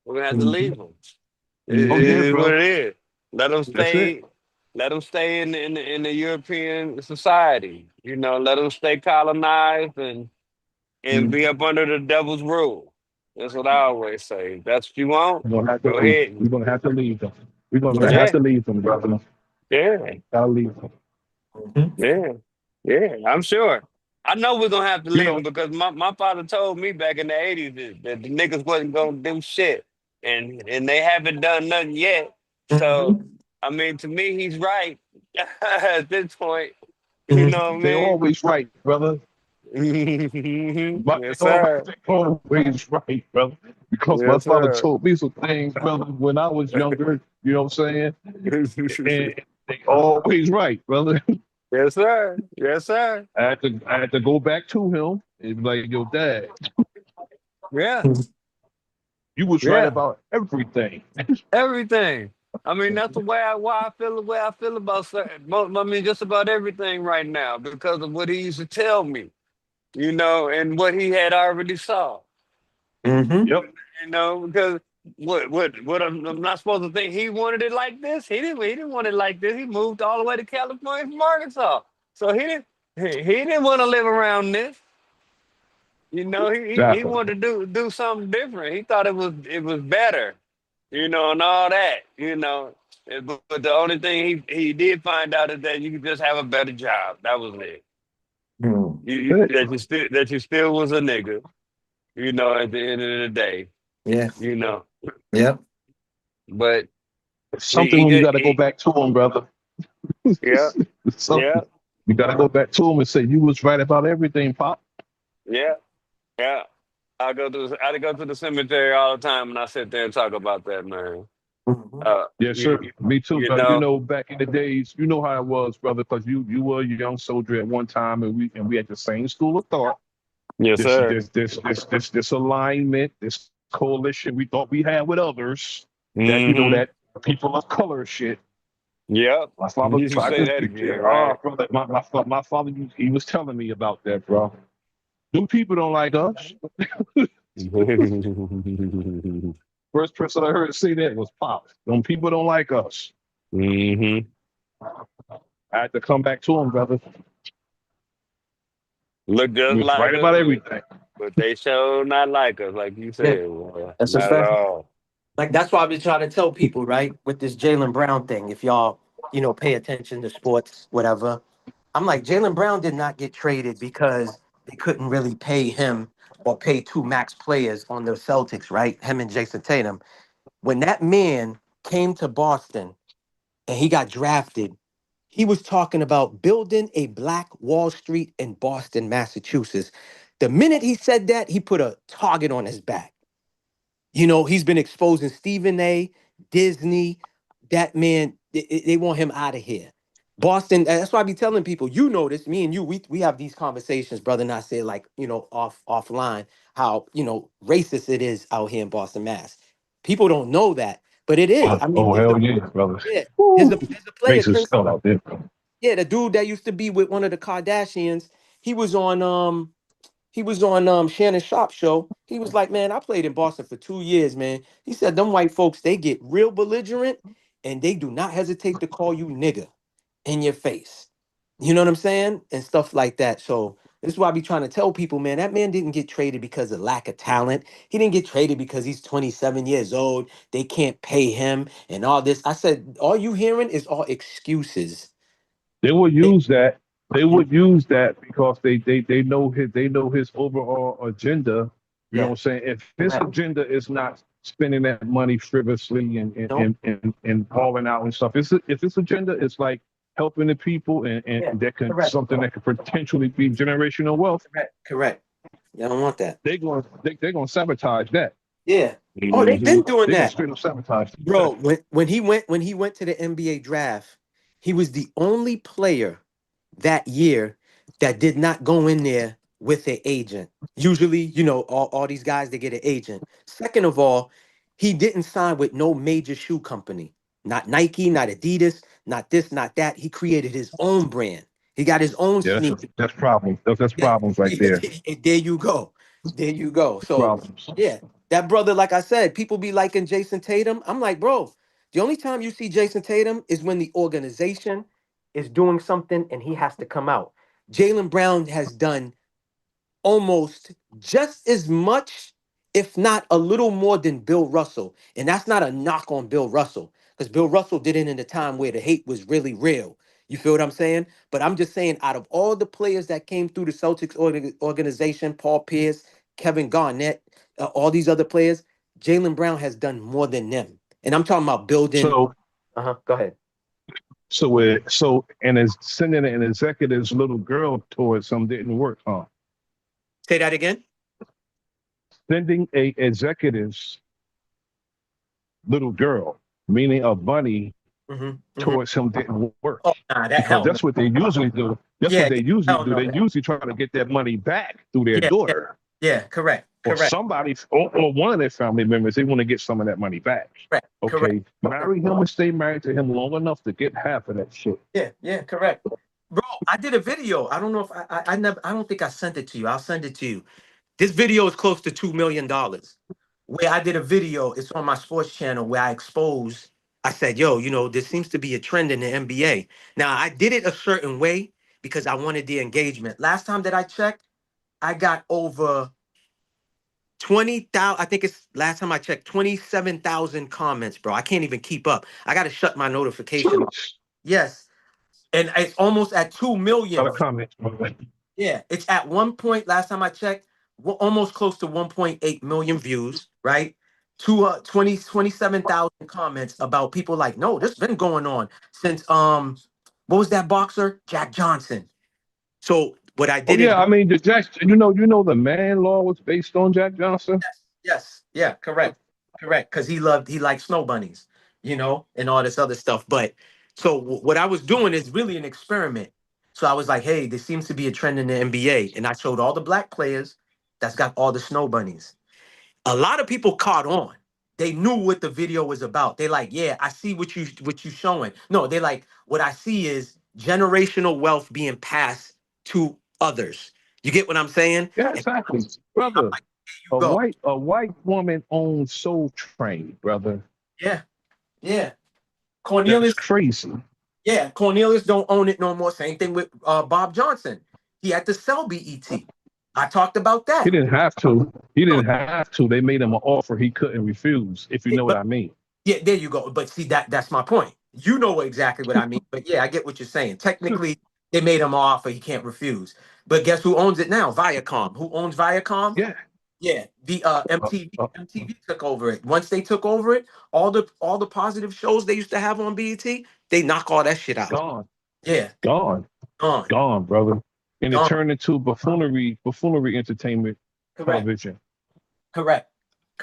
We're gonna have to Mm-hmm. leave them. It Oh Mm-hmm. yeah, is what bro. it is. Let them That's it. stay. Let them stay in the European society. Let them stay colonized and be Mm-hmm. up under the devil's rule. That's what I always say. If that's what you want, We're gonna have to go leave. ahead. We're gonna have to leave them. We're gonna Yeah. have Yeah, to leave them, brother. yeah, Gotta leave them. Mm-hmm. yeah, yeah. I'm sure. I know we're gonna have to You leave them know, because my father told me back in the '80s that the niggas wasn't gonna do shit, and they haven't done nothing yet. So, Mm-hmm. I mean, to me, he's right at this point. You Mm-hmm. know what they I always right, brother. mean? But Yes, sir. they always right, brother. Because my Yes, father sir. told me some things, brother, when I was younger. You know what I'm saying? And they always right, brother. Yes, sir. Yes, sir. I had to go back to him and be like, yo, dad, Yeah, you was right yeah. about everything. Everything. I mean, that's why I feel the way I feel about certain. I mean, just about everything right now because of what he used to tell me, and what he had already saw. Mm-hmm. Yep. Because what I'm not supposed to think he wanted it like this. He didn't want it like this. He moved all the way to California from Arkansas, so he didn't want to live around this. He Exactly. wanted to do something different. He thought it was better, and all that. But the only thing he did find out is that you could just have a better job. That was it. Mm-hmm. That you still was a nigga. At the end of the day. Yeah. You know, Yep. but It's something he when you just got to go back to him, brother. yeah, It's yeah, something. You got to go back to him and say, you was right about everything, Pop. yeah, yeah. I go to the cemetery all the time, and I sit there and talk about that, man. Mm-hmm. Yes, You, sir. Me too. you But know, back in the days, you know how it was, brother, because you were a young soldier at one time, and we had the same school of thought. yes, This sir. this this this this this alignment, this coalition we thought we had with others, that Mm-hmm. that people of color shit. Yep. My father, You should say that again, right? oh, brother, my father, he was telling me about that, bro. Them people don't like us. First person I heard say that was Pops. Them people don't like us. Hmm. I had to come back to him, brother. Look He just was like right us, about everything. but they sure not like us, like you Yeah, said. Boy. that's a Not at fact. all. Like that's why I've been trying to tell people, right, with this Jalen Brown thing. If y'all, pay attention to sports, whatever. I'm like, Jalen Brown did not get traded because they couldn't really pay him or pay two max players on the Celtics, right? Him and Jason Tatum. When that man came to Boston and he got drafted, he was talking about building a Black Wall Street in Boston, Massachusetts. The minute he said that, he put a target on his back. He's been exposing Stephen A, Disney. That man, they want him out of here. Boston, that's why I be telling people, this, me and you, we have these conversations, brother, and I say like, offline, how, racist it is out here in Boston, Mass. People don't know that, but it is. I mean, Oh, hell yeah, brother. yeah, Woo. there's a player, Racist Chris. spell out there, bro. Yeah, the dude that used to be with one of the Kardashians, he was on Shannon Sharp's show. He was like, man, I played in Boston for 2 years, man. He said, them white folks, they get real belligerent and they do not hesitate to call you nigga in your face. You know what I'm saying? And stuff like that. So this is why I be trying to tell people, man, that man didn't get traded because of lack of talent. He didn't get traded because he's 27 years old. They can't pay him and all this. I said, all you hearing is all excuses. They would They- use that. They would use that because they know his overall agenda. You know yeah, what I'm saying? If his correct. agenda is not spending that money frivolously and and, Nope. and, and, and hauling out and stuff, if his agenda is like helping the people and Yeah, that could correct. something that could potentially be generational wealth, Correct. I don't want that. they're gonna sabotage that. Yeah. Oh, they've Hmm. been doing They're gonna that. straight up sabotage Bro, that. when he went to the NBA draft, he was the only player that year that did not go in there with an agent. Usually, all these guys they get an agent. Second of all, he didn't sign with no major shoe company. Not Nike, not Adidas, not this, not that. He created his own brand. He got his own Yeah, sneaker. that's problems. That's Yeah, problems right there. and there you go. There you go. So Problems. yeah, that brother, like I said, people be liking Jason Tatum. I'm like, bro, the only time you see Jason Tatum is when the organization is doing something and he has to come out. Jalen Brown has done almost just as much, if not a little more than Bill Russell. And that's not a knock on Bill Russell, because Bill Russell did it in a time where the hate was really real. You feel what I'm saying? But I'm just saying, out of all the players that came through the Celtics organization, Paul Pierce, Kevin Garnett, all these other players, Jalen Brown has done more than them. And I'm talking about building. So Go ahead. So as sending an executive's little girl towards some didn't work, huh? Say that again. Sending a executive's little girl, meaning a bunny, towards him didn't work Oh, nah, that because hell no. that's what they usually do. That's what Yeah, they usually hell do. no. They usually try to get that money back through their Yeah, daughter correct, or correct, somebody or one of their family members. They want to get some of that money back. correct. Okay, marry him and stay married to him long enough to get half of that shit. Yeah, correct. Bro, I did a video. I don't know if I never, I don't think I sent it to you. I'll send it to you. This video is close to $2 million. Where I did a video, it's on my sports channel where I exposed, I said, yo, there seems to be a trend in the NBA. Now, I did it a certain way because I wanted the engagement. Last time that I checked, I got over 20,000. I think it's last time I checked, 27,000 comments, bro. I can't even keep up. I got to shut my notification off. Yes. And it's almost at 2 Got a million. comment. Yeah, it's at one point, last time I checked, almost close to 1.8 million views, right? 27,000 comments about people like, no, this been going on since what was that boxer? Jack Johnson. So what I Oh did is yeah, I mean the Jack. You know the man law was based on Jack Johnson. yes, yeah, correct. Correct. Because he liked snow bunnies, and all this other stuff. But so what I was doing is really an experiment. So I was like, hey, there seems to be a trend in the NBA. And I showed all the black players that's got all the snow bunnies. A lot of people caught on. they knew what the video was about. They like, yeah, I see what you showing. No, they like, what I see is generational wealth being passed to others. You get what I'm saying? Yeah, And exactly, I'm brother. like, there you go. A white woman owns Soul Train, brother. Yeah, yeah. That's Cornelius, crazy. yeah, Cornelius don't own it no more. Same thing with Bob Johnson. He had to sell BET. I talked about He that. didn't have to. He No, didn't have to. They made him an offer he couldn't refuse, if you know what but I mean. yeah, there you go. But see, that's my point. You know exactly what I mean. But yeah, I get what you're saying. Technically, they made him an offer he can't refuse. But guess who owns it now? Viacom. Who owns Viacom? Yeah. Yeah, the Uh, MTV. uh, MTV took over it. Once they took over it, all the positive shows they used to have on BET, they knock all that shit out. gone. Yeah, Gone. gone, Gone, brother. And it gone. turned into buffoonery entertainment Correct, television. correct,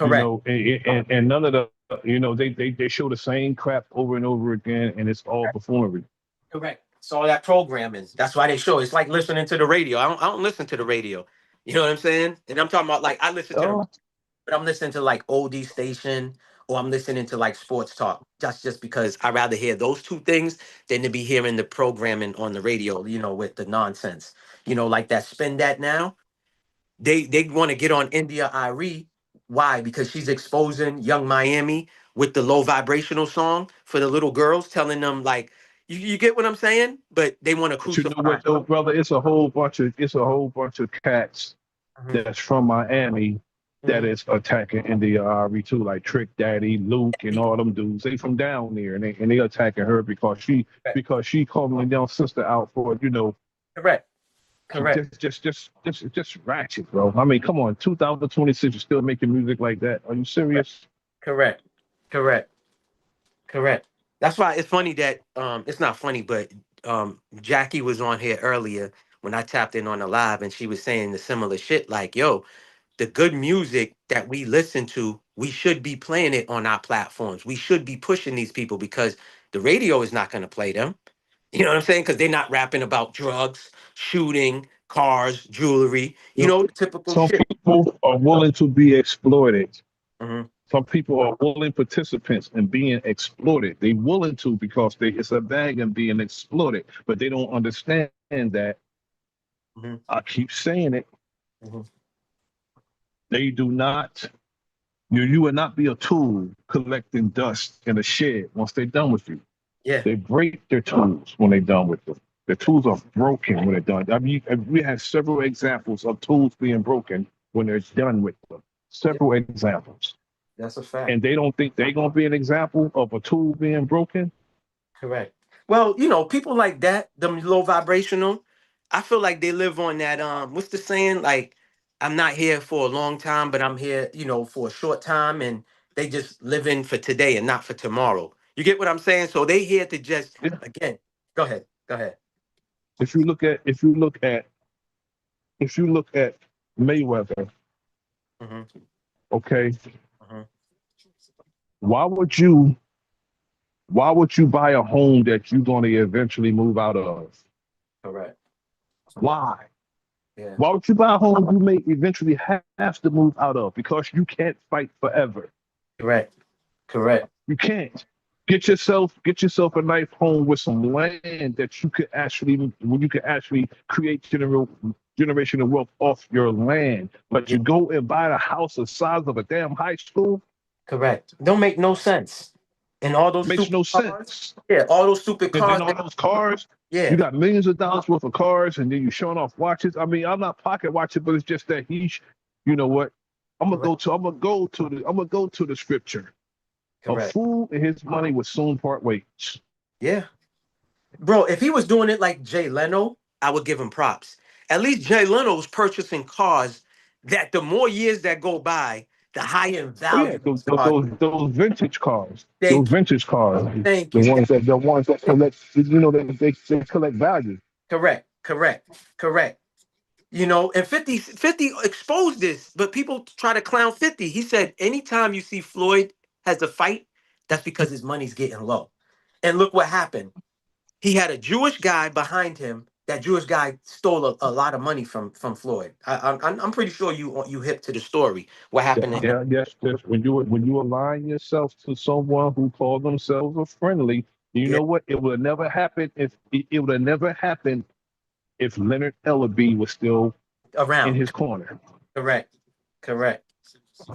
You correct, know, and none of the they show the same crap over and over again, and it's all buffoonery. correct. It's all that programming. That's why they show. It's like listening to the radio. I don't listen to the radio. You know what I'm saying? And I'm talking about like I listen to the, Oh, but I'm listening to like oldie station or I'm listening to like sports talk. Just because I rather hear those two things than to be hearing the programming on the radio. You know, with the nonsense. You know, like that spin that now. They want to get on India Ari. Why? Because she's exposing Young Miami with the low vibrational song for the little girls, telling them like, you get what I'm saying? But they want to but you know crucify. what though, brother? It's a whole bunch of cats Mhm, that's from Miami that mhm. is attacking India Ari too, like Trick Daddy, Luke, and all them dudes. They from down there, and they attacking her Correct, because she calling their sister out for correct, correct, just ratchet, bro. I mean, come on, 2026, you're still making music like that? Are you serious? correct, correct, correct. That's why it's funny that it's not funny, but Jackie was on here earlier when I tapped in on the live, and she was saying the similar shit like, "Yo, the good music that we listen to, we should be playing it on our platforms. We should be pushing these people because the radio is not going to play them. You know what I'm saying? Because they're not rapping about drugs, shooting, cars, jewelry, You know, the typical some shit." people are willing to be exploited. Mhm. Some people are willing participants in being exploited. They willing to because it's a bag and being exploited, but they don't understand that. Mhm. I keep saying it. Mhm. They do not. You will not be a tool collecting dust in a shed once they're done with you. Yeah. They break their tools when they're done with them. The tools are broken when they're done. I mean, we have several examples of tools being broken when they're done with them. Yeah. Several examples. That's a fact. And they don't think they're going to be an example of a tool being broken. Correct. Well, people like that, them low vibrational, I feel like they live on that what's the saying? Like, I'm not here for a long time, but I'm here, for a short time, and they just living for today and not for tomorrow. You get what I'm saying? So they here to just Yeah. again, go ahead. Go ahead. If you look at if you look at if you look at Mayweather, Hmm. okay, Hmm. why would you why would you buy a home that you're going to eventually move out of? Correct. Why? Yeah. Why would you buy a home you may eventually have to move out of? Because you can't fight forever. Correct. Correct. You can't. Get yourself a nice home with some land that you could actually create generational wealth off your land. But Yeah. you go and buy a house the size of a damn high school, Correct. Don't make no sense. And all those makes stupid no cars. sense. Yeah, all those stupid And then cars. all those cars, you Yeah. got millions of dollars worth of cars, and then you showing off watches. I mean, I'm not pocket watching, but it's just that you know what? Correct. I'm gonna go to the scripture. A Correct. fool and his money will soon part ways. Yeah. Bro, if he was doing it like Jay Leno, I would give him props. At least Jay Leno's purchasing cars that the more years that go by, the higher in Oh yeah, value those cars. those vintage cars, Thank you. Thank you. the ones that collect, they collect value. Correct. Correct. Correct. And 50 exposed this, but people try to clown 50. He said, anytime you see Floyd has a fight, that's because his money's getting low. And look what happened. He had a Jewish guy behind him that Jewish guy stole a lot of money from Floyd. I'm pretty sure you hip to the story. What happened to him? Yeah, yes. When you align yourself to someone who calls themselves a friendly, you Yeah, know what? It would have never happened if it would have never happened if Leonard Ellaby was still in around. his corner. Correct. Correct.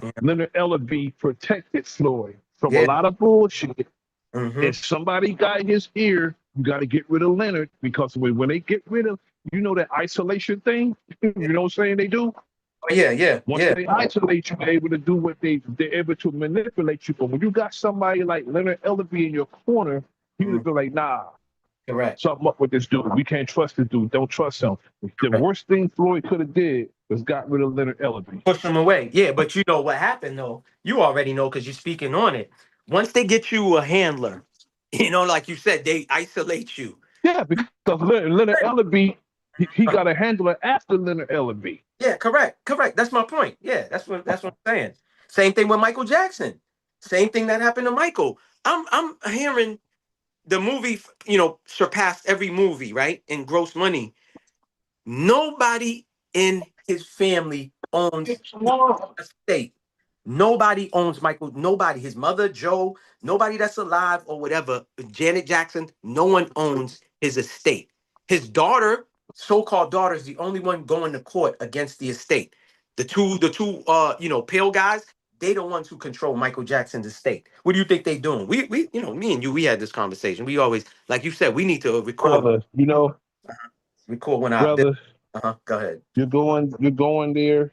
Yeah. Leonard Ellaby protected Floyd from a Yeah. lot of bullshit. Mm-hmm. If somebody got his ear, you got to get rid of Leonard because when they get rid of, that isolation thing, you know what I'm saying they do? Oh, yeah. Yeah. Once Yeah. they isolate you, they're able to do what they're able to manipulate you. But when you got somebody like Leonard Ellaby in your corner, he would Mhm. be like, nah, Correct. something up with this dude. We can't trust this dude. Don't trust him. The Correct. worst thing Floyd could have did was got rid of Leonard Ellaby. Push them away. Yeah, but you know what happened though. You already know because you're speaking on it. Once they get you a handler, like you said, they isolate you. Yeah, because Leonard Ellaby, he got a handler after Leonard Ellaby. Yeah, correct. That's my point. Yeah, that's what I'm saying. Same thing with Michael Jackson. Same thing that happened to Michael. I'm hearing the movie, surpassed every movie, right? In gross money. Nobody in his family owns a state. Nobody owns Michael. Nobody. His mother, Joe, nobody that's alive or whatever. Janet Jackson, no one owns his estate. His daughter, so-called daughter, is the only one going to court against the estate. The two pale guys, they the ones who control Michael Jackson's estate. What do you think they doing? We, me and you, we had this conversation. We always, like you said, we need to record. Brother, Record when I. brother, Go ahead. you're going there,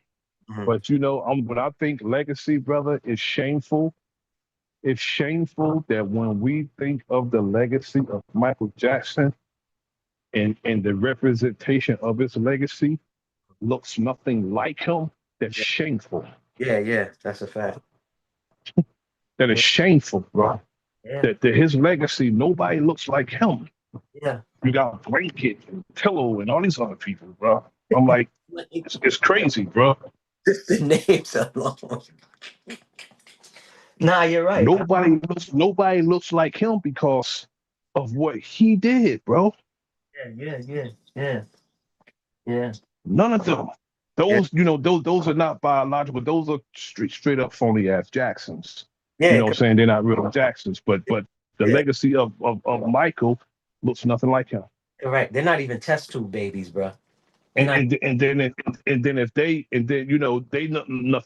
Mhm. but when I think legacy, brother, is shameful. It's shameful that when we think of the legacy of Michael Jackson and the representation of his legacy looks nothing like him, that's Yeah, shameful. yeah, that's a fact. That is Yeah, shameful, bro. yeah, That his legacy, nobody looks like him. yeah. You got Blanket and Pillow and all these other people, bro. I'm like, it's crazy, bro. Just the names alone. Nah, you're right. Nobody looks like him because of what he did, bro. Yeah. Yeah. None of them. Yeah. Those are not biological. Those are straight up phony ass Jacksons. You Yeah. know what I'm saying? They're not real Jacksons, but the Yeah. legacy of Michael looks nothing like him. Correct. They're not even test tube babies, bro. They're not. They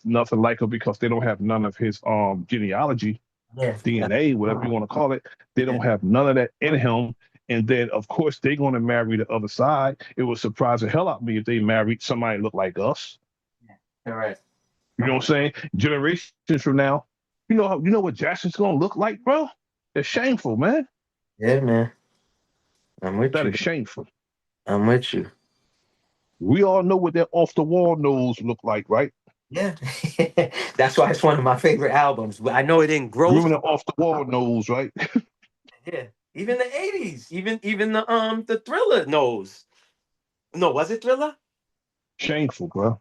nothing like him because they don't have none of his Yeah. genealogy, Yeah. DNA, whatever you want to call it. They don't have none of that in him. And then, of course, they're going to marry the other side. It would surprise the hell out of me if they married somebody look like us. Correct. You know what I'm saying? Generations from now, you know what Jackson's going to look like, bro? It's shameful, man. Yeah, man. I'm with That you. is shameful. I'm with you. We all know what that off the wall nose look like, right? Yeah. That's why it's one of my favorite albums. I know it didn't grow. Remember the off the wall nose, right? Yeah. Even the 80s. Even the Thriller knows. No, was it Thriller? Shameful, bro.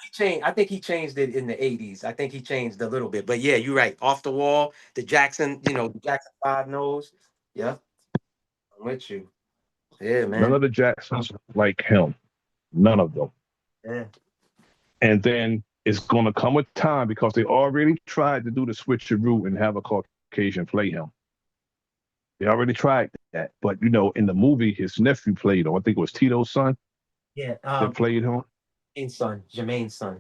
He changed. I think he changed it in the 80s. I think he changed a little bit. But yeah, you're right. Off the wall, the Jackson, the Jackson 5 knows. Yeah. I'm with you. Yeah, None man. of the Jacksons like him. None of them. Yeah. And then it's going to come a time because they already tried to do the switcheroo and have a Caucasian play him. They already tried that. But, in the movie, his nephew played him. I think it was Tito's son Yeah. that played him. Jermaine's son.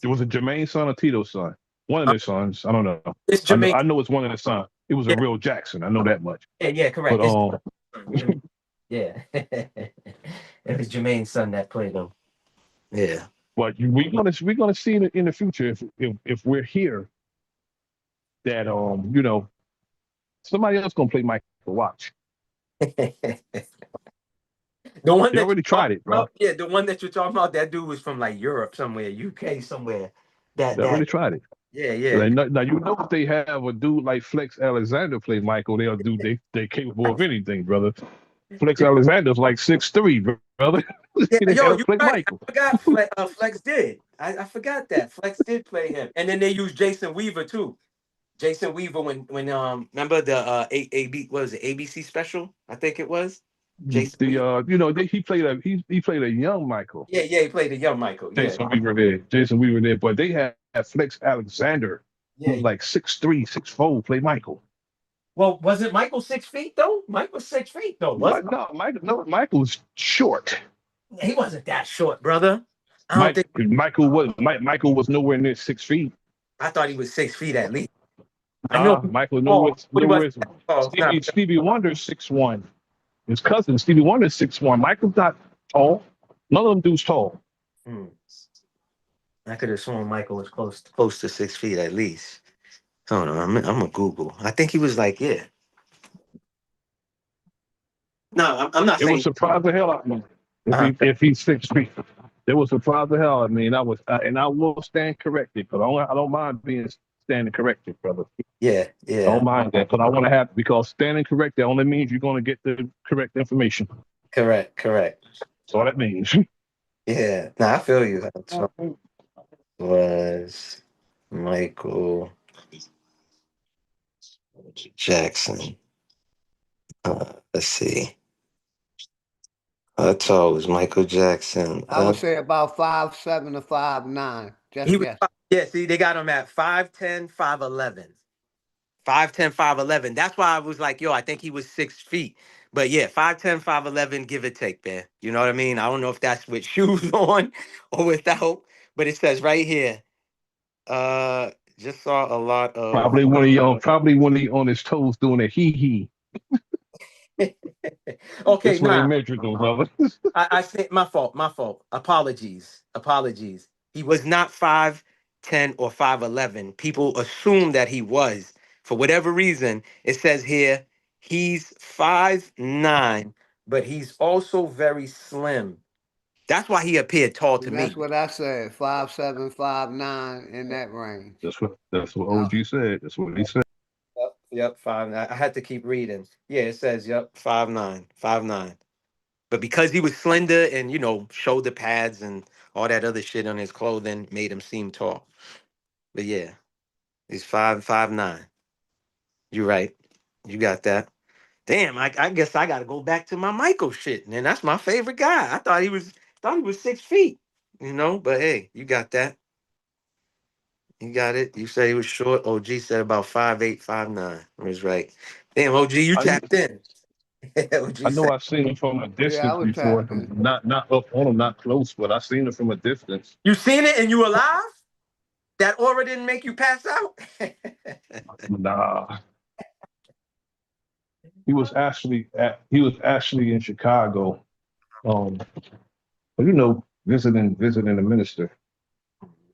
It was a Jermaine's son or Tito's son. One of their sons. I don't know. It's I know, Jermaine. I know it's one of their sons. It was a real Jackson. I know that much. Yeah, correct. But Yeah. It was Jermaine's son that played him. Yeah. But we're gonna see in the future if we're here that somebody else gonna play Michael Watch. The one They already tried it, bro. Yeah, the one that you're talking about, that dude was from like Europe somewhere, UK somewhere. They already tried it. Yeah. Now if they have a dude like Flex Alexander play Michael, they're capable of anything, brother. Flex Alexander's like 6'3", brother. Yeah, you play right. Michael. I forgot Flex did. I forgot that. Flex did play him. And then they used Jason Weaver too. Jason Weaver when remember the ABC special? I think it was. Jason The Weaver. he played a young Michael. Yeah, he played the young Michael. Yeah, Jason Weaver there, but they had Flex Alexander, who was yeah. like 6'3", 6'4", play Michael. Well, was it Michael 6 feet though? Michael 6 feet though, wasn't Michael was short. he? He wasn't that short, brother. I don't think. Michael was nowhere near 6 feet. I thought he was 6 feet at least. I know. Michael Oh, nowhere but he nowhere. wasn't that tall. Nah, Stevie Wonder's 6'1". His cousin Stevie Wonder's 6'1". Michael's not tall. None of them dudes tall. hmm. I could have sworn Michael was close to 6 feet at least. Hold on, I'm gonna Google. I think he was like, yeah. No, I'm not It would saying. surprise the hell out of me if he's 6 feet. It would surprise the hell out of me, and I will stand corrected, but I don't mind being standing corrected, brother. Yeah, I don't mind that, but I want to have because standing corrected only means you're going to get the correct information. correct. That's all that means. Yeah, nah, I feel you. Was Michael Jackson. Let's see. How tall was Michael Jackson? I would say about 5'7" to 5'9". Just He was, guess. yeah, see, they got him at 5'10", 5'11". 5'10", 5'11". That's why I was like, yo, I think he was 6 feet. But yeah, 5'10", 5'11", give or take, man. You know what I mean? I don't know if that's with shoes on or without, but it says right here. Just saw a lot of. Probably when he on his toes doing a hee. Okay, That's what they nah. measured though, brother. I said my fault. Apologies. He was not 5'10" or 5'11". People assume that he was. For whatever reason, it says here he's 5'9", but he's also very slim. That's why he appeared tall to me. That's what I said. 5'7", 5'9", in that range. That's what OG said. That's what he said. Yep, 5'9". I had to keep reading. Yeah, it says, yep, 5'9", 5'9". But because he was slender and, shoulder pads and all that other shit on his clothing made him seem tall. But yeah, he's 5'9". You're right. You got that. Damn, I guess I gotta go back to my Michael shit. And that's my favorite guy. I thought he was 6 feet. But hey, you got that. You got it. You said he was short. OG said about 5'8", 5'9". I was right. Damn, OG, you tapped in. I know I've seen him from a Yeah, I distance was before. tapped in. Not up on him, not close, but I've seen him from a distance. You seen it and you alive? That aura didn't make you pass out? Nah. He was actually in Chicago. Visiting the minister.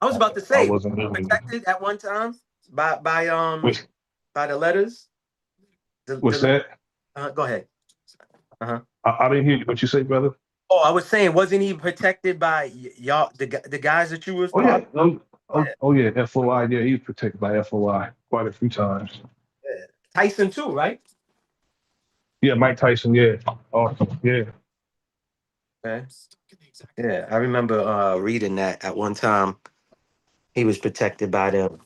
I was about to I say, wasn't living. protected at one time by the letters. What's that? Go ahead. I didn't hear what you say, brother. Oh, I was saying, wasn't he protected by y'all, the guys that you was? Oh yeah, FOI. Yeah, he was protected by FOI quite a few times. Yeah. Tyson too, right? Yeah, Mike Tyson. Yeah, awesome. Yeah. Okay. Yeah, I remember reading that at one time. He was protected by them.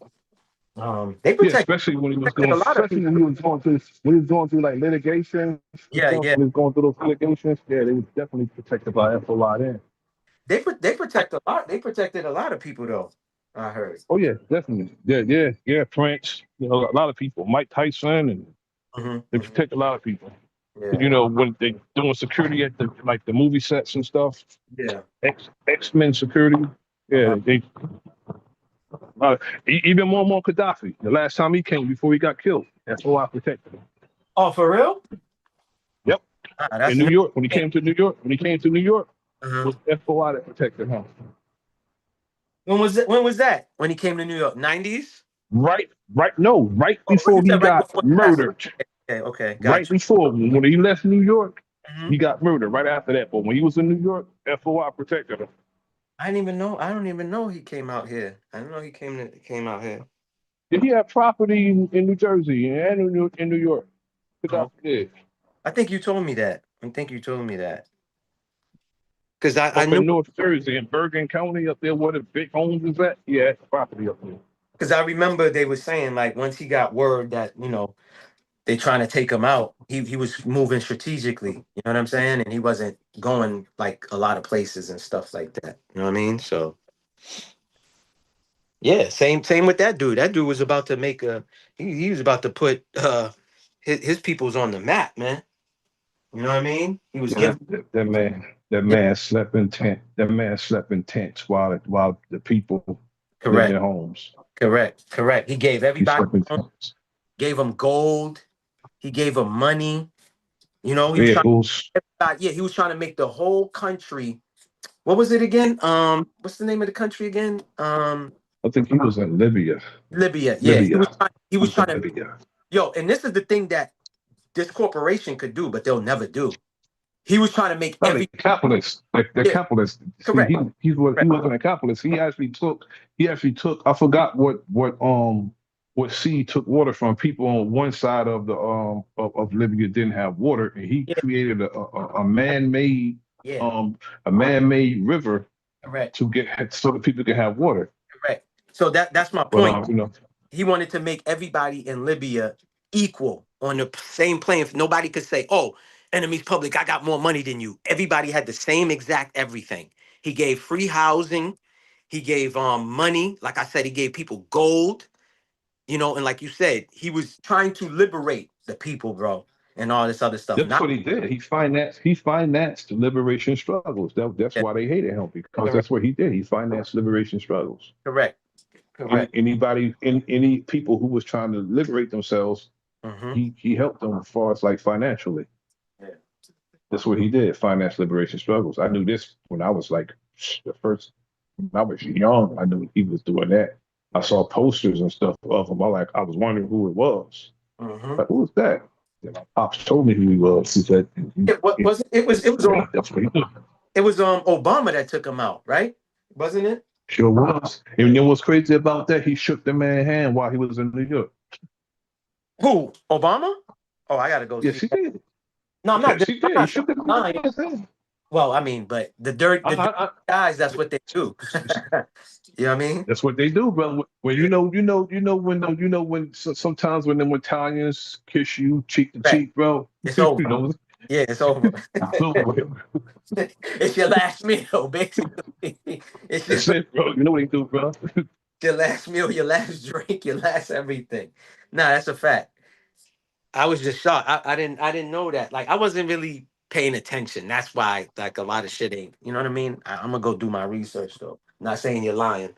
They protected, especially when he was going, through like litigation. Yeah. When he was going through those litigations, yeah, they were definitely protected by FOI then. They protect a lot. They protected a lot of people though. I heard. Oh yeah, definitely. Yeah. Prince, a lot of people. Mike Tyson, and they protect a lot of people. Yeah. When they doing security at the movie sets and stuff. Yeah. X-Men security. Yeah, they. Even Muammar Gaddafi. The last time he came before he got killed, FOI protected him. Oh, for real? Yep. In New York, when he came to New York, it was FOI that protected him. When was that? When he came to New York? 90s? Right before he got murdered. Okay. Right before, when he left New York, he got murdered right after that. But when he was in New York, FOI protected him. I didn't even know. I don't even know he came out here. I didn't know he came out here. Did he have property in New Jersey and in New York? I think you told me that. Because I knew in North Jersey, in Bergen County, up there where the big homes is at. Yeah, property up there. Because I remember they were saying, like, once he got word that, they trying to take him out. He was moving strategically, you know what I'm saying? And he wasn't going like a lot of places and stuff like that. You know what I mean? So yeah, same with that dude. That dude was about to make he was about to put his peoples on the map, man. You know what I mean? He was Yeah, giving that man slept in tent. That man slept in tents while the people lived correct, in homes. correct. He gave He everybody, slept in tents. gave them gold, he gave them money. You know, he was trying Vehicles. yeah, he was trying to make the whole country. What was it again? What's the name of the country again? I think he was in Libya. Libya. Yeah, Libya. he He was was in trying to Libya. yo, and this is the thing that this corporation could do, but they'll never do. He was trying to make No, the every capitalist. The yeah, capitalist. See, correct. he Correct. wasn't a capitalist. He actually took. I forgot what sea took water from. People on one side of the of Libya didn't have water, and he Yeah, created a man-made yeah, um a man-made river correct. to get so that people can have water. Correct. So that's my But point. you know, He wanted to make everybody in Libya equal on the same plane. Nobody could say, "Oh, enemy's public, I got more money than you." Everybody had the same exact everything. He gave free housing. He gave money. Like I said, he gave people gold. You know, and like you said, he was trying to liberate the people, bro, and all this other stuff. that's Not what he did. He financed the liberation struggles. That's yeah, why they hated him because correct, that's what he did. He financed liberation struggles. correct, correct. Any people who was trying to liberate themselves, Mm-hmm. he helped them as far as like financially. Yeah. That's what he did, finance liberation struggles. I knew this when I was like the first when I was young, I knew he was doing that. I saw posters and stuff of him. I was wondering who it was. Mm-hmm. Like, who was that? And my pops told me who he was. He said, What was it? yeah, that's what he did. It was Obama that took him out, right? Wasn't it? Sure was. And you know what's crazy about that? He shook the man's hand while he was in New York. Who? Obama? Oh, I gotta go Yes, see he that. did. No, I'm not. Yes, he I'm did. He not shook the lying. man's hand. Well, I mean, but the dirty guys, that's what they do. You know what I mean? That's what they do, brother. When when sometimes when them Italians kiss you cheek to Right. cheek, bro, It's you over. know, Yeah, it's over. it's over with. It's your last meal, basically. It's That's your, it, bro. You know what they do, bro. your last meal, your last drink, your last everything. Nah, that's a fact. I was just shocked. I didn't know that. Like I wasn't really paying attention. That's why like a lot of shit ain't. You know what I mean? I'm gonna go do my research though. Not saying you're lying.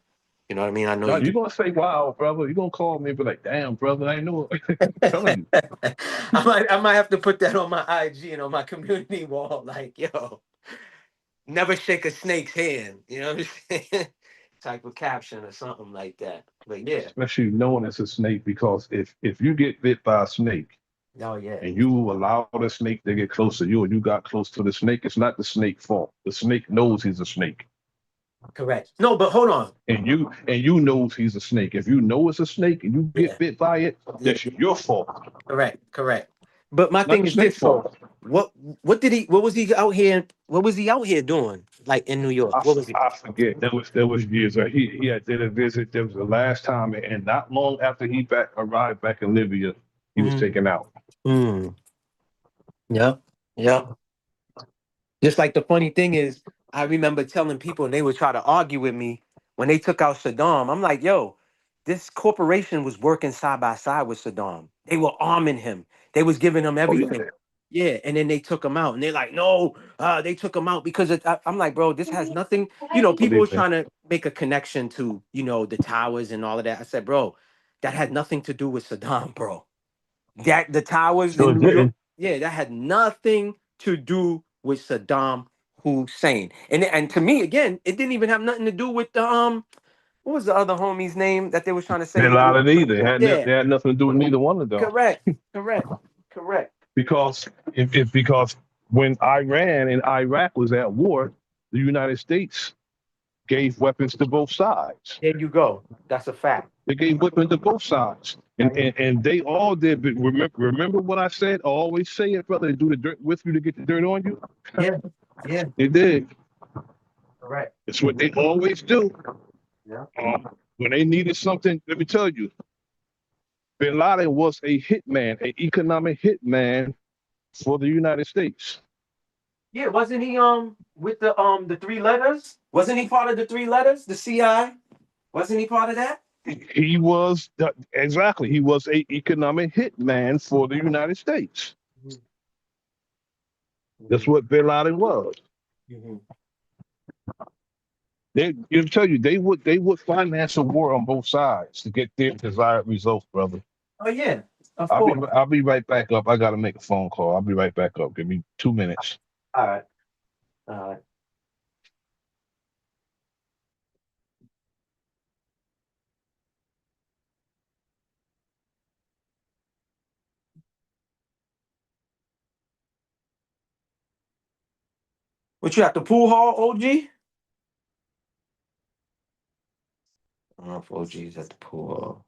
You know what I mean? I know No, you do. you're gonna say, "Wow, brother." You're gonna call me and be like, "Damn, brother, I know." I'm telling you. I might have to put that on my IG and on my community wall. Like, yo, never shake a snake's hand. You know what I'm saying? Type of caption or something like that. But yeah. Especially known as a snake, because if you get bit by a snake Oh yeah. and you allow the snake to get close to you and you got close to the snake, it's not the snake's fault. The snake knows he's a snake. Correct. No, but hold on. And you knows he's a snake. If you know it's a snake and you Yeah. get bit by it, Yeah. that's your fault. Correct. But my Not thing the is this snake's though. fault. What was he out here? What was he out here doing? Like in New York? What was he? I forget. There was years. He had did a visit. There was the last time, and not long after he arrived back in Libya, he was Mm. taken out. Mm. Yeah. Yeah. Just like the funny thing is, I remember telling people and they would try to argue with me when they took out Saddam. I'm like, yo, this corporation was working side by side with Saddam. They were arming him. They was giving him Oh yeah. everything. Yeah, and then they took him out, and they're like, "No, they took him out because I'm like, bro, this has nothing." You know, What people they was think? trying to make a connection to, the towers and all of that. I said, bro, that had nothing to do with Saddam, bro. That the towers Sure in New York, didn't. yeah, that had nothing to do with Saddam Hussein. And to me, again, it didn't even have nothing to do with the what was the other homie's name that they was trying to Bin say? Laden either. Yeah, They had nothing to do with neither one of them. correct, correct, correct. Because because when Iran and Iraq was at war, the United States gave weapons to both sides. There you go. That's a fact. They gave weapons to both sides. And they all did. But remember what I said? I always say it, brother. They do the dirt with you to get the dirt on you. Yeah, yeah, They did. correct. It's what they always do. Yeah. When they needed something, let me tell you, Bin Laden was a hitman, an economic hitman for the United States. Yeah, wasn't he with the three letters? Wasn't he part of the three letters? The CI? Wasn't he part of that? He was exactly. He was a economic hitman for the United States. That's what Bin Laden was. It'll tell you they would finance a war on both sides to get their desired results, brother. Oh yeah, of course. I'll be right back up. I gotta make a phone call. I'll be right back up. Give me 2 minutes. All right. All right. What you at the pool hall, OG? I don't know if OG's at the pool hall.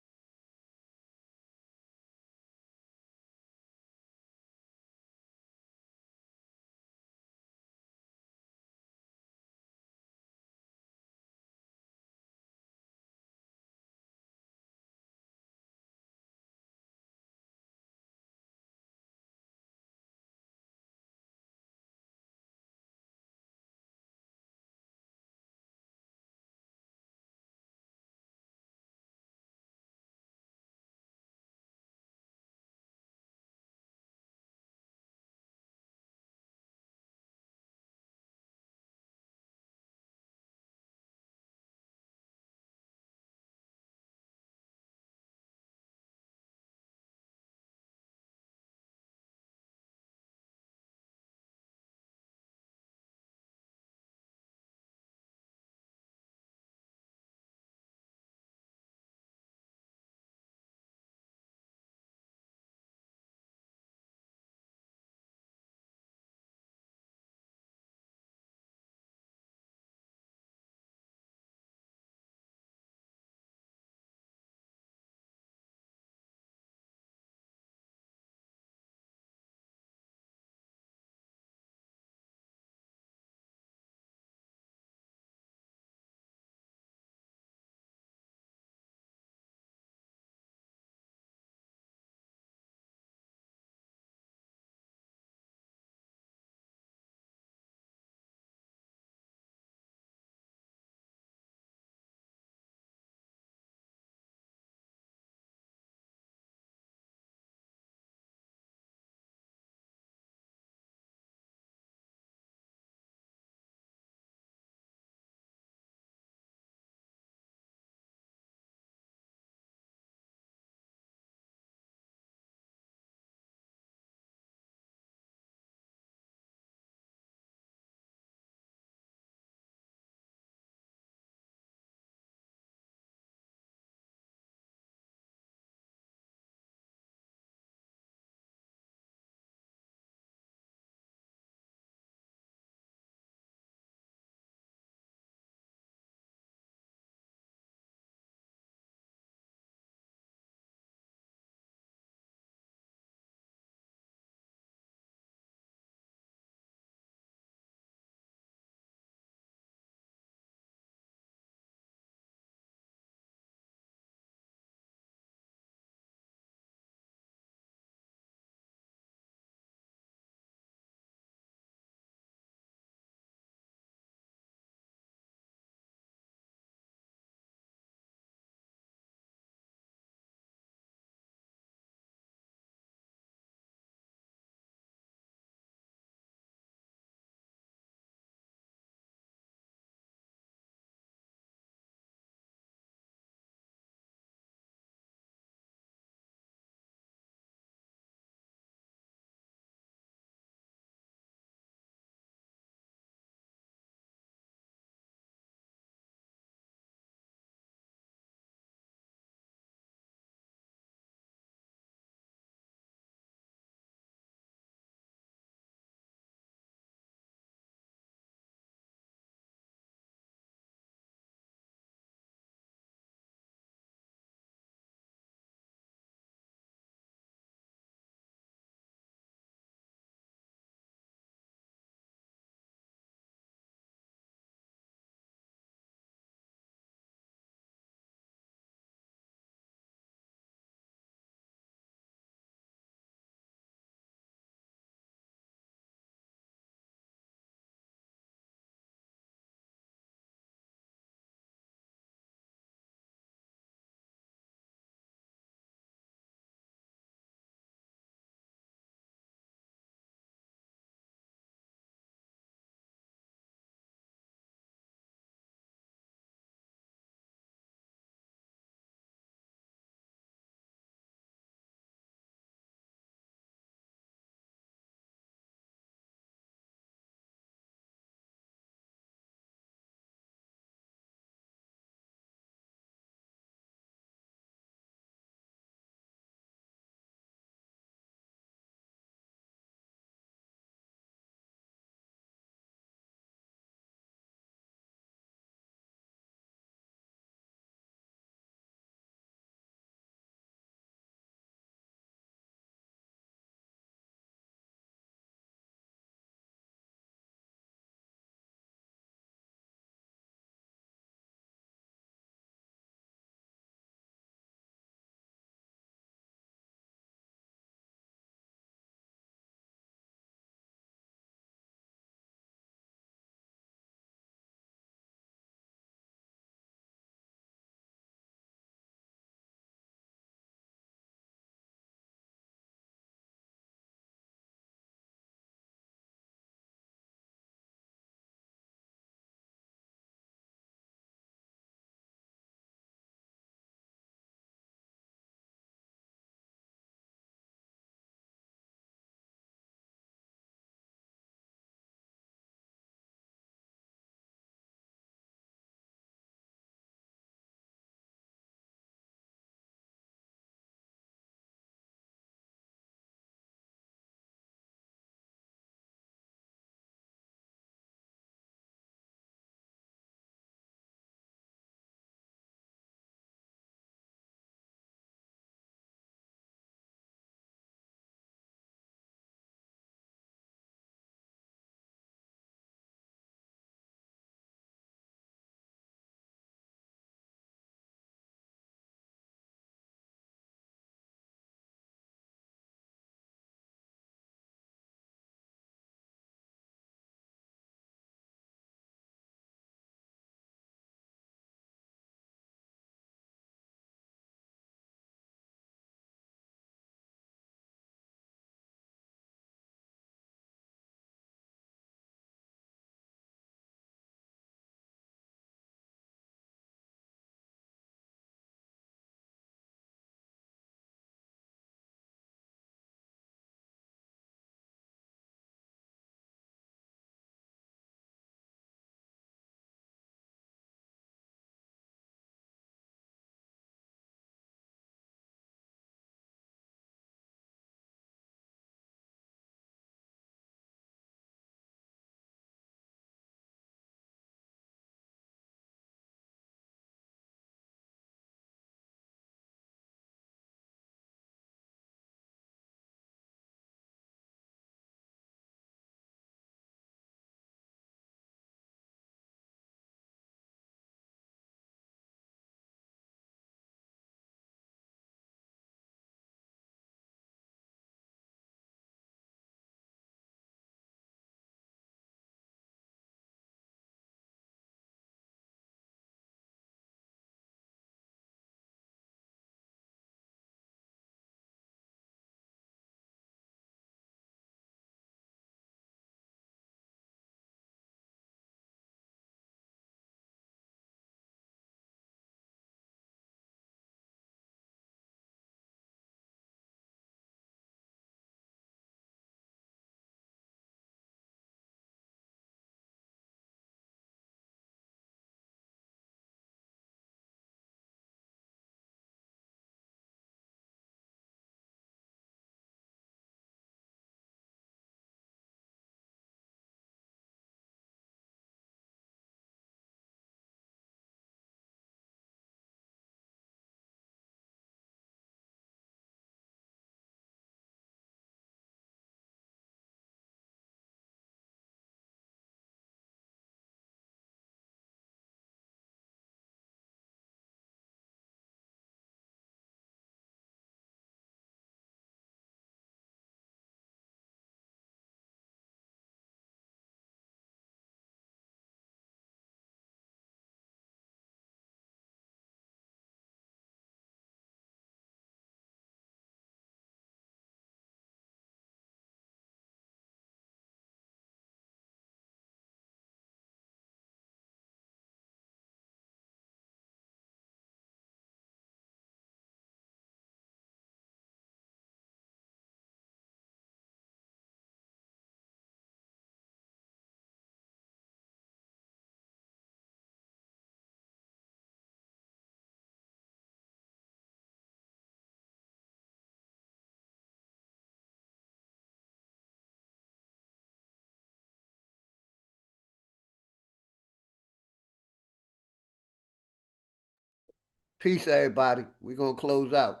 Peace, everybody. We're gonna close out.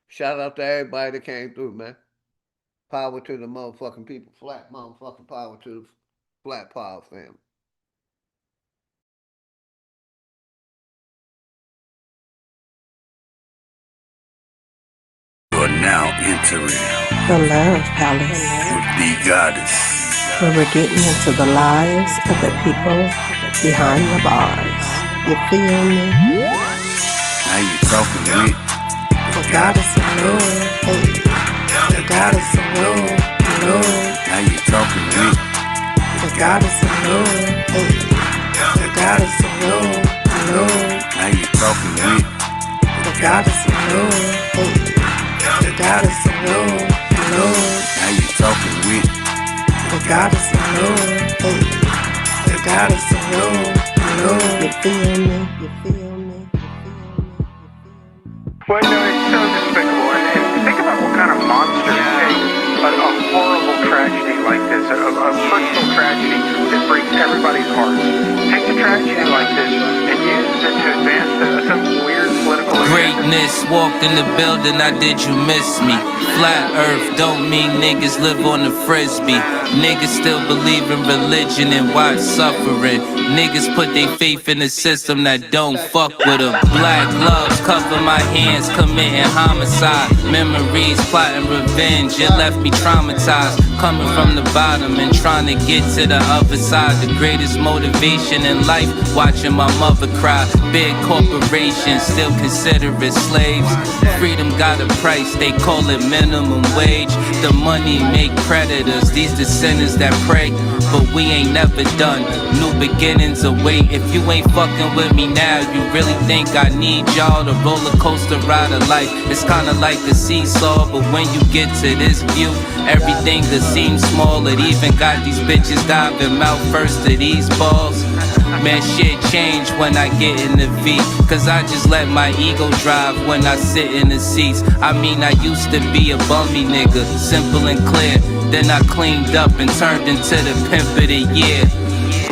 Shout out to everybody that came through, man. Power to the motherfucking people. Flat motherfucking power to the Flat Power family. You are now entering the Love Palace, with the goddess. where we're getting into the lives of the people behind the bars. You feel me? Now you talking with The goddess of love, hey. The goddess of love, love. Now you talking with The goddess of love, hey. The goddess of love, love. Now you talking with The goddess of love, hey. The goddess of love, love. Now you talking with The goddess of love, hey. The goddess of love, love. You feel me? You feel me? Well, no, it's so despicable. And think about what kind of monsters take a horrible tragedy like this, a personal tragedy that breaks everybody's hearts. Take a tragedy like this and use it to advance some weird political Greatness walked in the building, I did you miss me? Flat earth don't mean niggas live on the frisbee. Niggas still believe in religion and watch suffering. Niggas put their faith in a system that don't fuck with them. Black gloves cover my hands, committing homicide. Memories plotting revenge, it left me traumatized. Coming from the bottom and trying to get to the other side. The greatest motivation in life, watching my mother cry. Big corporations still consider it slaves. Freedom got a price, they call it minimum wage. The money make predators, these the sinners that pray. But we ain't never done, new beginnings await. If you ain't fucking with me now, you really think I need y'all? The roller coaster ride of life, it's kinda like a seesaw. But when you get to this view, everything that seems small. It even got these bitches diving mouth first to these balls. Man, shit change when I get in the V, cause I just let my ego drive when I sit in the seats. I mean, I used to be a bummy nigga, simple and clear. Then I cleaned up and turned into the pimp of the year.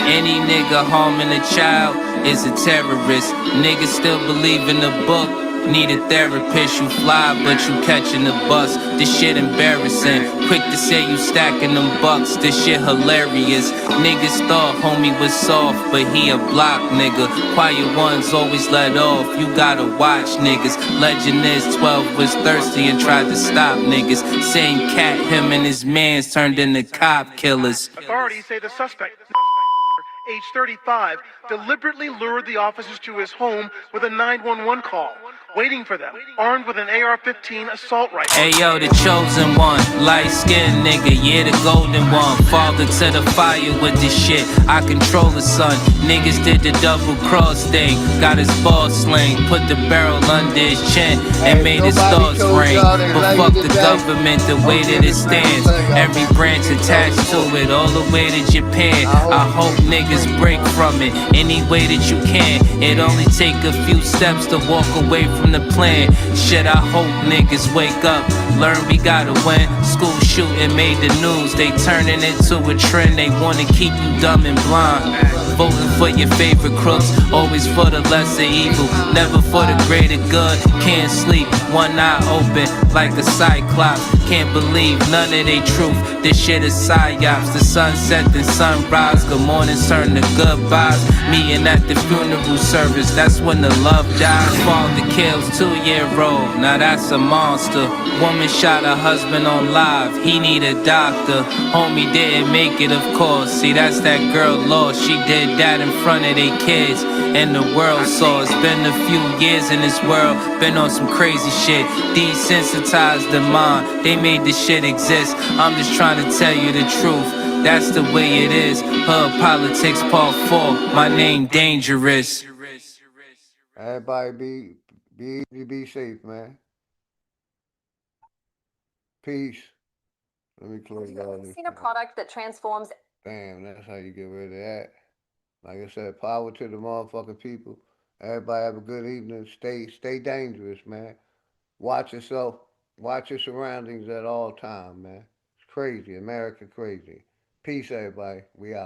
Any nigga harming a child is a terrorist. Niggas still believe in the book. Need a therapist, you fly, but you catching the bus. This shit embarrassing. Quick to say you stacking them bucks, this shit hilarious. Niggas thought homie was soft, but he a block nigga. Quiet ones always let off, you gotta watch niggas. Legend is 12 was thirsty and tried to stop niggas. Same cat, him and his mans turned into cop killers. Authorities say the suspect, age 35, deliberately lured the officers to his home with a 911 call, waiting for them, armed with an AR-15 assault rifle. Hey yo, the chosen one, light-skinned nigga, yeah, the golden one. Father to the fire with this shit, I control the sun. Niggas did the double cross thing, got his ball sling, put the barrel under his chin, and made his thoughts ring. But fuck the government, the way that it stands. Every branch attached to it, all the way to Japan. I hope niggas break from it any way that you can. It only take a few steps to walk away from the plan. Shit, I hope niggas wake up, learn we gotta win. School shooting made the news, they turning into a trend. They wanna keep you dumb and blind. Voting for your favorite crooks, always for the lesser evil, never for the greater good. Can't sleep, one eye open like a cyclops. Can't believe none of they truth, this shit is psyops. The sunset and sunrise, good mornings turn to goodbyes. Meeting at the funeral service, that's when the love dies. Father kills 2-year-old, now that's a monster. Woman shot her husband on live, he need a doctor. Homie didn't make it, of course. See, that's that girl lost, she did that in front of their kids, and the world saw. It's been a few years in this world, been on some crazy shit. Desensitized the mind, they made this shit exist. I'm just trying to tell you the truth, that's the way it is. Hood Politics Part 4, my name Dangerous. Everybody be easy, be safe, man. Peace. Let me close all this. Seen a product that transforms. Damn, that's how you get rid of that. Like I said, power to the motherfucking people. Everybody have a good evening. Stay dangerous, man. Watch yourself. Watch your surroundings at all time, man. It's crazy. America crazy. Peace, everybody. We out.